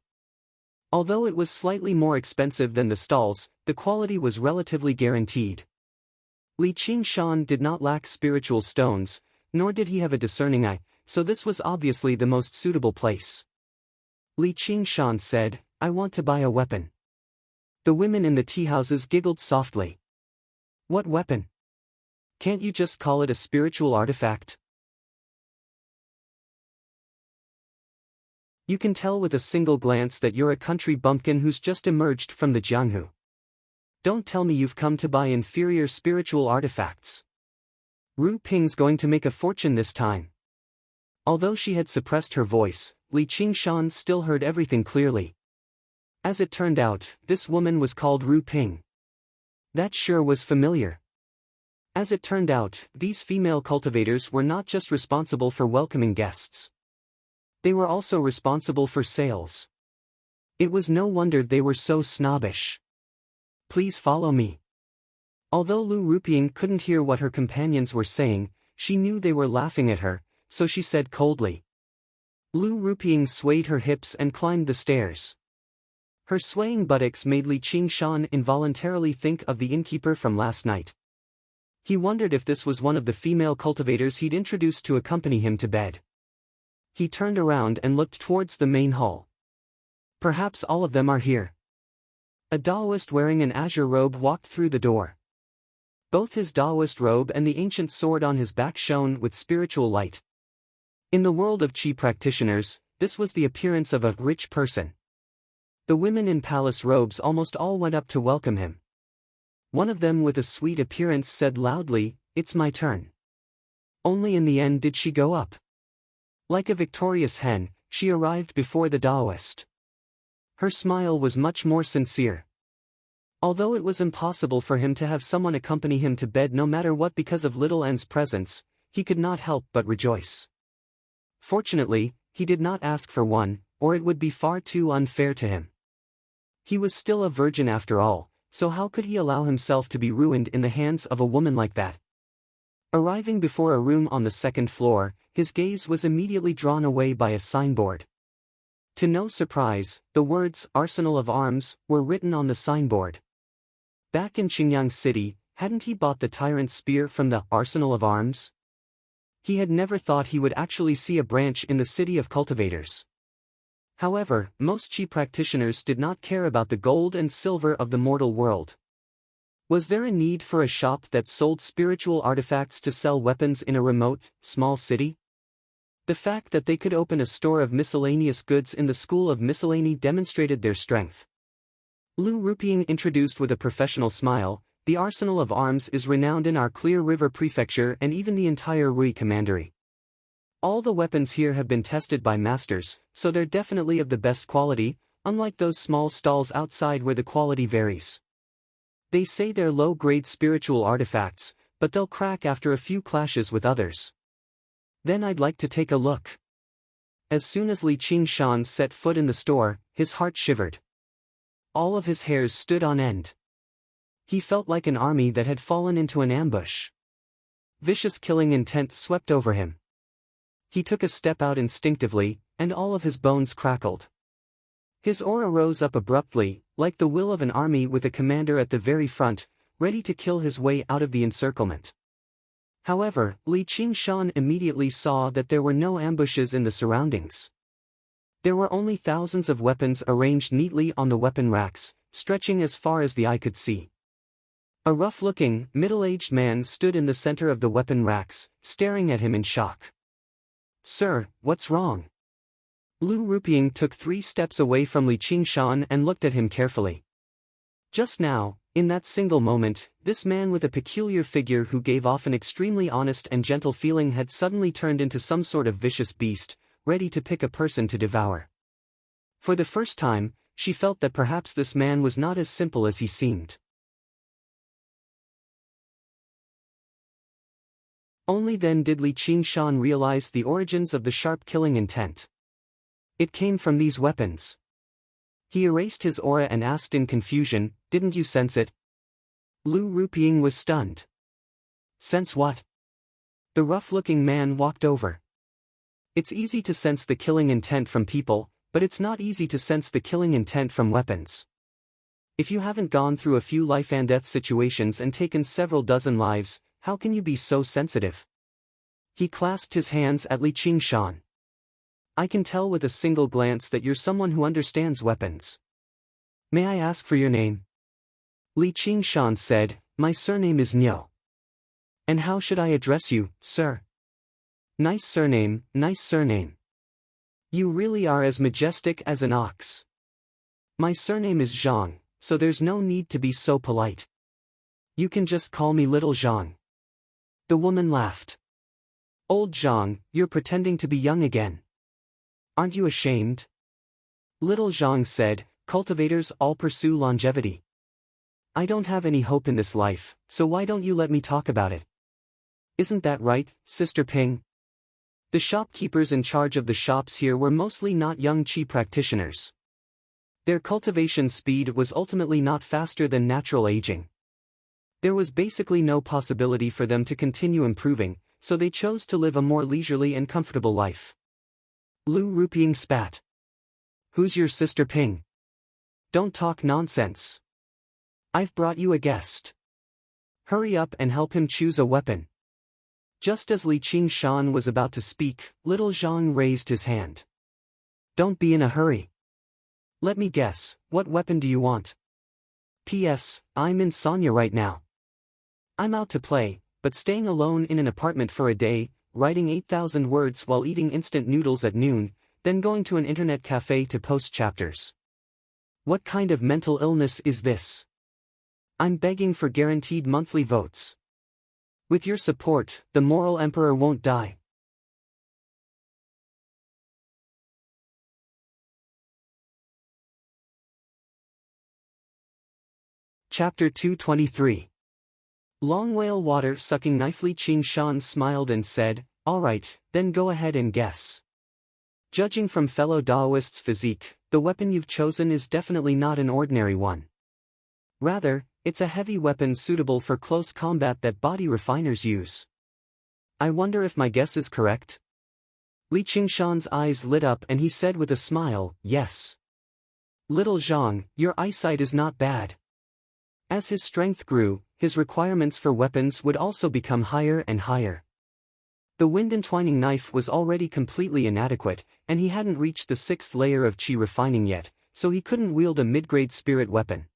Although it was slightly more expensive than the stalls, the quality was relatively guaranteed. Li Qingshan did not lack spiritual stones, nor did he have a discerning eye, so this was obviously the most suitable place. Li Qingshan said, "I want to buy a weapon." The women in the teahouses giggled softly. "What weapon? Can't you just call it a spiritual artifact?" You can tell with a single glance that you're a country bumpkin who's just emerged from the Jianghu. Don't tell me you've come to buy inferior spiritual artifacts. Ru Ping's going to make a fortune this time. Although she had suppressed her voice, Li Qingshan still heard everything clearly. As it turned out, this woman was called Ru Ping. That sure was familiar. As it turned out, these female cultivators were not just responsible for welcoming guests. They were also responsible for sales. It was no wonder they were so snobbish. Please follow me. Although Lu Rupiang couldn't hear what her companions were saying, she knew they were laughing at her, so she said coldly. Lu Rupiang swayed her hips and climbed the stairs. Her swaying buttocks made Li Qingshan involuntarily think of the innkeeper from last night. He wondered if this was one of the female cultivators he'd introduced to accompany him to bed. He turned around and looked towards the main hall. Perhaps all of them are here. A Daoist wearing an azure robe walked through the door. Both his Daoist robe and the ancient sword on his back shone with spiritual light. In the world of Qi practitioners, this was the appearance of a rich person. The women in palace robes almost all went up to welcome him. One of them with a sweet appearance said loudly, "It's my turn." Only in the end did she go up. Like a victorious hen, she arrived before the Daoist. Her smile was much more sincere. Although it was impossible for him to have someone accompany him to bed no matter what because of little N's presence, he could not help but rejoice. Fortunately, he did not ask for one, or it would be far too unfair to him. He was still a virgin after all, so how could he allow himself to be ruined in the hands of a woman like that? Arriving before a room on the second floor, his gaze was immediately drawn away by a signboard. To no surprise, the words "Arsenal of Arms" were written on the signboard. Back in Qingyang City, hadn't he bought the tyrant's spear from the Arsenal of Arms? He had never thought he would actually see a branch in the city of cultivators. However, most Qi practitioners did not care about the gold and silver of the mortal world. Was there a need for a shop that sold spiritual artifacts to sell weapons in a remote, small city? The fact that they could open a store of miscellaneous goods in the School of Miscellany demonstrated their strength. Lu Rupiang introduced with a professional smile, "The Arsenal of Arms is renowned in our Clear River Prefecture and even the entire Rui Commandery. All the weapons here have been tested by masters, so they're definitely of the best quality, unlike those small stalls outside where the quality varies. They say they're low-grade spiritual artifacts, but they'll crack after a few clashes with others. Then I'd like to take a look." As soon as Li Qingshan set foot in the store, his heart shivered. All of his hairs stood on end. He felt like an army that had fallen into an ambush. Vicious killing intent swept over him. He took a step out instinctively, and all of his bones crackled. His aura rose up abruptly, like the will of an army with a commander at the very front, ready to kill his way out of the encirclement. However, Li Qingshan immediately saw that there were no ambushes in the surroundings. There were only thousands of weapons arranged neatly on the weapon racks, stretching as far as the eye could see. A rough-looking, middle-aged man stood in the center of the weapon racks, staring at him in shock. "Sir, what's wrong?" Lu Rupiang took 3 steps away from Li Qingshan and looked at him carefully. Just now, in that single moment, this man with a peculiar figure who gave off an extremely honest and gentle feeling had suddenly turned into some sort of vicious beast, ready to pick a person to devour. For the first time, she felt that perhaps this man was not as simple as he seemed. Only then did Li Qingshan realize the origins of the sharp killing intent. It came from these weapons. He erased his aura and asked in confusion, "Didn't you sense it?" Lu Rupiang was stunned. "Sense what?" The rough-looking man walked over. "It's easy to sense the killing intent from people, but it's not easy to sense the killing intent from weapons. If you haven't gone through a few life-and-death situations and taken several dozen lives, how can you be so sensitive?" He clasped his hands at Li Qingshan. "I can tell with a single glance that you're someone who understands weapons. May I ask for your name?" Li Qingshan said, "My surname is Niu." "And how should I address you, sir?" "Nice surname, nice surname. You really are as majestic as an ox." "My surname is Zhang, so there's no need to be so polite. You can just call me Little Zhang." The woman laughed. "Old Zhang, you're pretending to be young again. Aren't you ashamed?" Little Zhang said, "Cultivators all pursue longevity. I don't have any hope in this life, so why don't you let me talk about it? Isn't that right, Sister Ping? The shopkeepers in charge of the shops here were mostly not young chi practitioners. Their cultivation speed was ultimately not faster than natural aging. There was basically no possibility for them to continue improving, so they chose to live a more leisurely and comfortable life. Lu Ruping spat. Who's your Sister Ping? Don't talk nonsense. I've brought you a guest. Hurry up and help him choose a weapon. Just as Li Qingshan was about to speak, little Zhang raised his hand. Don't be in a hurry. Let me guess, what weapon do you want? P.S. I'm in Sanya right now. I'm out to play, but staying alone in an apartment for a day, writing 8,000 words while eating instant noodles at noon, then going to an internet cafe to post chapters. What kind of mental illness is this? I'm begging for guaranteed monthly votes. With your support, the moral emperor won't die. Chapter 223. Long whale water sucking knife. Li Qingshan smiled and said, alright, then go ahead and guess. Judging from fellow Daoist's physique, the weapon you've chosen is definitely not an ordinary one. Rather, it's a heavy weapon suitable for close combat that body refiners use. I wonder if my guess is correct? Li Qingshan's eyes lit up and he said with a smile, yes. Little Zhang, your eyesight is not bad. As his strength grew, his requirements for weapons would also become higher and higher. The wind-entwining knife was already completely inadequate, and he hadn't reached the 6th layer of chi refining yet, so he couldn't wield a mid-grade spirit weapon.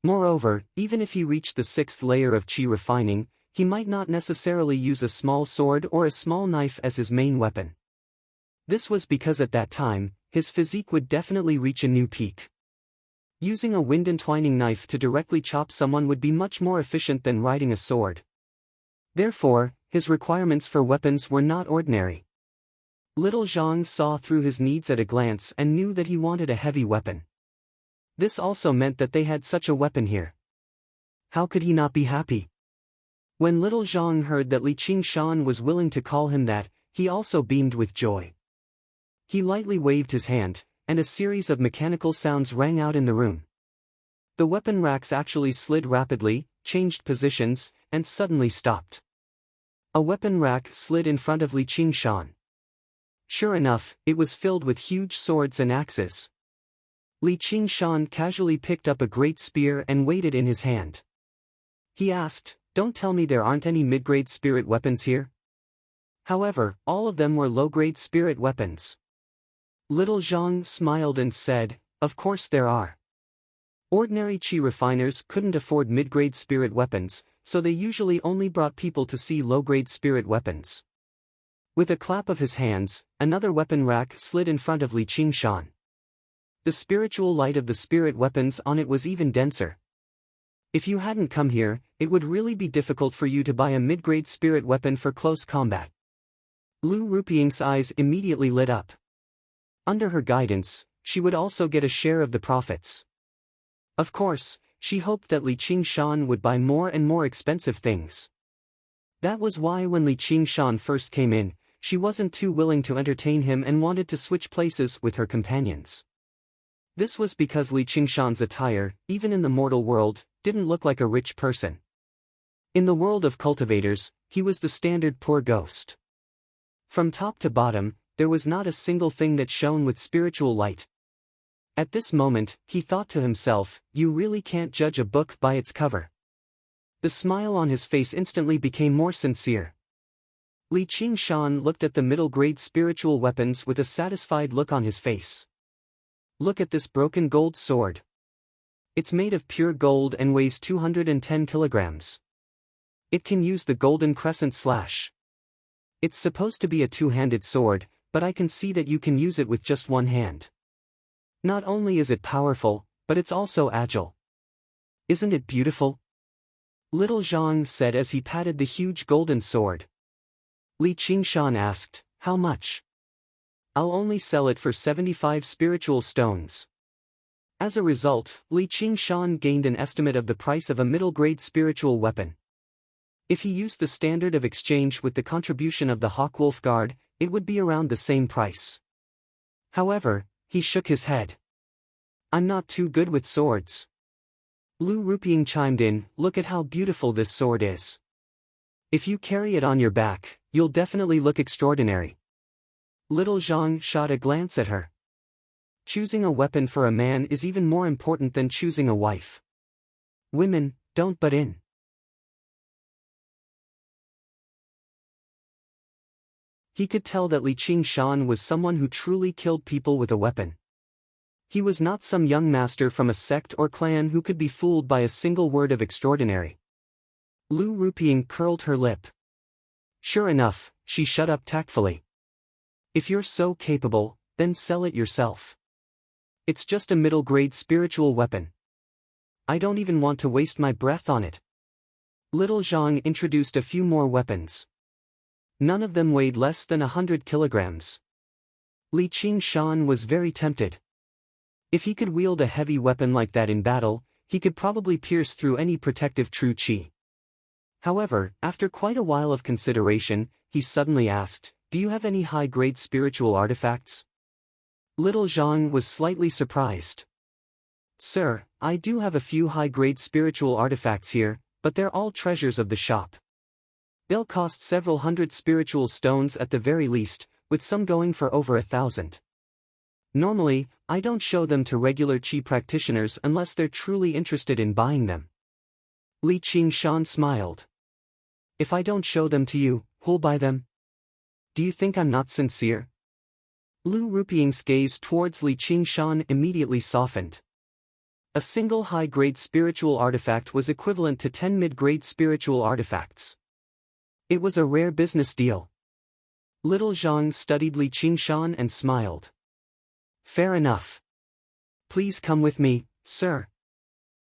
Moreover, even if he reached the 6th layer of chi refining, he might not necessarily use a small sword or a small knife as his main weapon. This was because at that time, his physique would definitely reach a new peak. Using a wind-entwining knife to directly chop someone would be much more efficient than riding a sword. Therefore, his requirements for weapons were not ordinary. Little Zhang saw through his needs at a glance and knew that he wanted a heavy weapon. This also meant that they had such a weapon here. How could he not be happy? When little Zhang heard that Li Qingshan was willing to call him that, he also beamed with joy. He lightly waved his hand, and a series of mechanical sounds rang out in the room. The weapon racks actually slid rapidly, changed positions, and suddenly stopped. A weapon rack slid in front of Li Qingshan. Sure enough, it was filled with huge swords and axes. Li Qingshan casually picked up a great spear and weighed it in his hand. He asked, "Don't tell me there aren't any mid-grade spirit weapons here?" However, all of them were low-grade spirit weapons. Little Zhang smiled and said, "Of course there are." Ordinary chi refiners couldn't afford mid-grade spirit weapons, so they usually only brought people to see low-grade spirit weapons. With a clap of his hands, another weapon rack slid in front of Li Qingshan. The spiritual light of the spirit weapons on it was even denser. If you hadn't come here, it would really be difficult for you to buy a mid-grade spirit weapon for close combat. Lu Ruping's eyes immediately lit up. Under her guidance, she would also get a share of the profits. Of course, she hoped that Li Qingshan would buy more and more expensive things. That was why when Li Qingshan first came in, she wasn't too willing to entertain him and wanted to switch places with her companions. This was because Li Qingshan's attire, even in the mortal world, didn't look like a rich person. In the world of cultivators, he was the standard poor ghost. From top to bottom, there was not a single thing that shone with spiritual light. At this moment, he thought to himself, you really can't judge a book by its cover. The smile on his face instantly became more sincere. Li Qingshan looked at the middle-grade spiritual weapons with a satisfied look on his face. Look at this broken gold sword. It's made of pure gold and weighs 210 kilograms. It can use the golden crescent slash. It's supposed to be a two-handed sword, but I can see that you can use it with just one hand. Not only is it powerful, but it's also agile. Isn't it beautiful? Little Zhang said as he patted the huge golden sword. Li Qingshan asked, how much? I'll only sell it for 75 spiritual stones. As a result, Li Qingshan gained an estimate of the price of a middle-grade spiritual weapon. If he used the standard of exchange with the contribution of the Hawkwolf Guard, it would be around the same price. However, he shook his head. I'm not too good with swords. Lu Rupiang chimed in, look at how beautiful this sword is. If you carry it on your back, you'll definitely look extraordinary. Little Zhang shot a glance at her. Choosing a weapon for a man is even more important than choosing a wife. Women, don't butt in. He could tell that Li Qingshan was someone who truly killed people with a weapon. He was not some young master from a sect or clan who could be fooled by a single word of extraordinary. Lu Rupiang curled her lip. Sure enough, she shut up tactfully. If you're so capable, then sell it yourself. It's just a middle-grade spiritual weapon. I don't even want to waste my breath on it. Little Zhang introduced a few more weapons. None of them weighed less than 100 kilograms. Li Qingshan was very tempted. If he could wield a heavy weapon like that in battle, he could probably pierce through any protective true qi. However, after quite a while of consideration, he suddenly asked, do you have any high-grade spiritual artifacts? Little Zhang was slightly surprised. Sir, I do have a few high-grade spiritual artifacts here, but they're all treasures of the shop. They'll cost several hundred spiritual stones at the very least, with some going for over 1,000. Normally, I don't show them to regular qi practitioners unless they're truly interested in buying them. Li Qingshan smiled. If I don't show them to you, who'll buy them? Do you think I'm not sincere? Lu Rupiang's gaze towards Li Qingshan immediately softened. A single high-grade spiritual artifact was equivalent to 10 mid-grade spiritual artifacts. It was a rare business deal. Little Zhang studied Li Qingshan and smiled. Fair enough. Please come with me, sir.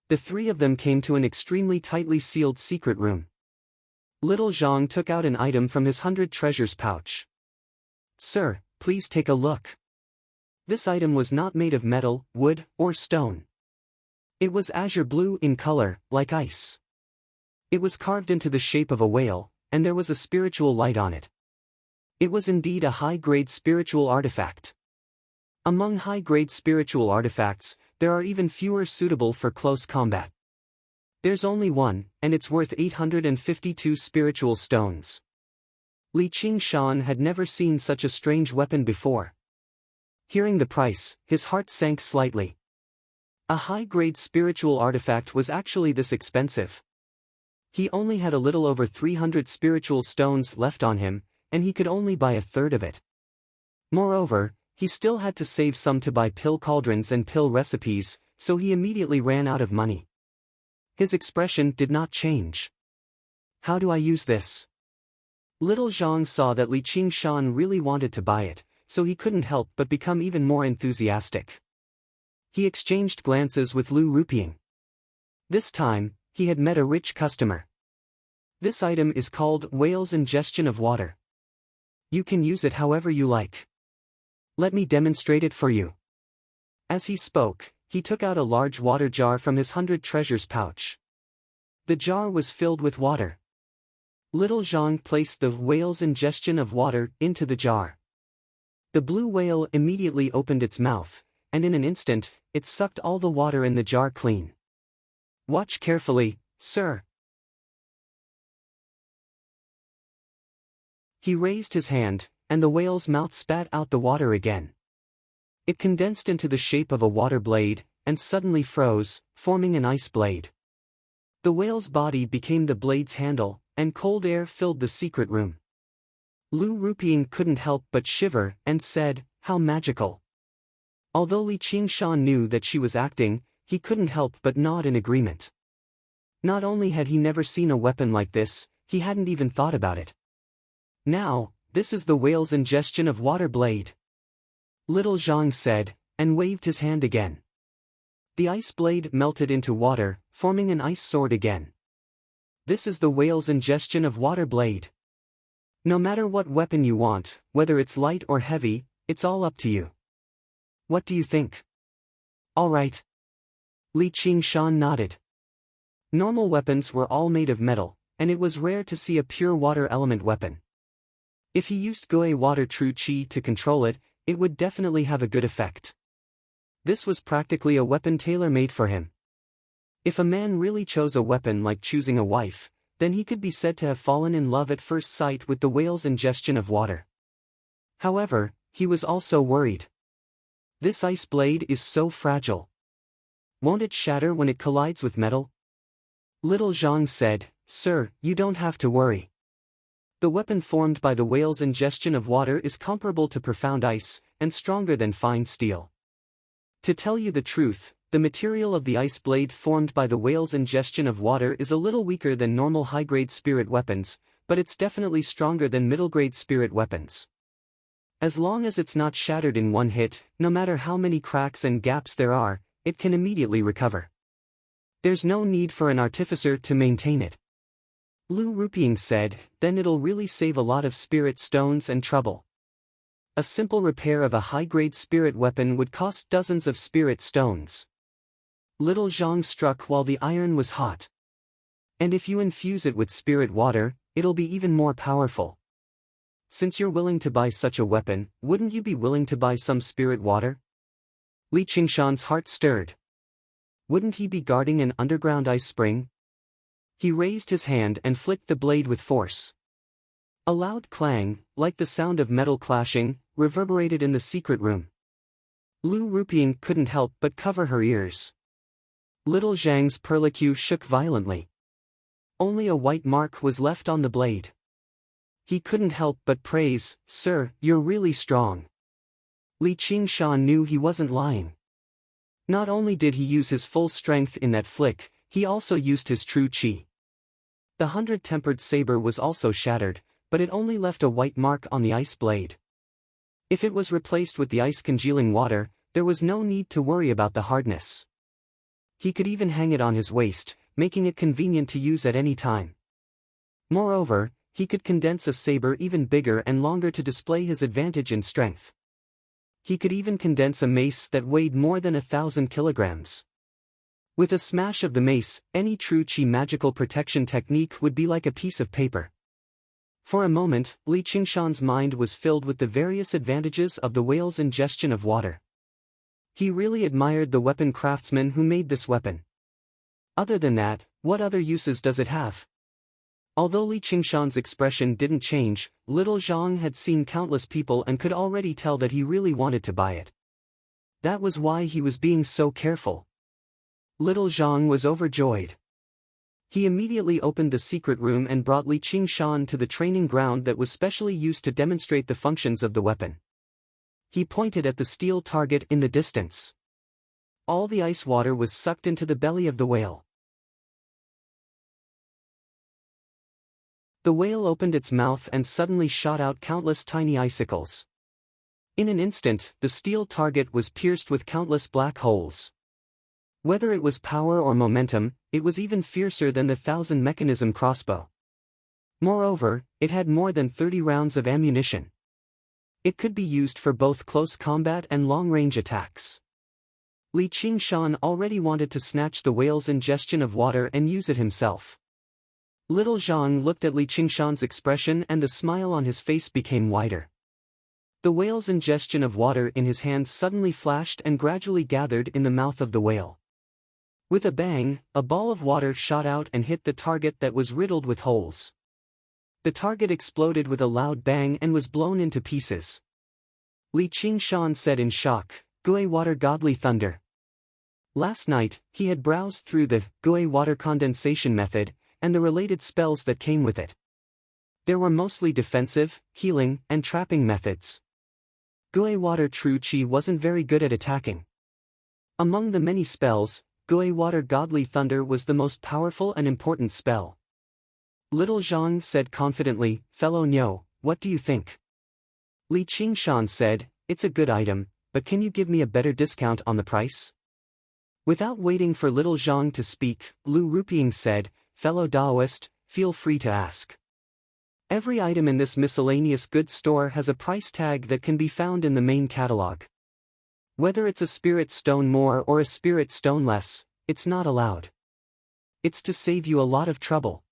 The three of them came to an extremely tightly sealed secret room. Little Zhang took out an item from his 100 treasures pouch. Sir, please take a look. This item was not made of metal, wood, or stone. It was azure blue in color, like ice. It was carved into the shape of a whale, and there was a spiritual light on it. It was indeed a high-grade spiritual artifact. Among high-grade spiritual artifacts, there are even fewer suitable for close combat. There's only one, and it's worth 852 spiritual stones. Li Qingshan had never seen such a strange weapon before. Hearing the price, his heart sank slightly. A high-grade spiritual artifact was actually this expensive. He only had a little over 300 spiritual stones left on him, and he could only buy a third of it. Moreover, he still had to save some to buy pill cauldrons and pill recipes, so he immediately ran out of money. His expression did not change. How do I use this? Little Zhang saw that Li Qingshan really wanted to buy it, so he couldn't help but become even more enthusiastic. He exchanged glances with Lu Rupiang. This time, he had met a rich customer. This item is called Whale's Ingestion of Water. You can use it however you like. Let me demonstrate it for you. As he spoke, he took out a large water jar from his 100 treasures pouch. The jar was filled with water. Little Zhang placed the whale's ingestion of water into the jar. The blue whale immediately opened its mouth, and in an instant, it sucked all the water in the jar clean. Watch carefully, sir. He raised his hand, and the whale's mouth spat out the water again. It condensed into the shape of a water blade, and suddenly froze, forming an ice blade. The whale's body became the blade's handle, and cold air filled the secret room. Lu Rupiang couldn't help but shiver, and said, how magical. Although Li Qingshan knew that she was acting, he couldn't help but nod in agreement. Not only had he never seen a weapon like this, he hadn't even thought about it. Now, this is the whale's ingestion of water blade. Little Zhang said, and waved his hand again. The ice blade melted into water, forming an ice sword again. This is the whale's ingestion of water blade. No matter what weapon you want, whether it's light or heavy, it's all up to you. What do you think? All right. Li Qingshan nodded. Normal weapons were all made of metal, and it was rare to see a pure water element weapon. If he used Gui water true chi to control it, it would definitely have a good effect. This was practically a weapon tailor-made for him. If a man really chose a weapon like choosing a wife, then he could be said to have fallen in love at first sight with the whale's ingestion of water. However, he was also worried. This ice blade is so fragile. Won't it shatter when it collides with metal? Little Zhang said, "Sir, you don't have to worry. The weapon formed by the whale's ingestion of water is comparable to profound ice, and stronger than fine steel. To tell you the truth, the material of the ice blade formed by the whale's ingestion of water is a little weaker than normal high-grade spirit weapons, but it's definitely stronger than middle-grade spirit weapons. As long as it's not shattered in one hit, no matter how many cracks and gaps there are, it can immediately recover. There's no need for an artificer to maintain it." Lu Ruping said, "Then it'll really save a lot of spirit stones and trouble. A simple repair of a high-grade spirit weapon would cost dozens of spirit stones." Little Zhang struck while the iron was hot. "And if you infuse it with spirit water, it'll be even more powerful. Since you're willing to buy such a weapon, wouldn't you be willing to buy some spirit water?" Li Qingshan's heart stirred. Wouldn't he be guarding an underground ice spring? He raised his hand and flicked the blade with force. A loud clang, like the sound of metal clashing, reverberated in the secret room. Lu Ruping couldn't help but cover her ears. Little Zhang's perlicue shook violently. Only a white mark was left on the blade. He couldn't help but praise, "Sir, you're really strong." Li Qingshan knew he wasn't lying. Not only did he use his full strength in that flick, he also used his true chi. The 100-tempered saber was also shattered, but it only left a white mark on the ice blade. If it was replaced with the ice-congealing water, there was no need to worry about the hardness. He could even hang it on his waist, making it convenient to use at any time. Moreover, he could condense a saber even bigger and longer to display his advantage in strength. He could even condense a mace that weighed more than 1,000 kilograms. With a smash of the mace, any true chi magical protection technique would be like a piece of paper. For a moment, Li Qingshan's mind was filled with the various advantages of the whale's ingestion of water. He really admired the weapon craftsman who made this weapon. Other than that, what other uses does it have? Although Li Qingshan's expression didn't change, Little Zhang had seen countless people and could already tell that he really wanted to buy it. That was why he was being so careful. Little Zhang was overjoyed. He immediately opened the secret room and brought Li Qingshan to the training ground that was specially used to demonstrate the functions of the weapon. He pointed at the steel target in the distance. All the ice water was sucked into the belly of the whale. The whale opened its mouth and suddenly shot out countless tiny icicles. In an instant, the steel target was pierced with countless black holes. Whether it was power or momentum, it was even fiercer than the 1,000-mechanism crossbow. Moreover, it had more than 30 rounds of ammunition. It could be used for both close combat and long-range attacks. Li Qingshan already wanted to snatch the whale's ingestion of water and use it himself. Little Zhang looked at Li Qingshan's expression and the smile on his face became wider. The whale's ingestion of water in his hand suddenly flashed and gradually gathered in the mouth of the whale. With a bang, a ball of water shot out and hit the target that was riddled with holes. The target exploded with a loud bang and was blown into pieces. Li Qingshan said in shock, "Gui water godly thunder." Last night, he had browsed through the Gui water condensation method, and the related spells that came with it. There were mostly defensive, healing, and trapping methods. Gui water true chi wasn't very good at attacking. Among the many spells, Gui water godly thunder was the most powerful and important spell. Little Zhang said confidently, "Fellow Niu, what do you think?" Li Qingshan said, "It's a good item, but can you give me a better discount on the price?" Without waiting for Little Zhang to speak, Lu Ruping said, "Fellow Daoist, feel free to ask. Every item in this miscellaneous goods store has a price tag that can be found in the main catalog. Whether it's a spirit stone more or a spirit stone less, it's not allowed. It's to save you a lot of trouble.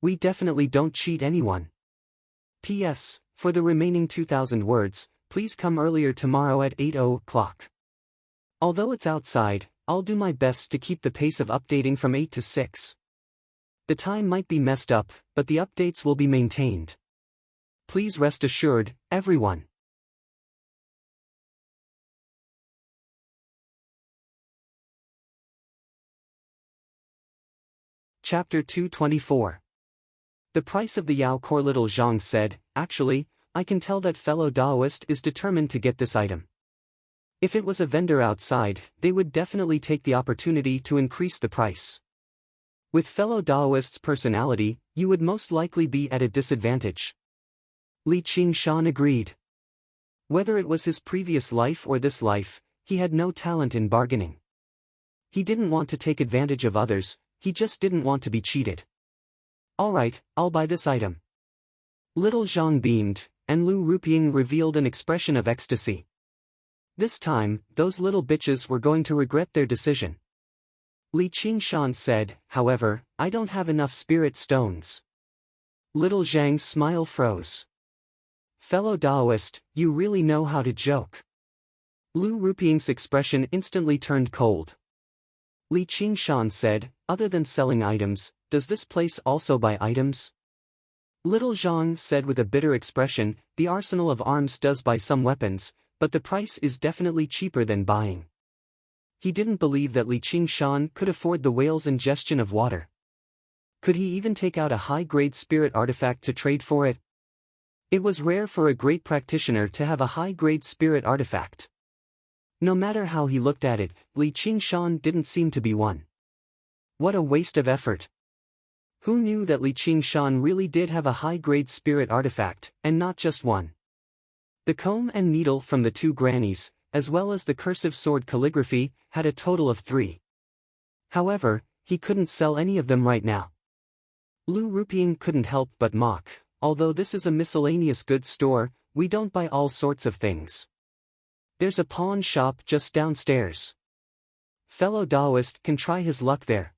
We definitely don't cheat anyone. P.S. For the remaining 2,000 words, please come earlier tomorrow at 8 o'clock. Although it's outside, I'll do my best to keep the pace of updating from 8 to 6. The time might be messed up, but the updates will be maintained. Please rest assured, everyone. Chapter 224. The price of the Yao Core. Little Zhang said, actually, I can tell that fellow Daoist is determined to get this item. If it was a vendor outside, they would definitely take the opportunity to increase the price. With fellow Daoist's personality, you would most likely be at a disadvantage. Li Qingshan agreed. Whether it was his previous life or this life, he had no talent in bargaining. He didn't want to take advantage of others, he just didn't want to be cheated. Alright, I'll buy this item. Little Zhang beamed, and Lu Ruping revealed an expression of ecstasy. This time, those little bitches were going to regret their decision. Li Qingshan said, however, I don't have enough spirit stones. Little Zhang's smile froze. Fellow Daoist, you really know how to joke. Lu Ruping's expression instantly turned cold. Li Qingshan said, other than selling items, does this place also buy items? Little Zhang said with a bitter expression, the arsenal of arms does buy some weapons, but the price is definitely cheaper than buying. He didn't believe that Li Qingshan could afford the whale's ingestion of water. Could he even take out a high-grade spirit artifact to trade for it? It was rare for a great practitioner to have a high-grade spirit artifact. No matter how he looked at it, Li Qingshan didn't seem to be one. What a waste of effort. Who knew that Li Qingshan really did have a high-grade spirit artifact, and not just one? The comb and needle from the two grannies, as well as the cursive sword calligraphy, had a total of 3. However, he couldn't sell any of them right now. Lu Ruping couldn't help but mock, although this is a miscellaneous goods store, we don't buy all sorts of things. There's a pawn shop just downstairs. Fellow Daoist can try his luck there.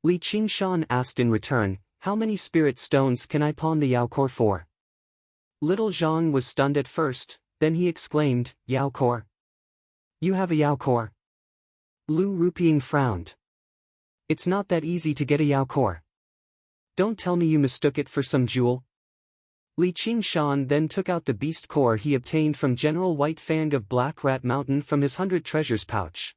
Li Qingshan asked in return, how many spirit stones can I pawn the Yao Core for? Little Zhang was stunned at first, then he exclaimed, Yao Core? You have a Yao Core? Lu Ruping frowned. It's not that easy to get a Yao Core. Don't tell me you mistook it for some jewel. Li Qingshan then took out the beast core he obtained from General White Fang of Black Rat Mountain from his 100 treasures pouch.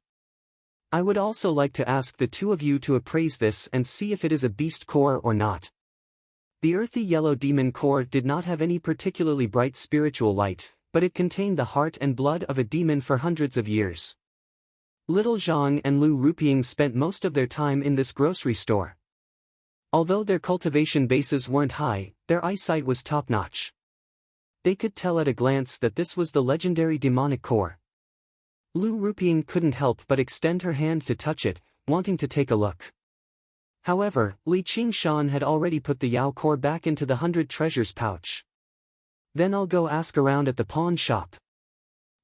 I would also like to ask the two of you to appraise this and see if it is a beast core or not. The earthy yellow demon core did not have any particularly bright spiritual light, but it contained the heart and blood of a demon for hundreds of years. Little Zhang and Lu Ruping spent most of their time in this grocery store. Although their cultivation bases weren't high, their eyesight was top-notch. They could tell at a glance that this was the legendary demonic core. Lu Ruping couldn't help but extend her hand to touch it, wanting to take a look. However, Li Qingshan had already put the Yao Core back into the 100 treasures pouch. Then I'll go ask around at the pawn shop.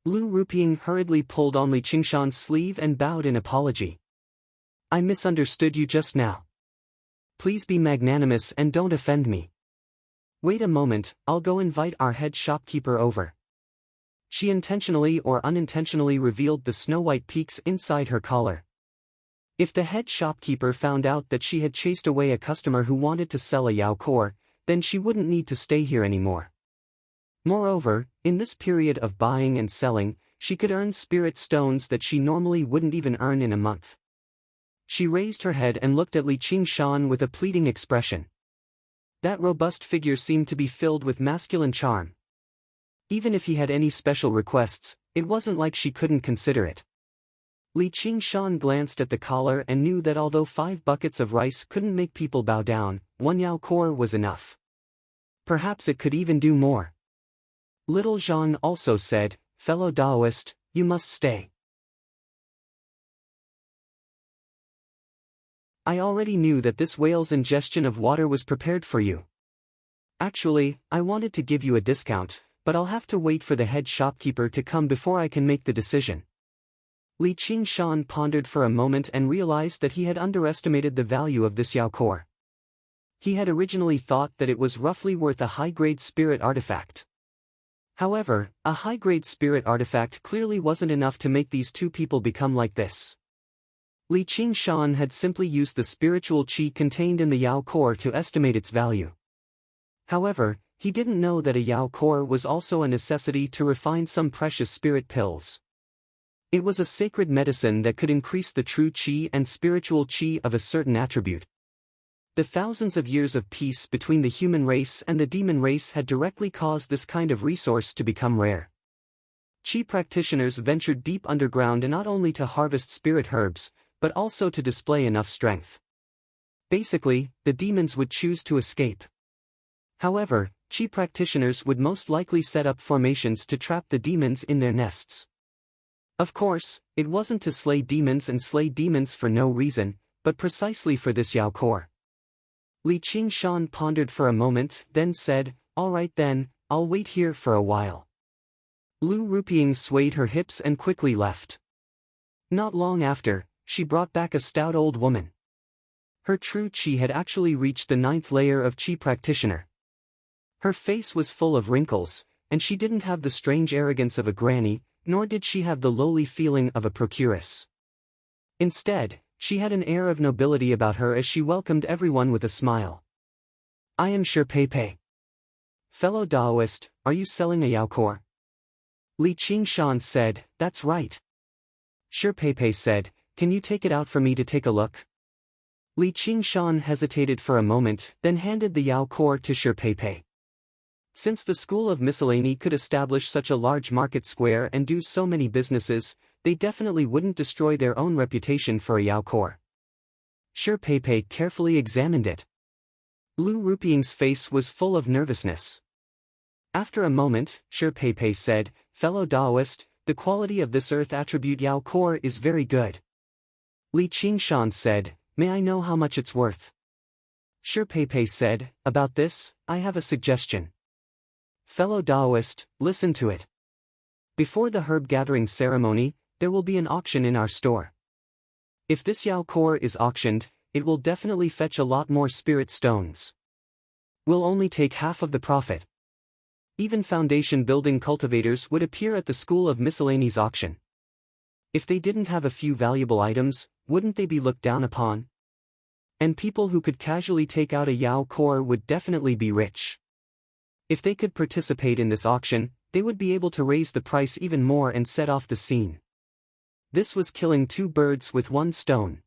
Lu Ruping hurriedly pulled on Li Qingshan's sleeve and bowed in apology. I misunderstood you just now. Please be magnanimous and don't offend me. Wait a moment, I'll go invite our head shopkeeper over. She intentionally or unintentionally revealed the snow-white peaks inside her collar. If the head shopkeeper found out that she had chased away a customer who wanted to sell a Yao Core, then she wouldn't need to stay here anymore. Moreover, in this period of buying and selling, she could earn spirit stones that she normally wouldn't even earn in a month. She raised her head and looked at Li Qingshan with a pleading expression. That robust figure seemed to be filled with masculine charm. Even if he had any special requests, it wasn't like she couldn't consider it. Li Qingshan glanced at the collar and knew that although 5 buckets of rice couldn't make people bow down, 1 Yao Core was enough. Perhaps it could even do more. Little Zhang also said, fellow Daoist, you must stay. I already knew that this whale's ingestion of water was prepared for you. Actually, I wanted to give you a discount, but I'll have to wait for the head shopkeeper to come before I can make the decision. Li Qingshan pondered for a moment and realized that he had underestimated the value of this Yao core. He had originally thought that it was roughly worth a high-grade spirit artifact. However, a high-grade spirit artifact clearly wasn't enough to make these two people become like this. Li Qingshan had simply used the spiritual qi contained in the Yao core to estimate its value. However, he didn't know that a Yao core was also a necessity to refine some precious spirit pills. It was a sacred medicine that could increase the true qi and spiritual qi of a certain attribute. The thousands of years of peace between the human race and the demon race had directly caused this kind of resource to become rare. Qi practitioners ventured deep underground not only to harvest spirit herbs, but also to display enough strength. Basically, the demons would choose to escape. However, Qi practitioners would most likely set up formations to trap the demons in their nests. Of course, it wasn't to slay demons for no reason, but precisely for this Yao core. Li Qingshan pondered for a moment, then said, "All right then, I'll wait here for a while." Lu Ruping swayed her hips and quickly left. Not long after, she brought back a stout old woman. Her true qi had actually reached the 9th layer of qi practitioner. Her face was full of wrinkles, and she didn't have the strange arrogance of a granny, nor did she have the lowly feeling of a procuress. Instead, she had an air of nobility about her as she welcomed everyone with a smile. "I am Shi Pei. Fellow Daoist, are you selling a Yao core?" Li Qingshan said, "That's right." Shi Pei said, "Can you take it out for me to take a look?" Li Qingshan hesitated for a moment, then handed the Yao core to Shi Pei. Since the School of Miscellany could establish such a large market square and do so many businesses, they definitely wouldn't destroy their own reputation for a Yao core. Shi Pei carefully examined it. Lu Ruping's face was full of nervousness. After a moment, Shi Pei said, "Fellow Daoist, the quality of this earth attribute Yao core is very good." Li Qingshan said, "May I know how much it's worth?" Shi Pei said, "About this, I have a suggestion. Fellow Daoist, listen to it. Before the herb gathering ceremony, there will be an auction in our store. If this Yao core is auctioned, it will definitely fetch a lot more spirit stones. We'll only take half of the profit. Even foundation building cultivators would appear at the School of Miscellany's auction. If they didn't have a few valuable items, wouldn't they be looked down upon? And people who could casually take out a Yao core would definitely be rich. If they could participate in this auction, they would be able to raise the price even more and set off the scene. This was killing two birds with one stone.